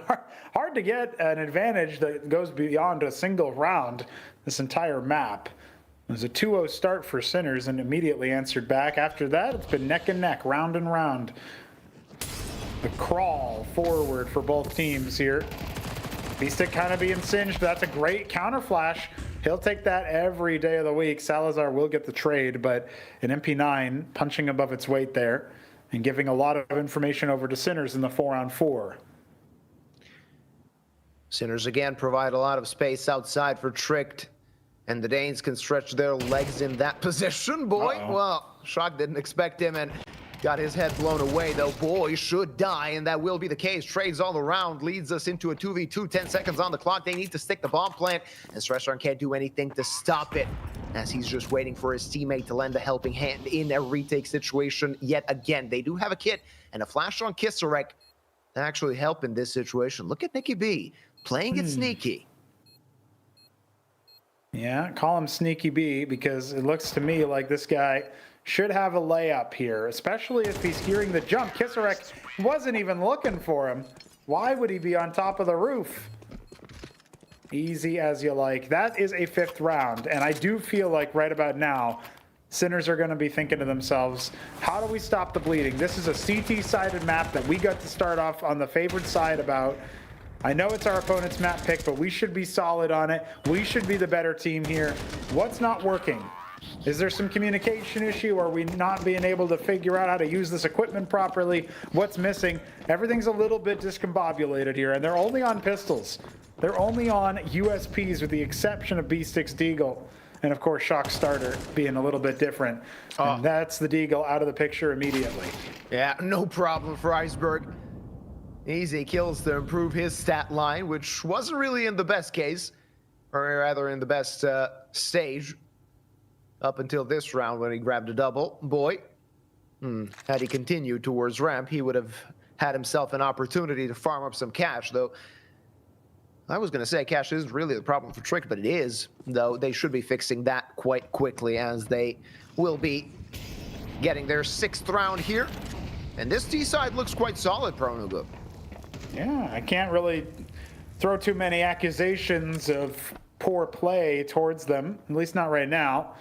L: hard to get an advantage that goes beyond a single round this entire map. It was a 2-0 start for Sinners and immediately answered back. After that, it's been neck and neck, round and round. The crawl forward for both teams here. Beastic kind of being singed, but that's a great counter flash He'll take that every day of the week. Salazar will get the trade, but an MP9 punching above its weight there and giving a lot of information over to Sinners in the 4-on-4.
K: Sinners again provide a lot of space outside for Tricked, and the Danes can stretch their legs in that position. Boy, well, Shock didn't expect him and got his head blown away, though. Boy should die, and that will be the case. Trades all around, leads us into a 2v2, 10 seconds on the clock. They need to stick the bomb plant, and Stressarm can't do anything to stop it, as he's just waiting for his teammate to lend a helping hand in a retake situation yet again. They do have a kit and a flash on Kisarek to actually help in this situation. Look at Nicky B playing it sneaky.
L: Yeah, call him Sneaky B, because it looks to me like this guy should have a layup here, especially if he's hearing the jump. Kisarek wasn't even looking for him. Why would he be on top of the roof? Easy as you like. That is a 5th round, and I do feel like right about now, Sinners are going to be thinking to themselves, how do we stop the bleeding? This is a CT-sided map that we got to start off on the favored side about. I know it's our opponent's map pick, but we should be solid on it. We should be the better team here. What's not working? Is there some communication issue? Are we not being able to figure out how to use this equipment properly? What's missing? Everything's a little bit discombobulated here, and they're only on pistols. They're only on USPs with the exception of B6 Deagle. And of course, Shock Starter being a little bit different. And that's the Deagle out of the picture immediately.
K: Yeah, no problem for Iceberg. Easy kills to improve his stat line, which wasn't really in the best case, or rather in the best stage, up until this round when he grabbed a double. Boy, had he continued towards ramp, he would have had himself an opportunity to farm up some cash, though. I was going to say cash isn't really the problem for Trick, but it is, though. They should be fixing that quite quickly, as they will be getting their 6th round here. And this T side looks quite solid, Pronugu.
L: Yeah, I can't really throw too many accusations of poor play towards them, at least not right now.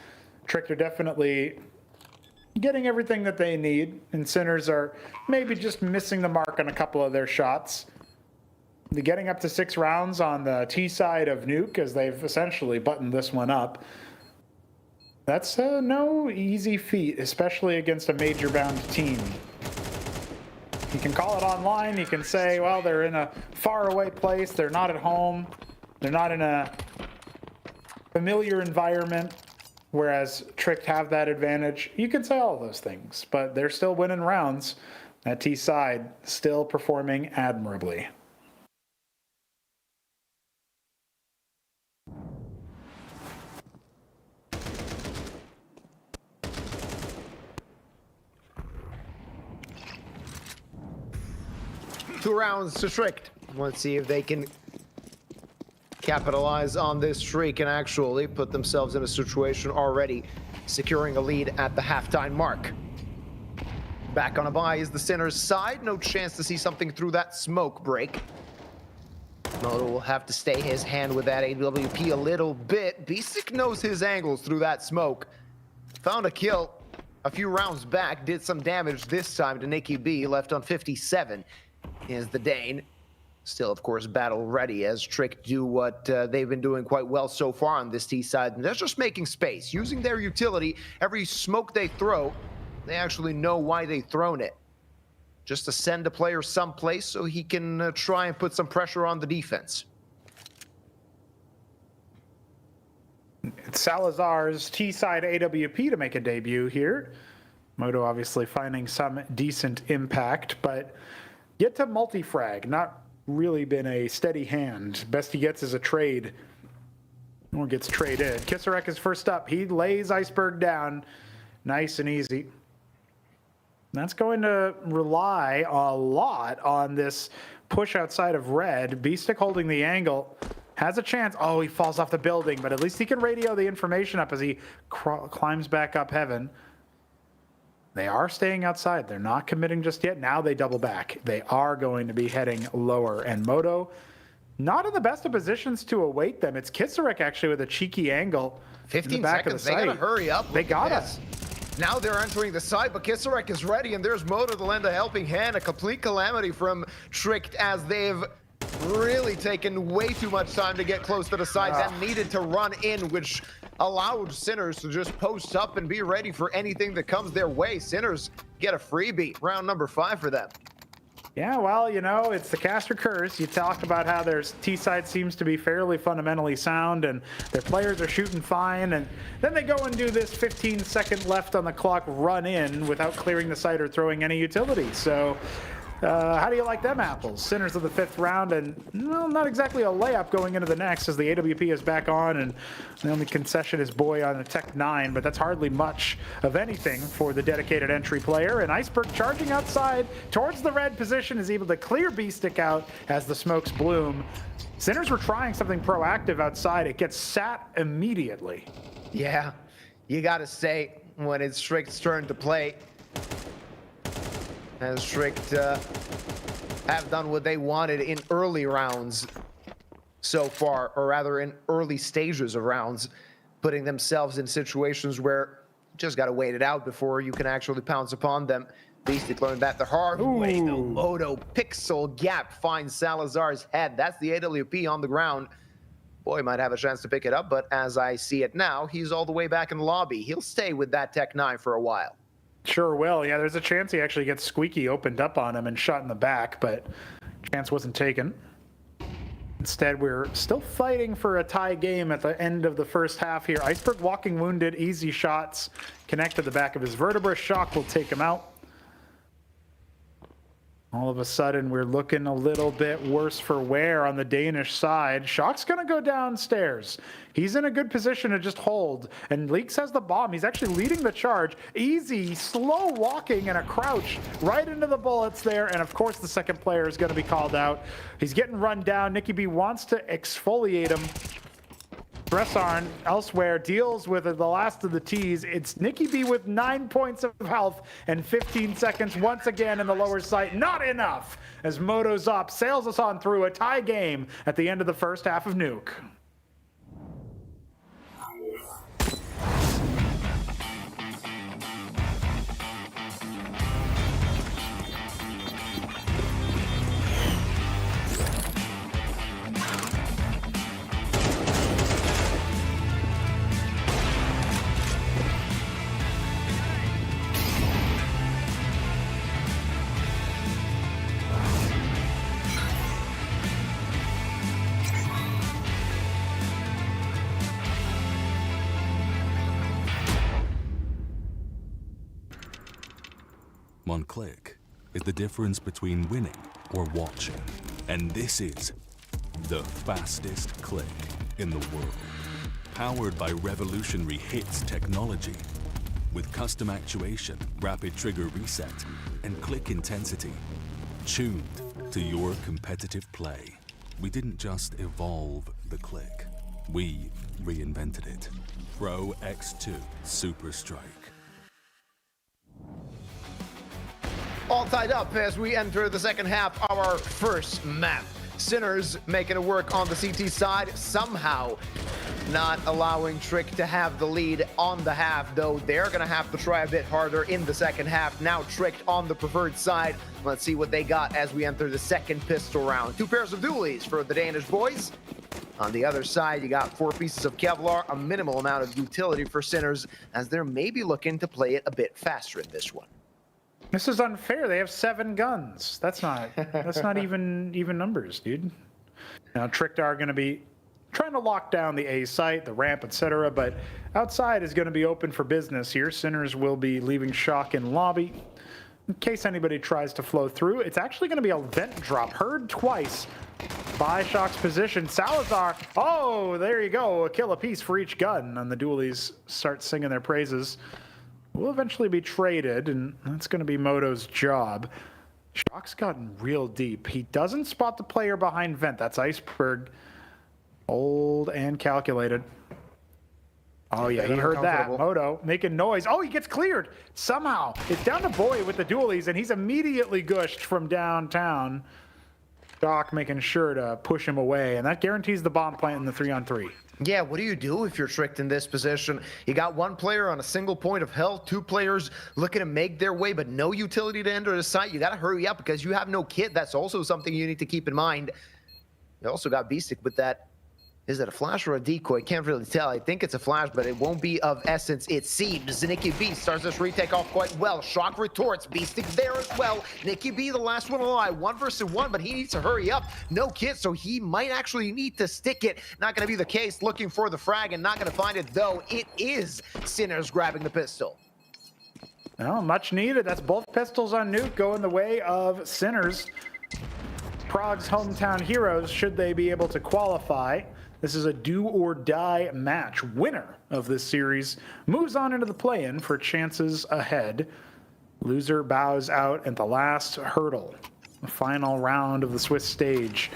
L: Trick are definitely getting everything that they need, and Sinners are maybe just missing the mark on a couple of their shots. They're getting up to 6 rounds on the T side of Nuke, as they've essentially buttoned this one up. That's no easy feat, especially against a major bound team. You can call it online, you can say, well, they're in a faraway place, they're not at home, they're not in a familiar environment, whereas Tricked have that advantage. You can say all of those things, but they're still winning rounds. That T side still performing admirably.
K: Two rounds to Tricked. Let's see if they can capitalize on this streak and actually put themselves in a situation already securing a lead at the halftime mark. Back on a buy is the Sinners side. No chance to see something through that smoke break. Moto will have to stay his hand with that AWP a little bit. Basic knows his angles through that smoke. Found a kill a few rounds back. Did some damage this time to Nicky B. Left on 57 is the Dane. Still, of course, battle ready as Trick do what they've been doing quite well so far on this T side. And they're just making space, using their utility. Every smoke they throw, they actually know why they've thrown it. Just to send a player someplace so he can try and put some pressure on the defense.
L: It's Salazar's T-side AWP to make a debut here. Moto obviously finding some decent impact, but yet to multi-frag, not really been a steady hand. Best he gets is a trade, or gets traded. Kisarek is first up. He lays Iceberg down nice and easy. That's going to rely a lot on this push outside of red. B-Stick holding the angle. Has a chance. Oh, he falls off the building, but at least he can radio the information up as he climbs back up heaven. They are staying outside. They're not committing just yet. Now they double back. They are going to be heading lower. And Moto, not in the best of positions to await them. It's Kisarek actually with a cheeky angle.
K: 15
L: in the back
K: seconds.
L: Of the
K: They gotta hurry up.
L: They got us.
K: Now they're entering the side, but Kisarek is ready, and there's Moto to lend a helping hand. A complete calamity from Tricked as they've really taking way too much time to get close to the sides and needed to run in, which allowed Sinners to just post up and be ready for anything that comes their way. Sinners get a freebie, round number 5 for them.
L: Yeah, well, you know, it's the caster curse. You talk about how their T-side seems to be fairly fundamentally sound and their players are shooting fine, and then they go and do this 15-second left on the clock run in without clearing the site or throwing any utility. So how do you like them apples? Sinners of the 5th round, and well, not exactly a layup going into the next as the AWP is back on, and the only concession is Boy on the Tech 9, but that's hardly much of anything for the dedicated entry player. And Iceberg charging outside towards the red position is able to clear B-Stick out as the smokes bloom. Sinners were trying something proactive outside. It gets sat immediately.
K: Yeah, you gotta say, when it's Strict's turn to play, as Strict have done what they wanted in early rounds so far, or rather in early stages of rounds, putting themselves in situations where you just got to wait it out before you can actually pounce upon them. Beastic learned that the hard way, though. Moto pixel gap finds Salazar's head. That's the AWP on the ground. Boy might have a chance to pick it up, but as I see it now, he's all the way back in the lobby. He'll stay with that Tech 9 for a while.
L: Sure will. Yeah, there's a chance he actually gets Squeaky opened up on him and shot in the back, but chance wasn't taken. Instead, we're still fighting for a tie game at the end of the first half here. Iceberg walking wounded, easy shots connect to the back of his vertebra. Shock will take him out. All of a sudden, we're looking a little bit worse for wear on the Danish side. Shock's going to go downstairs. He's in a good position to just hold. And Leaks has the bomb. He's actually leading the charge. Easy, slow walking and a crouch right into the bullets there. And of course, the second player is going to be called out. He's getting run down. Nicky B wants to exfoliate him. Bressarn elsewhere deals with the last of the T's. It's Nicky B with 9 points of health and 15 seconds once again in the lower sight. Not enough as Moto's up, sails us on through a tie game at the end of the first half of Nuke.
H: One click is the difference between winning or watching. And this is the fastest click in the world. Powered by revolutionary hits technology. With custom actuation, rapid trigger reset, and click intensity. Tuned to your competitive play. We didn't just evolve the click. We reinvented it. Pro X2 Super Strike.
K: All tied up as we enter the second half, our first map. Sinners making it work on the CT side, somehow not allowing Trick to have the lead on the half, though they're going to have to try a bit harder in the second half. Now Trick on the preferred side. Let's see what they got as we enter the second pistol round. 2 pairs of dualies for the Danish boys. On the other side, you got 4 pieces of Kevlar, a minimal amount of utility for Sinners, as they're maybe looking to play it a bit faster in this one.
L: This is unfair. They have 7 guns. That's not even numbers, dude. Now Tricked are going to be trying to lock down the A site, the ramp, etc. But outside is going to be open for business here. Sinners will be leaving Shock in lobby. In case anybody tries to flow through, it's actually going to be a vent drop. Heard twice by Shock's position. Salazar, oh, there you go. A kill apiece for each gun. And the dualies start singing their praises. Will eventually be traded, and that's going to be Moto's job. Shock's gotten real deep. He doesn't spot the player behind vent. That's Iceberg. Old and calculated. Oh, yeah, he heard that. Moto making noise. Oh, he gets cleared. Somehow. It's down to Boy with the dualies, and he's immediately gushed from downtown. Shock making sure to push him away, and that guarantees the bomb plant in the 3-on-3.
K: Yeah, what do you do if you're Tricked in this position? You got 1 player on a single point of health, 2 players looking to make their way, but no utility to enter the site. You got to hurry up because you have no kit. That's also something you need to keep in mind. You also got Beastic with that. Is it a flash or a decoy? Can't really tell. I think it's a flash, but it won't be of essence, it seems. Nikki B starts this retake off quite well. Shock retorts. Beastic there as well. Nikki B, the last one alive. 1 versus 1, but he needs to hurry up. No kit, so he might actually need to stick it. Not going to be the case. Looking for the frag and not going to find it, though. It is Sinners grabbing the pistol.
L: Well, much needed. That's both pistols on Nuke going the way of Sinners. Prague's hometown heroes, should they be able to qualify. This is a do-or-die match. Winner of this series moves on into the play-in for chances ahead. Loser bows out at the last hurdle, the final round of the Swiss stage,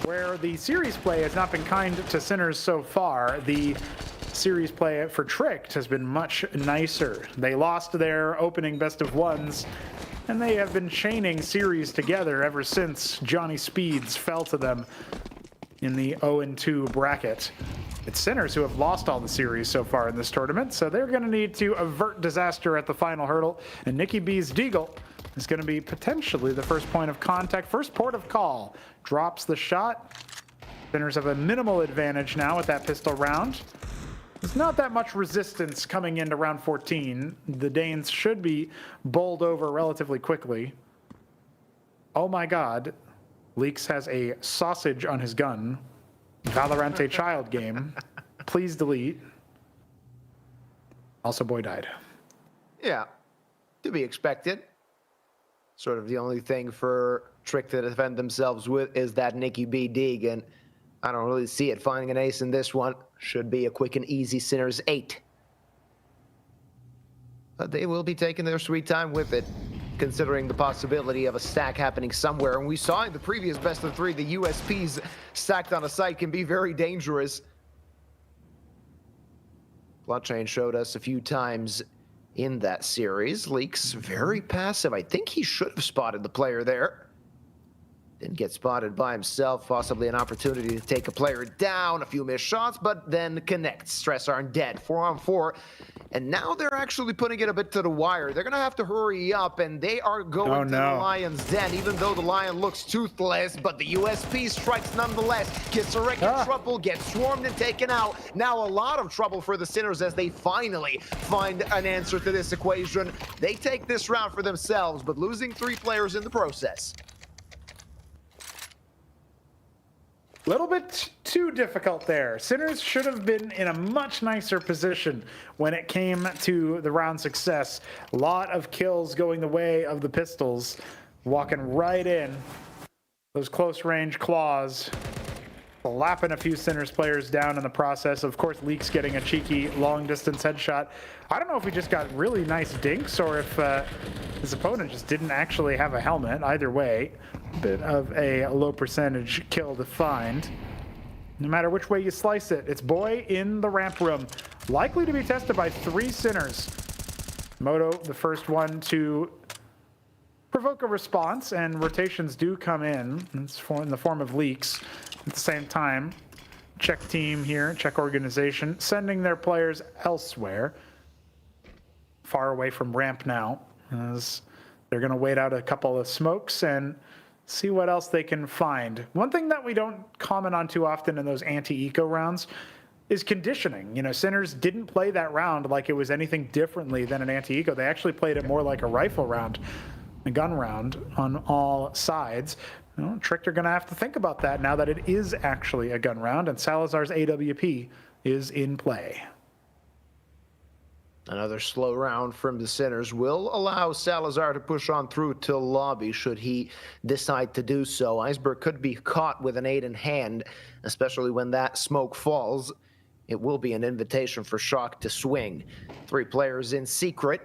L: where the series play has not been kind to Sinners so far. The series play for Tricked has been much nicer. They lost their opening best-of-ones, and they have been chaining series together ever since Johnny Speeds fell to them in the 0-2 bracket. It's Sinners who have lost all the series so far in this tournament, so they're going to need to avert disaster at the final hurdle, and Nikki B's Deagle is going to be potentially the first point of contact, first port of call. Drops the shot. Sinners have a minimal advantage now with that pistol round. There's not that much resistance coming into round 14. The Danes should be bowled over relatively quickly. Oh my god. Leaks has a sausage on his gun. Valorante child game. Please delete. Also, boy died.
K: Yeah, to be expected. Sort of the only thing for Trick to defend themselves with is that Nikki B dig, and I don't really see it finding an ace in this one. Should be a quick and easy Sinners 8. But they will be taking their sweet time with it, considering the possibility of a stack happening somewhere. And we saw in the previous best of 3, the USPs stacked on a site can be very dangerous. Clutchain showed us a few times in that series. Leaks very passive. I think he should have spotted the player there. Didn't get spotted by himself. Possibly an opportunity to take a player down. A few missed shots, but then connects. Stress aren't dead. 4-on-4. And now they're actually putting it a bit to the wire. They're going to have to hurry up, and they are going to the Lion's Den, even though the Lion looks toothless. But the USP strikes nonetheless. Gets a wreck in trouble, gets swarmed and taken out. Now a lot of trouble for the Sinners as they finally find an answer to this equation. They take this round for themselves, but losing 3 players in the process.
L: Little bit too difficult there. Sinners should have been in a much nicer position when it came to the round success. A lot of kills going the way of the pistols, walking right in. Those close range claws, slapping a few Sinners players down in the process. Of course, Leaks getting a cheeky long distance headshot. I don't know if he just got really nice dinks or if his opponent just didn't actually have a helmet. Either way, a bit of a low percentage kill to find. No matter which way you slice it, it's Boy in the ramp room. Likely to be tested by 3 Sinners. Moto, the first one to provoke a response, and rotations do come in. It's in the form of Leaks. At the same time, check team here, check organization, sending their players elsewhere. Far away from ramp now, as they're going to wait out a couple of smokes and see what else they can find. One thing that we don't comment on too often in those anti-eco rounds is conditioning. You know, Sinners didn't play that round like it was anything differently than an anti-eco. They actually played it more like a rifle round, a gun round on all sides. You know, Tricked are going to have to think about that now that it is actually a gun round, and Salazar's AWP is in play.
K: Another slow round from the Sinners will allow Salazar to push on through to lobby should he decide to do so. Iceberg could be caught with an 8 in hand, especially when that smoke falls. It will be an invitation for Shock to swing. 3 players in secret,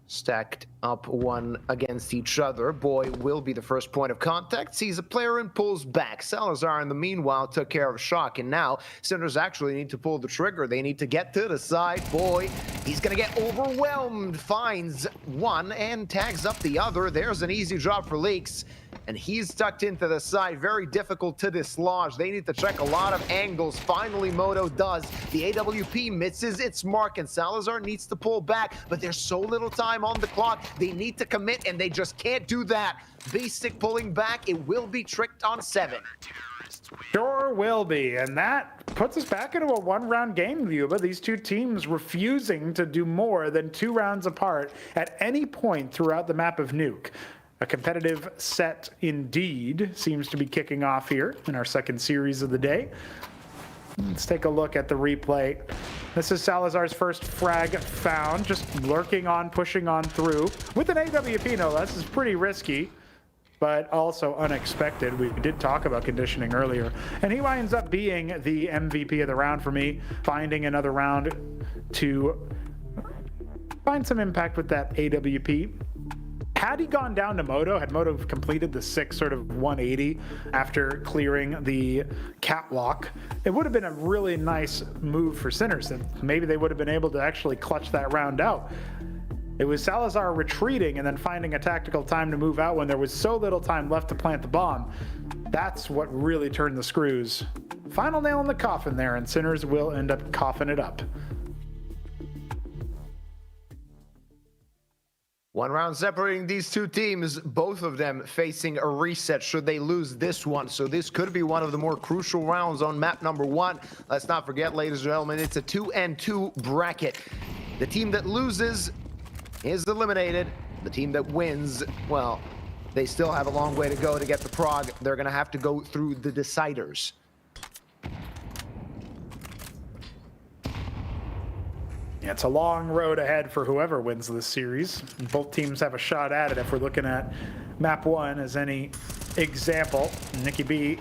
K: stacked up one against each other. Boy will be the first point of contact, sees a player and pulls back. Salazar in the meanwhile took care of Shock, and now Sinners actually need to pull the trigger. They need to get to the side. Boy, he's gonna get overwhelmed. Finds one and tags up the other. There's an easy job for Leaks. and he's tucked into the side. Very difficult to dislodge. They need to check a lot of angles. Finally, Moto does. The AWP misses its mark, and Salazar needs to pull back, but there's so little time on the clock. They need to commit, and they just can't do that. Basic pulling back. It will be tricked on 7.
L: Sure will be, and that puts us back into a one-round game view, but these two teams refusing to do more than 2 rounds apart at any point throughout the map of Nuke. A competitive set indeed seems to be kicking off here in our second series of the day. Let's take a look at the replay. This is Salazar's first frag found, just lurking on, pushing on through. With an AWP, no less, is pretty risky, but also unexpected. We did talk about conditioning earlier. And he winds up being the MVP of the round for me, finding another round to find some impact with that AWP. Had he gone down to Moto, had Moto completed the 6 sort of 180 after clearing the catwalk, it would have been a really nice move for Sinners, and maybe they would have been able to actually clutch that round out. It was Salazar retreating and then finding a tactical time to move out when there was so little time left to plant the bomb. That's what really turned the screws. Final nail in the coffin there, and Sinners will end up coughing it up.
K: 1 round separating these two teams, both of them facing a reset should they lose this one. So this could be one of the more crucial rounds on map number 1. Let's not forget, ladies and gentlemen, it's a 2-2 bracket. The team that loses is eliminated. The team that wins, well, they still have a long way to go to get to Prague. They're going to have to go through the deciders.
L: Yeah, it's a long road ahead for whoever wins this series. Both teams have a shot at it if we're looking at map 1 as any example. Nicky B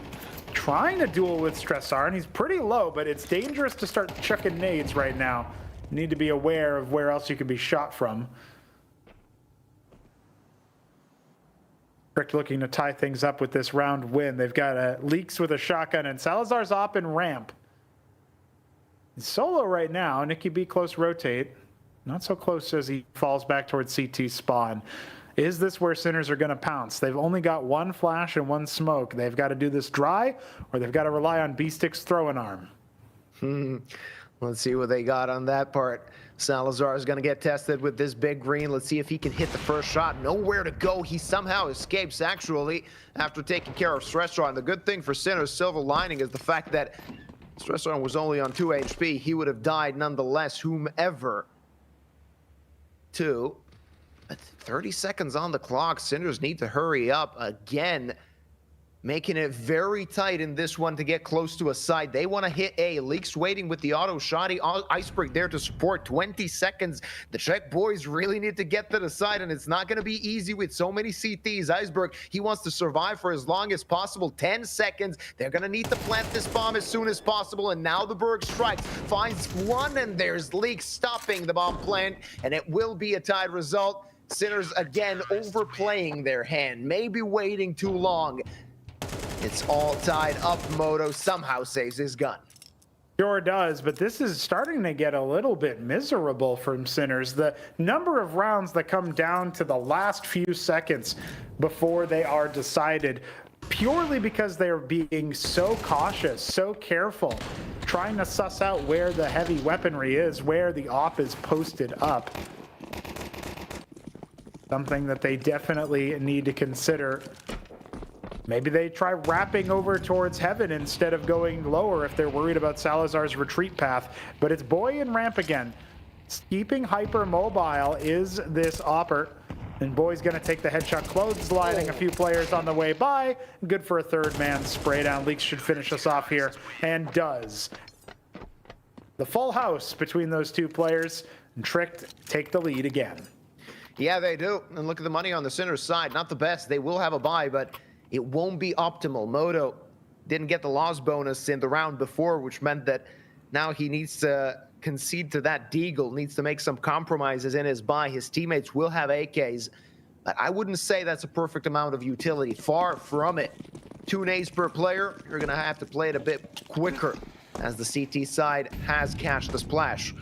L: trying to duel with Stressar, and he's pretty low, but it's dangerous to start chucking nades right now. You need to be aware of where else you could be shot from. Rick looking to tie things up with this round win. They've got Leaks with a shotgun, and Salazar's op and ramp. He's solo right now. Nicky B close rotate. Not so close as he falls back towards CT spawn. Is this where Sinners are going to pounce? They've only got 1 flash and 1 smoke. They've got to do this dry, or they've got to rely on B-Stick's throwing arm.
K: Let's see what they got on that part. Salazar is going to get tested with this big green. Let's see if he can hit the first shot. Nowhere to go. He somehow escapes, actually, after taking care of Stressar. And the good thing for Sinners' silver lining is the fact that Stressar was only on 2 HP. He would have died nonetheless, whomever. 2. 30 seconds on the clock. Sinners need to hurry up again, making it very tight in this one to get close to a side. They want to hit A. Leaks waiting with the auto shotty. Iceberg there to support. 20 seconds. The Czech boys really need to get to the side, and it's not going to be easy with so many CTs. Iceberg, he wants to survive for as long as possible. 10 seconds. They're going to need to plant this bomb as soon as possible, and now the Berg strikes. Finds one, and there's Leaks stopping the bomb plant, and it will be a tied result. Sinners again overplaying their hand, maybe waiting too long. It's all tied up. Moto somehow saves his gun.
L: Sure does, but this is starting to get a little bit miserable from Sinners. The number of rounds that come down to the last few seconds before they are decided, purely because they're being so cautious, so careful, trying to suss out where the heavy weaponry is, where the op is posted up. Something that they definitely need to consider. Maybe they try wrapping over towards heaven instead of going lower if they're worried about Salazar's retreat path. But it's Boy and ramp again. Keeping hyper mobile is this Opper. And Boy's going to take the headshot, clotheslining a few players on the way by. Good for a third man spray down. Leaks should finish us off here, and does. The full house between those two players. And Tricked take the lead again.
K: Yeah, they do. And look at the money on the Sinners side. Not the best. They will have a buy, but it won't be optimal. Moto didn't get the loss bonus in the round before, which meant that now he needs to concede to that Deagle, needs to make some compromises in his buy. His teammates will have AKs, but I wouldn't say that's a perfect amount of utility. Far from it. 2 nades per player. You're going to have to play it a bit quicker, as the CT side has cashed the splash.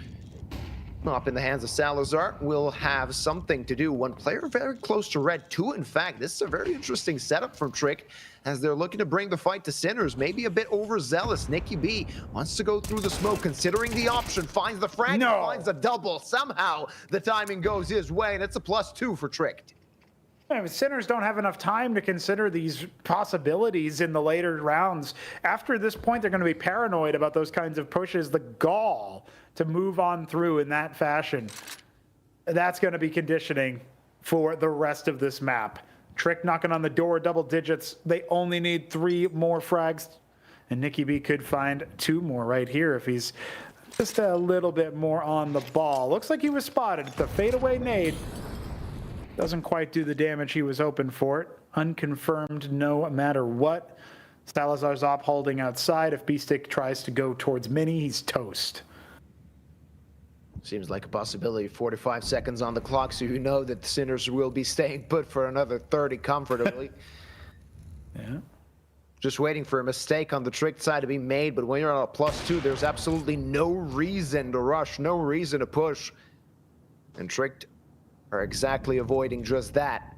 K: Up in the hands of Salazar will have something to do. One player very close to red, two in fact. This is a very interesting setup from Trick as they're looking to bring the fight to Sinners. Maybe a bit overzealous. Nicky B wants to go through the smoke, considering the option, finds the frag, finds a double. Somehow the timing goes his way, and it's a +2 for Trick.
L: Sinners don't have enough time to consider these possibilities in the later rounds. After this point, they're going to be paranoid about those kinds of pushes. The gall to move on through in that fashion, that's going to be conditioning for the rest of this map. Trick knocking on the door, double digits. They only need 3 more frags, and Nicky B could find 2 more right here if he's just a little bit more on the ball. Looks like he was spotted. The fadeaway nade doesn't quite do the damage he was hoping for it. Unconfirmed no matter what. Salazar's op holding outside. If B-Stick tries to go towards Mini, he's toast.
K: Seems like a possibility. 45 seconds on the clock, so you know that the Sinners will be staying put for another 30 comfortably.
L: Yeah.
K: Just waiting for a mistake on the Trick side to be made, but when you're on a +2, there's absolutely no reason to rush, no reason to push. And Trick are exactly avoiding just that.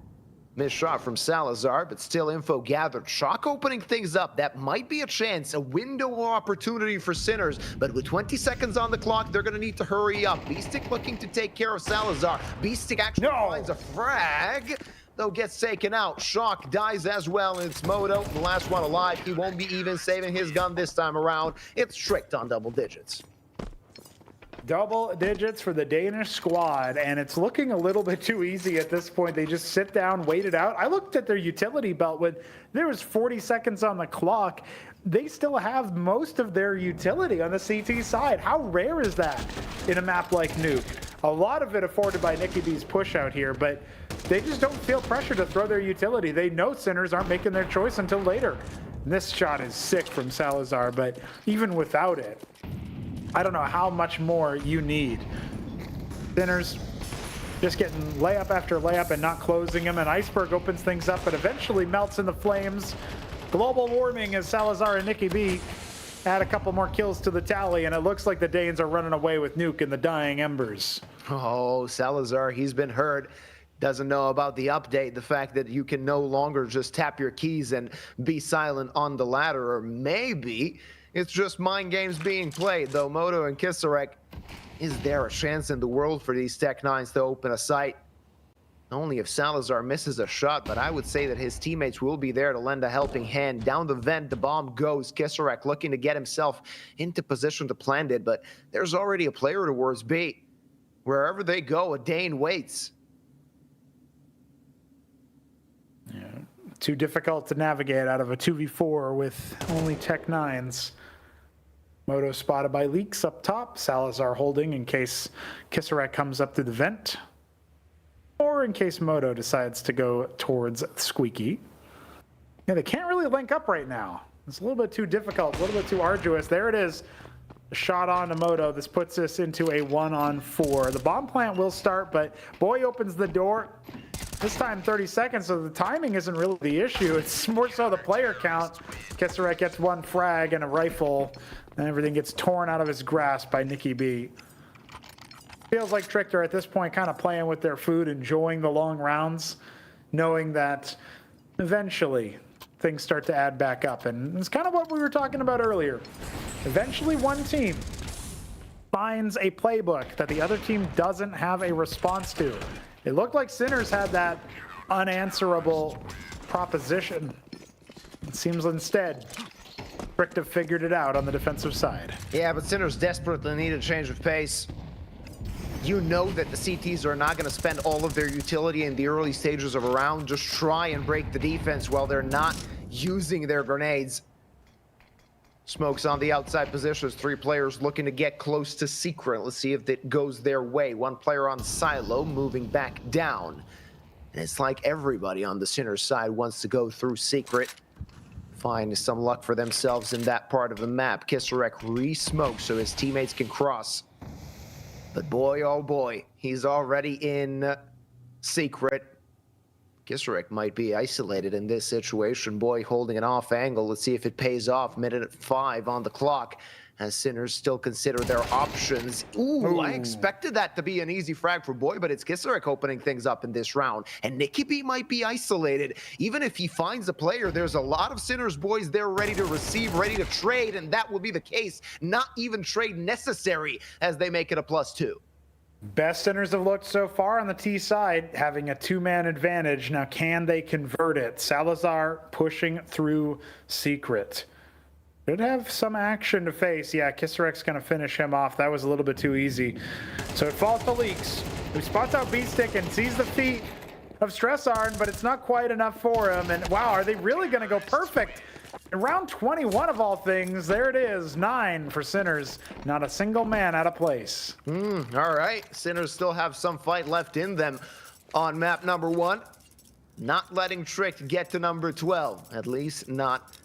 K: Missed shot from Salazar, but still info gathered. Shock opening things up. That might be a chance, a window of opportunity for Sinners. But with 20 seconds on the clock, they're going to need to hurry up. B-Stick looking to take care of Salazar. B-Stick actually finds a frag, though gets taken out. Shock dies as well, and it's Moto, the last one alive. He won't be even saving his gun this time around. It's Tricked on double digits.
L: Double digits for the Danish squad, and it's looking a little bit too easy at this point. They just sit down, wait it out. I looked at their utility belt when there was 40 seconds on the clock. They still have most of their utility on the CT side. How rare is that in a map like Nuke? A lot of it afforded by Nicky B's push out here, but they just don't feel pressure to throw their utility. They know Sinners aren't making their choice until later. And this shot is sick from Salazar, but even without it, I don't know how much more you need. Sinners just getting layup after layup and not closing them, and Iceberg opens things up, but eventually melts in the flames. Global warming as Salazar and Nicky B add a couple more kills to the tally, and it looks like the Danes are running away with Nuke in the dying embers.
K: Oh, Salazar, he's been hurt. Doesn't know about the update, the fact that you can no longer just tap your keys and be silent on the ladder, or maybe it's just mind games being played, though Moto and Kisarek, is there a chance in the world for these Tech-9s to open a sight? Only if Salazar misses a shot, but I would say that his teammates will be there to lend a helping hand. Down the vent, the bomb goes. Kisarek looking to get himself into position to plant it, but there's already a player towards B. Wherever they go, a Dane waits.
L: Yeah, too difficult to navigate out of a 2v4 with only Tech-9s. Moto spotted by Leaks up top. Salazar holding in case Kisarek comes up through the vent. Or in case Moto decides to go towards Squeaky. Yeah, they can't really link up right now. It's a little bit too difficult, a little bit too arduous. There it is. A shot on to Moto. This puts us into a 1-on-4. The bomb plant will start, but Boy opens the door. This time 30 seconds, so the timing isn't really the issue. It's more so the player count. Kisarek gets 1 frag and a rifle, and everything gets torn out of his grasp by Nicky B. Feels like Trickter at this point kind of playing with their food, enjoying the long rounds, knowing that eventually things start to add back up. And it's kind of what we were talking about earlier. Eventually one team finds a playbook that the other team doesn't have a response to. It looked like Sinners had that unanswerable proposition. It seems instead Trickter figured it out on the defensive side.
K: Yeah, but Sinners desperately need a change of pace. You know that the CTs are not going to spend all of their utility in the early stages of a round. Just try and break the defense while they're not using their grenades. Smokes on the outside positions. 3 players looking to get close to Secret. Let's see if it goes their way. 1 player on Silo moving back down. And it's like everybody on the Sinners side wants to go through Secret. Find some luck for themselves in that part of the map. Kisarek re-smokes so his teammates can cross. But boy, oh boy, he's already in Secret. Kisarek might be isolated in this situation. Boy holding an off angle. Let's see if it pays off. Minute 5 on the clock. as Sinners still consider their options. Ooh, I expected that to be an easy frag for Boy, but it's Kisarek opening things up in this round. And Nicky B might be isolated. Even if he finds a player, there's a lot of Sinners boys there ready to receive, ready to trade, and that will be the case. Not even trade necessary as they make it a +2.
L: Best Sinners have looked so far on the T side, having a 2-man advantage. Now, can they convert it? Salazar pushing through Secret. Should have some action to face. Yeah, Kisarek's going to finish him off. That was a little bit too easy. So it falls to Leaks, who spots out Beatstick and sees the feet of Stressarn, but it's not quite enough for him. And wow, are they really going to go perfect? In round 21 of all things, there it is, 9 for Sinners. Not a single man out of place.
K: All right, Sinners still have some fight left in them on map number 1. Not letting Trick get to number 12, at least not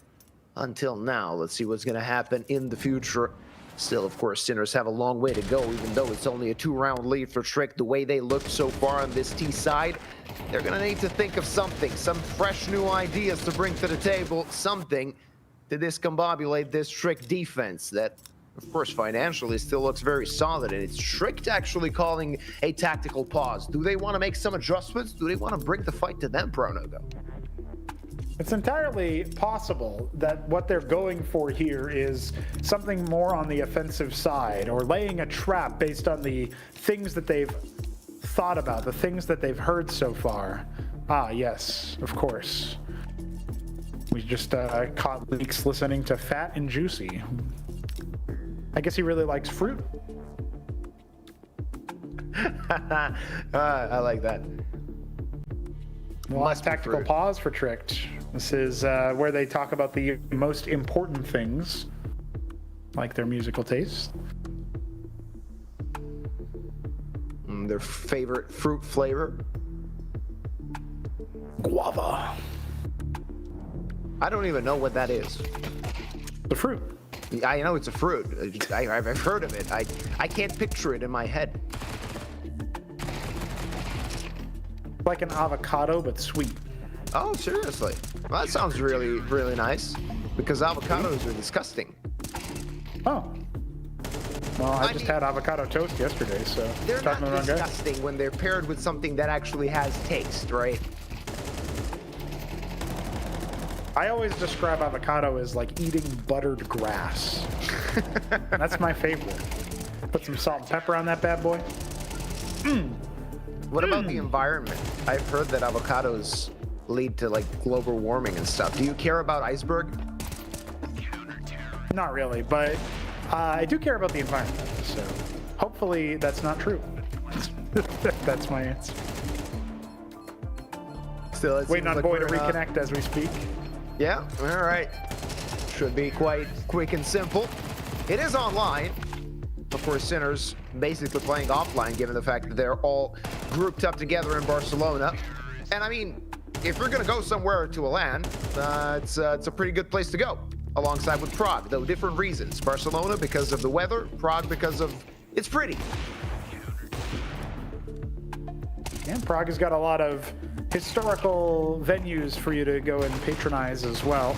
K: until now. Let's see what's going to happen in the future. Still, of course, Sinners have a long way to go, even though it's only a 2-round lead for Trick. The way they look so far on this T side, they're going to need to think of something, some fresh new ideas to bring to the table, something to discombobulate this Trick defense that, of course, financially still looks very solid. And it's Trick actually calling a tactical pause. Do they want to make some adjustments? Do they want to bring the fight to them, Pronogo?
L: It's entirely possible that what they're going for here is something more on the offensive side, or laying a trap based on the things that they've thought about, the things that they've heard so far. Ah, yes, of course. We just caught Leaks listening to Fat and Juicy. I guess he really likes fruit.
K: I like that.
L: Well, last tactical pause for Tricked. This is where they talk about the most important things, like their musical taste.
K: Their favorite fruit flavor.
L: Guava.
K: I don't even know what that is.
L: The fruit.
K: I know it's a fruit. I've heard of it. I can't picture it in my head.
L: Like an avocado, but sweet.
K: Oh, seriously? Well, that sounds really, really nice. Because avocados are disgusting.
L: Oh. Well, I just had avocado toast yesterday, so...
K: They're not disgusting when they're paired with something that actually has taste, right?
L: I always describe avocado as like eating buttered grass. That's my favorite. Put some salt and pepper on that bad boy.
K: What about the environment? I've heard that avocados lead to like global warming and stuff. Do you care about iceberg?
L: Not really, but I do care about the environment. So hopefully that's not true. That's my answer.
K: Still,
L: waiting on Boy to reconnect as we speak.
K: Yeah, all right. Should be quite quick and simple. It is online. Of course, Sinners basically playing offline, given the fact that they're all grouped up together in Barcelona. And I mean, if you're going to go somewhere to a LAN, it's a pretty good place to go, alongside with Prague, though different reasons. Barcelona because of the weather, Prague because of it's pretty.
L: And Prague has got a lot of historical venues for you to go and patronize as well.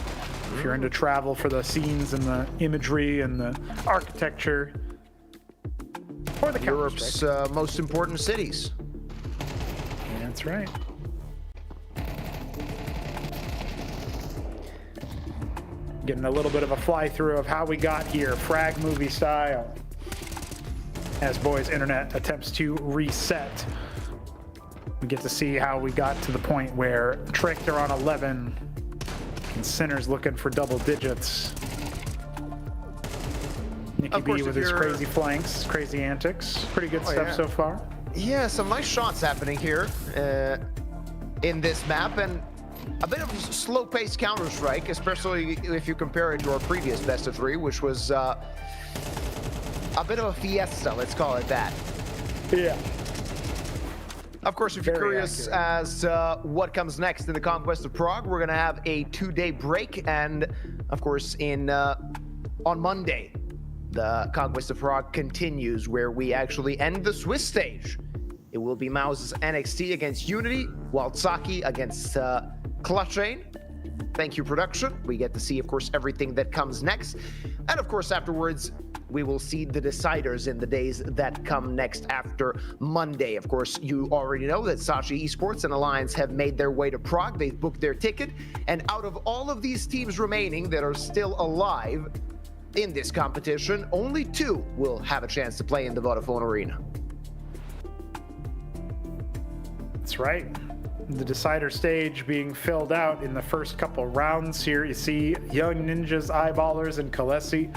L: If you're into travel for the scenes and the imagery and the architecture. Or the
K: Europe's most important cities.
L: That's right. Getting a little bit of a fly through of how we got here, frag movie style. As Boy's internet attempts to reset. We get to see how we got to the point where Tricked are on 11 and Sinners looking for double digits. Nicky B with his crazy flanks, crazy antics. Pretty good stuff so far.
K: Yeah, some nice shots happening here in this map, and a bit of slow-paced Counter-Strike, especially if you compare it to our previous best of 3, which was a bit of a fiesta, let's call it that.
L: Yeah.
K: Of course, if you're curious as to what comes next in the Conquest of Prague, we're going to have a 2-day break. And, of course, on Monday, the Conquest of Prague continues, where we actually end the Swiss stage. It will be Mouse's NXT against Unity, while Saki against Clutchain. Thank you, production. We get to see, of course, everything that comes next. And of course, afterwards, we will see the deciders in the days that come next after Monday. Of course, you already know that Sashi Esports and Alliance have made their way to Prague. They've booked their ticket. And out of all of these teams remaining that are still alive in this competition, only 2 will have a chance to play in the Vodafone Arena.
L: That's right. The decider stage being filled out in the first couple rounds here. You see Young Ninjas, Eyeballers, and Kalesi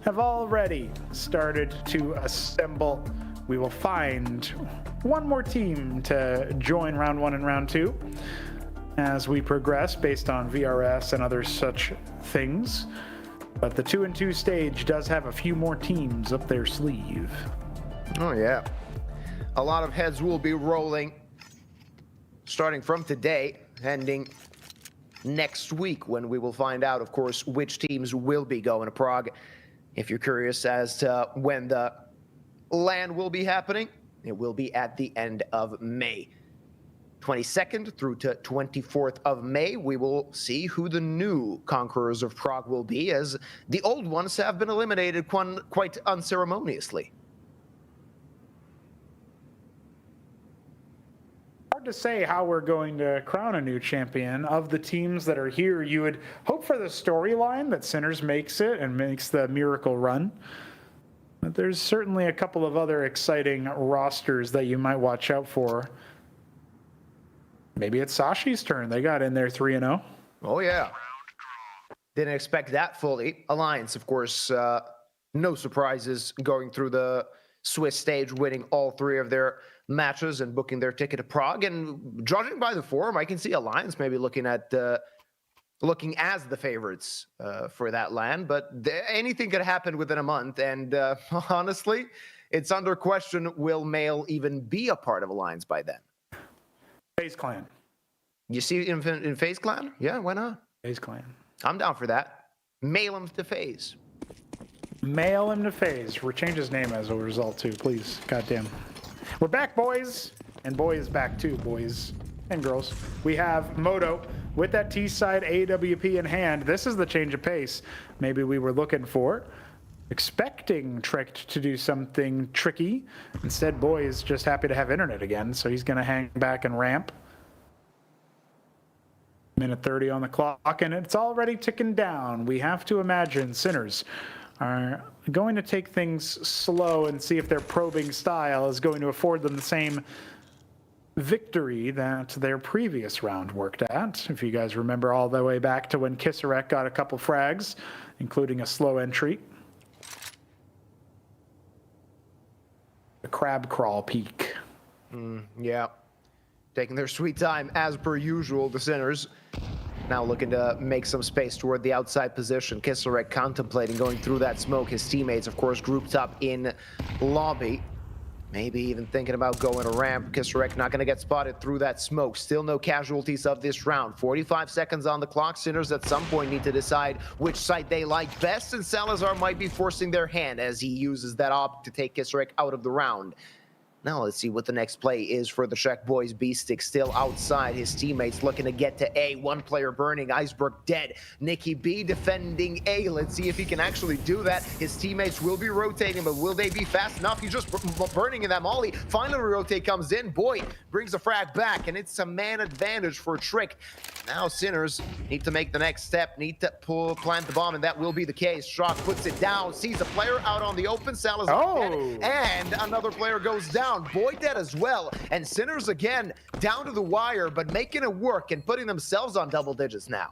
L: have already started to assemble. We will find one more team to join round 1 and round 2 as we progress based on VRS and other such things. But the 2-and-2 stage does have a few more teams up their sleeve.
K: Oh yeah. A lot of heads will be rolling starting from today, ending next week when we will find out, of course, which teams will be going to Prague. If you're curious as to when the LAN will be happening, it will be at the end of May. 22nd through to 24th of May, we will see who the new conquerors of Prague will be, as the old ones have been eliminated quite unceremoniously.
L: Hard to say how we're going to crown a new champion. Of the teams that are here, you would hope for the storyline that Sinners makes it and makes the miracle run. But there's certainly a couple of other exciting rosters that you might watch out for. Maybe it's Sashi's turn. They got in there 3-0.
K: Oh, yeah. Didn't expect that fully. Alliance, of course, no surprises going through the Swiss stage, winning all 3 of their matches and booking their ticket to Prague. And judging by the form, I can see Alliance maybe looking as the favorites for that LAN. But anything could happen within a month. And honestly, it's under question, will Mail even be a part of Alliance by then?
L: FaZe Clan.
K: You see in FaZe Clan? Yeah, why not?
L: FaZe Clan.
K: I'm down for that. Mail him to FaZe.
L: Mail him to FaZe. We'll change his name as a result too, please. Goddamn. We're back, boys. And boy is back too, boys and girls. We have Moto with that T-side AWP in hand. This is the change of pace maybe we were looking for. Expecting Tricked to do something tricky. Instead, Boy is just happy to have internet again, so he's going to hang back and ramp. Minute 30 on the clock, and it's already ticking down. We have to imagine Sinners are going to take things slow and see if their probing style is going to afford them the same victory that their previous round worked at. If you guys remember all the way back to when Kisserek got a couple frags, including a slow entry. The crab crawl peak.
K: Yeah. Taking their sweet time as per usual, the Sinners. Now looking to make some space toward the outside position. Kisserek contemplating going through that smoke. His teammates, of course, grouped up in lobby. Maybe even thinking about going to ramp. Kisserek not going to get spotted through that smoke. Still no casualties of this round. 45 seconds on the clock. Sinners at some point need to decide which side they like best, and Salazar might be forcing their hand as he uses that op to take Kisserek out of the round. Now let's see what the next play is for the Czech boys. B-Stick still outside. His teammates looking to get to A. One player burning. Iceberg dead. Nicky B defending A. Let's see if he can actually do that. His teammates will be rotating, but will they be fast enough? He's just burning in that molly. Finally, rotate comes in. Boy brings a frag back, and it's a man advantage for Trick. Now Sinners need to make the next step, need to plant the bomb, and that will be the case. Shock puts it down, sees a player out on the open. Salazar dead, and another player goes down. Boy dead as well, and Sinners again down to the wire, but making it work and putting themselves on double digits now.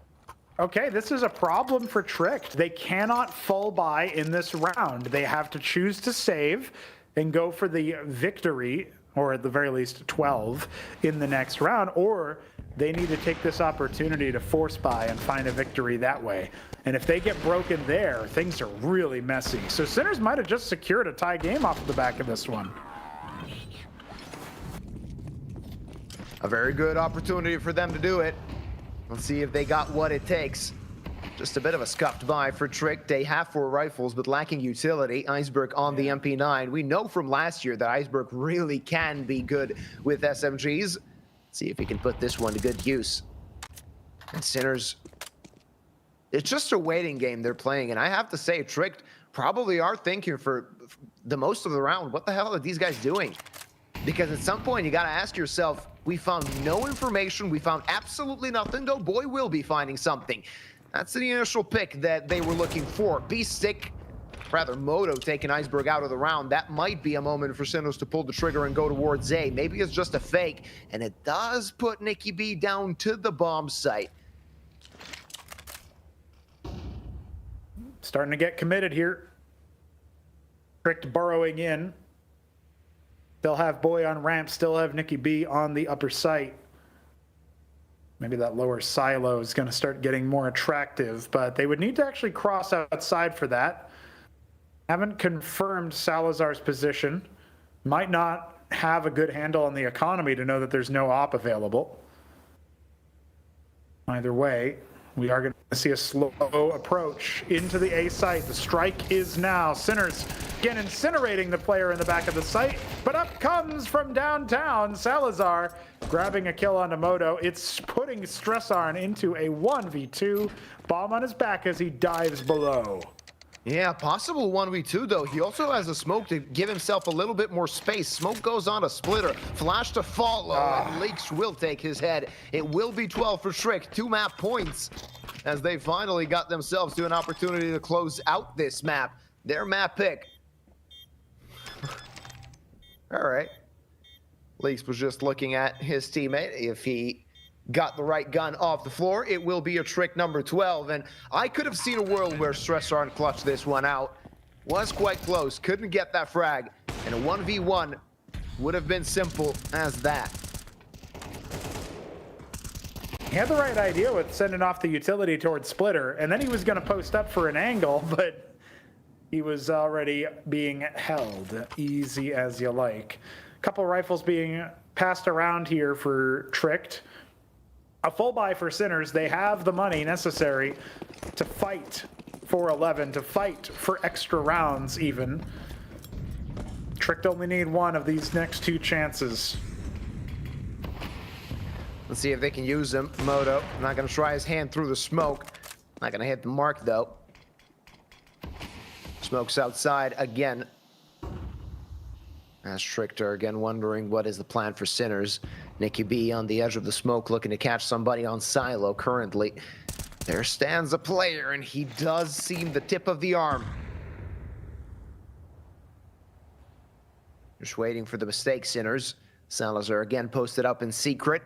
L: Okay, this is a problem for Tricked. They cannot full buy in this round. They have to choose to save and go for the victory, or at the very least 12 in the next round, or they need to take this opportunity to force buy and find a victory that way. And if they get broken there, things are really messy. So Sinners might have just secured a tie game off of the back of this one.
K: A very good opportunity for them to do it. Let's see if they got what it takes. Just a bit of a scuffed buy for Trick. They have 4 rifles, but lacking utility. Iceberg on the MP9. We know from last year that Iceberg really can be good with SMGs. Let's see if he can put this one to good use. And Sinners It's just a waiting game they're playing, and I have to say, Tricked probably are thinking for the most of the round, what the hell are these guys doing? Because at some point, you got to ask yourself, we found no information, we found absolutely nothing, though boy will be finding something. That's the initial pick that they were looking for. Beastick, rather Moto taking Iceberg out of the round. That might be a moment for Sinners to pull the trigger and go towards A. Maybe it's just a fake, and it does put Nicky B down to the bomb site.
L: Starting to get committed here. Tricked burrowing in. They'll have Boy on ramp, still have Nicky B on the upper site. Maybe that lower silo is going to start getting more attractive, but they would need to actually cross outside for that. Haven't confirmed Salazar's position. Might not have a good handle on the economy to know that there's no op available. Either way, we are going to see a slow approach into the A site. The strike is now. Sinners again incinerating the player in the back of the site, but up comes from downtown Salazar, grabbing a kill onto Moto. It's putting Stressarn into a 1v2. Bomb on his back as he dives below.
K: Yeah, possible 1v2 though. He also has a smoke to give himself a little bit more space. Smoke goes on a splitter. Flash to follow, and Leaks will take his head. It will be 12 for Shriek. 2 map points as they finally got themselves to an opportunity to close out this map. Their map pick. All right. Leaks was just looking at his teammate. If he got the right gun off the floor, it will be a trick number 12. And I could have seen a world where Stressarn clutched this one out. Was quite close, couldn't get that frag. And a 1v1 would have been simple as that.
L: He had the right idea with sending off the utility towards Splitter, and then he was going to post up for an angle, but he was already being held. Easy as you like. Couple rifles being passed around here for Tricked. A full buy for Sinners. They have the money necessary to fight for 11, to fight for extra rounds even. Tricked only need one of these next 2 chances.
K: Let's see if they can use him. Moto, not going to try his hand through the smoke. Not going to hit the mark though. Smoke's outside again. As Trickter again wondering what is the plan for Sinners. Nicky B on the edge of the smoke looking to catch somebody on silo currently. There stands a player and he does seem the tip of the arm. Just waiting for the mistake, Sinners. Salazar again posted up in secret.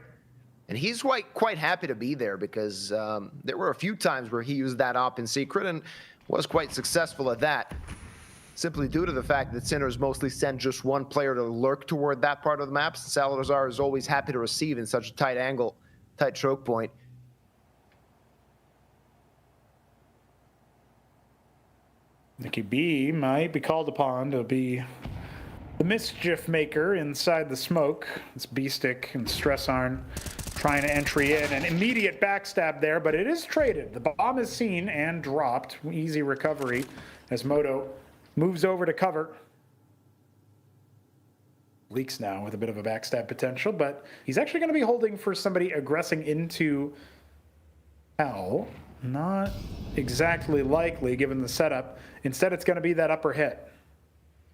K: And he's quite happy to be there because there were a few times where he used that op in secret and was quite successful at that. Simply due to the fact that Sinners mostly send just one player to lurk toward that part of the map. Salazar is always happy to receive in such a tight angle, tight choke point.
L: Nicky B might be called upon to be the mischief maker inside the smoke. It's Beastick and Stressarn trying to entry in. An immediate backstab there, but it is traded. The bomb is seen and dropped. Easy recovery as Moto moves over to cover. Leaks now with a bit of a backstab potential, but he's actually going to be holding for somebody aggressing into L. Not exactly likely given the setup. Instead, it's going to be that upper hit.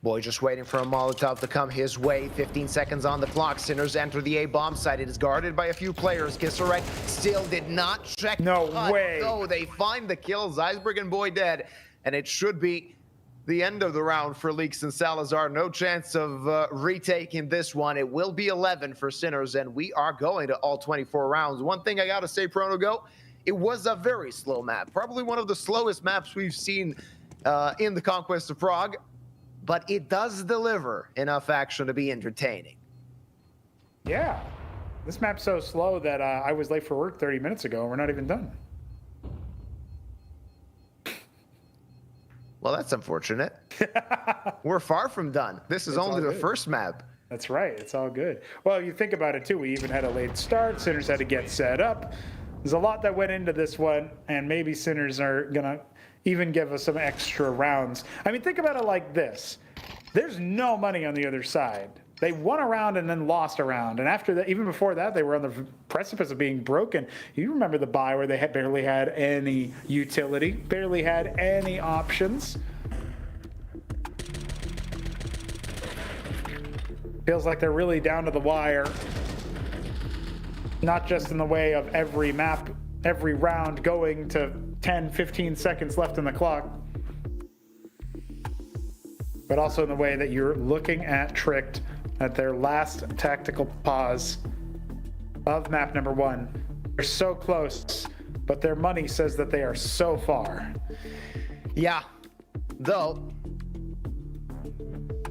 K: Boy just waiting for a Molotov to come his way. 15 seconds on the clock. Sinners enter the A bomb site. It is guarded by a few players. Kisserek still did not check.
L: No way.
K: No, they find the kills. Iceberg and Boy dead. And it should be the end of the round for Leaks and Salazar. No chance of retaking this one. It will be 11 for Sinners, and we are going to all 24 rounds. One thing I got to say, Pronogo, it was a very slow map. Probably one of the slowest maps we've seen in the Conquest of Prague. But it does deliver enough action to be entertaining.
L: Yeah. This map's so slow that I was late for work 30 minutes ago, and we're not even done.
K: Well, that's unfortunate. We're far from done. This is only the first map.
L: That's right. It's all good. Well, you think about it, too. We even had a late start. Sinners had to get set up. There's a lot that went into this one, and maybe Sinners are going to even give us some extra rounds. I mean, think about it like this. There's no money on the other side. They won a round and then lost a round. And after that, even before that, they were on the precipice of being broken. You remember the bye where they had barely had any utility, barely had any options. Feels like they're really down to the wire. Not just in the way of every map, every round going to 10, 15 seconds left in the clock, but also in the way that you're looking at Tricked at their last tactical pause of map number 1. They're so close, but their money says that they are so far.
K: Yeah, though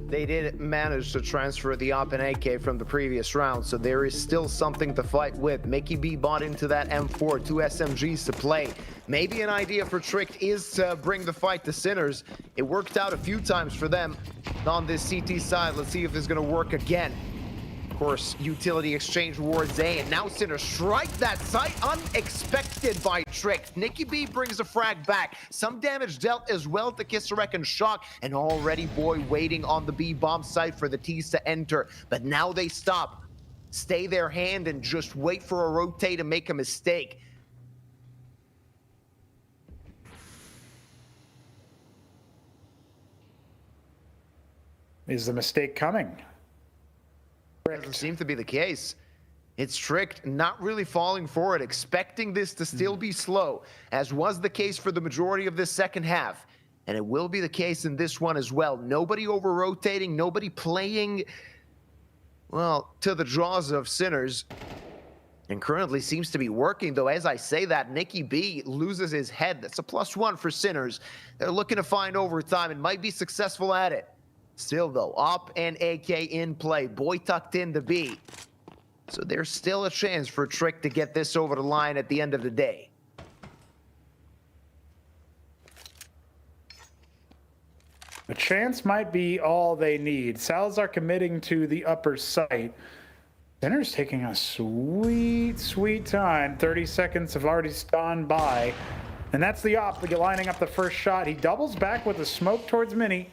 K: they did manage to transfer the op and AK from the previous round, so there is still something to fight with. Mickey B bought into that M4, 2 SMGs to play. Maybe an idea for Tricked is to bring the fight to Sinners. It worked out a few times for them on this CT side. Let's see if it's going to work again. Of course, utility exchange towards A, and now Sinners strike that site. Unexpected by Tricked. Nicky B brings a frag back. Some damage dealt as well to Kisarek and Shock, and already Boy waiting on the B bomb site for the T's to enter. But now they stop, stay their hand, and just wait for a rotate to make a mistake.
L: Is the mistake coming?
K: Doesn't seem to be the case. It's Tricked, not really falling for it, expecting this to still be slow, as was the case for the majority of this second half. And it will be the case in this one as well. Nobody over-rotating, nobody playing, well, to the jaws of Sinners. And currently seems to be working, though. As I say that, Nicky B loses his head. That's a +1 for Sinners. They're looking to find overtime and might be successful at it. Still, though, Op and AK in play. Boy tucked in to B. So there's still a chance for Trick to get this over the line at the end of the day.
L: A chance might be all they need. Salazar committing to the upper site. Sinners taking a sweet, sweet time. 30 seconds have already gone by. And that's the Op lining up the first shot. He doubles back with a smoke towards Mini.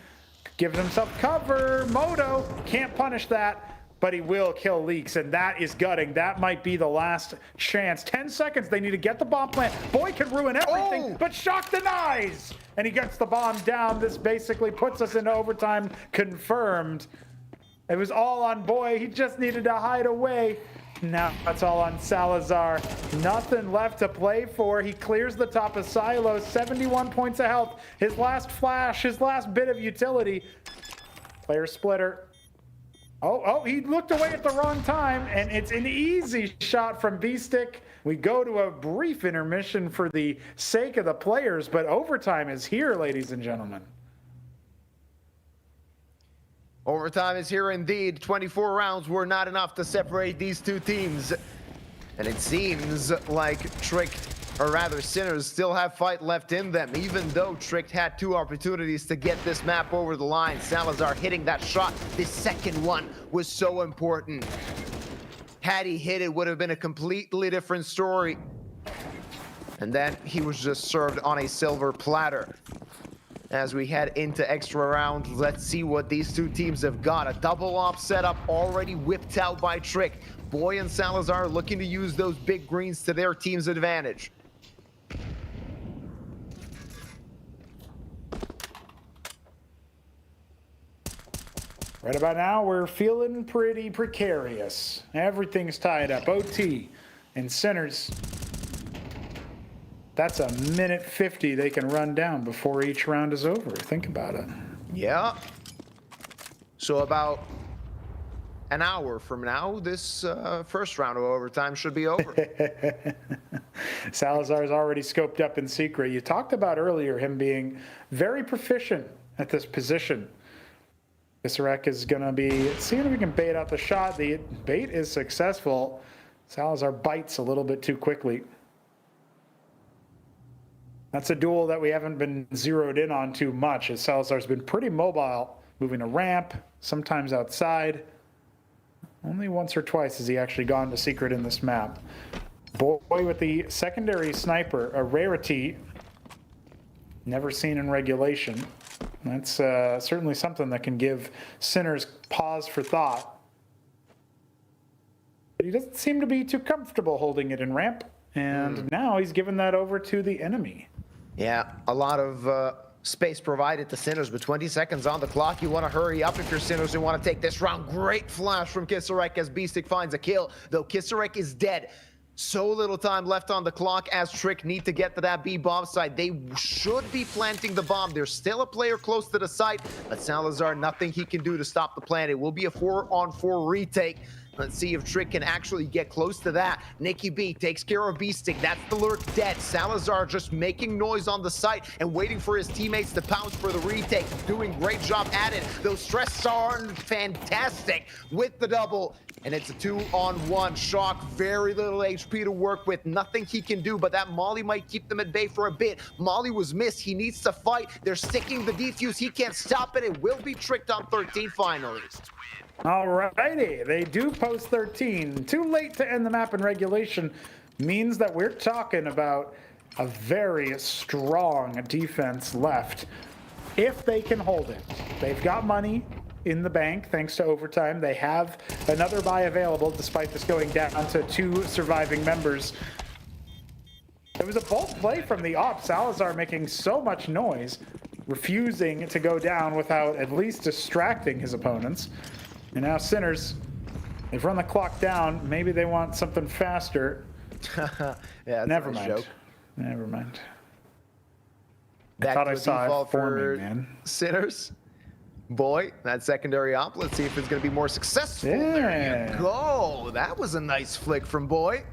L: Gives himself cover. Moto can't punish that, but he will kill Leaks, and that is gutting. That might be the last chance. 10 seconds. They need to get the bomb plant. Boy can ruin everything, but Shock denies, and he gets the bomb down. This basically puts us into overtime confirmed. It was all on Boy. He just needed to hide away. Now it's all on Salazar. Nothing left to play for. He clears the top of Silo. 71 points of health. His last flash, his last bit of utility. Player splitter. Oh, he looked away at the wrong time, and it's an easy shot from B-Stick. We go to a brief intermission for the sake of the players, but overtime is here, ladies and gentlemen.
K: Overtime is here indeed. 24 rounds were not enough to separate these two teams. And it seems like Tricked, or rather Sinners, still have fight left in them, even though Tricked had 2 opportunities to get this map over the line. Salazar hitting that shot. This second one was so important. Had he hit it, would have been a completely different story. And then he was just served on a silver platter. As we head into extra rounds, let's see what these two teams have got. A double op setup already whipped out by Trick. Boy and Salazar looking to use those big greens to their team's advantage.
L: Right about now, we're feeling pretty precarious. Everything's tied up. OT and Sinners. That's a minute 50 they can run down before each round is over. Think about it.
K: Yeah. So about an hour from now, this first round of overtime should be over.
L: Salazar's already scoped up in secret. You talked about earlier him being very proficient at this position. Kisarek is going to be seeing if he can bait out the shot. The bait is successful. Salazar bites a little bit too quickly. That's a duel that we haven't been zeroed in on too much, as Salazar's been pretty mobile, moving a ramp, sometimes outside. Only once or twice has he actually gone to secret in this map. Boy with the secondary sniper, a rarity, never seen in regulation. That's certainly something that can give Sinners pause for thought But he doesn't seem to be too comfortable holding it in ramp. And now he's given that over to the enemy.
K: Yeah, a lot of space provided to Sinners, but 20 seconds on the clock. You want to hurry up if you're Sinners. You want to take this round. Great flash from Kisarek as Beastic finds a kill, though Kisarek is dead. So little time left on the clock as Trick need to get to that B bomb site. They should be planting the bomb. There's still a player close to the site, but Salazar, nothing he can do to stop the plant. It will be a 4-on-4 retake. Let's see if Trick can actually get close to that. Nikki B takes care of Beastic. That's the lurk dead. Salazar just making noise on the site and waiting for his teammates to pounce for the retake. Doing great job at it. Those stress are fantastic with the double. And it's a 2-on-1. Shock, very little HP to work with. Nothing he can do, but that Molly might keep them at bay for a bit. Molly was missed. He needs to fight. They're sticking the defuse. He can't stop it. It will be Tricked on 13 finally.
L: Alrighty, they do post 13. Too late to end the map in regulation means that we're talking about a very strong defense left. If they can hold it. They've got money in the bank thanks to overtime. They have another buy available despite this going down to 2 surviving members. It was a bold play from the op. Salazar making so much noise, refusing to go down without at least distracting his opponents. And now Sinners, they've run the clock down. Maybe they want something faster.
K: Yeah,
L: never
K: nice
L: mind.
K: joke.
L: Never mind.
K: Back
L: I thought
K: to
L: I
K: the
L: saw
K: default
L: it forming,
K: for
L: man.
K: Sinners. Boy, that secondary op. Let's see if it's going to be more successful.
L: Yeah.
K: There you go. That was a nice flick from Boy.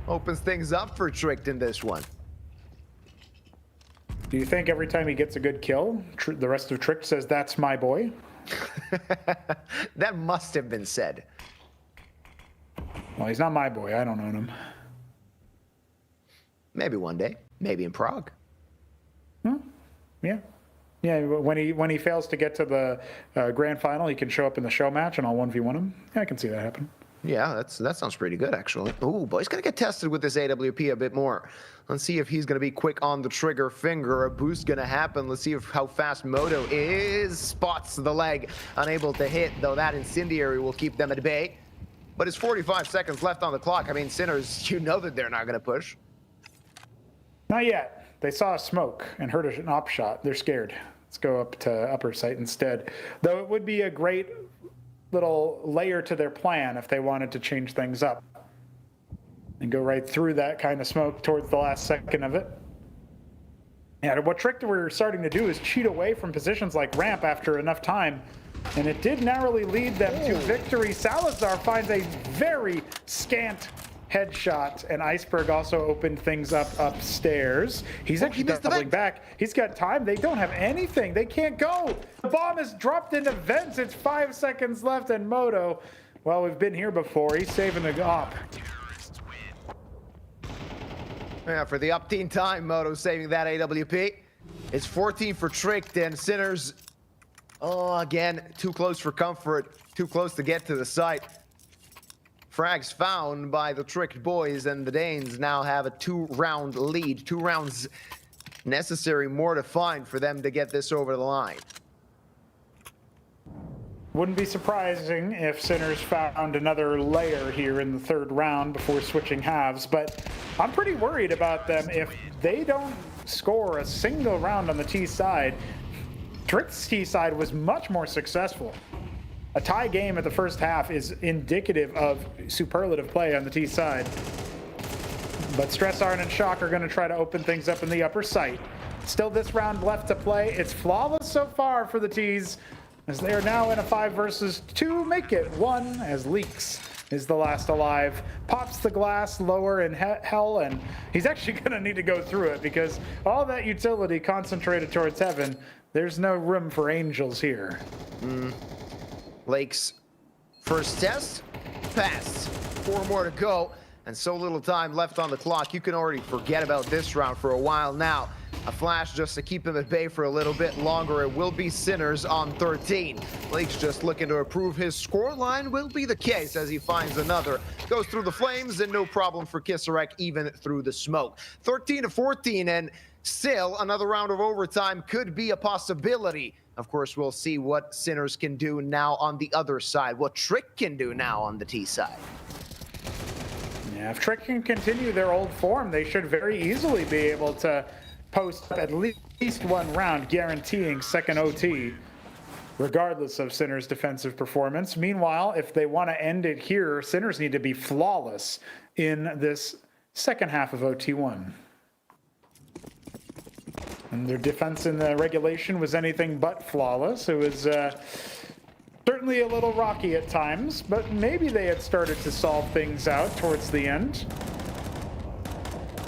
K: Opens things up for Tricked in this one.
L: Do you think every time he gets a good kill, the rest of Trick says, "That's my boy"?
K: That must have been said.
L: Well, he's not my boy. I don't own him.
K: Maybe one day. Maybe in Prague.
L: Yeah. Yeah, when he fails to get to the grand final, he can show up in the show match and I'll 1v1 him. Yeah, I can see that happen.
K: Yeah, that sounds pretty good, actually. Ooh, Boy's going to get tested with this AWP a bit more. Let's see if he's going to be quick on the trigger finger. A boost going to happen. Let's see how fast Moto is. Spots the leg. Unable to hit, though that incendiary will keep them at bay. But it's 45 seconds left on the clock. I mean, Sinners, you know that they're not going to push.
L: Not yet. They saw a smoke and heard an op shot. They're scared. Let's go up to upper site instead. Though it would be a great little layer to their plan if they wanted to change things up and go right through that kind of smoke towards the last second of it. Yeah, what Trick we're starting to do is cheat away from positions like ramp after enough time, and it did narrowly lead them to victory. Salazar finds a very scant headshot, and Iceberg also opened things up upstairs. He's actually doubling back. He's got time. They don't have anything. They can't go. The bomb is dropped into vents. It's 5 seconds left, and Moto, well, we've been here before. He's saving the op.
K: Yeah, for the up-teen time, Moto saving that AWP. It's 14 for Tricked, and Sinners, oh, again, too close for comfort, too close to get to the site. Frags found by the Tricked boys, and the Danes now have a 2-round lead. 2 rounds necessary more to find for them to get this over the line.
L: Wouldn't be surprising if Sinners found another layer here in the 3rd round before switching halves, but I'm pretty worried about them. If they don't score a single round on the T side, Tricked's T side was much more successful. A tie game at the first half is indicative of superlative play on the T side. But Stress Arn and Shock are going to try to open things up in the upper site. Still this round left to play. It's flawless so far for the T's, as they are now in a 5 versus 2. Make it 1 as Leaks is the last alive. Pops the glass lower in hell, and he's actually going to need to go through it because all that utility concentrated towards heaven, there's no room for angels here.
K: Lake's first test passed. 4 more to go, and so little time left on the clock. You can already forget about this round for a while now. A flash just to keep him at bay for a little bit longer. It will be Sinners on 13. Lake's just looking to improve his scoreline. Will be the case as he finds another. Goes through the flames, and no problem for Kisarek even through the smoke. 13 to 14, and still another round of overtime could be a possibility. Of course, we'll see what Sinners can do now on the other side, what Trick can do now on the T side.
L: Yeah, if Trick can continue their old form, they should very easily be able to post at least one round, guaranteeing second OT, regardless of Sinners' defensive performance. Meanwhile, if they want to end it here, Sinners need to be flawless in this second half of OT1. And their defense in the regulation was anything but flawless. It was certainly a little rocky at times, but maybe they had started to solve things out towards the end.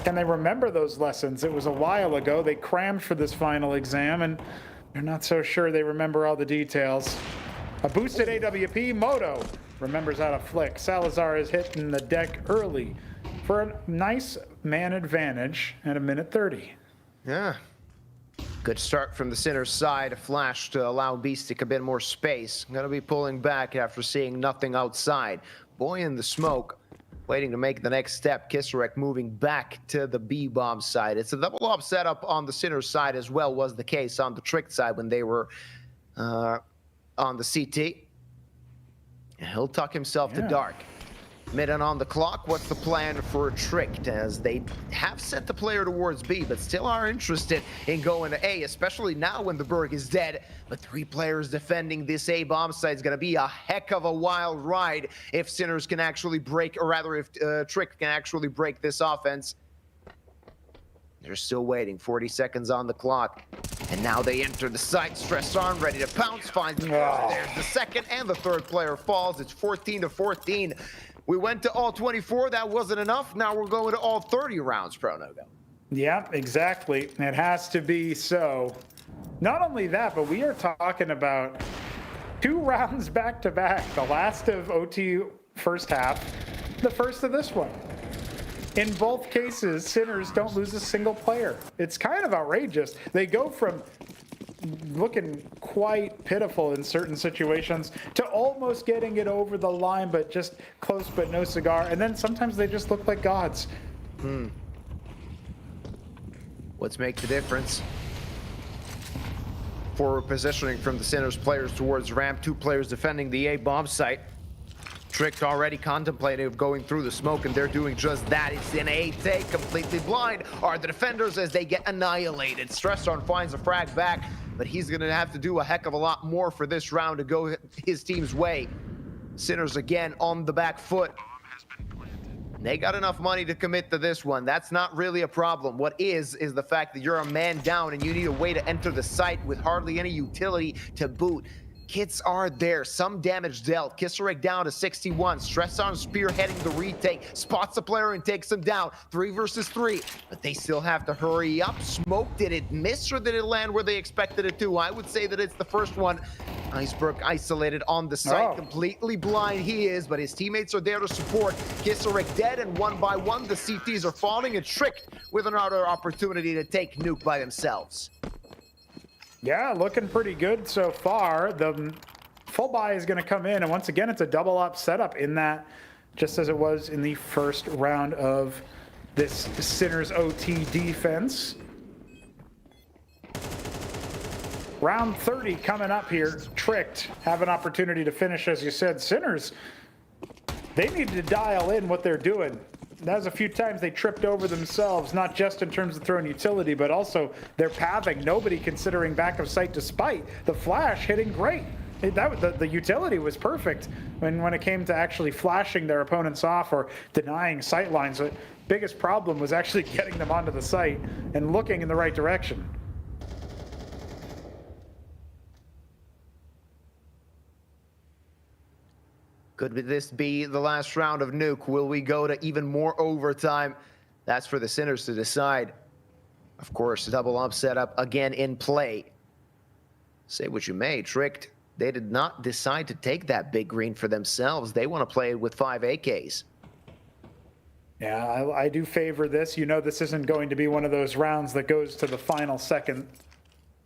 L: Can they remember those lessons? It was a while ago. They crammed for this final exam, and they're not so sure they remember all the details. A boosted AWP, Moto remembers how to flick. Salazar is hitting the deck early for a nice man advantage at 1:30.
K: Yeah. Good start from the Sinners side. A flash to allow Beastic a bit more space. Going to be pulling back after seeing nothing outside. Boy in the smoke, waiting to make the next step. Kisarek moving back to the B-bomb side. It's a double-up setup on the Sinners side as well, was the case on the Trick side when they were on the CT. He'll tuck himself to dark. Midden on the clock. What's the plan for Tricked, as they have sent the player towards B, but still are interested in going to A, especially now when the Berg is dead. But 3 players defending this A bomb site is going to be a heck of a wild ride if Sinners can actually break, or rather if Trick can actually break this offense. They're still waiting. 40 seconds on the clock. And now they enter the site. Stress arm ready to pounce. Finds the first. There's the second, and the third player falls. It's 14-14. We went to all 24. That wasn't enough. Now we're going to all 30 rounds, ProNogo.
L: Yeah, exactly. It has to be so. Not only that, but we are talking about 2 rounds back to back. The last of OT first half, the first of this one. In both cases, Sinners don't lose a single player. It's kind of outrageous. They go from looking quite pitiful in certain situations to almost getting it over the line, but just close but no cigar. And then sometimes they just look like gods.
K: What's make the difference? Forward positioning from the Sinners players towards ramp. 2 players defending the A bomb site. Tricked already contemplating of going through the smoke, and they're doing just that. It's in a take. Completely blind are the defenders as they get annihilated. Stressarm finds a frag back, but he's going to have to do a heck of a lot more for this round to go his team's way. Sinners again on the back foot. They got enough money to commit to this one. That's not really a problem. What is the fact that you're a man down and you need a way to enter the site with hardly any utility to boot. Kits are there, some damage dealt. Kisarek down to 61. Stressarm spearheading the retake. Spots the player and takes him down. 3 versus 3. But they still have to hurry up. Smoke, did it miss or did it land where they expected it to? I would say that it's the first one. Iceberg isolated on the site. Completely blind he is, but his teammates are there to support. Kisarek dead, and one by one the CTs are falling, and Tricked with another opportunity to take Nuke by themselves.
L: Yeah, looking pretty good so far. The full buy is going to come in, and once again, it's a double up setup in that, just as it was in the first round of this Sinners OT defense. Round 30 coming up here. Tricked have an opportunity to finish, as you said. Sinners, they need to dial in what they're doing. That was a few times they tripped over themselves, not just in terms of throwing utility, but also their pathing. Nobody considering back of sight, despite the flash hitting great. The utility was perfect when it came to actually flashing their opponents off or denying sight lines. The biggest problem was actually getting them onto the site and looking in the right direction.
K: Could this be the last round of Nuke? Will we go to even more overtime? That's for the Sinners to decide. Of course, double up setup again in play. Say what you may, Tricked. They did not decide to take that big green for themselves. They want to play with 5 AKs.
L: Yeah, I do favor this. You know, this isn't going to be one of those rounds that goes to the final second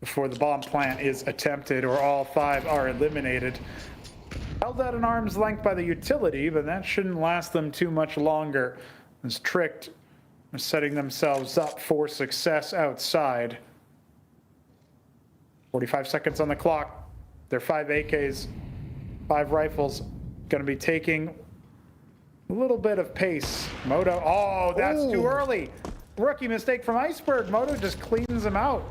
L: before the bomb plant is attempted or all 5 are eliminated. Held at an arm's length by the utility, but that shouldn't last them too much longer. As Tricked are setting themselves up for success outside. 45 seconds on the clock. They're 5 AKs, 5 rifles. Going to be taking a little bit of pace. Moto, oh, that's too early. Rookie mistake from Iceberg. Moto just cleans him out.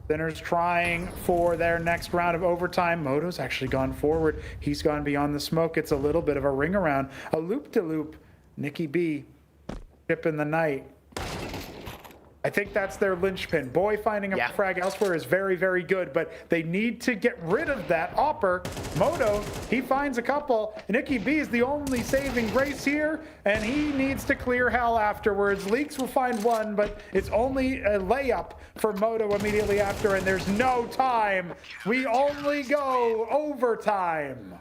L: Sinners trying for their next round of overtime. Moto's actually gone forward. He's gone beyond the smoke. It's a little bit of a ring around. A loop-de-loop. Nikki B, chip in the night. I think that's their linchpin. Boy finding a frag elsewhere is very, very good, but they need to get rid of that Opper. Moto, he finds a couple. Nikki B is the only saving grace here, and he needs to clear hell afterwards. Leaks will find one, but it's only a layup for Moto immediately after, and there's no time. We only go overtime.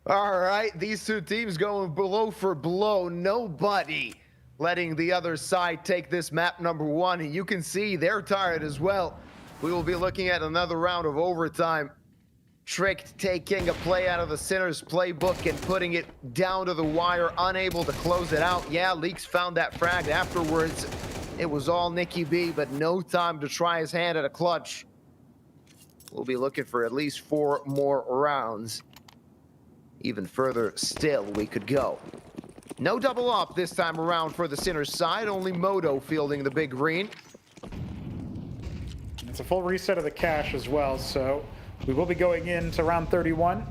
K: All right, these two teams going blow for blow. Nobody letting the other side take this map number 1, and you can see they're tired as well. We will be looking at another round of overtime. Tricked taking a play out of the Sinners playbook and putting it down to the wire, unable to close it out. Yeah, Leaks found that frag afterwards. It was all Nikki B, but no time to try his hand at a clutch. We'll be looking for at least 4 more rounds. Even further still, we could go. No double up this time around for the Sinners side, only Moto fielding the big green.
L: It's a full reset of the cache as well, so we will be going into round 31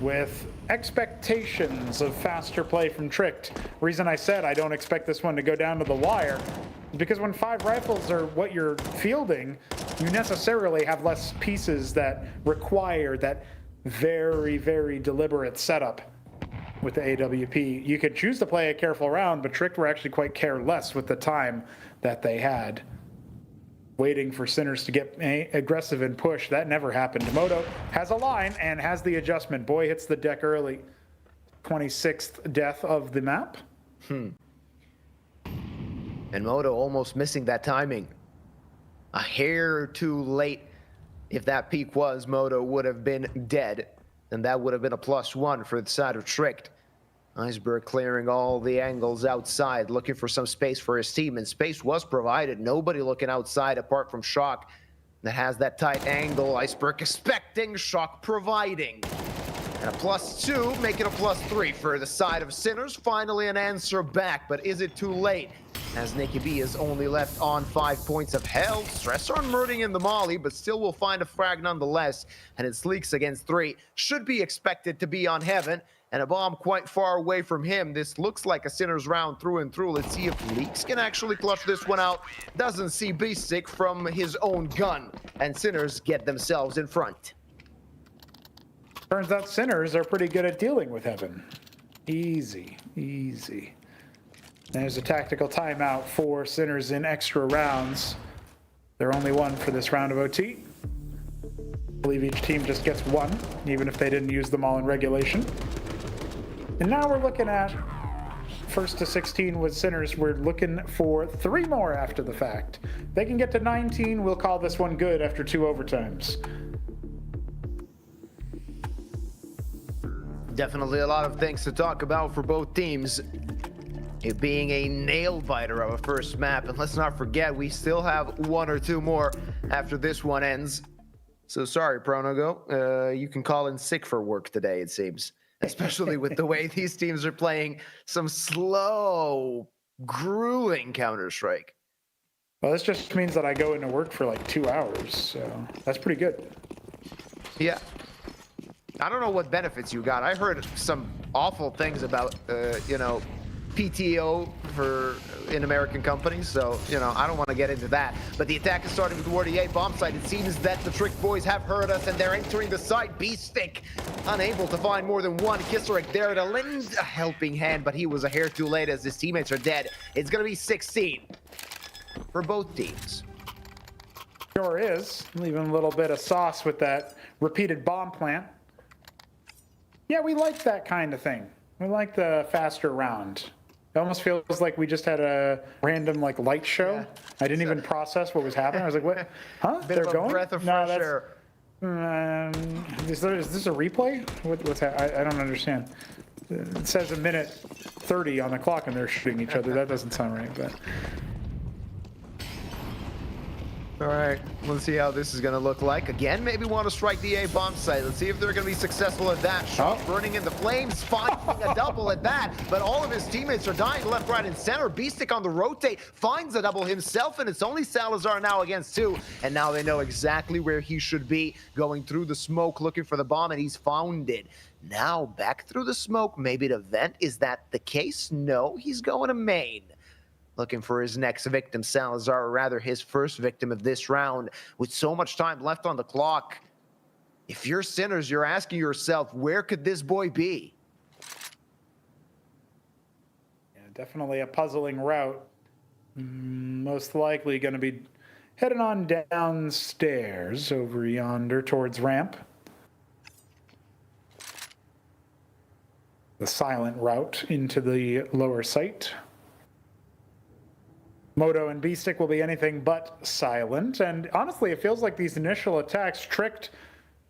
L: with expectations of faster play from Tricked. Reason I said I don't expect this one to go down to the wire is because when 5 rifles are what you're fielding, you necessarily have less pieces that require that very, very deliberate setup. With the AWP, you could choose to play a careful round, but Tricked were actually quite careless with the time that they had. Waiting for Sinners to get aggressive and push. That never happened. Moto has a line and has the adjustment. Boy hits the deck early. 26th death of the map.
K: And Moto almost missing that timing. A hair too late. If that peak was, Moto would have been dead. And that would have been a +1 for the side of Tricked. Iceberg clearing all the angles outside, looking for some space for his team, and space was provided. Nobody looking outside apart from Shock that has that tight angle. Iceberg expecting, Shock providing. And a +2, make it a +3 for the side of Sinners. Finally an answer back, but is it too late? As Nikki B is only left on 5 points of health. Stress on murdering in the molly, but still will find a frag nonetheless. And it's Leaks against 3. Should be expected to be on Heaven. And a bomb quite far away from him. This looks like a Sinners round through and through. Let's see if Leaks can actually clutch this one out. Doesn't see B-Stick from his own gun. And Sinners get themselves in front.
L: Turns out Sinners are pretty good at dealing with Heaven. Easy, easy. There's a tactical timeout for Sinners in extra rounds. They're only 1 for this round of OT. I believe each team just gets 1, even if they didn't use them all in regulation. And now we're looking at 1st to 16 with Sinners. We're looking for 3 more after the fact. If they can get to 19, we'll call this one good after 2 overtimes.
K: Definitely a lot of things to talk about for both teams. It being a nail-biter of a first map. And let's not forget, we still have 1 or 2 more after this one ends. So sorry, Pronogo. You can call in sick for work today, it seems. Especially with the way these teams are playing some slow, grueling Counter-Strike.
L: Well, this just means that I go into work for like 2 hours, so that's pretty good.
K: Yeah. I don't know what benefits you got. I heard some awful things about, PTO in American companies, so, I don't want to get into that. But the attack is starting with the Ward A bomb site. It seems that the Trick boys have heard us, and they're entering the site. B-Stick, unable to find more than one. Kisserek there to lend a helping hand, but he was a hair too late as his teammates are dead. It's going to be 16 for both teams.
L: Sure is. Leaving a little bit of sauce with that repeated bomb plant. Yeah, we like that kind of thing. We like the faster round. It almost feels like we just had a random light show. Yeah. I didn't even process what was happening. I was like, "What? Huh?
K: They're going?" Breath of fresh air.
L: Is this a replay? What's I don't understand. It says a minute 30 on the clock, and they're shooting each other. That doesn't sound right. But
K: All right, let's see how this is going to look like. Again, maybe want to strike the A bomb site. Let's see if they're going to be successful at that. Shot burning in the flames, finding a double at that. But all of his teammates are dying left, right, and center. Beastic on the rotate finds a double himself, and it's only Salazar now against two. And now they know exactly where he should be, going through the smoke, looking for the bomb, and he's found it. Now back through the smoke, maybe to vent. Is that the case? No, he's going to main. Looking for his next victim, Salazar, or rather his first victim of this round. With so much time left on the clock, if you're Sinners, you're asking yourself, where could this boy be?
L: Yeah, definitely a puzzling route. Most likely going to be heading on downstairs over yonder towards ramp. The silent route into the lower site. Moto and Beastic will be anything but silent, and honestly, it feels like these initial attacks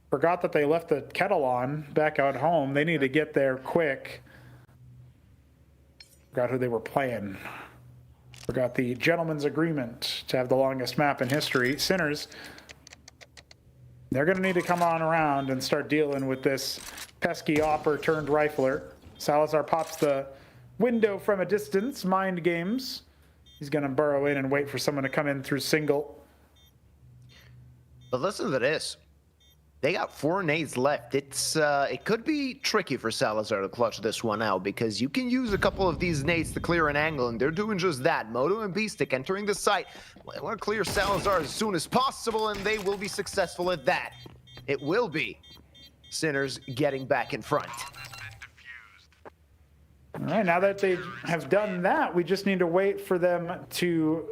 L: forgot that they left the kettle on back out home. They need to get there quick. Forgot who they were playing. Forgot the gentleman's agreement to have the longest map in history. Sinners, they're going to need to come on around and start dealing with this pesky opper turned rifler. Salazar pops the window from a distance, mind games. He's going to burrow in and wait for someone to come in through single.
K: But listen to this. They got 4 nades left. It could be tricky for Salazar to clutch this one out, because you can use a couple of these nades to clear an angle, and they're doing just that. Moto and Beastic entering the site. They want to clear Salazar as soon as possible, and they will be successful at that. It will be Sinners getting back in front.
L: All right, now that they have done that, we just need to wait for them to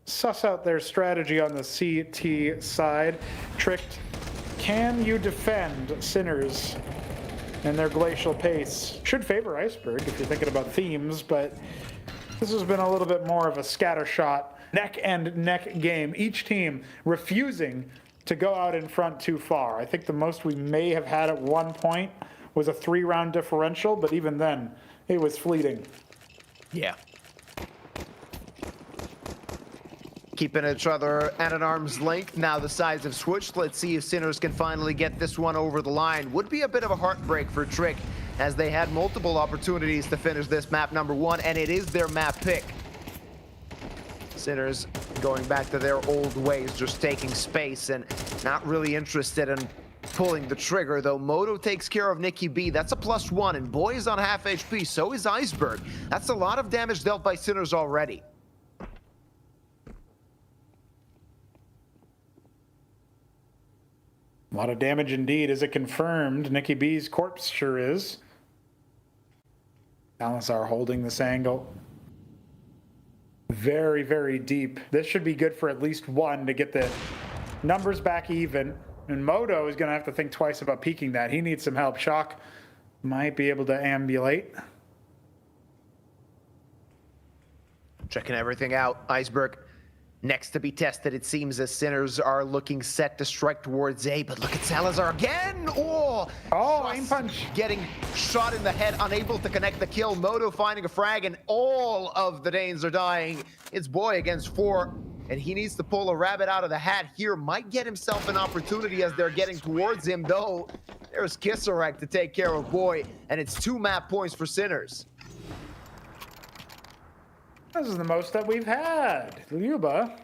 L: suss out their strategy on the CT side. Tricked, can you defend Sinners and their glacial pace? Should favor Iceberg if you're thinking about themes, but this has been a little bit more of a scattershot, neck and neck game. Each team refusing to go out in front too far. I think the most we may have had at one point was a 3-round differential, but even then, it was fleeting.
K: Yeah. Keeping each other at an arm's length. Now the sides have switched. Let's see if Sinners can finally get this one over the line. Would be a bit of a heartbreak for Trick, as they had multiple opportunities to finish this map number 1, and it is their map pick. Sinners going back to their old ways, just taking space and not really interested in pulling the trigger, though. Moto takes care of Nicky B. That's a +1, and Boy is on half HP. So is Iceberg. That's a lot of damage dealt by Sinners already.
L: A lot of damage indeed. Is it confirmed? Nicky B's corpse sure is. Salazar holding this angle. Very, very deep. This should be good for at least 1 to get the numbers back even. And Moto is going to have to think twice about peeking that. He needs some help. Shock might be able to ambulate.
K: Checking everything out. Iceberg next to be tested, it seems, as Sinners are looking set to strike towards A. But look at Salazar again. Oh,
L: aim punch.
K: Getting shot in the head, unable to connect the kill. Moto finding a frag, and all of the Danes are dying. It's Boy against 4. And he needs to pull a rabbit out of the hat here. Might get himself an opportunity as they're getting towards him, though. There's Kisarek to take care of Boy, and it's 2 map points for Sinners.
L: This is the most that we've had. Luba,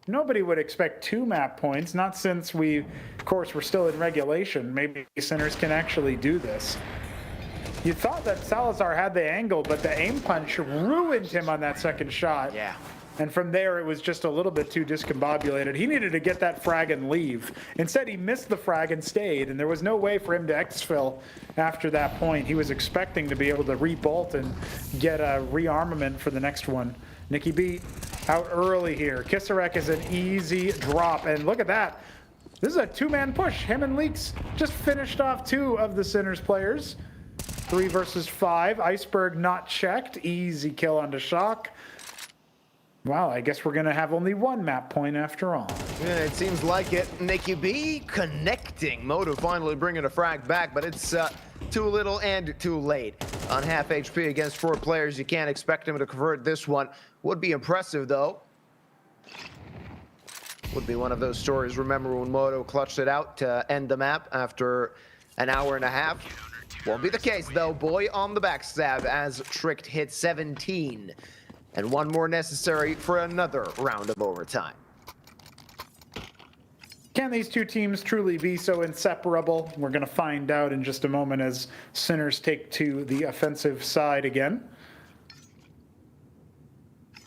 L: nobody would expect 2 map points, not since of course, we're still in regulation. Maybe Sinners can actually do this. You thought that Salazar had the angle, but the aim punch ruined him on that second shot.
K: Yeah.
L: And from there, it was just a little bit too discombobulated. He needed to get that frag and leave. Instead, he missed the frag and stayed, and there was no way for him to exfil after that point. He was expecting to be able to rebolt and get a rearmament for the next one. Nicky B out early here. Kisarek is an easy drop, and look at that. This is a 2-man push. Him and Leaks just finished off 2 of the Sinners players. 3 versus 5. Iceberg not checked. Easy kill onto Shock. Wow, I guess we're going to have only 1 map point after all.
K: Yeah, it seems like it. Nicky B connecting. Moto finally bringing a frag back, but it's too little and too late. On half HP against 4 players, you can't expect him to convert this one. Would be impressive, though. Would be one of those stories. Remember when Moto clutched it out to end the map after an hour and a half? Won't be the case though. Boy on the backstab as Tricked hit 17. And one more necessary for another round of overtime.
L: Can these two teams truly be so inseparable? We're going to find out in just a moment as Sinners take to the offensive side again.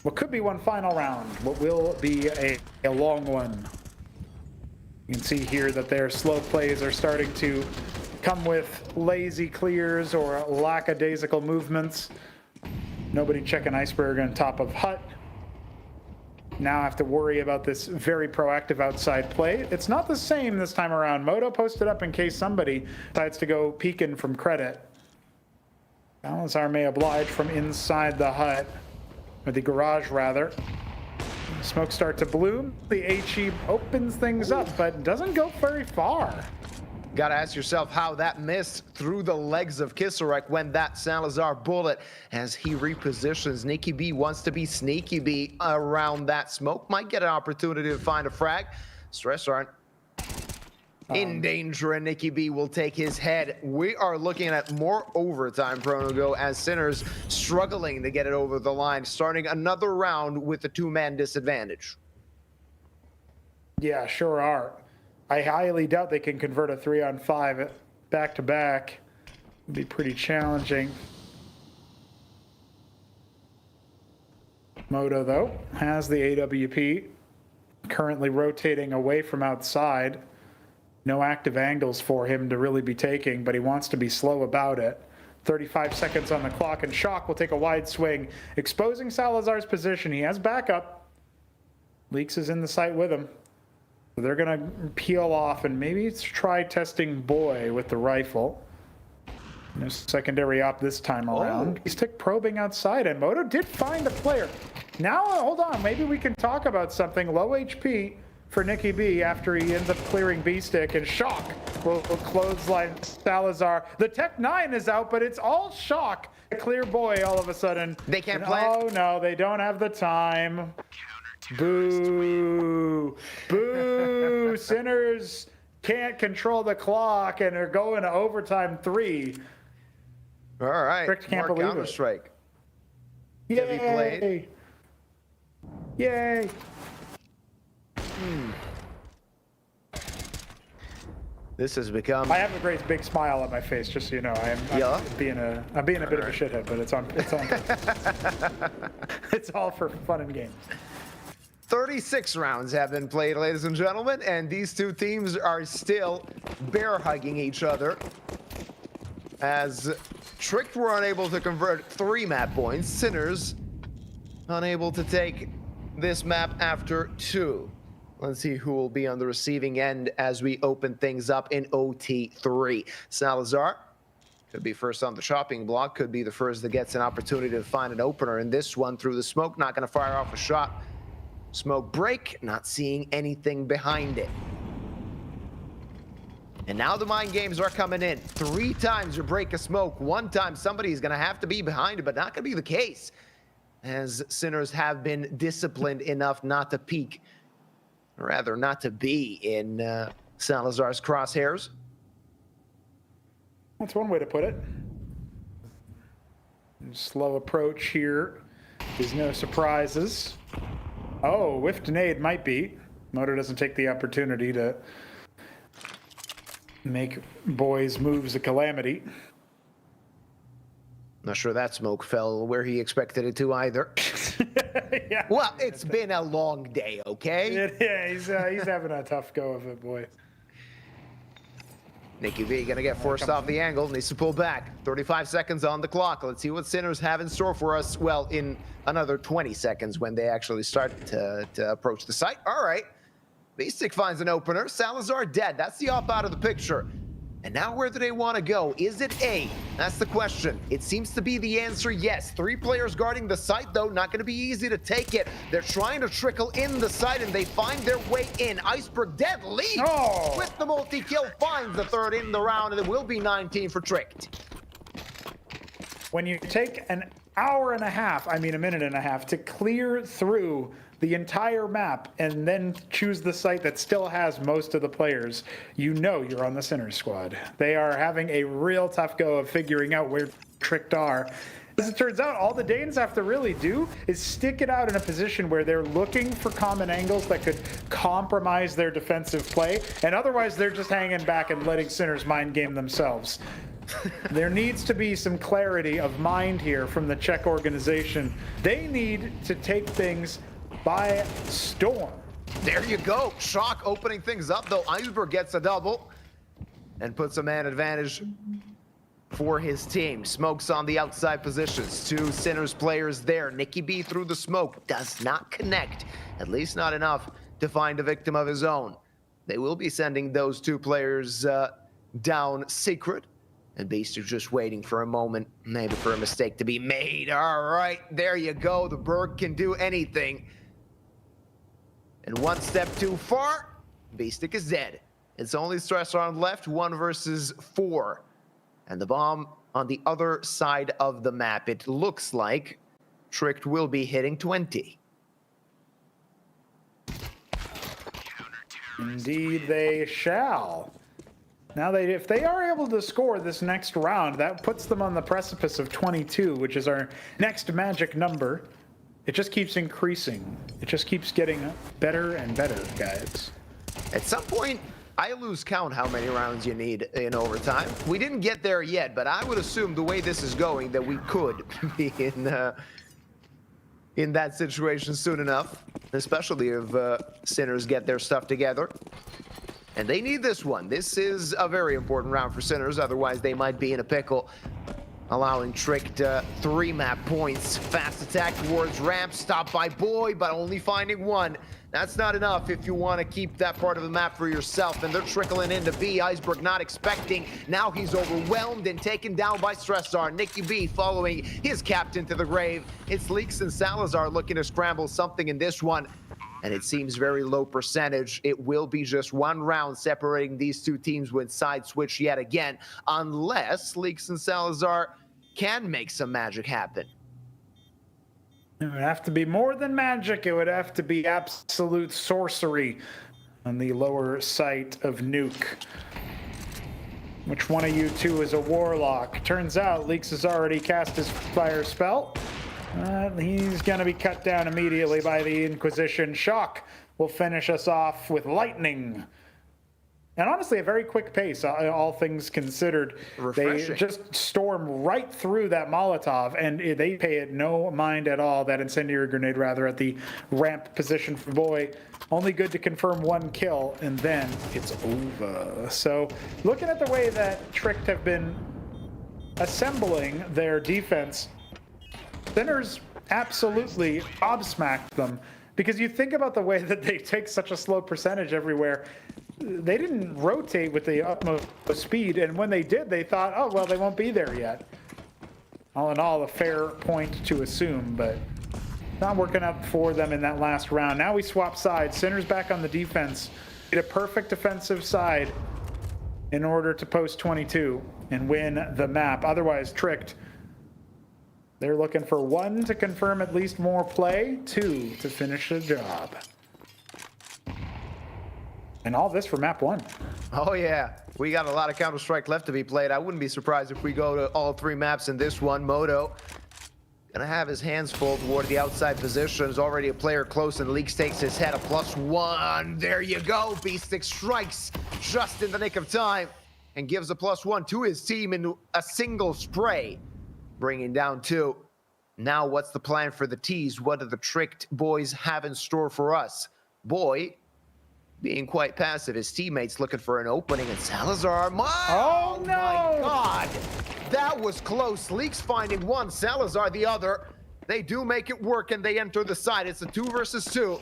L: What could be one final round, what will be a long one. You can see here that their slow plays are starting to come with lazy clears or lackadaisical movements. Nobody checking Iceberg on top of Hut. Now have to worry about this very proactive outside play. It's not the same this time around. Moto posted up in case somebody decides to go peeking from credit. Salazar may oblige from inside the hut, or the garage rather. Smoke start to bloom. The HE opens things up, but doesn't go very far.
K: Gotta ask yourself how that missed through the legs of Kisselrek when that Salazar bullet, as he repositions. Nicky B wants to be Sneaky B around that smoke. Might get an opportunity to find a frag. Stress aren't in danger, and Nicky B will take his head. We are looking at more overtime, Pronogo, as Sinners struggling to get it over the line, starting another round with a two-man disadvantage.
L: Yeah, sure are. I highly doubt they can convert a 3-on-5 back-to-back. It'd be pretty challenging. Moto, though, has the AWP, currently rotating away from outside. No active angles for him to really be taking, but he wants to be slow about it. 35 seconds on the clock, and Shock will take a wide swing, exposing Salazar's position. He has backup. Leaks is in the sight with him. They're going to peel off and maybe try testing Boy with the rifle. No secondary op this time around. He's stick probing outside, and Moto did find a player. Now, hold on, maybe we can talk about something. Low HP for Nicky B after he ends up clearing B-stick, and Shock will clothesline Salazar. The Tech 9 is out, but it's all Shock. Clear Boy all of a sudden.
K: They can't play.
L: Oh no, they don't have the time. Boo! Boo! Sinners can't control the clock and are going to overtime 3.
K: All right,
L: Tricked can't
K: more
L: believe
K: Counter-Strike.
L: Yay! Yay!
K: This has become.
L: I have a great big smile on my face, just so you know. I'm being a bit of a shithead, but it's on. It's all for fun and games.
K: 36 rounds have been played, ladies and gentlemen, and these two teams are still bear hugging each other. As Tricked were unable to convert 3 map points, Sinners unable to take this map after 2. Let's see who will be on the receiving end as we open things up in OT3. Salazar could be first on the chopping block, could be the first that gets an opportunity to find an opener in this one through the smoke. Not going to fire off a shot. Smoke break, not seeing anything behind it. And now the mind games are coming in. 3 times you break a smoke. 1 time somebody is going to have to be behind it, but not going to be the case, as Sinners have been disciplined enough not to peek, or rather not to be in Salazar's crosshairs.
L: That's one way to put it. Slow approach here. There's no surprises. Oh, whiffed nade might be. Motor doesn't take the opportunity to make Boy's moves a calamity.
K: Not sure that smoke fell where he expected it to either.
L: Yeah.
K: Well, it's been a long day, okay?
L: Yeah, he's having a tough go of it, boy.
K: Nicky B gonna get forced off the angle, needs to pull back. 35 seconds on the clock. Let's see what Sinners have in store for us. Well, in another 20 seconds when they actually start to approach the site. All right. B-Stick finds an opener. Salazar dead. That's the op out of the picture. And now where do they want to go? Is it A? That's the question. It seems to be the answer yes. 3 players guarding the site, though. Not going to be easy to take it. They're trying to trickle in the site, and they find their way in. Iceberg dead lead with the multi-kill. Finds the 3rd in the round, and it will be 19 for Tricked.
L: When you take an hour and a half, I mean a minute and a half, to clear through the entire map and then choose the site that still has most of the players, you know you're on the Sinners squad. They are having a real tough go of figuring out where Tricked are. As it turns out, all the Danes have to really do is stick it out in a position where they're looking for common angles that could compromise their defensive play, and otherwise they're just hanging back and letting Sinners mind game themselves. There needs to be some clarity of mind here from the Czech organization. They need to take things by storm.
K: There you go. Shock opening things up, though. Iceberg gets a double and puts a man advantage for his team. Smokes on the outside positions. Two Sinners players there. Nicky B through the smoke does not connect, at least not enough to find a victim of his own. They will be sending those two players down secret. And Beast is just waiting for a moment, maybe for a mistake to be made. All right, there you go. The Berg can do anything. And one step too far, Beastic is dead. It's only stress round left, 1 versus 4. And the bomb on the other side of the map. It looks like Tricked will be hitting 20.
L: Indeed they shall. Now, if they are able to score this next round, that puts them on the precipice of 22, which is our next magic number. It just keeps increasing. It just keeps getting better and better, guys.
K: At some point, I lose count how many rounds you need in overtime. We didn't get there yet, but I would assume the way this is going that we could be in that situation soon enough, especially if Sinners get their stuff together. And they need this one. This is a very important round for Sinners, otherwise they might be in a pickle. Allowing Tricked 3 map points. Fast attack towards ramp, stopped by Boy, but only finding 1. That's not enough if you want to keep that part of the map for yourself. And they're trickling into B. Iceberg not expecting. Now he's overwhelmed and taken down by Stressar. Nicky B following his captain to the grave. It's Leaks and Salazar looking to scramble something in this one. And it seems very low percentage. It will be just 1 round separating these two teams with side switch yet again, unless Leaks and Salazar can make some magic happen.
L: It would have to be more than magic. It would have to be absolute sorcery on the lower site of Nuke. Which one of you two is a warlock? Turns out Leaks has already cast his fire spell. He's going to be cut down immediately by the Inquisition. Shock will finish us off with lightning. And honestly, a very quick pace, all things considered.
K: Refreshing.
L: They just storm right through that Molotov, and they pay it no mind at all, that incendiary grenade, rather, at the ramp position for Boy. Only good to confirm 1 kill, and then it's over. So, looking at the way that Tricked have been assembling their defense, Sinners absolutely gobsmacked them, because you think about the way that they take such a slow percentage everywhere. They didn't rotate with the utmost speed, and when they did, they thought, oh, well, they won't be there yet. All in all, a fair point to assume, but not working out for them in that last round. Now we swap sides. Sinners back on the defense. Get a perfect defensive side in order to post 22 and win the map. Otherwise, Tricked, they're looking for 1 to confirm at least more play, 2 to finish the job. And all this for map 1.
K: Oh yeah, we got a lot of Counter-Strike left to be played. I wouldn't be surprised if we go to all 3 maps in this one. Moto gonna have his hands full toward the outside positions. Already a player close, and Leaks takes his head, a +1. There you go. Beastic strikes just in the nick of time and gives a +1 to his team in a single spray, bringing down 2. Now what's the plan for the T's? What do the Tricked boys have in store for us? Boy being quite passive, his teammates looking for an opening, and Salazar, oh no! My God, that was close. Leaks finding 1, Salazar the other. They do make it work, and they enter the side. It's a 2 versus 2,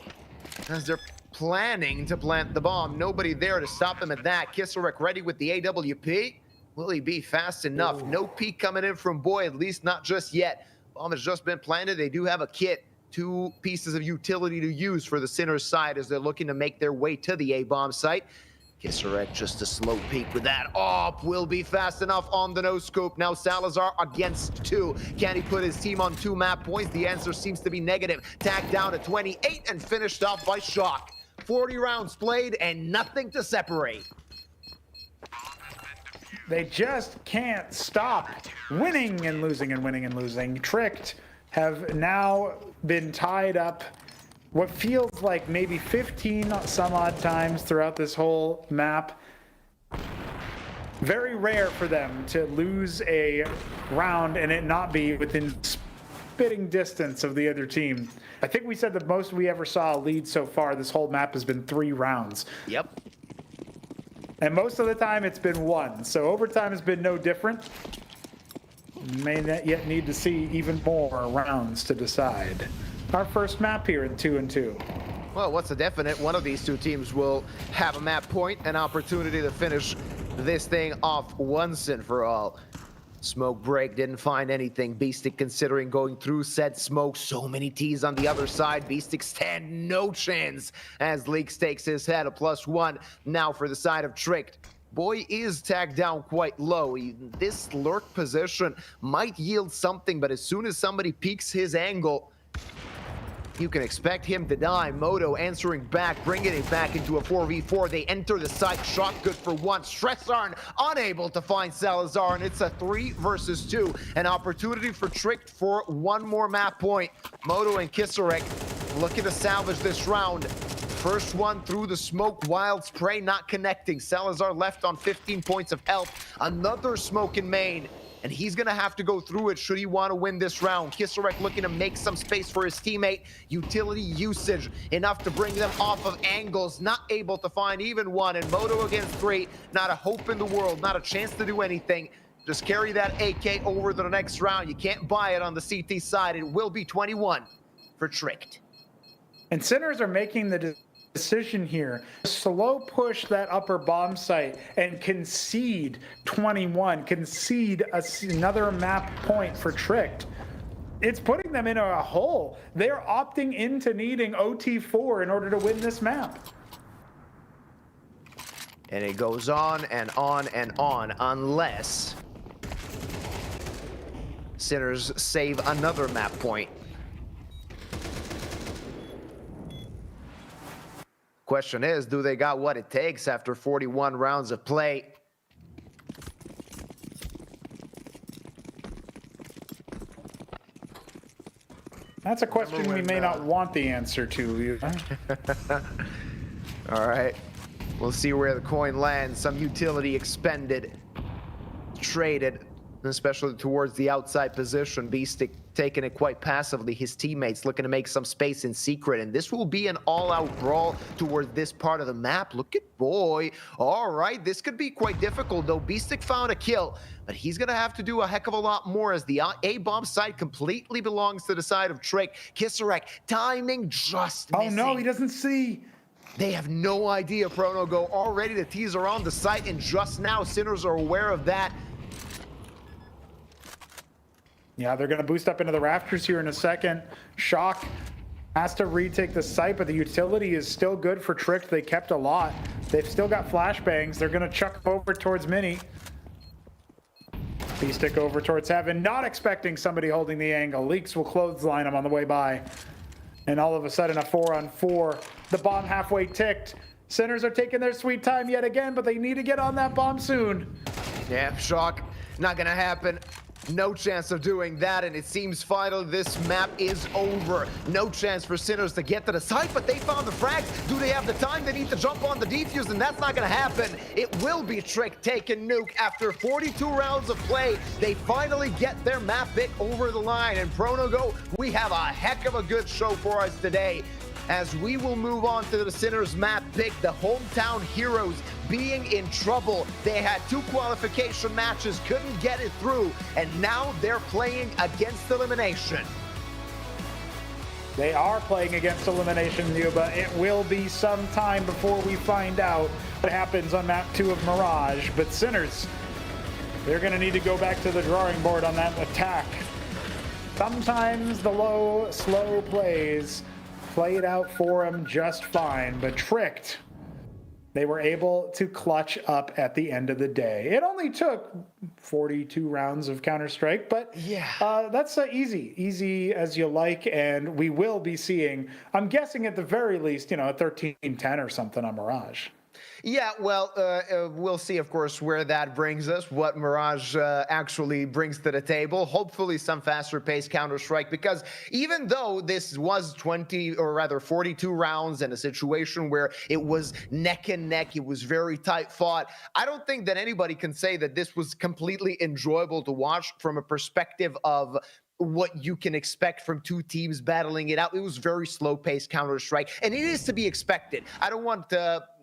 K: as they're planning to plant the bomb. Nobody there to stop them at that. Kisselrek ready with the AWP. Will he be fast enough? Ooh. No peek coming in from Boy, at least not just yet. Bomb has just been planted. They do have a kit. 2 pieces of utility to use for the Sinners side as they're looking to make their way to the A-bomb site. Kisserek just a slow peek with that up. Will be fast enough on the no scope. Now Salazar against 2. Can he put his team on 2 map points? The answer seems to be negative. Tagged down to 28 and finished off by Shock. 40 rounds played and nothing to separate.
L: They just can't stop winning and losing and winning and losing. Tricked have now been tied up what feels like maybe 15 some odd times throughout this whole map. Very rare for them to lose a round and it not be within spitting distance of the other team. I think we said the most we ever saw a lead so far this whole map has been 3 rounds.
K: Yep.
L: And most of the time it's been 1. So overtime has been no different. May not yet need to see even more rounds to decide. Our first map here in 2-2.
K: Well, what's the definite? One of these 2 teams will have a map point, an opportunity to finish this thing off once and for all. Smoke break, didn't find anything. Beastic considering going through said smoke. So many T's on the other side. Beastic stand no chance as Leaks takes his head, a +1. Now for the side of Tricked. Boy is tagged down quite low. This lurk position might yield something, but as soon as somebody peeks his angle, you can expect him to die. Moto answering back, bringing it back into a 4v4. They enter the site. Shot good for 1. Stressarn unable to find Salazar, and it's a 3 versus 2. An opportunity for Tricked for 1 more map point. Moto and Kisserek looking to salvage this round. First one through the smoke, wild spray not connecting. Salazar left on 15 points of health. Another smoke in main. And he's going to have to go through it should he want to win this round. Kisserek looking to make some space for his teammate. Utility usage enough to bring them off of angles. Not able to find even 1. And Moto against 3. Not a hope in the world. Not a chance to do anything. Just carry that AK over to the next round. You can't buy it on the CT side. It will be 21 for Tricked.
L: And Sinners are making the decision here. Slow push that upper bomb site and concede 21. Concede another map point for Tricked. It's putting them in a hole. They're opting into needing OT4 in order to win this map.
K: And it goes on and on and on unless Sinners save another map point. Question is, do they got what it takes after 41 rounds of play?
L: That's a question we may not want the answer to.
K: All right. We'll see where the coin lands. Some utility expended, traded, especially towards the outside position. Beastic taking it quite passively. His teammates looking to make some space in secret, and this will be an all-out brawl towards this part of the map. Look at Boy. All right, this could be quite difficult, though. Beastic found a kill, but he's gonna have to do a heck of a lot more as the A-bomb side completely belongs to the side of Trick. Kisserek, timing just missing.
L: Oh no, he doesn't see.
K: They have no idea, Pronogo. Already the T's are on the site, and just now Sinners are aware of that.
L: Yeah, they're going to boost up into the rafters here in a second. Shock has to retake the site, but the utility is still good for Tricked. They kept a lot. They've still got flashbangs. They're going to chuck over towards Mini. Beastic over towards Heaven. Not expecting somebody holding the angle. Leaks will clothesline him on the way by. And all of a sudden, a 4-on-4. The bomb halfway ticked. Sinners are taking their sweet time yet again, but they need to get on that bomb soon.
K: Yeah, Shock. Not going to happen. No chance of doing that, and it seems finally this map is over. No chance for Sinners to get to the site, but they found the frags. Do they have the time? They need to jump on the defuse, and that's not going to happen. It will be Trick taking Nuke. After 42 rounds of play, they finally get their map pick over the line. And Pronogo, we have a heck of a good show for us today, as we will move on to the Sinners map pick. The hometown heroes being in trouble. They had 2 qualification matches, couldn't get it through, and now they're playing against elimination.
L: They are playing against elimination, Yuba. It will be some time before we find out what happens on map 2 of Mirage, but Sinners, they're going to need to go back to the drawing board on that attack. Sometimes the low, slow plays play it out for him just fine, but Tricked, They were able to clutch up at the end of the day. It only took 42 rounds of Counter-Strike, but yeah, that's easy as you like, and we will be seeing, I'm guessing at the very least, a 13-10 or something on Mirage.
K: Yeah, well, we'll see, of course, where that brings us, what Mirage actually brings to the table. Hopefully some faster-paced Counter-Strike, because even though this was 42 rounds in a situation where it was neck and neck, it was very tight fought, I don't think that anybody can say that this was completely enjoyable to watch from a perspective of what you can expect from two teams battling it out. It was very slow-paced Counter-Strike, and it is to be expected. I don't want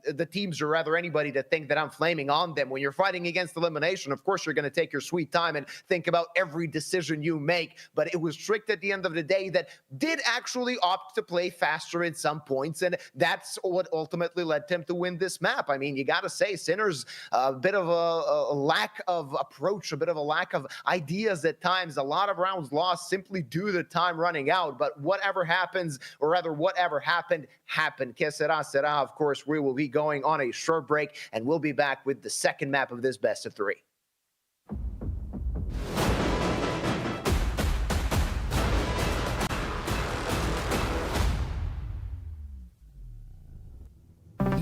K: the teams, or rather anybody, to think that I'm flaming on them. When you're fighting against elimination, of course you're going to take your sweet time and think about every decision you make, but it was Tricked at the end of the day that did actually opt to play faster at some points, and that's what ultimately led him to win this map. I mean, you got to say, Sinner's a bit of a lack of approach, a bit of a lack of ideas at times. A lot of rounds lost simply due to time running out, but whatever happens, or rather whatever happened. Que sera, sera. Of course, we will be going on a short break, and we'll be back with the second map of this best of three.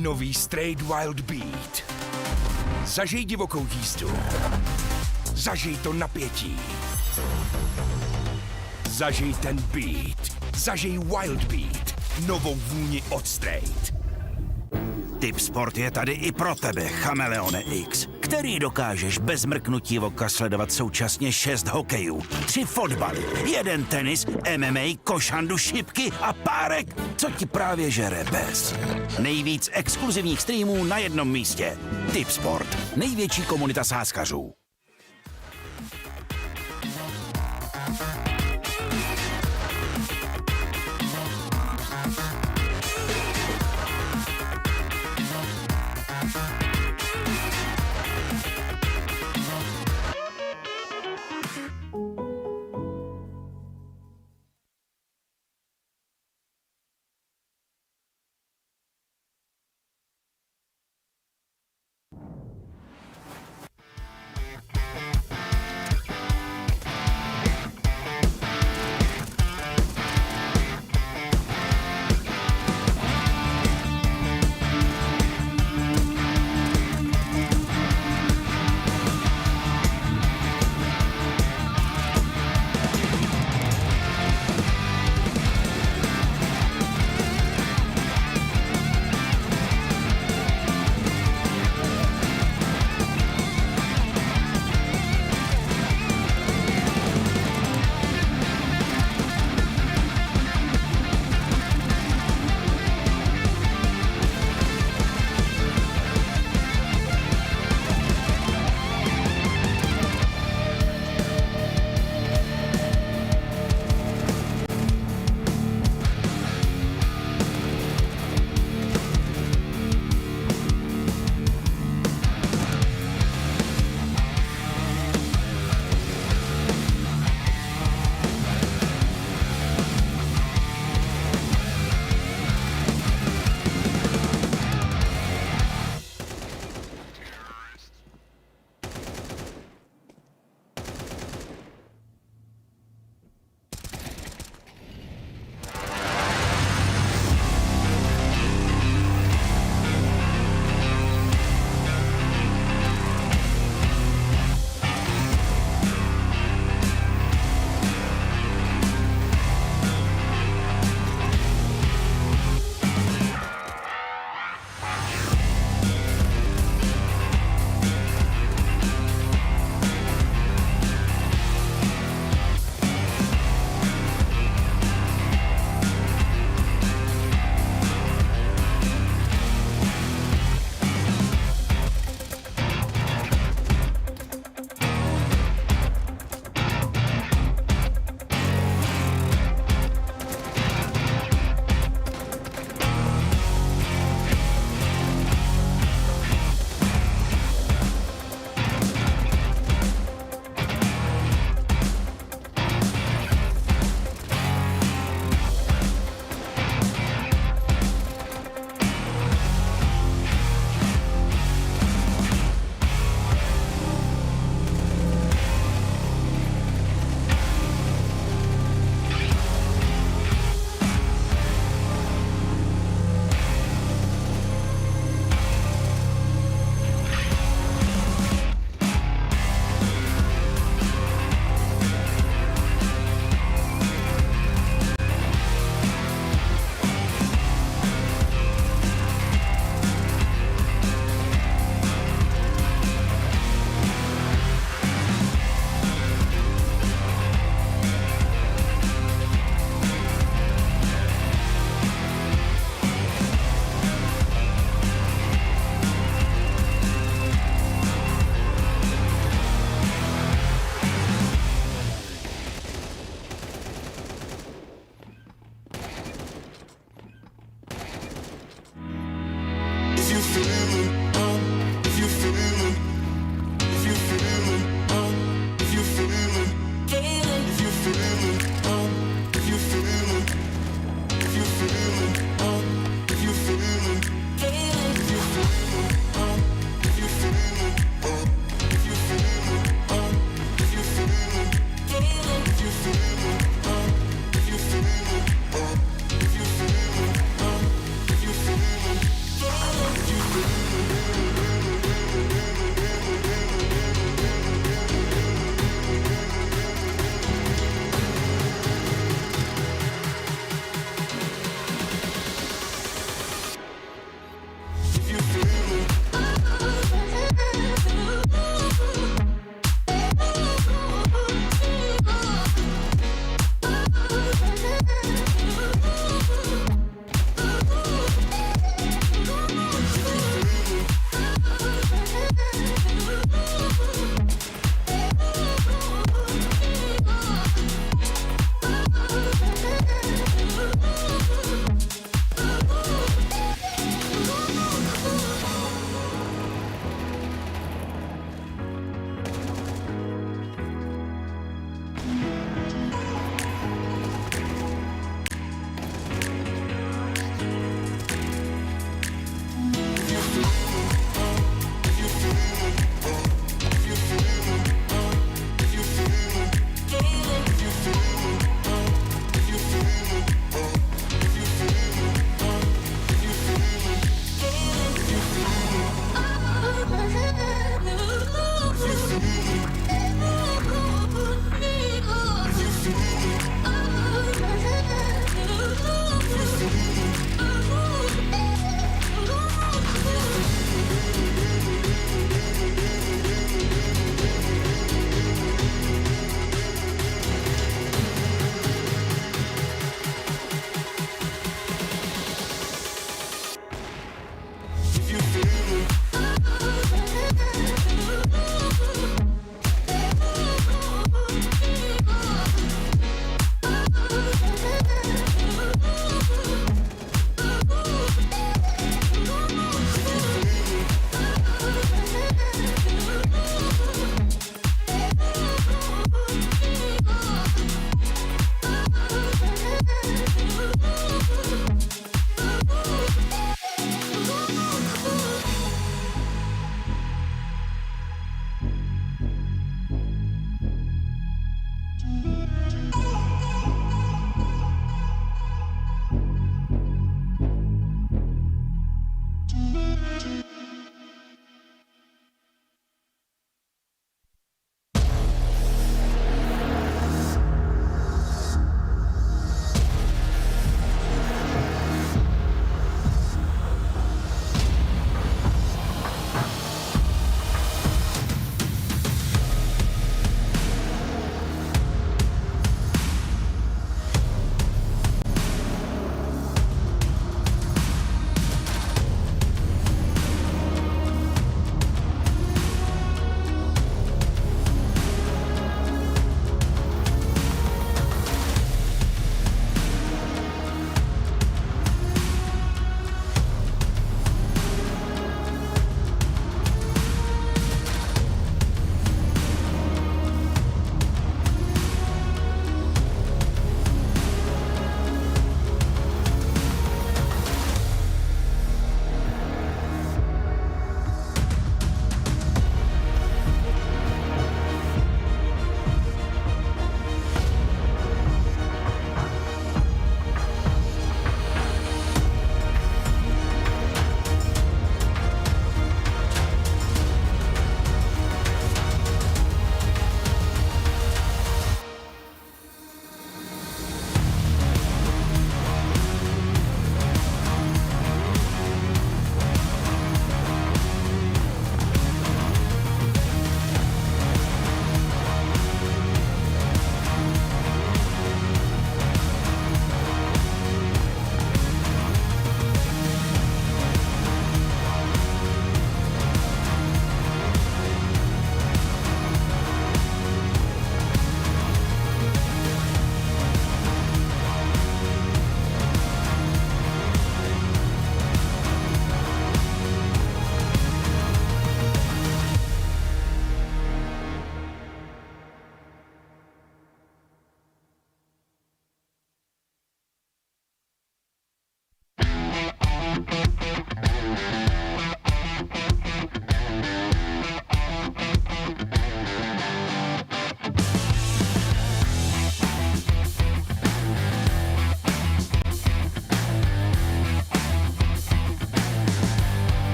F: Nový Straight Wild Beat. Zažij divokou jízdu. Zažij to napětí. Zažij ten beat. Zažij Wild Beat. Novou vůni od Straight.
G: Tipsport je tady i pro tebe, Chameleone X, který dokážeš bez mrknutí oka sledovat současně 6 hokejů, 3 fotbaly, 1 tenis, MMA, košandu, šipky a párek, co ti právě žere bez. Nejvíc exkluzivních streamů na jednom místě. Tipsport, největší komunita sázkařů.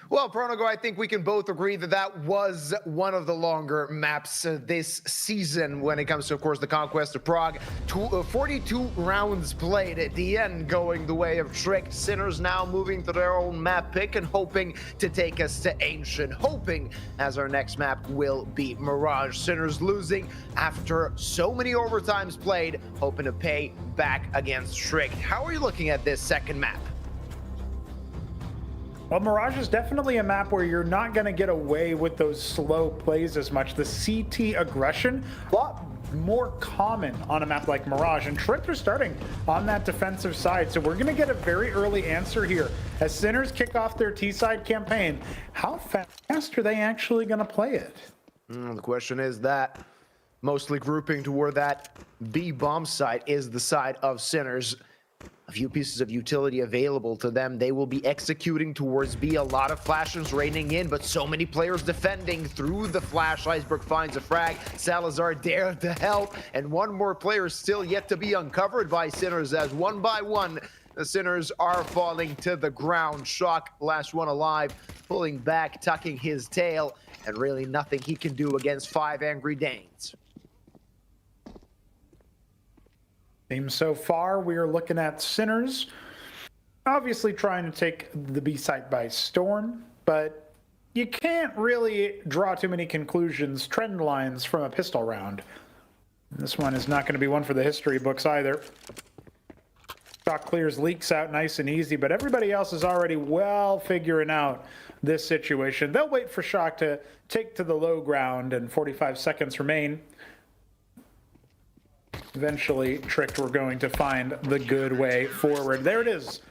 K: Well, Pronogo, I think we can both agree that that was one of the longer maps this season when it comes to, of course, the Conquest of Prague. 42 rounds played at the end, going the way of Tricked. Sinners now moving to their own map pick and hoping to take us to Ancient. Hoping as our next map will be Mirage. Sinners losing after so many overtimes played, hoping to pay back against Tricked. How are you looking at this second map?
L: Well, Mirage is definitely a map where you're not going to get away with those slow plays as much. The CT aggression, a lot more common on a map like Mirage, and Tricked are starting on that defensive side. So we're going to get a very early answer here. As Sinners kick off their T-side campaign, how fast are they actually going to play it?
K: The question is that. Mostly grouping toward that B bomb site is the side of Sinners. A few pieces of utility available to them. They will be executing towards B. A lot of flashes raining in, but so many players defending through the flash. Iceberg finds a frag. Salazar there to help. And one more player still yet to be uncovered by Sinners as one by one, the Sinners are falling to the ground. Shock, last one alive, pulling back, tucking his tail, and really nothing he can do against 5 angry Danes.
L: So far, we are looking at Sinners, obviously trying to take the B site by storm, but you can't really draw too many conclusions, trend lines from a pistol round. This one is not going to be one for the history books either. Shock clears leaks out nice and easy, but everybody else is already well figuring out this situation. They'll wait for Shock to take to the low ground, and 45 seconds remain. Eventually, Tricked were going to find the good way forward. There it is.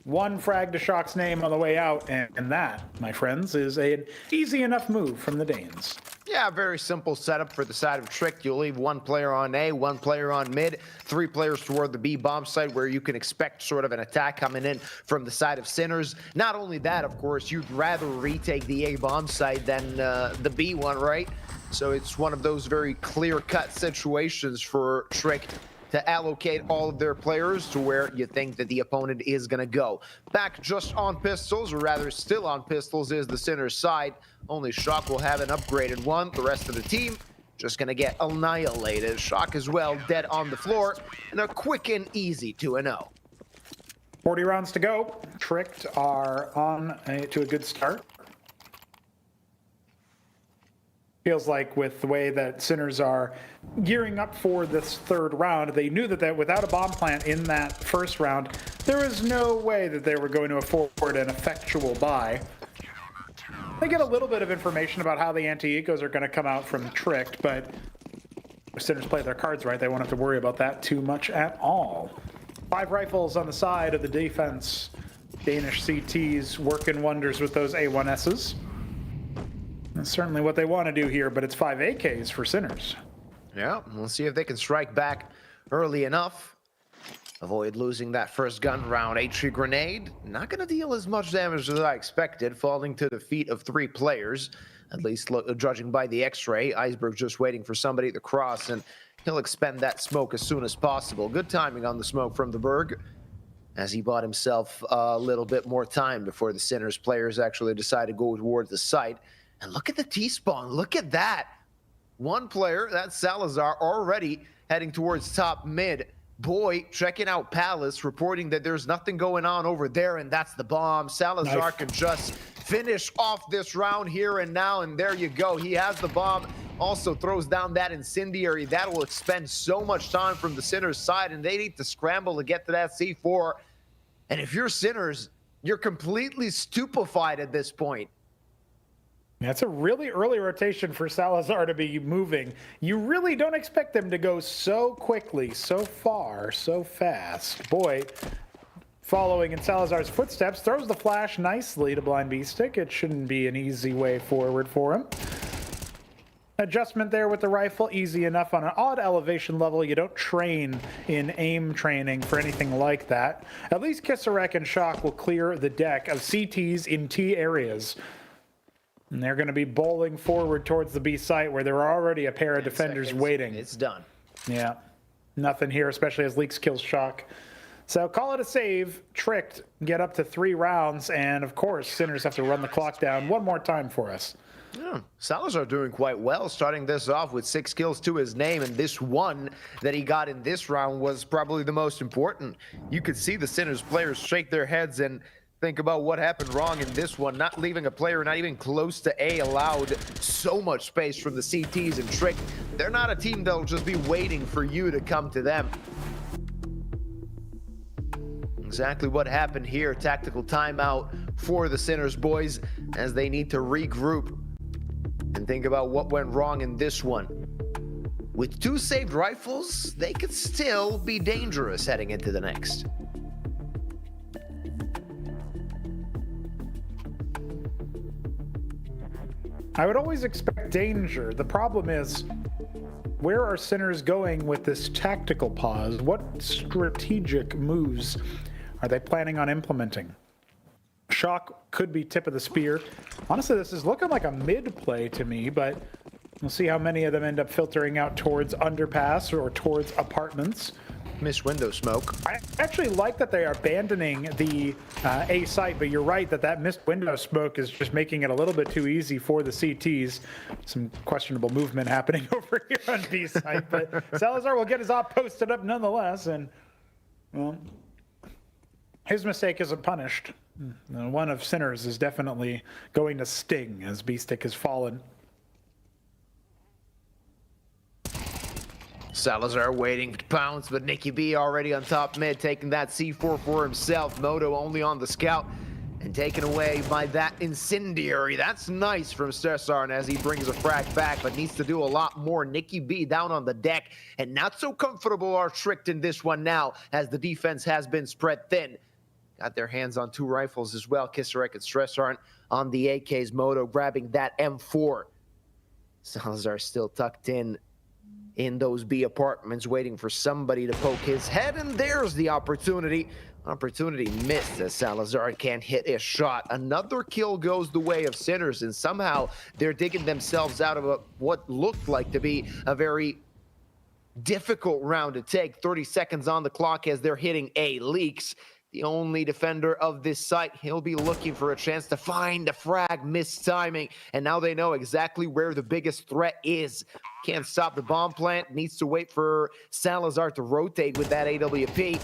L: One frag to Shock's name on the way out, and that, my friends, is an easy enough move from the Danes.
K: Yeah, very simple setup for the side of Tricked. You'll leave one player on A, one player on mid, 3 players toward the B bomb site where you can expect sort of an attack coming in from the side of Sinners. Not only that, of course, you'd rather retake the A bomb site than the B one, right? So it's one of those very clear-cut situations for Tricked to allocate all of their players to where you think that the opponent is going to go. Back just on pistols, or rather still on pistols, is the Sinners side. Only Shock will have an upgraded one. The rest of the team just going to get annihilated. Shock as well, dead on the floor, and a quick and easy 2-0.
L: 40 rounds to go. Tricked are on to a good start. Feels like with the way that Sinners are gearing up for this third round, they knew that without a bomb plant in that first round, there was no way that they were going to afford an effectual buy. They get a little bit of information about how the anti-ecos are going to come out from Tricked, but if Sinners play their cards right, they won't have to worry about that too much at all. 5 rifles on the side of the defense. Danish CTs working wonders with those A1Ss. That's certainly what they want to do here, but it's 5 AKs for Sinners.
K: Yeah, we'll see if they can strike back early enough. Avoid losing that first gun round. HE grenade, not going to deal as much damage as I expected, falling to the feet of 3 players. At least judging by the x-ray. Iceberg just waiting for somebody to cross, and he'll expend that smoke as soon as possible. Good timing on the smoke from the Berg, as he bought himself a little bit more time before the Sinners players actually decide to go towards the site. And look at the T-spawn. Look at that. One player, that's Salazar, already heading towards top mid. Boy, checking out Palace, reporting that there's nothing going on over there, and that's the bomb. Salazar can just finish off this round here and now, and there you go. He has the bomb. Also throws down that incendiary. That will expend so much time from the Sinners side, and they need to scramble to get to that C4. And if you're Sinners, you're completely stupefied at this point.
L: That's a really early rotation for Salazar to be moving. You really don't expect them to go so quickly, so far, so fast. Boy, following in Salazar's footsteps, throws the flash nicely to Blind Beestick. It shouldn't be an easy way forward for him. Adjustment there with the rifle, easy enough on an odd elevation level. You don't train in aim training for anything like that. At least Kisarek and Shock will clear the deck of CTs in T areas. And they're going to be bowling forward towards the B site where there are already a pair of defenders waiting.
K: It's done.
L: Yeah. Nothing here, especially as Leaks kills Shock. So call it a save, tricked, get up to 3 rounds, and of course, Sinners have to run the clock down one more time for us.
K: Yeah, Salazar doing quite well, starting this off with 6 kills to his name, and this one that he got in this round was probably the most important. You could see the Sinners players shake their heads and think about what happened wrong in this one, not leaving a player not even close to A allowed so much space from the CTs and Trick. They're not a team that'll just be waiting for you to come to them. Exactly what happened here. Tactical timeout for the Sinners boys as they need to regroup and think about what went wrong in this one. With 2 saved rifles, they could still be dangerous heading into the next.
L: I would always expect danger. The problem is, where are Sinners going with this tactical pause? What strategic moves are they planning on implementing? Shock could be tip of the spear. Honestly, this is looking like a mid play to me, but we'll see how many of them end up filtering out towards underpass or towards apartments.
K: Missed window smoke.
L: I actually like that they are abandoning the A site, but you're right that missed window smoke is just making it a little bit too easy for the CTs. Some questionable movement happening over here on B site, but Salazar will get his op posted up nonetheless, and well, his mistake isn't punished. One of Sinners is definitely going to sting as B-Stick has fallen.
K: Salazar waiting to pounce, but Nicky B already on top mid, taking that C4 for himself. Moto only on the scout and taken away by that incendiary. That's nice from Cesar as he brings a frag back, but needs to do a lot more. Nicky B down on the deck, and not so comfortable are Tricked in this one now as the defense has been spread thin. Got their hands on 2 rifles as well. Kisarek and Stressar on the AKs. Moto grabbing that M4. Salazar still tucked in those B apartments, waiting for somebody to poke his head, and there's the opportunity. Opportunity missed as Salazar can't hit a shot. Another kill goes the way of Sinners, and somehow they're digging themselves out of what looked like to be a very difficult round to take. 30 seconds on the clock as they're hitting A. Leaks, the only defender of this site. He'll be looking for a chance to find a frag, missed timing, and now they know exactly where the biggest threat is. Can't stop the bomb plant, needs to wait for Salazar to rotate with that AWP.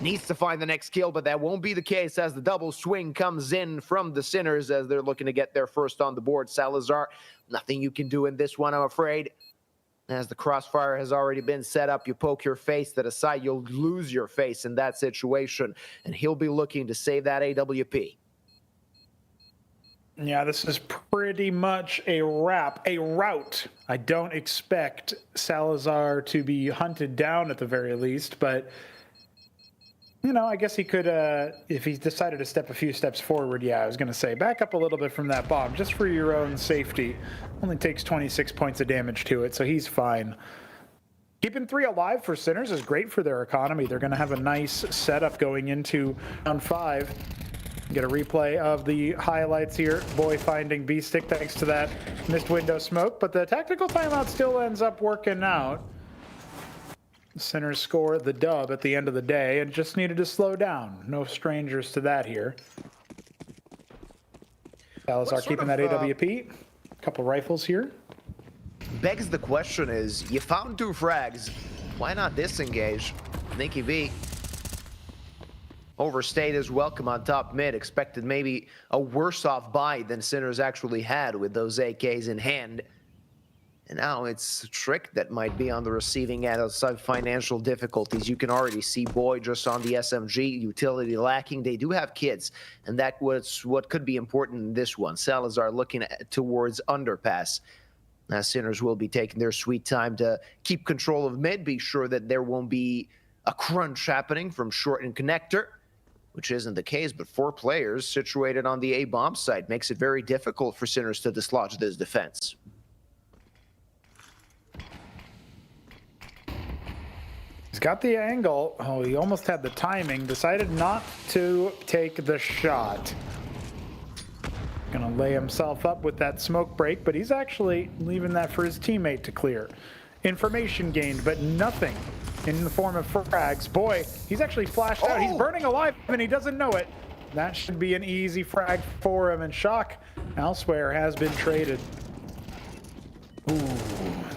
K: Needs to find the next kill, but that won't be the case as the double swing comes in from the Sinners as they're looking to get their first on the board. Salazar, nothing you can do in this one, I'm afraid. As the crossfire has already been set up, you poke your face to the side, you'll lose your face in that situation, and he'll be looking to save that AWP.
L: Yeah, this is pretty much a wrap, a rout. I don't expect Salazar to be hunted down at the very least, but you know, I guess he could, if he decided to step a few steps forward, yeah, I was going to say, back up a little bit from that bomb, just for your own safety. Only takes 26 points of damage to it, so he's fine. Keeping 3 alive for Sinners is great for their economy. They're going to have a nice setup going into round 5. Get a replay of the highlights here. Boy finding B-Stick thanks to that missed window smoke, but the tactical timeout still ends up working out. Sinners score the dub at the end of the day and just needed to slow down. No strangers to that here. Salazar keeping that AWP. Couple rifles here.
K: Begs the question is, you found 2 frags. Why not disengage? Nicky B overstayed his welcome on top mid. Expected maybe a worse off buy than Sinners actually had with those AKs in hand. And now it's Trick that might be on the receiving end of some financial difficulties. You can already see Boy just on the SMG, utility lacking. They do have kids, and that was what could be important in this one. Salazar looking towards underpass. Now Sinners will be taking their sweet time to keep control of mid, be sure that there won't be a crunch happening from short and connector, which isn't the case, but 4 players situated on the A-bomb site makes it very difficult for Sinners to dislodge this defense.
L: He's got the angle. Oh, he almost had the timing. Decided not to take the shot. Gonna lay himself up with that smoke break, but he's actually leaving that for his teammate to clear. Information gained, but nothing in the form of frags. Boy, he's actually flashed out. He's burning alive and he doesn't know it. That should be an easy frag for him, and Shock elsewhere has been traded. Ooh,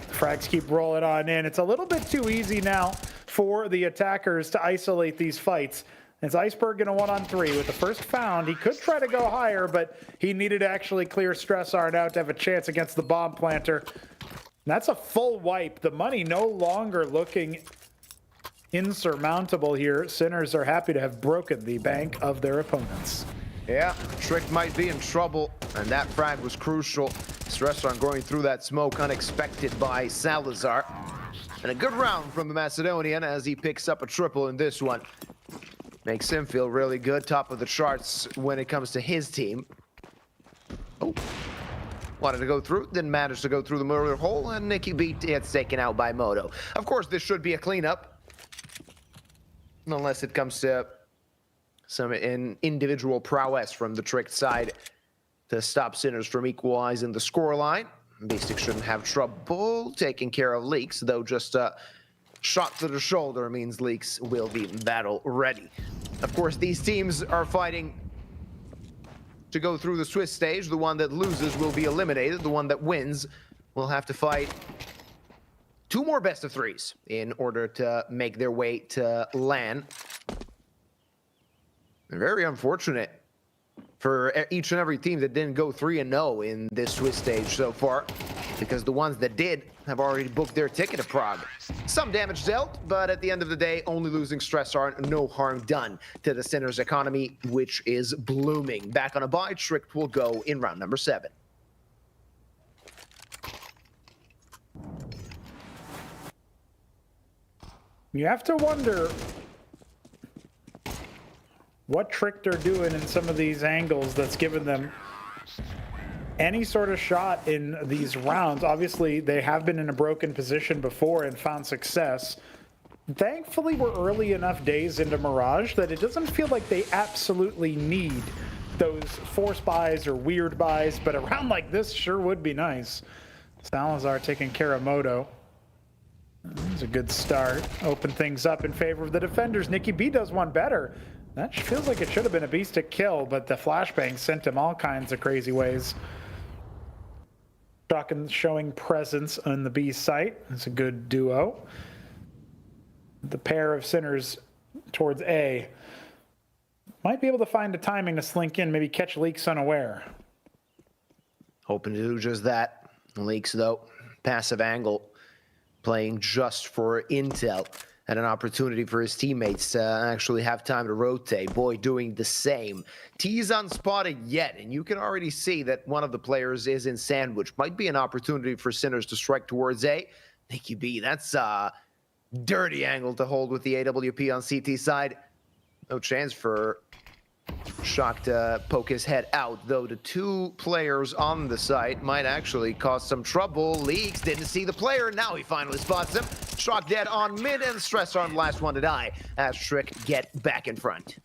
L: frags keep rolling on in. It's a little bit too easy now for the attackers to isolate these fights. It's Iceberg in a 1-on-3 with the first found. He could try to go higher, but he needed to actually clear Stress Arn out to have a chance against the bomb planter. That's a full wipe. The money no longer looking insurmountable here. Sinners are happy to have broken the bank of their opponents.
K: Yeah, Trick might be in trouble, and that frag was crucial. Stress Arn going through that smoke unexpected by Salazar. And a good round from the Macedonian as he picks up a triple in this one. Makes him feel really good, top of the charts when it comes to his team. Oh, wanted to go through, didn't manage to go through the murder hole, and Nicky B gets taken out by Moto. Of course, this should be a cleanup, unless it comes to some individual prowess from the Tricked side to stop Sinners from equalizing the scoreline. Beastic shouldn't have trouble taking care of Leaks, though just a shot to the shoulder means Leaks will be battle ready. Of course, these teams are fighting to go through the Swiss stage. The one that loses will be eliminated. The one that wins will have to fight 2 more best of 3s in order to make their way to LAN. Very unfortunate for each and every team that didn't go 3-0 in this Swiss stage so far, because the ones that did have already booked their ticket to Prague. Some damage dealt, but at the end of the day, only losing Stress Arn, no harm done to the Sinners economy, which is blooming. Back on a bye, Tricked will go in round number 7.
L: You have to wonder what Tricked are doing in some of these angles that's given them any sort of shot in these rounds. Obviously, they have been in a broken position before and found success. Thankfully, we're early enough days into Mirage that it doesn't feel like they absolutely need those force buys or weird buys, but a round like this sure would be nice. Salazar taking care of Moto. That's a good start. Open things up in favor of the defenders. Nicky B does one better. That feels like it should have been a beastic kill, but the flashbang sent him all kinds of crazy ways. Shotgun showing presence on the B site. It's a good duo. The pair of Sinners towards A might be able to find a timing to slink in, maybe catch Leaks unaware.
K: Hoping to do just that. Leaks, though, passive angle, playing just for intel and an opportunity for his teammates to actually have time to rotate. Boy doing the same. T's unspotted yet, and you can already see that one of the players is in sandwich. Might be an opportunity for Sinners to strike towards A. Nicky B, that's a dirty angle to hold with the AWP on CT side. No chance for Shock to poke his head out, though the 2 players on the site might actually cause some trouble. Leaks didn't see the player, now he finally spots him. Shock dead on mid, and Stress Arn last one to die as Trick get back in front.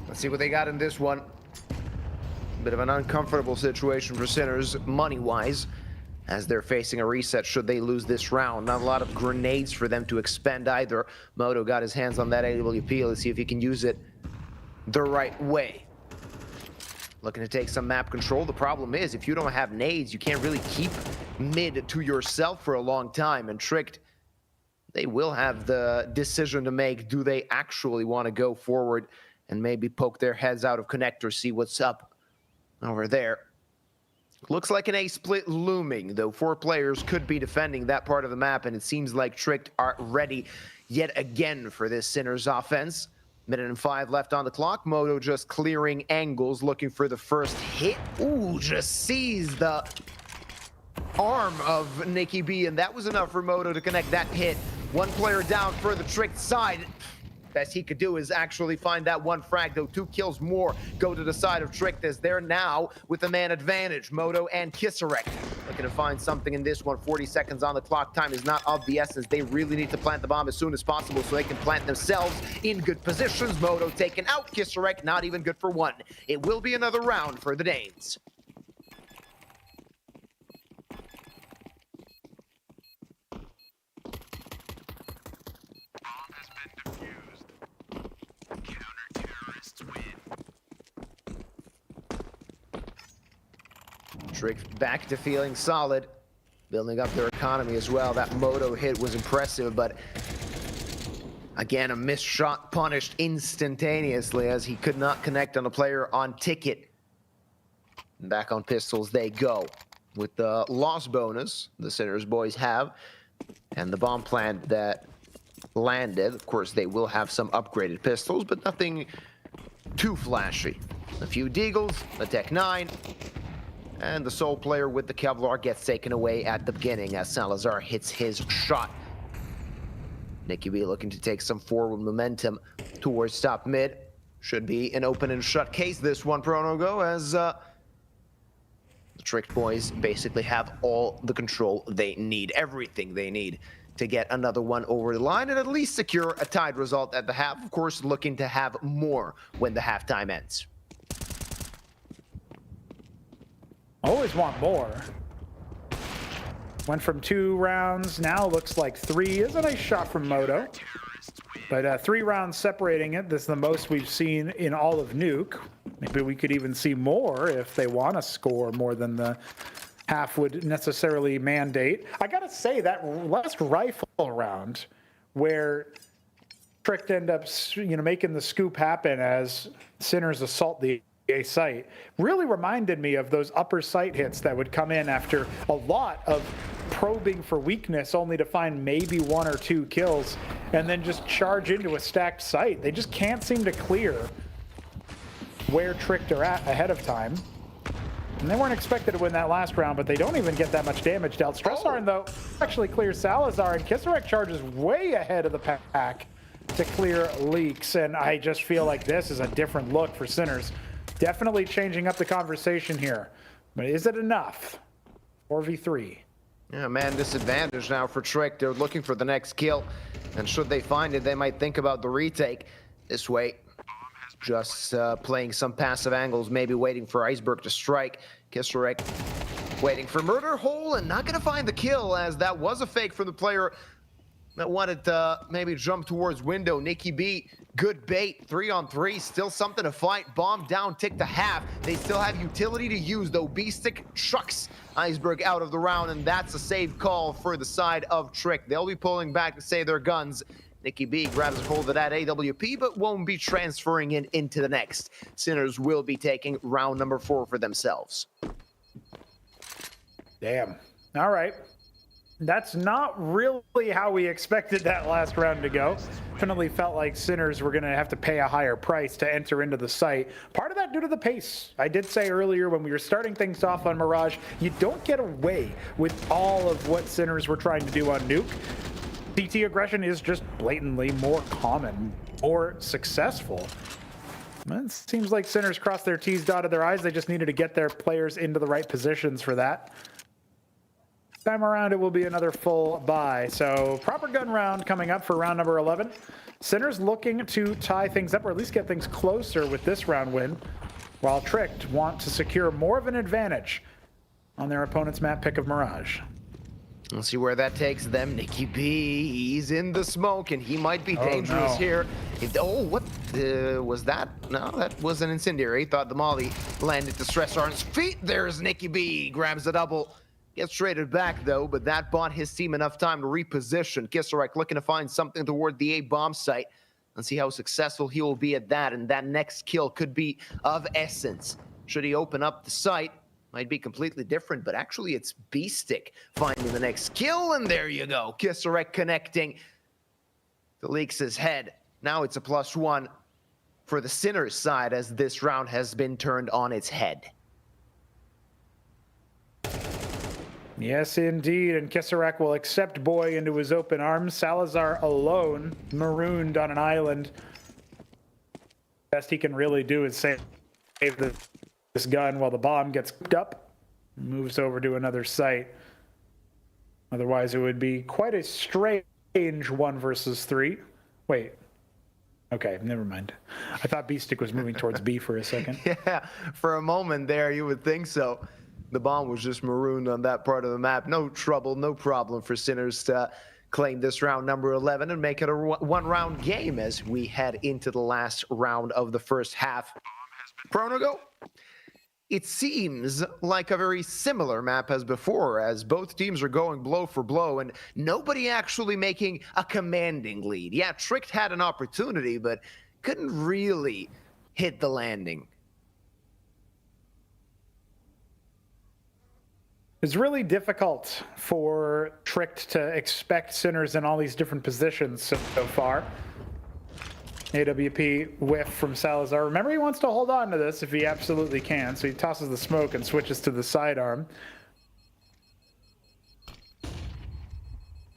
K: Let's see what they got in this one. Bit of an uncomfortable situation for Sinners, money-wise, as they're facing a reset should they lose this round. Not a lot of grenades for them to expend either. Moto got his hands on that AWP. Let's see if he can use it the right way. Looking to take some map control. The problem is, if you don't have nades, you can't really keep mid to yourself for a long time. And Tricked, they will have the decision to make. Do they actually want to go forward and maybe poke their heads out of connector, see what's up over there? Looks like an A split looming, though 4 players could be defending that part of the map, and it seems like Tricked are ready yet again for this Sinners offense. Minute and 5 left on the clock. Moto just clearing angles, looking for the first hit. Ooh, just sees the arm of Nicky B, and that was enough for Moto to connect that hit One player down for the Tricked side. Best he could do is actually find that one frag, though 2 kills more go to the side of Tricked as they're now with a man advantage. Moto and Kisarek looking to find something in this one. 40 seconds on the clock. Time is not of the essence. They really need to plant the bomb as soon as possible so they can plant themselves in good positions. Moto taken out. Kisarek not even good for 1. It will be another round for the Danes. Tricked back to feeling solid, building up their economy as well. That Moto hit was impressive, but again, a missed shot punished instantaneously as he could not connect on a player on ticket. Back on pistols they go. With the loss bonus the Sinners boys have, and the bomb plant that landed, of course, they will have some upgraded pistols, but nothing too flashy. A few Deagles, a Tech 9, and the sole player with the Kevlar gets taken away at the beginning as Salazar hits his shot. Nicky B looking to take some forward momentum towards top mid. Should be an open and shut case this one, Pronogo, as the Tricked boys basically have all the control they need, everything they need to get another one over the line and at least secure a tied result at the half. Of course, looking to have more when the halftime ends.
N: Always want more. Went from 2 rounds, now looks like 3. Is a nice shot from Moto. But 3 rounds separating it. This is the most we've seen in all of Nuke. Maybe we could even see more if they want to score more than the half would necessarily mandate. I gotta say, that last rifle round where Tricked end up, making the scoop happen as Sinners assault the A site really reminded me of those upper site hits that would come in after a lot of probing for weakness only to find maybe 1 or 2 kills and then just charge into a stacked site. They just can't seem to clear where Tricked are at ahead of time. And they weren't expected to win that last round, but they don't even get that much damage dealt. Stressarn, though, actually clears Salazar, and Kisarek charges way ahead of the pack to clear Leaks. And I just feel like this is a different look for Sinners. Definitely changing up the conversation here. But is it enough? 4v3.
K: Yeah, man, disadvantage now for Trick. They're looking for the next kill. And should they find it, they might think about the retake. This way, just playing some passive angles, maybe waiting for Iceberg to strike. Kisarek waiting for Murder Hole and not going to find the kill, as that was a fake from the player that wanted to maybe jump towards window. Nicky B, good bait, 3-on-3, still something to fight. Bomb down, tick to half. They still have utility to use, though. B-Stick chucks Iceberg out of the round, and that's a save call for the side of Trick. They'll be pulling back to save their guns. Nicky B grabs a hold of that AWP, but won't be transferring it into the next. Sinners will be taking round number 4 for themselves.
N: Damn. All right. That's not really how we expected that last round to go. Definitely felt like Sinners were going to have to pay a higher price to enter into the site. Part of that due to the pace. I did say earlier when we were starting things off on Mirage, you don't get away with all of what Sinners were trying to do on Nuke. CT aggression is just blatantly more common or successful. It seems like Sinners crossed their T's, dotted their I's. They just needed to get their players into the right positions for that. Time around, it will be another full buy. So proper gun round coming up for round number 11. Sinners looking to tie things up, or at least get things closer with this round win, while Tricked want to secure more of an advantage on their opponent's map pick of Mirage.
K: Let's see where that takes them. Nicky B, he's in the smoke, and he might be dangerous here. What was that? No, that was an incendiary. Thought the molly landed to Stressarn's feet. There's Nicky B, grabs the double. Gets traded back, though, but that bought his team enough time to reposition. Kisarek looking to find something toward the A-bomb site and see how successful he will be at that, and that next kill could be of essence. Should he open up the site, might be completely different, but actually it's B-Stick finding the next kill, and there you go. Kisarek connecting to Leaks' head. Now it's a +1 for the Sinners side as this round has been turned on its head.
N: Yes, indeed. And Kisarek will accept Boy into his open arms. Salazar alone, marooned on an island. Best he can really do is save this gun while the bomb gets picked up. Moves over to another site. Otherwise, it would be quite a strange 1 versus 3. Wait. Okay, never mind. I thought B-Stick was moving towards B for a second.
K: Yeah, for a moment there, you would think so. The bomb was just marooned on that part of the map. No trouble, no problem for Sinners to claim this round number 11 and make it a one-round game as we head into the last round of the first half. Pronogo? It seems like a very similar map as before, as both teams are going blow for blow and nobody actually making a commanding lead. Yeah, Tricked had an opportunity, but couldn't really hit the landing.
N: It's really difficult for Tricked to expect Sinners in all these different positions so far. AWP whiff from Salazar. Remember, he wants to hold on to this if he absolutely can, so he tosses the smoke and switches to the sidearm.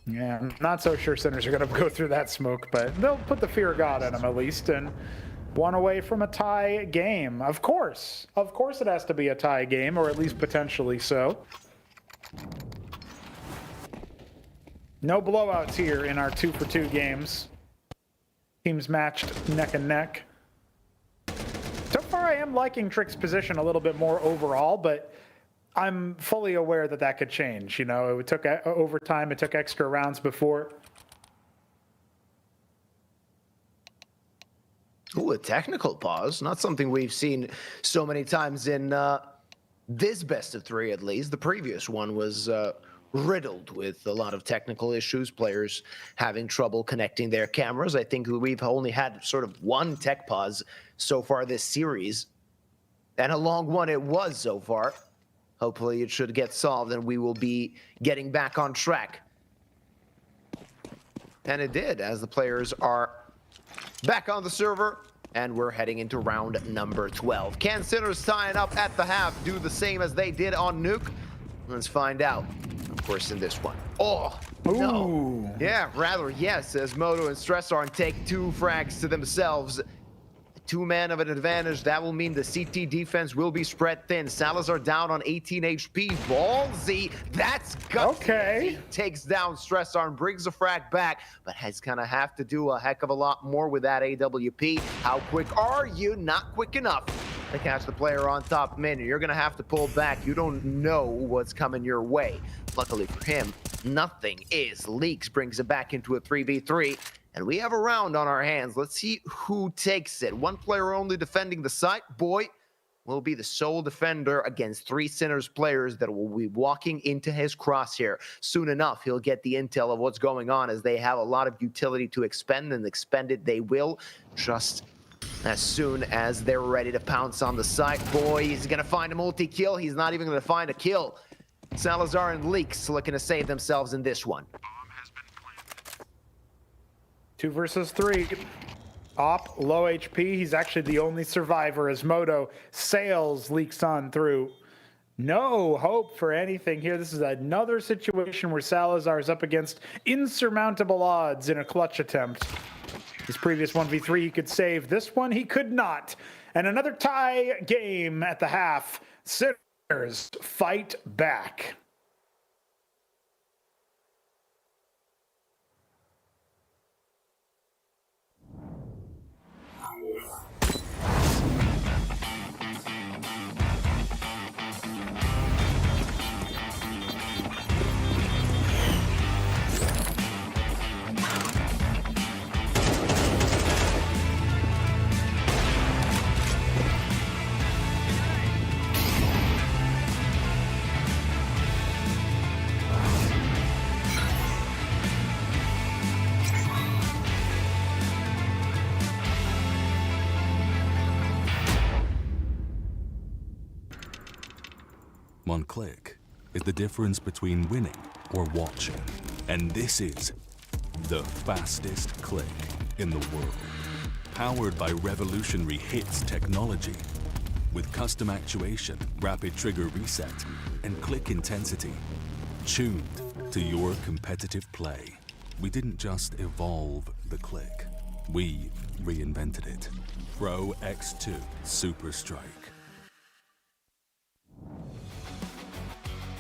N: Yeah, I'm not so sure Sinners are going to go through that smoke, but they'll put the fear of God in him at least, and 1 away from a tie game. Of course it has to be a tie game, or at least potentially so. No blowouts here in our 2-for-2 games. Teams matched neck and neck. So far, I am liking Trick's position a little bit more overall, but I'm fully aware that that could change. You know, it took overtime, it took extra rounds before.
K: Ooh, a technical pause. Not something we've seen so many times in this best of 3, at least. The previous one was riddled with a lot of technical issues, players having trouble connecting their cameras. I think we've only had sort of 1 tech pause so far this series, and a long one it was so far. Hopefully it should get solved and we will be getting back on track. And it did, as the players are back on the server, and we're heading into round number 12. Can Sinners tying up at the half do the same as they did on Nuke? Let's find out. Of course, in this one. Oh, no.
N: Ooh.
K: Yeah, rather yes, as Moto and Stressarn take 2 frags to themselves. 2-man of an advantage. That will mean the CT defense will be spread thin. Salazar down on 18 HP. Ballsy. That's gutsy.
N: Okay.
K: He takes down Stressarn, brings the frag back, but has gonna have to do a heck of a lot more with that AWP. How quick are you? Not quick enough to catch the player on top mid. You're gonna have to pull back. You don't know what's coming your way. Luckily for him, nothing is. Leaks brings it back into a 3v3. And we have a round on our hands. Let's see who takes it. 1 player only defending the site. Boy will be the sole defender against 3 Sinners players that will be walking into his crosshair. Soon enough, he'll get the intel of what's going on, as they have a lot of utility to expend, and expend it they will just as soon as they're ready to pounce on the site. Boy, he's going to find a multi-kill. He's not even going to find a kill. Salazar and Leaks looking to save themselves in this one.
N: 2 versus 3. Op, low HP. He's actually the only survivor as Moto sails Leaks on through. No hope for anything here. This is another situation where Salazar is up against insurmountable odds in a clutch attempt. His previous 1v3 he could save. This one he could not. And another tie game at the half. Sinners fight back.
H: One click is the difference between winning or watching. And this is the fastest click in the world. Powered by revolutionary hits technology. With custom actuation, rapid trigger reset, and click intensity. tuned to your competitive play. We didn't just evolve the click, we reinvented it. Pro X2 Super Strike.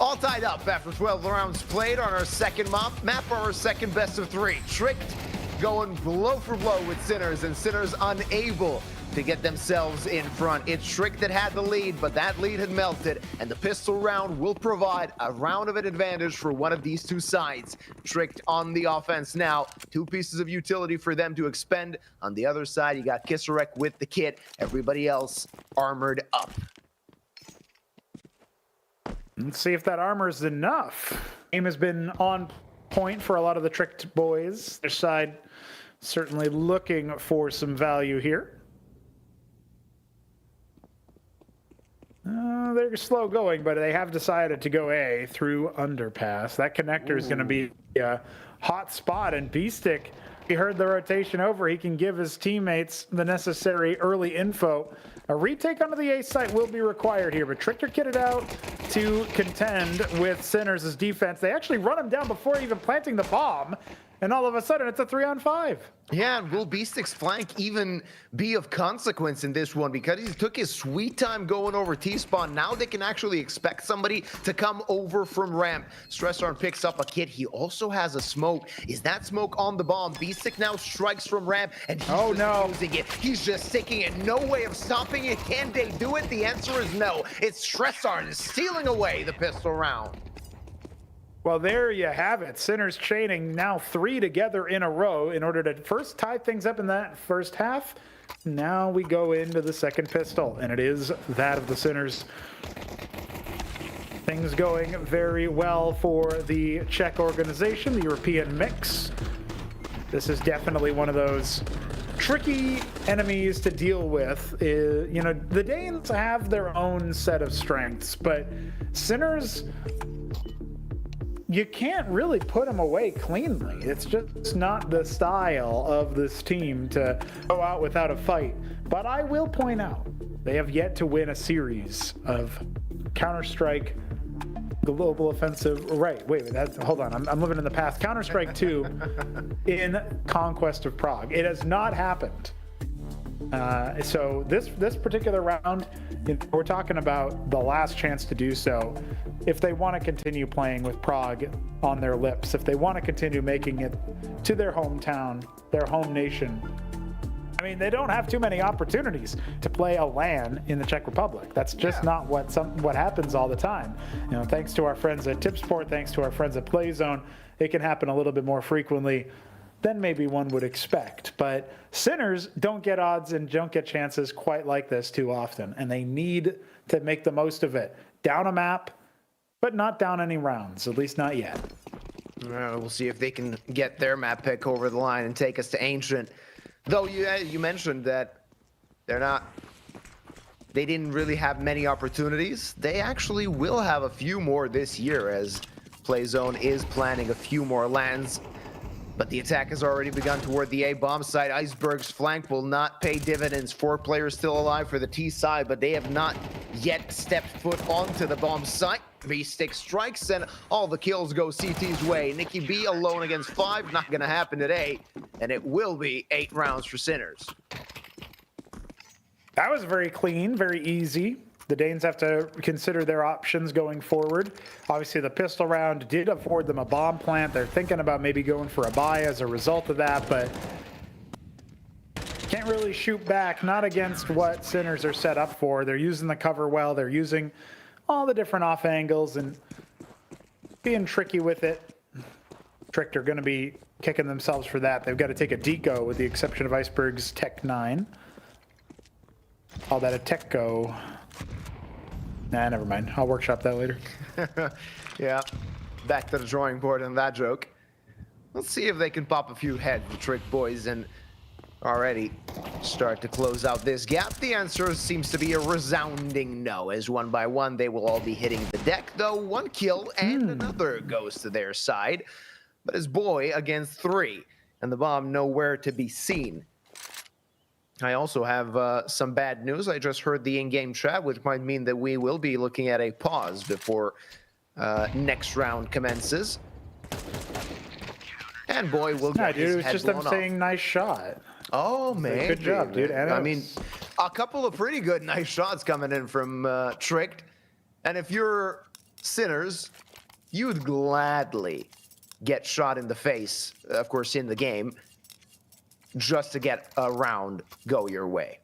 K: All tied up after 12 rounds played on our second map for our second best of 3. Tricked going blow for blow with Sinners, and Sinners unable to get themselves in front. It's Trick that had the lead, but that lead had melted, and the pistol round will provide a round of an advantage for one of these two sides. Tricked on the offense now. 2 pieces of utility for them to expend. On the other side, you got Kisarek with the kit. Everybody else armored up.
N: Let's see if that armor is enough. Aim has been on point for a lot of the Tricked boys. Their side certainly looking for some value here. They're slow going, but they have decided to go A through underpass. That connector is going to be a hot spot, and B-Stick, he heard the rotation over. He can give his teammates the necessary early info. A retake onto the A site will be required here, but Tricked are kitted out to contend with Sinners' defense. They actually run him down before even planting the bomb, and all of a sudden it's a 3-on-5.
K: Yeah, and will B-Stick's flank even be of consequence in this one? Because he took his sweet time going over T-spawn. Now they can actually expect somebody to come over from ramp. Stressarm picks up a kit. He also has a smoke. Is that smoke on the bomb? B-Stick now strikes from ramp, and he's using it. He's just taking it. No way of stopping it. Can they do it? The answer is no. It's Stressarm stealing away the pistol round.
N: Well, there you have it. Sinners chaining now 3 together in a row in order to first tie things up in that first half. Now we go into the second pistol, and it is that of the Sinners. Things going very well for the Czech organization, the European mix. This is definitely one of those tricky enemies to deal with. You know, the Danes have their own set of strengths, but Sinners, you can't really put them away cleanly. It's just not the style of this team to go out without a fight. But I will point out, they have yet to win a series of Counter-Strike Global Offensive. Hold on, I'm living in the past. Counter-Strike 2 in Conquest of Prague. It has not happened. So this particular round, we're talking about the last chance to do so. If they want to continue playing with Prague on their lips, if they want to continue making it to their hometown, their home nation, I mean, they don't have too many opportunities to play a LAN in the Czech Republic. That's just not what happens all the time. You know, thanks to our friends at Tipsport, thanks to our friends at PLAYzone, it can happen a little bit more frequently than maybe one would expect. But Sinners don't get odds and don't get chances quite like this too often, and they need to make the most of it. Down a map, but not down any rounds, at least not yet.
K: We'll see if they can get their map pick over the line and take us to Ancient. Though you mentioned that they didn't really have many opportunities. They actually will have a few more this year, as PLAYzone is planning a few more lands. But the attack has already begun toward the A bomb site. Iceberg's flank will not pay dividends. 4 players still alive for the T side, but they have not yet stepped foot onto the bomb site. B-Stick strikes, and all the kills go CT's way. Nikki B alone against 5, not gonna happen today. And it will be 8 rounds for Sinners.
N: That was very clean, very easy. The Danes have to consider their options going forward. Obviously, the pistol round did afford them a bomb plant. They're thinking about maybe going for a buy as a result of that, but can't really shoot back, not against what Sinners are set up for. They're using the cover well. They're using all the different off angles and being tricky with it. Tricked are going to be kicking themselves for that. They've got to take a deco with the exception of Iceberg's Tech 9. Call that a Tech Go. Nah, never mind. I'll workshop that later.
K: Yeah, back to the drawing board on that joke. Let's see if they can pop a few heads, the Trick boys, and already start to close out this gap. The answer seems to be a resounding no, as one by one they will all be hitting the deck, though 1 kill and another goes to their side. But his boy against 3, and the bomb nowhere to be seen. I also have some bad news. I just heard the in-game chat, which might mean that we will be looking at a pause before next round commences. And boy, will get
N: dude,
K: his
N: it was
K: head
N: just them
K: blown off.
N: saying nice shot.
K: Oh, man.
N: Good job, dude.
K: I mean, a couple of pretty good nice shots coming in from Tricked. And if you're Sinners, you'd gladly get shot in the face, of course, in the game, just to get a round go your way.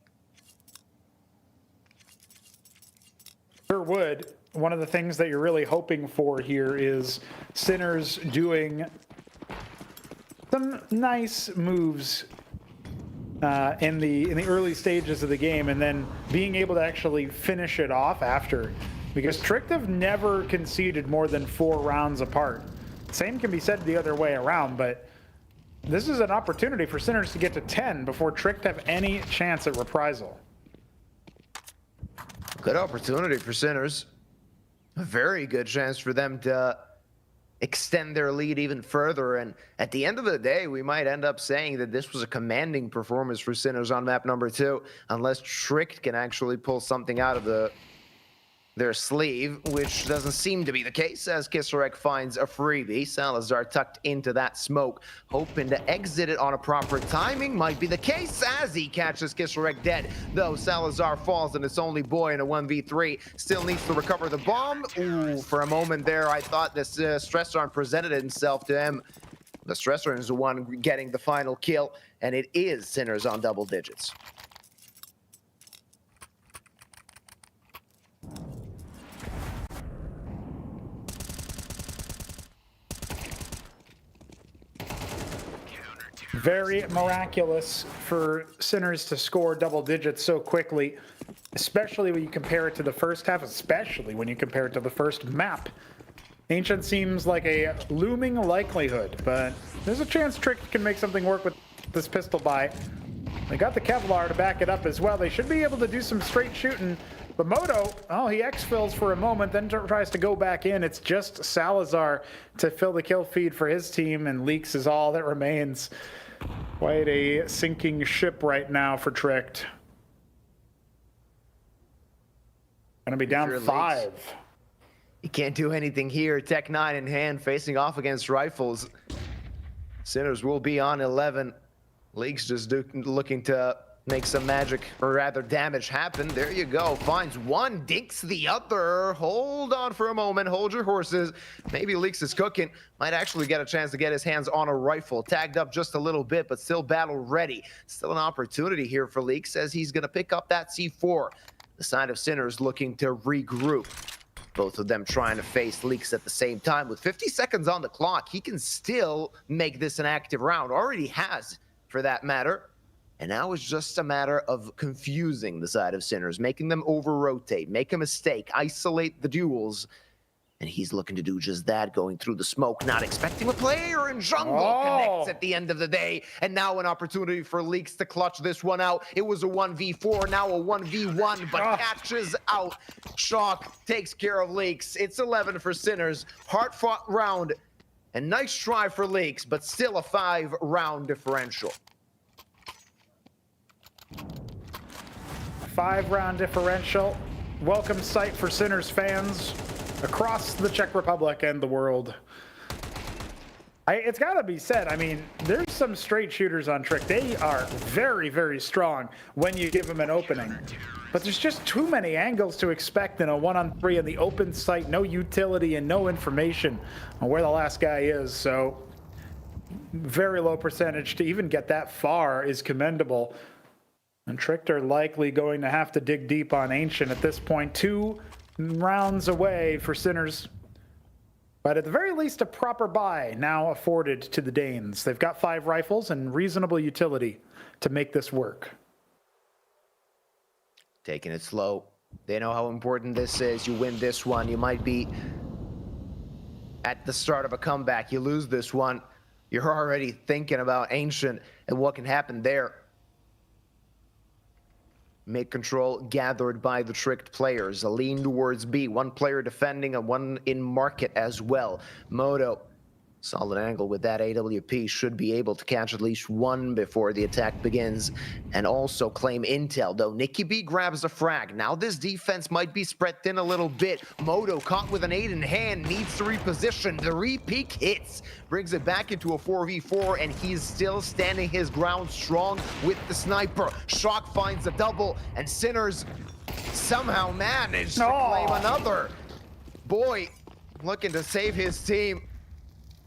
N: Sure would. One of the things that you're really hoping for here is Sinners doing some nice moves in the early stages of the game, and then being able to actually finish it off after. Because Tricked have never conceded more than 4 rounds apart. Same can be said the other way around, but this is an opportunity for Sinners to get to 10 before Tricked have any chance at reprisal.
K: Good opportunity for Sinners. A very good chance for them to extend their lead even further. And at the end of the day, we might end up saying that this was a commanding performance for Sinners on map number 2, unless Tricked can actually pull something out of their sleeve, which doesn't seem to be the case, as Kisarek finds a freebie. Salazar tucked into that smoke, hoping to exit it on a proper timing. Might be the case as he catches Kisarek dead, though Salazar falls and it's only Boy in a 1v3. Still needs to recover the bomb. Ooh, for a moment there, I thought this stress arm presented himself to him. The stress arm is the one getting the final kill, and it is Sinners on double digits.
N: Very miraculous for Sinners to score double digits so quickly, especially when you compare it to the first half, especially when you compare it to the first map. Ancient seems like a looming likelihood, but there's a chance Trick can make something work with this pistol buy. They got the Kevlar to back it up as well. They should be able to do some straight shooting. But Moto, oh, he exfils for a moment, then tries to go back in. It's just Salazar to fill the kill feed for his team, and Leaks is all that remains. Quite a sinking ship right now for Tricked. Gonna be down 5.
K: You can't do anything here. Tech 9 in hand, facing off against Rifles. Sinners will be on 11. Leaks just looking to make some magic, or rather damage happen. There you go. Finds one, dinks the other. Hold on for a moment. Hold your horses. Maybe Leaks is cooking. Might actually get a chance to get his hands on a rifle. Tagged up just a little bit, but still battle ready. Still an opportunity here for Leaks, as he's going to pick up that C4. The side of Sinners looking to regroup. Both of them trying to face Leaks at the same time. With 50 seconds on the clock, he can still make this an active round. Already has, for that matter. And now it's just a matter of confusing the side of Sinners, making them over-rotate, make a mistake, isolate the duels. And he's looking to do just that, going through the smoke, not expecting a player in jungle. Connects at the end of the day. And now an opportunity for Leaks to clutch this one out. It was a 1v4, now a 1v1, but catches out. Shock takes care of Leaks. It's 11 for Sinners. Hard-fought round. And nice try for Leaks, but still a 5-round differential.
N: 5-round differential. Welcome sight for Sinners fans across the Czech Republic and the world. It's got to be said, I mean, there's some straight shooters on Trick. They are very, very strong when you give them an opening. But there's just too many angles to expect in a 1-on-3 in the open site. No utility and no information on where the last guy is. So very low percentage to even get that far is commendable. And Tricked are likely going to have to dig deep on Ancient at this point. 2 rounds away for Sinners. But at the very least, a proper buy now afforded to the Danes. They've got 5 rifles and reasonable utility to make this work.
K: Taking it slow. They know how important this is. You win this one, you might be at the start of a comeback. You lose this one, you're already thinking about Ancient and what can happen there. Mid control gathered by the Tricked players. A lean towards B. 1 player defending and 1 in market as well. Moto Solid angle with that AWP, should be able to catch at least one before the attack begins and also claim intel, though Nicky B grabs a frag. Now this defense might be spread thin a little bit. Moto caught with an 8 in hand, needs to reposition. The re-peek hits, brings it back into a 4v4, and he's still standing his ground strong with the sniper. Shock finds a double, and Sinners somehow managed to claim another. Boy, looking to save his team.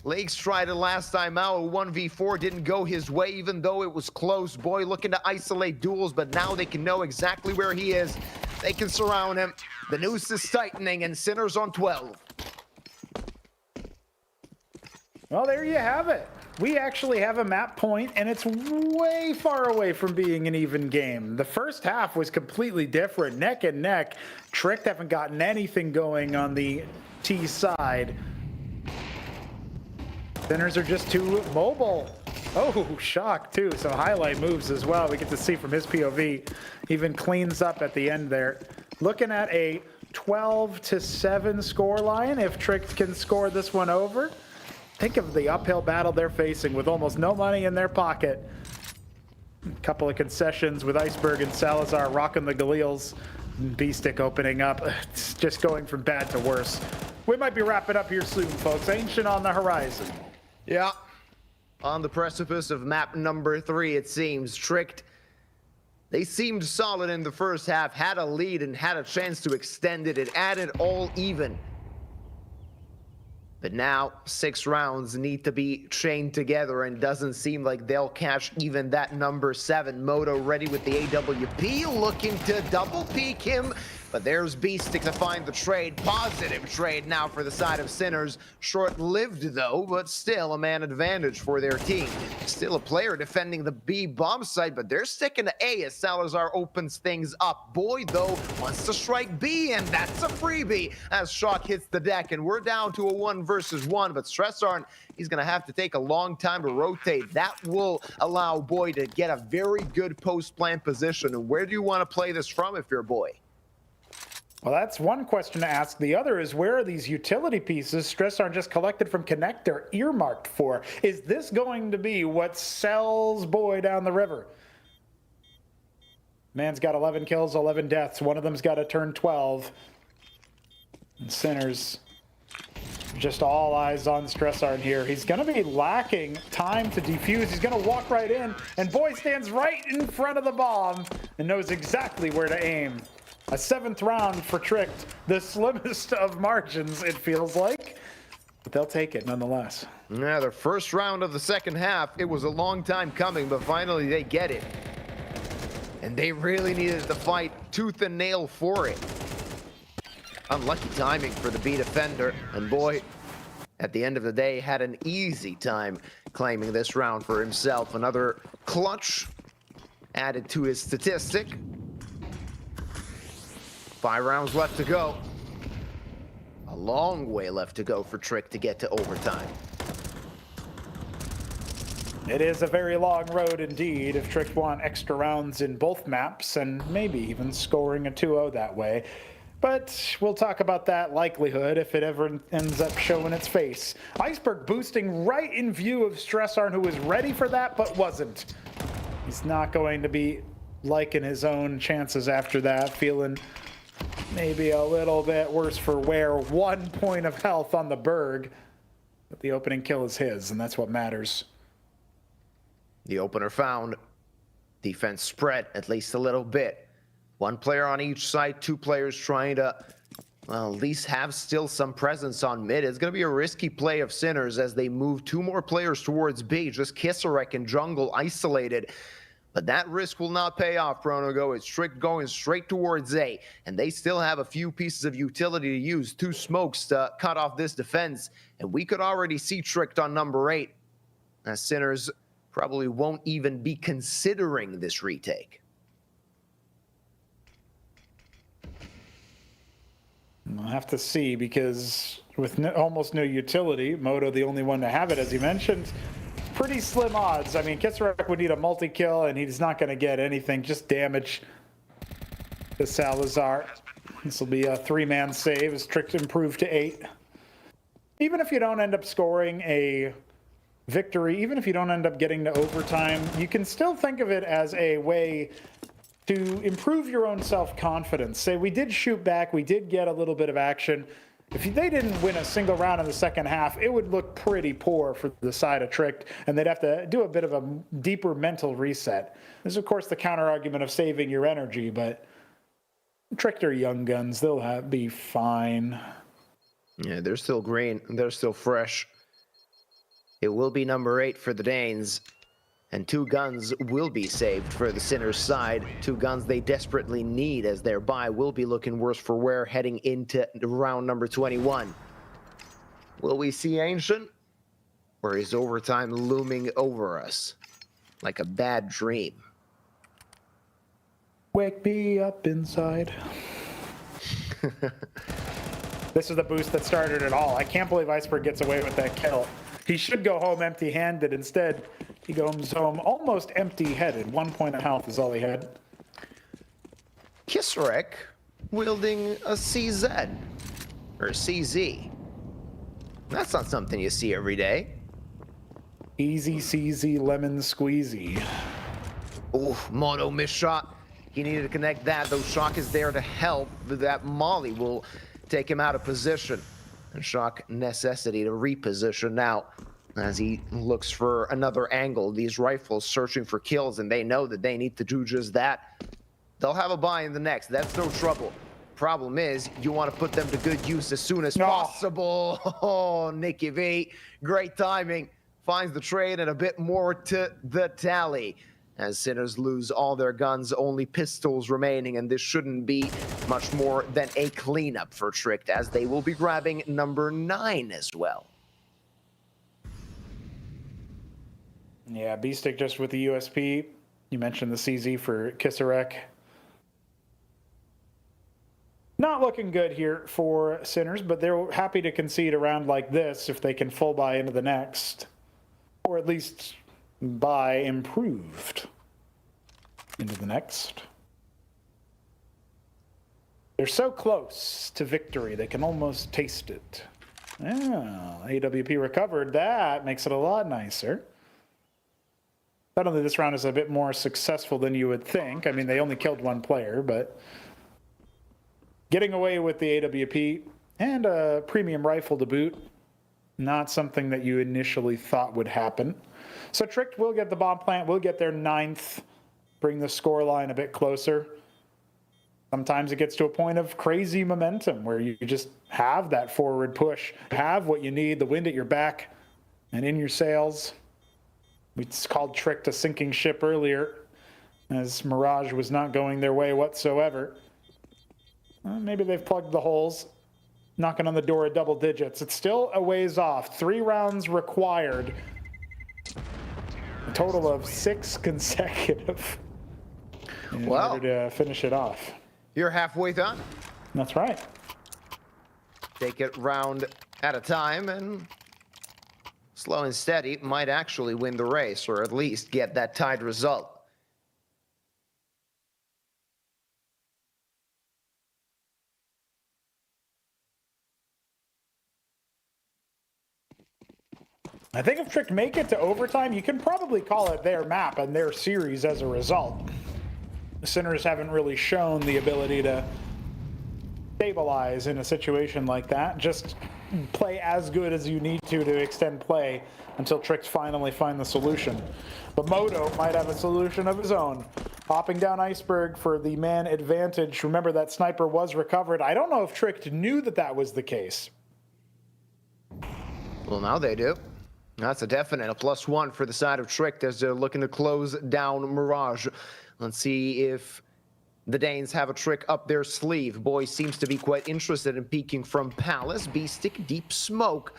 K: Lakes tried it last time out. 1v4 didn't go his way, even though it was close. Boy looking to isolate duels, but now they can know exactly where he is. They can surround him. The noose is tightening, and Sinners on 12.
N: Well, there you have it. We actually have a map point, and it's way far away from being an even game. The first half was completely different, neck and neck. Tricked haven't gotten anything going on the T side. Sinners are just too mobile. Oh, Shock too. Some highlight moves as well. We get to see from his POV. Even cleans up at the end there. Looking at a 12-7 score line. If Trick can score this one over. Think of the uphill battle they're facing with almost no money in their pocket. A couple of concessions with Iceberg and Salazar rocking the Galeals. B-Stick opening up. It's just going from bad to worse. We might be wrapping up here soon, folks. Ancient on the horizon.
K: Yeah. On the precipice of map number 3, it seems. Tricked. They seemed solid in the first half, had a lead and had a chance to extend it. It added all even. But now 6 rounds need to be chained together, and doesn't seem like they'll catch even that number 7. Moto ready with the AWP, looking to double peek him. But there's B-Stick to find the trade. Positive trade now for the side of Sinners. Short-lived though, but still a man advantage for their team. Still a player defending the B bomb site, but they're sticking to A as Salazar opens things up. Boy, though, wants to strike B, and that's a freebie as Shock hits the deck, and we're down to a 1 versus 1, but Stressarn, he's going to have to take a long time to rotate. That will allow Boy to get a very good post-plant position. And where do you want to play this from if you're Boy?
N: Well, that's one question to ask. The other is, where are these utility pieces Stressarn just collected from Connector earmarked for? Is this going to be what sells Boy down the river? Man's got 11 kills, 11 deaths. One of them's got to turn 12. And Sinners, just all eyes on Stressarn here. He's going to be lacking time to defuse. He's going to walk right in, and Boy stands right in front of the bomb and knows exactly where to aim. A 7th round for Tricked, the slimmest of margins, it feels like. But they'll take it nonetheless.
K: Yeah, their first round of the second half, it was a long time coming, but finally they get it. And they really needed to fight tooth and nail for it. Unlucky timing for the B defender, and Boy, at the end of the day, had an easy time claiming this round for himself. Another clutch added to his statistic. 5 rounds left to go. A long way left to go for Trick to get to overtime.
N: It is a very long road indeed if Trick want extra rounds in both maps and maybe even scoring a 2-0 that way. But we'll talk about that likelihood if it ever ends up showing its face. Iceberg boosting right in view of Stressarn, who was ready for that but wasn't. He's not going to be liking his own chances after that, feeling maybe a little bit worse for wear. 1 point of health on the Berg, but the opening kill is his, and that's what matters.
K: The opener found. Defense spread at least a little bit. 1 player on each side, 2 players trying to, well, at least have still some presence on mid. It's going to be a risky play of Sinners as they move 2 more players towards B. Just Kisarek and Jungle isolated. But that risk will not pay off, Pronogo. It's Trick going straight towards A, and they still have a few pieces of utility to use. 2 smokes to cut off this defense, and we could already see Tricked on number 8. As Sinners probably won't even be considering this retake.
N: We'll have to see, because with almost no utility, Moto the only one to have it, as you mentioned. Pretty slim odds. I mean, Kisarek would need a multi-kill, and he's not going to get anything, just damage to Salazar. This will be a 3-man save as Trick improved to 8. even if you don't end up scoring a victory, even if you don't end up getting to overtime, you can still think of it as a way to improve your own self-confidence. Say, we did shoot back, we did get a little bit of action. If they didn't win a single round in the second half, it would look pretty poor for the side of Tricked, and they'd have to do a bit of a deeper mental reset. There's, of course, the counter-argument of saving your energy, but Tricked are young guns. They'll be fine.
K: Yeah, they're still green. They're still fresh. It will be number 8 for the Danes. And 2 guns will be saved for the Sinners' side. 2 guns they desperately need, as their bye will be looking worse for wear heading into round number 21. Will we see Ancient? Or is overtime looming over us like a bad dream?
N: Wake me up inside. This is the boost that started it all. I can't believe Iceberg gets away with that kill. He should go home empty-handed. Instead, he goes home almost empty-headed. 1 point of health is all he had.
K: Kisrek wielding a CZ or CZ. That's not something you see every day.
N: Easy CZ lemon squeezy.
K: Ooh, Mono missed shot. He needed to connect that, though Shock is there to help. That Molly will take him out of position. And Shock necessity to reposition now as he looks for another angle. These rifles searching for kills, and they know that they need to do just that. They'll have a buy in the next. That's no trouble. Problem is, you want to put them to good use as soon as possible. Oh, Nicky V, great timing. Finds the trade and a bit more to the tally. As Sinners lose all their guns, only pistols remaining, and this shouldn't be much more than a cleanup for Tricked, as they will be grabbing number 9 as well.
N: Yeah, B-Stick just with the USP. You mentioned the CZ for Kisarek. Not looking good here for Sinners, but they're happy to concede a round like this if they can full buy into the next. Or at least buy improved into the next. They're so close to victory, they can almost taste it. Yeah, AWP recovered. That makes it a lot nicer. Suddenly this round is a bit more successful than you would think. I mean, they only killed 1 player, but getting away with the AWP and a premium rifle to boot, not something that you initially thought would happen. So Tricked will get the bomb plant, will get their 9th, bring the score line a bit closer. Sometimes it gets to a point of crazy momentum where you just have that forward push, have what you need, the wind at your back and in your sails. We called Tricked a sinking ship earlier, as Mirage was not going their way whatsoever. Well, maybe they've plugged the holes, knocking on the door of double digits. It's still a ways off. 3 rounds required. A total of 6 consecutive in order to finish it off.
K: You're halfway done.
N: That's right.
K: Take it round at a time, and slow and steady might actually win the race, or at least get that tied result.
N: I think if Tricked make it to overtime, you can probably call it their map and their series as a result. The Sinners haven't really shown the ability to stabilize in a situation like that. Just play as good as you need to extend play until Tricked finally find the solution. But Moto might have a solution of his own. Hopping down Iceberg for the man advantage. Remember, that sniper was recovered. I don't know if Tricked knew that that was the case.
K: Well, now they do. That's a definite. A +1 for the side of Tricked as they're looking to close down Mirage. Let's see if the Danes have a trick up their sleeve. Boy seems to be quite interested in peeking from Palace. B-Stick, deep smoke.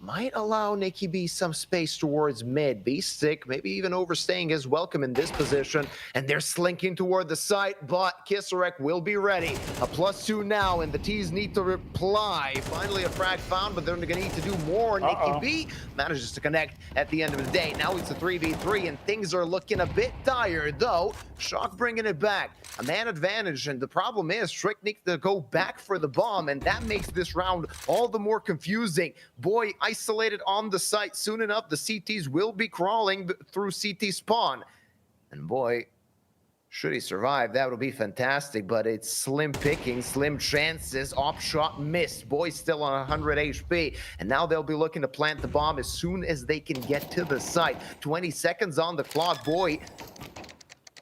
K: might allow Nikki B some space towards mid. Beastic maybe even overstaying his welcome in this position, and they're slinking toward the site, but Kisarek will be ready. A +2 now, and the T's need to reply. Finally a frag found, but they're gonna need to do more. Nikki B manages to connect at the end of the day. Now it's a 3v3, and things are looking a bit dire, though. Shock bringing it back. A man advantage, and the problem is Trick needs to go back for the bomb, and that makes this round all the more confusing. Boy, isolated on the site. Soon enough, the CTs will be crawling through CT spawn. And boy, should he survive, that would be fantastic, but it's slim picking, slim chances. Op shot missed. Boy still on 100 HP, and now they'll be looking to plant the bomb as soon as they can get to the site. 20 seconds on the clock. Boy,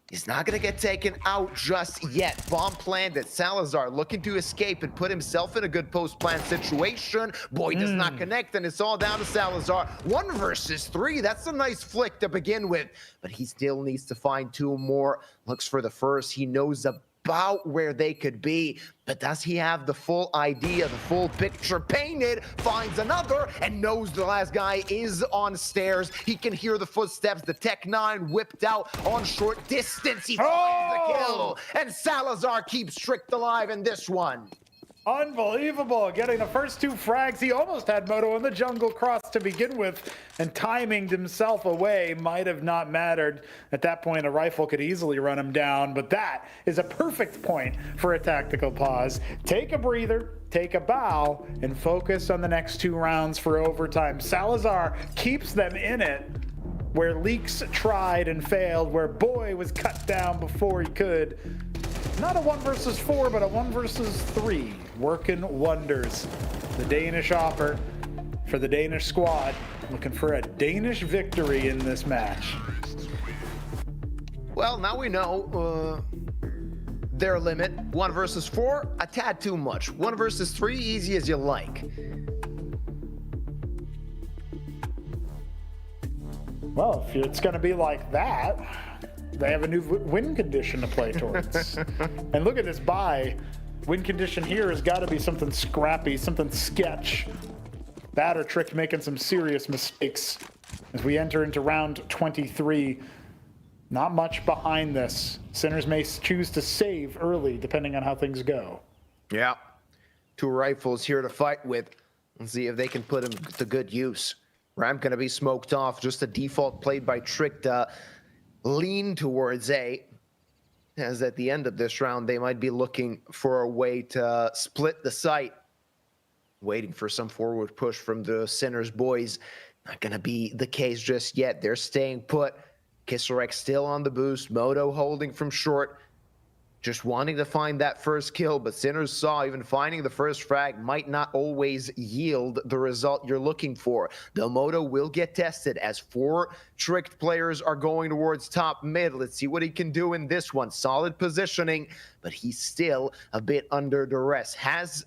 K: he's not going to get taken out just yet. Bomb planted. Salazar looking to escape and put himself in a good post-plant situation. Boy does not connect, and it's all down to Salazar. 1 versus 3. That's a nice flick to begin with, but he still needs to find 2 more. Looks for the first. He knows about where they could be, but does he have the full idea, the full picture painted? Finds another and knows the last guy is on stairs. He can hear the footsteps. The Tech 9 whipped out on short distance. He finds the kill, and Salazar keeps Trick alive in this one.
N: Unbelievable, getting the first 2 frags. He almost had Moto in the jungle cross to begin with, and timing himself away might have not mattered. At that point, a rifle could easily run him down, but that is a perfect point for a tactical pause. Take a breather, take a bow, and focus on the next 2 rounds for overtime. Salazar keeps them in it, where Leaks tried and failed, where Boy was cut down before he could. Not a 1 versus 4, but a 1 versus 3. Working wonders. The Danish offer for the Danish squad, looking for a Danish victory in this match.
K: Well, now we know their limit. 1 versus 4, a tad too much. 1 versus 3, easy as you like.
N: Well, if it's going to be like that, they have a new win condition to play towards. And look at this buy. Win condition here has got to be something scrappy, something sketch. That or Trick making some serious mistakes as we enter into round 23. Not much behind this. Sinners may choose to save early, depending on how things go.
K: Yeah. 2 rifles here to fight with. Let's see if they can put them to good use. Ramp going to be smoked off. Just a default played by Trick to lean towards A. As at the end of this round, they might be looking for a way to split the site. Waiting for some forward push from the Sinners boys. Not going to be the case just yet. They're staying put. Kisarek still on the boost. Moto holding from short. Just wanting to find that first kill, but Sinners saw even finding the first frag might not always yield the result you're looking for. The Moto will get tested as 4 tricked players are going towards top mid. Let's see what he can do in this one. Solid positioning, but he's still a bit under duress. Has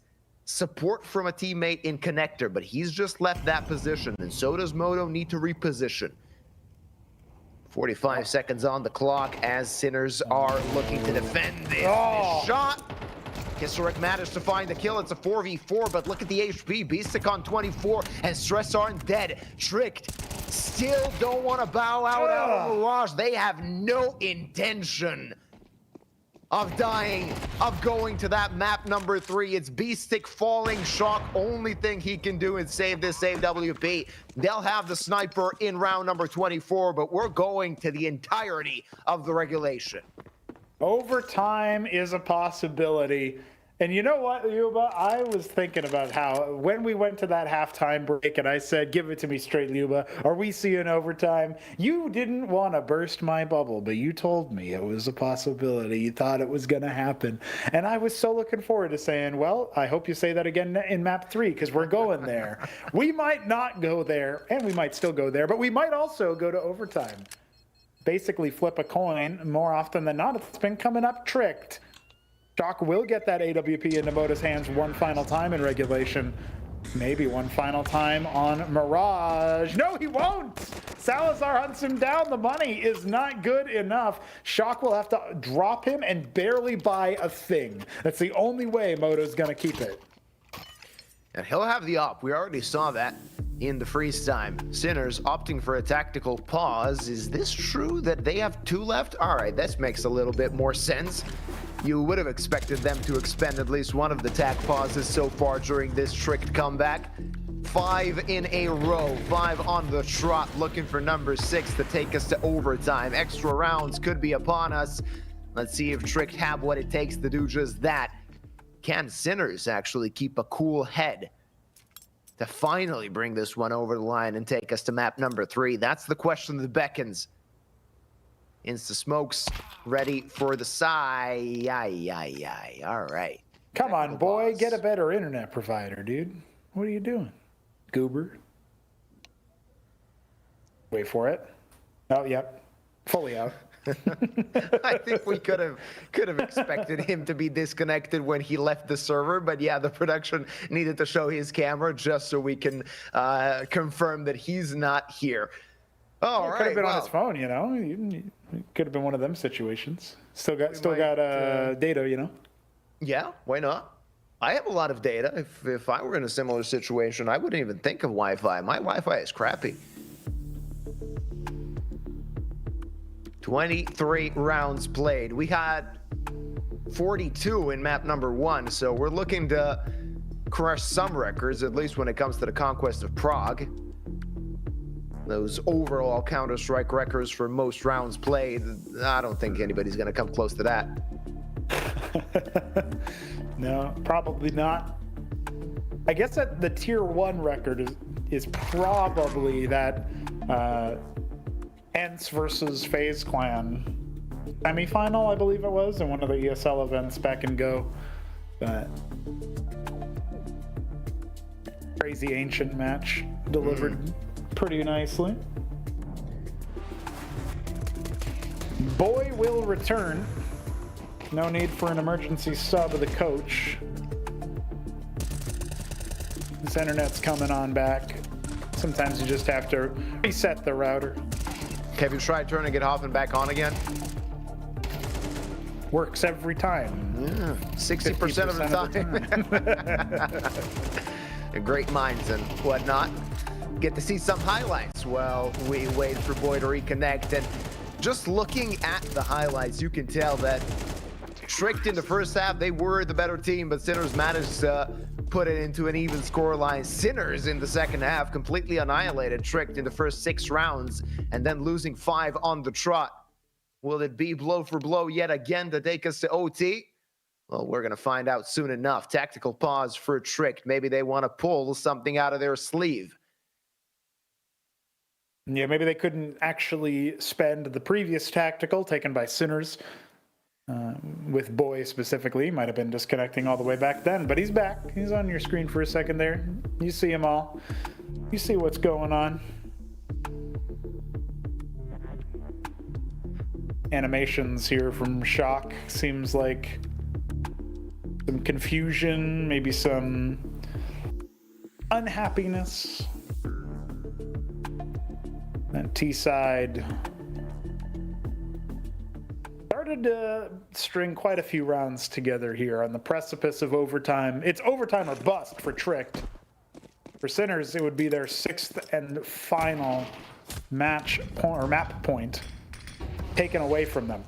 K: support from a teammate in connector, but he's just left that position, and so does Moto need to reposition. 45 seconds on the clock as Sinners are looking to defend this shot. Kisarek managed to find the kill. It's a 4v4, but look at the HP. Beastic on 24 and Stress aren't dead. Tricked. Still don't want to bow out of Mirage. They have no intention of dying, of going to that map number 3. It's Beastic falling Shock. Only thing he can do is save this, save WP. They'll have the sniper in round number 24, but we're going to the entirety of the regulation.
N: Overtime is a possibility. And you know what, Luba? I was thinking about how when we went to that halftime break and I said, give it to me straight, Luba, are we seeing overtime? You didn't want to burst my bubble, but you told me it was a possibility. You thought it was going to happen. And I was so looking forward to saying, well, I hope you say that again in map 3 because we're going there. We might not go there, and we might still go there, but we might also go to overtime. Basically flip a coin more often than not. It's been coming up tricked. Shock will get that AWP into Moto's hands one final time in regulation. Maybe one final time on Mirage. No, he won't! Salazar hunts him down. The money is not good enough. Shock will have to drop him and barely buy a thing. That's the only way Moto's gonna keep it.
K: And he'll have the op. We already saw that in the freeze time. Sinners opting for a tactical pause. Is this true that they have 2 left? All right, this makes a little bit more sense. You would have expected them to expend at least one of the tac pauses so far during this tricked comeback. 5 in a row, 5 on the trot, looking for number 6 to take us to overtime. Extra rounds could be upon us. Let's see if Tricked have what it takes to do just that. Can Sinners actually keep a cool head to finally bring this one over the line and take us to map number 3? That's the question that beckons. Insta smokes ready for the side. All right.
N: Come on, boy. Get a better internet provider, dude. What are you doing? Goober. Wait for it. Oh, yep. Fully out.
K: I think we could have expected him to be disconnected when he left the server, but yeah, the production needed to show his camera just so we can confirm that he's not here. Oh,
N: Could have been on his phone, you know. It could have been one of them situations. Still got data, you know.
K: Yeah, why not? I have a lot of data. If I were in a similar situation, I wouldn't even think of Wi-Fi. My Wi-Fi is crappy. 23 rounds played. We had 42 in map number 1, so we're looking to crush some records, at least when it comes to the Conquest of Prague. Those overall Counter-Strike records for most rounds played, I don't think anybody's going to come close to that.
N: No, probably not. I guess that the tier 1 record is probably that Ents versus FaZe Clan semifinal, I believe it was, in one of the ESL events back in Go. But crazy ancient match delivered pretty nicely. Boy will return. No need for an emergency sub of the coach. This internet's coming on back. Sometimes you just have to reset the router.
K: Have you tried turning it off and back on again?
N: Works every time.
K: 60% of the time. Great minds and whatnot. Get to see some highlights while we wait for Boy to reconnect. And just looking at the highlights, you can tell that Tricked in the first half, they were the better team, but Sinners managed to put it into an even scoreline. Sinners in the second half completely annihilated Tricked in the first 6 rounds and then losing 5 on the trot. Will it be blow for blow yet again to take us to OT? Well, we're going to find out soon enough. Tactical pause for Tricked. Maybe they want to pull something out of their sleeve.
N: Yeah, maybe they couldn't actually spend the previous tactical taken by Sinners. With Boy specifically, might have been disconnecting all the way back then, but he's back. He's on your screen for a second there. You see him all. You see what's going on. Animations here from Shock. Seems like some confusion, maybe some unhappiness. That T-side started to string quite a few rounds together here on the precipice of overtime. It's overtime or bust for Tricked. For Sinners, it would be their 6th and final map point taken away from them.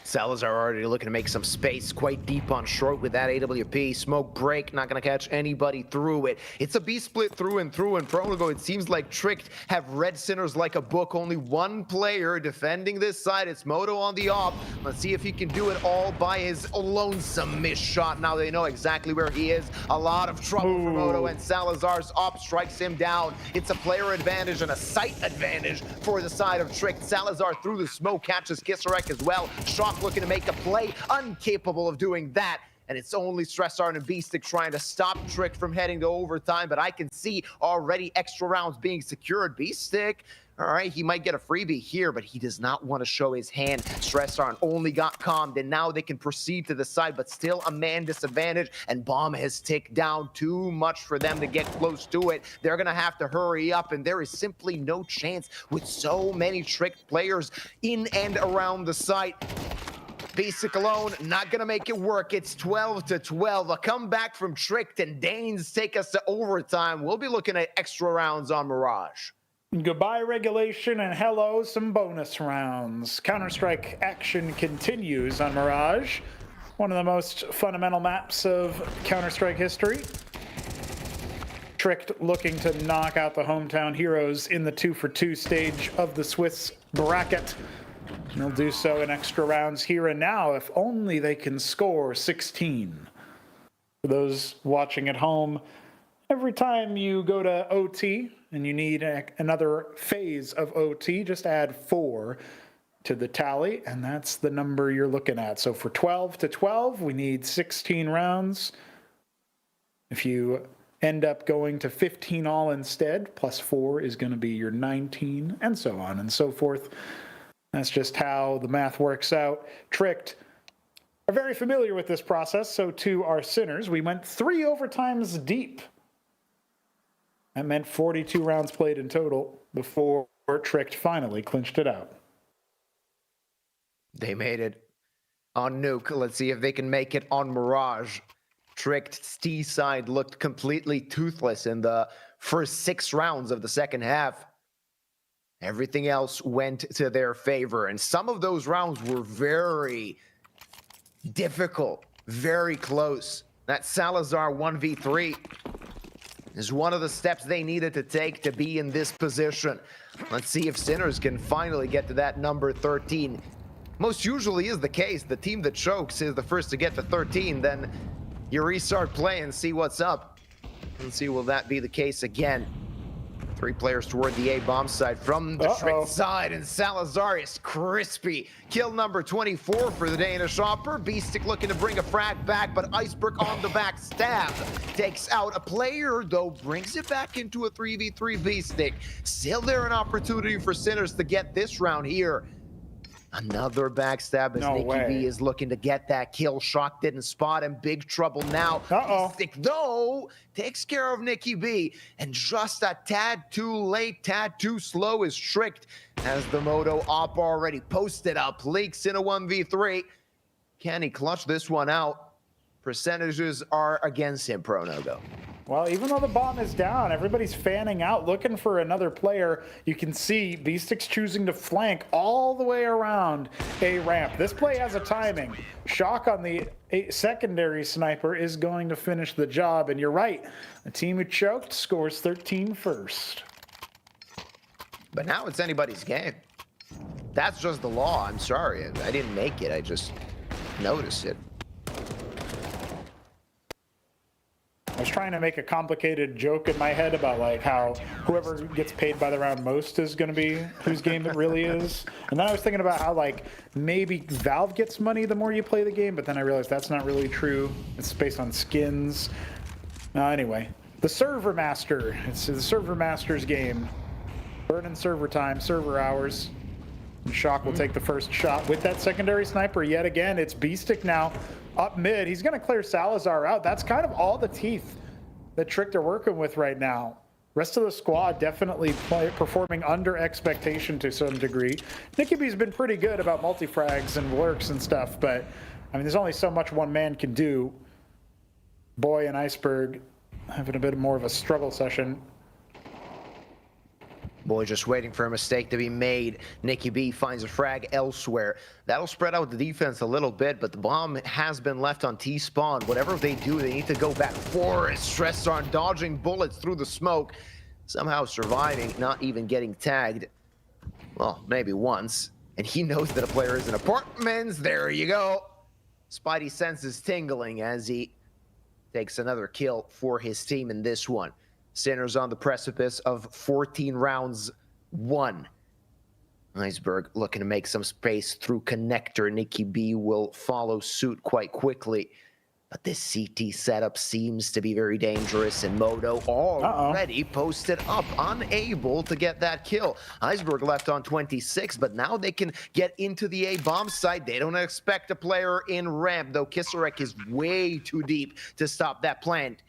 K: Salazar already looking to make some space, quite deep on short with that AWP. Smoke break, not going to catch anybody through it. It's a B split through and through, and Prologo, it seems like Tricked have read Sinners like a book. Only one player defending this side. It's Moto on the off. Let's see if he can do it all by his lonesome missed shot. Now they know exactly where he is. A lot of trouble for Moto, and Salazar's op strikes him down. It's a player advantage and a sight advantage for the side of Tricked. Salazar through the smoke catches Kisarek as well. Shock looking to make a play, incapable of doing that. And it's only Stressart and B-Stick trying to stop Tricked from heading to overtime, but I can see already extra rounds being secured. B-Stick, all right, he might get a freebie here, but he does not want to show his hand. Stressart only got calmed, and now they can proceed to the side, but still a man disadvantage, and Bomb has ticked down too much for them to get close to it. They're going to have to hurry up, and there is simply no chance with so many Tricked players in and around the site. Basic alone, not gonna make it work. It's 12-12. A comeback from Tricked, and Danes take us to overtime. We'll be looking at extra rounds on Mirage.
N: Goodbye regulation and hello some bonus rounds. Counter-Strike action continues on Mirage, one of the most fundamental maps of Counter-Strike history. Tricked looking to knock out the hometown heroes in the 2-for-2 stage of the Swiss bracket. They'll do so in extra rounds here and now if only they can score 16. For those watching at home, every time you go to OT and you need another phase of OT, just add 4 to the tally, and that's the number you're looking at. So for 12-12, we need 16 rounds. If you end up going to 15 all instead, plus 4 is going to be your 19, and so on and so forth. That's just how the math works out. Tricked are very familiar with this process, so too are Sinners. We went 3 overtimes deep. That meant 42 rounds played in total before Tricked finally clinched it out.
K: They made it on Nuke. Let's see if they can make it on Mirage. Tricked's T side looked completely toothless in the first 6 rounds of the second half. Everything else went to their favor, and some of those rounds were very difficult, very close. That Salazar 1v3 is one of the steps they needed to take to be in this position. Let's see if Sinners can finally get to that number 13. Most usually is the case. The team that chokes is the first to get to 13. Then you restart play and see what's up. Let's see, will that be the case again? 3 players toward the A-bomb side from the Tricked side, and Salazar is crispy. Kill number 24 for the Danish Hopper. Beastic looking to bring a frag back, but Iceberg on the back stab. Takes out a player, though, brings it back into a 3v3 Beastic. Still there an opportunity for Sinners to get this round here. Another backstab as Nicky B is looking to get that kill. Shock didn't spot him. Big trouble now. Beastic, though, takes care of Nicky B. And just a tad too late, tad too slow is Tricked as the Moto op already posted up. Leaks in a 1v3. Can he clutch this one out? Percentages are against him, Pronogo.
N: Well, even though the bomb is down, everybody's fanning out, looking for another player. You can see Beastic's choosing to flank all the way around a ramp. This play has a timing. Shock on the secondary sniper is going to finish the job, and you're right. The team who choked scores 13 first.
K: But now it's anybody's game. That's just the law. I'm sorry. I didn't make it. I just noticed it.
N: I was trying to make a complicated joke in my head about like how whoever gets paid by the round most is going to be whose game it really is. And then I was thinking about how like maybe Valve gets money the more you play the game, but then I realized that's not really true. It's based on skins. Anyway, the Server Master. It's the Server Master's game. Burning server time, server hours. And Shock will take the first shot with that secondary sniper yet again. It's Beastic now. Up mid, he's going to clear Salazar out. That's kind of all the teeth that Tricked are working with right now. Rest of the squad definitely performing under expectation to some degree. Nicky B's been pretty good about multi-frags and lurks and stuff, but I mean, there's only so much one man can do. Boy and Iceberg having a bit more of a struggle session.
K: Boy just waiting for a mistake to be made. Nicky B finds a frag elsewhere. That'll spread out the defense a little bit, but the bomb has been left on T-spawn. Whatever they do, they need to go back for it. Stress on dodging bullets through the smoke. Somehow surviving, not even getting tagged. Well, maybe once. And he knows that a player is in apartments. There you go. Spidey senses tingling as he takes another kill for his team in this one. Sinners on the precipice of 14 rounds won. Iceberg looking to make some space through connector. Nicky B will follow suit quite quickly. But this CT setup seems to be very dangerous, and Moto already posted up, unable to get that kill. Iceberg left on 26, but now they can get into the A-bomb site. They don't expect a player in ramp, though Kisarek is way too deep to stop that plant.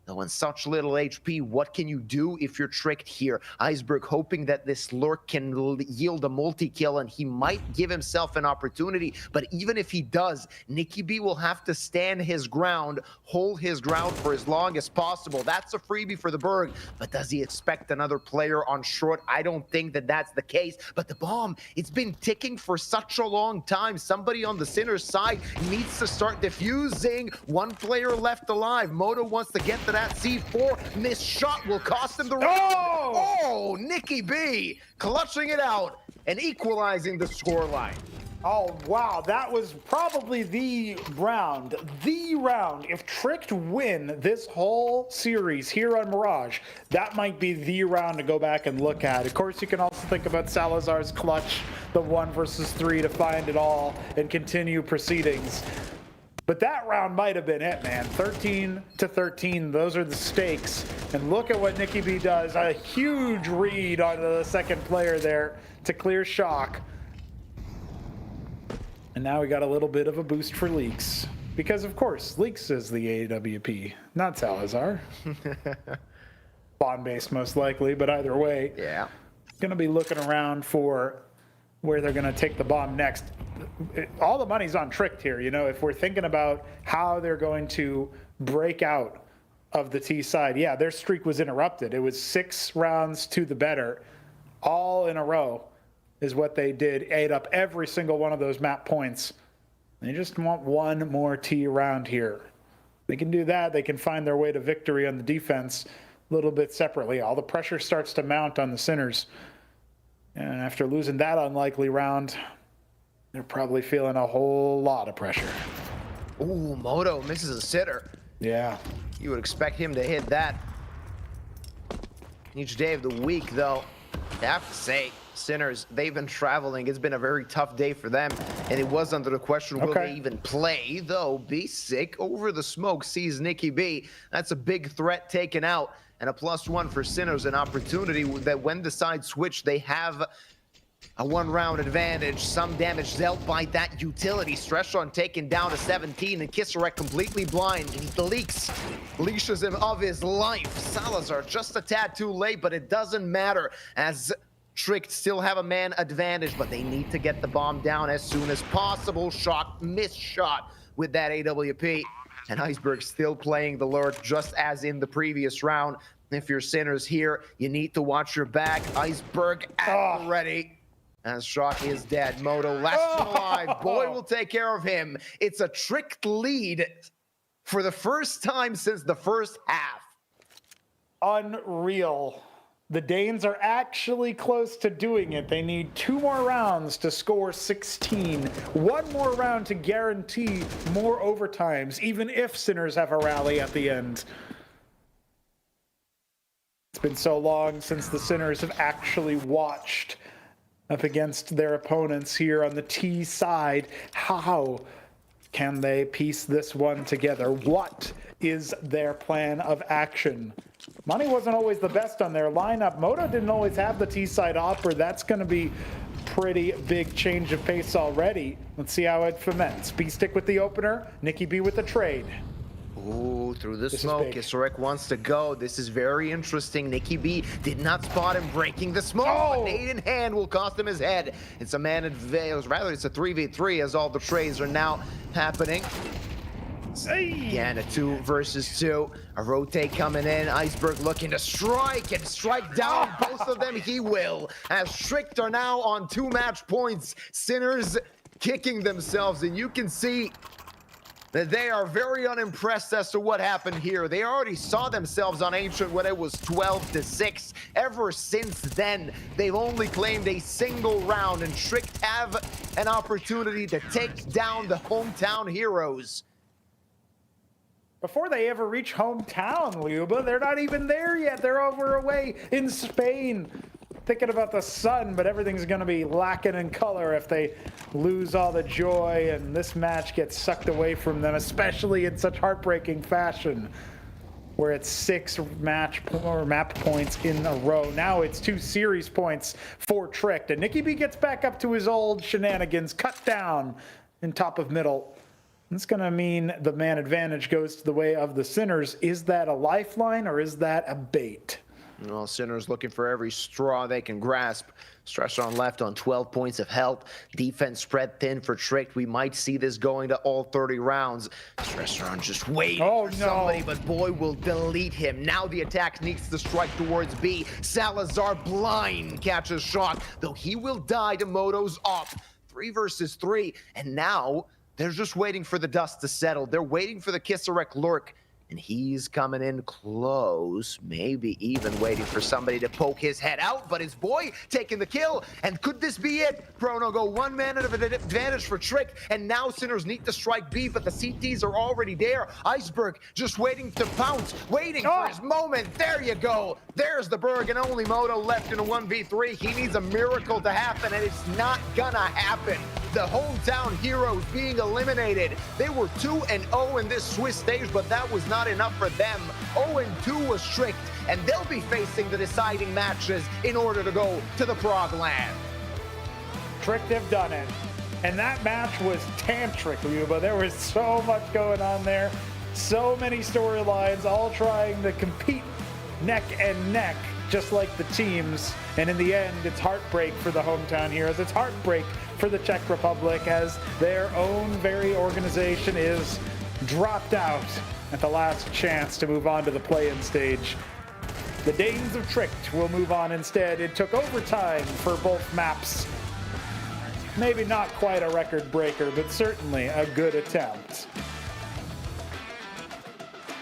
K: Though on such little HP, what can you do if you're tricked here? Iceberg hoping that this lurk can yield a multi-kill, and he might give himself an opportunity. But even if he does, Nicky B will have to stand his ground, hold his ground for as long as possible. That's a freebie for the Berg. But does he expect another player on short? I don't think that that's the case. But the bomb, it's been ticking for such a long time. Somebody on the Sinners side needs to start defusing. One player left alive. Moto wants to get to that C4. Missed shot will cost him the round. Oh, Nicky B clutching it out and equalizing the scoreline.
N: Oh, wow. That was probably the round. If Tricked win this whole series here on Mirage, that might be the round to go back and look at. Of course, you can also think about Salazar's clutch, the 1 versus 3 to find it all and continue proceedings. But that round might have been it, man. 13-13, those are the stakes. And look at what Nicky B does. A huge read onto the second player there to clear Shock. And now we got a little bit of a boost for Leaks. Because, of course, Leaks is the AWP, not Salazar. Bond-based, most likely, but either way.
K: Yeah.
N: Going to be looking around for where they're going to take the bomb next. All the money's on Tricked here, you know, if we're thinking about how they're going to break out of the T side. Yeah, their streak was interrupted. It was 6 rounds to the better, all in a row is what they did. Ate up every single one of those map points. They just want one more T round here. They can do that. They can find their way to victory on the defense a little bit separately. All the pressure starts to mount on the Sinners. And after losing that unlikely round, they're probably feeling a whole lot of pressure.
K: Ooh, Moto misses a sitter.
N: Yeah.
K: You would expect him to hit that each day of the week, though. I have to say, Sinners, they've been traveling. It's been a very tough day for them, and it was under the question, will they even play? Though, Be Sick over the smoke sees Nicky B. That's a big threat taken out, and a +1 for Sinners, an opportunity that when the sides switch, they have a 1-round advantage. Some damage dealt by that utility. Streshon taken down to 17, and Kisarek completely blind. He leashes him of his life. Salazar just a tad too late, but it doesn't matter as Tricked still have a man advantage, but they need to get the bomb down as soon as possible. Shock, missed shot with that AWP. And Iceberg still playing the lurk just as in the previous round. If you're Sinners here, you need to watch your back. Iceberg at the ready. As Shock is dead. Moto last one alive. Boy will take care of him. It's a Tricked lead for the first time since the first half.
N: Unreal. The Danes are actually close to doing it. They need 2 more rounds to score 16. 1 more round to guarantee more overtimes, even if Sinners have a rally at the end. It's been so long since the Sinners have actually watched up against their opponents here on the T side. How can they piece this one together? What is their plan of action? Money wasn't always the best on their lineup. Moto didn't always have the T-side offer. That's going to be pretty big change of pace already. Let's see how it ferments. B-Stick with the opener, Nicky B with the trade.
K: Ooh, through the smoke, Kisarek wants to go. This is very interesting. Nicky B did not spot him breaking the smoke. But nade in hand will cost him his head. It's a man advantage. Rather, it's a 3v3 as all the trades are now happening. Again, a 2 versus 2. A rotate coming in. Iceberg looking to strike and strike down both of them. He will. As Tricked are now on 2 match points. Sinners kicking themselves, and you can see that they are very unimpressed as to what happened here. They already saw themselves on Ancient when it was 12-6. Ever since then, they've only claimed a single round, and Tricked have an opportunity to take down the hometown heroes.
N: Before they ever reach hometown, Luba, they're not even there yet. They're over away in Spain. Thinking about the sun, but everything's going to be lacking in color if they lose all the joy and this match gets sucked away from them, especially in such heartbreaking fashion, where it's 6 map points in a row. Now it's 2 series points for Tricked, and Nicky B gets back up to his old shenanigans, cut down in top of middle. It's going to mean the man advantage goes to the way of the Sinners. Is that a lifeline or is that a bait?
K: Well, Sinners looking for every straw they can grasp. Stressor on left on 12 points of health. Defense spread thin for Tricked. We might see this going to all 30 rounds. Stressor on just waiting for somebody, but boy will delete him. Now the attack sneaks the strike towards B. Salazar blind catches shot, though he will die to Moto's up. 3 versus 3, and now they're just waiting for the dust to settle. They're waiting for the Kisarek lurk. And he's coming in close, maybe even waiting for somebody to poke his head out, but his boy taking the kill. And could this be it? Prono go 1 man of advantage for Trick, and now Sinners need to strike B, but the CTs are already there. Iceberg just waiting to pounce, waiting for his moment. There you go. There's the Berg, and only Moto left in a 1v3. He needs a miracle to happen, and it's not gonna happen. The hometown heroes being eliminated. They were 2-0 in this Swiss stage, but that was not enough for them. 0-2 was Tricked, and they'll be facing the deciding matches in order to go to the Prague land.
N: Tricked have done it. And that match was tantric, Luba. There was so much going on there. So many storylines, all trying to compete neck and neck, just like the teams. And in the end, it's heartbreak for the hometown heroes. It's heartbreak for the Czech Republic as their own very organization is dropped out at the last chance to move on to the play-in stage. The Danes of Tricked will move on instead. It took overtime for both maps. Maybe not quite a record breaker, but certainly a good attempt.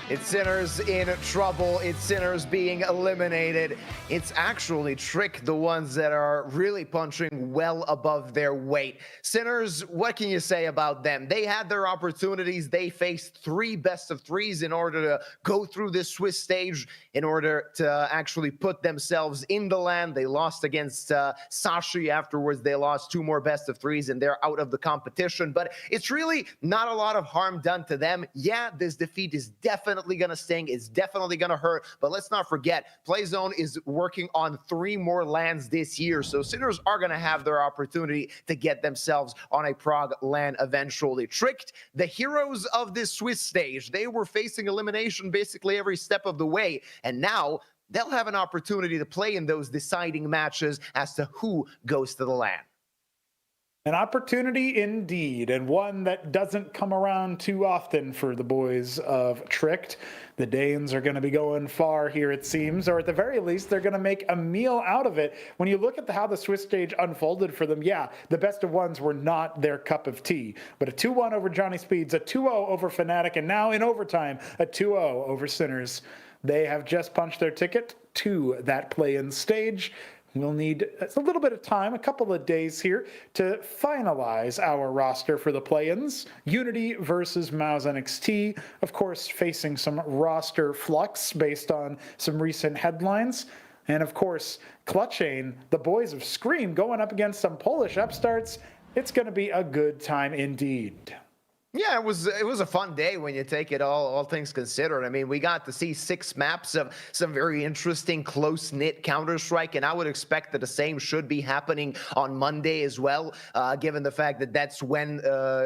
K: It's Sinners in trouble. It's Sinners being eliminated. It's actually Trick, the ones that are really punching well above their weight. Sinners, what can you say about them? They had their opportunities. They faced 3 best of 3s in order to go through this Swiss stage, in order to actually put themselves in the land. They lost against Sashi. Afterwards, they lost 2 more best of 3s, and they're out of the competition. But it's really not a lot of harm done to them. Yeah, this defeat is definitely going to sting. It's definitely going to hurt. But let's not forget, PLAYzone is working on 3 more lands this year. So Sinners are going to have their opportunity to get themselves on a Prague land eventually. Tricked, the heroes of this Swiss stage, they were facing elimination basically every step of the way. And now they'll have an opportunity to play in those deciding matches as to who goes to the land.
N: An opportunity indeed, and one that doesn't come around too often for the boys of Tricked. The Danes are going to be going far here, it seems, or at the very least, they're going to make a meal out of it. When you look at how the Swiss stage unfolded for them, yeah, the best of ones were not their cup of tea. But a 2-1 over Johnny Speeds, a 2-0 over Fnatic, and now in overtime, a 2-0 over Sinners. They have just punched their ticket to that play-in stage. We'll need a little bit of time, a couple of days here, to finalize our roster for the play-ins. Unity versus Mouse NXT, of course, facing some roster flux based on some recent headlines. And of course, Clutchain, the boys of Scream, going up against some Polish upstarts. It's going to be a good time indeed.
K: Yeah, it was a fun day when you take it all things considered. I mean, we got to see 6 maps of some very interesting close-knit Counter-Strike, and I would expect that the same should be happening on Monday as well, given the fact that that's when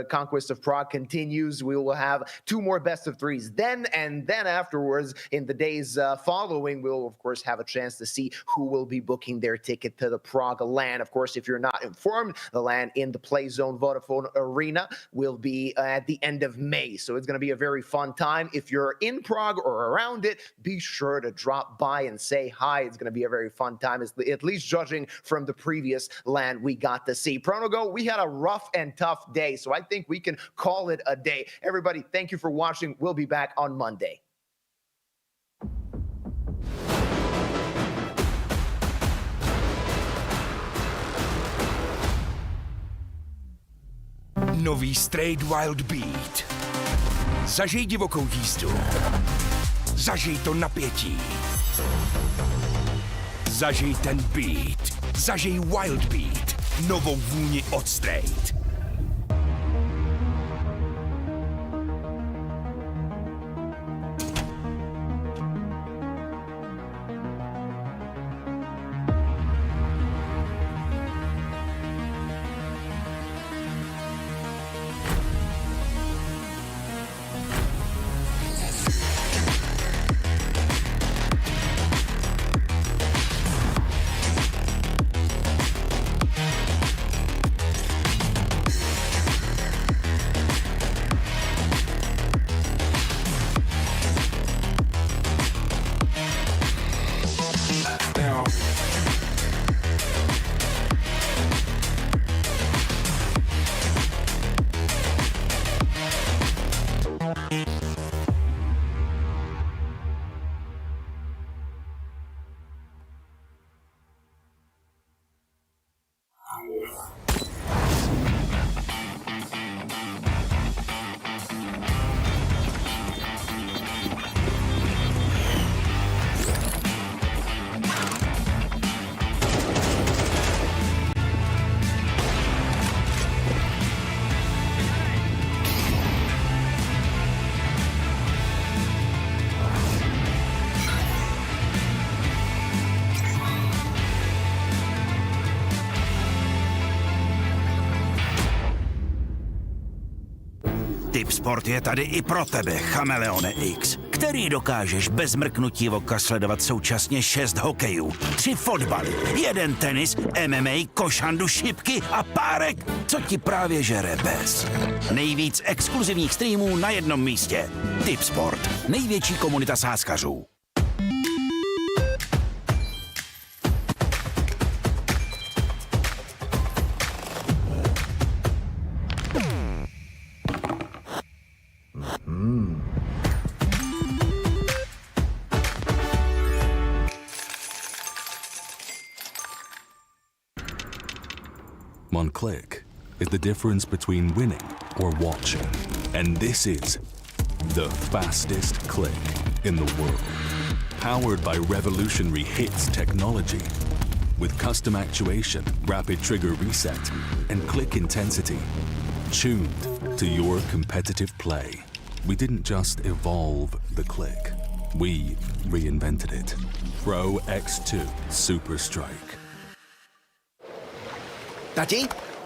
K: Conquest of Prague continues. We will have 2 more best of 3s then, and then afterwards, in the days following, we'll, of course, have a chance to see who will be booking their ticket to the Prague LAN. Of course, if you're not informed, the LAN in the PLAYzone Vodafone Arena will be at the end of May. So it's going to be a very fun time. If you're in Prague or around it, be sure to drop by and say hi. It's going to be a very fun time, at least judging from the previous LAN we got to see. Pronogo, we had a rough and tough day, so I think we can call it a day. Everybody, thank you for watching. We'll be back on Monday.
F: Nový Straight Wild Beat. Zažij divokou jízdu. Zažij to napětí. Zažij ten beat. Zažij Wild Beat. Novou vůni od Straight.
G: Tipsport je tady i pro tebe, Chameleone X, který dokážeš bez mrknutí oka sledovat současně 6 hokejů, 3 fotbaly, 1 tenis, MMA, košandu, šipky a párek, co ti právě žere bez. Nejvíc exkluzivních streamů na jednom místě. Tipsport, největší komunita sázkařů.
H: One click is the difference between winning or watching. And this is the fastest click in the world. Powered by revolutionary hits technology. With custom actuation, rapid trigger reset, and click intensity. Tuned to your competitive play. We didn't just evolve the click. We reinvented it. Pro X2 Super Strike.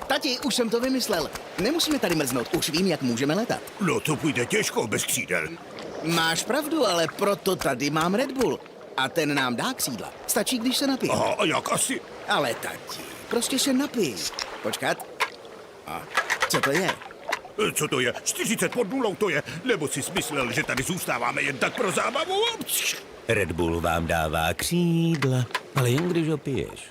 I: Tati, už jsem to vymyslel. Nemusíme tady mrznout, už vím, jak můžeme letat.
F: No to půjde těžko bez křídel.
I: Máš pravdu, ale proto tady mám Red Bull. A ten nám dá křídla. Stačí, když se napijeme.
F: Aha, a jak asi?
I: Ale tati, prostě se napij. Počkat. A co to je?
F: Co to je? 40 pod nulou to je. Nebo jsi smyslel, že tady zůstáváme jen tak pro zábavu?
J: Red Bull vám dává křídla, ale jen když ho piješ.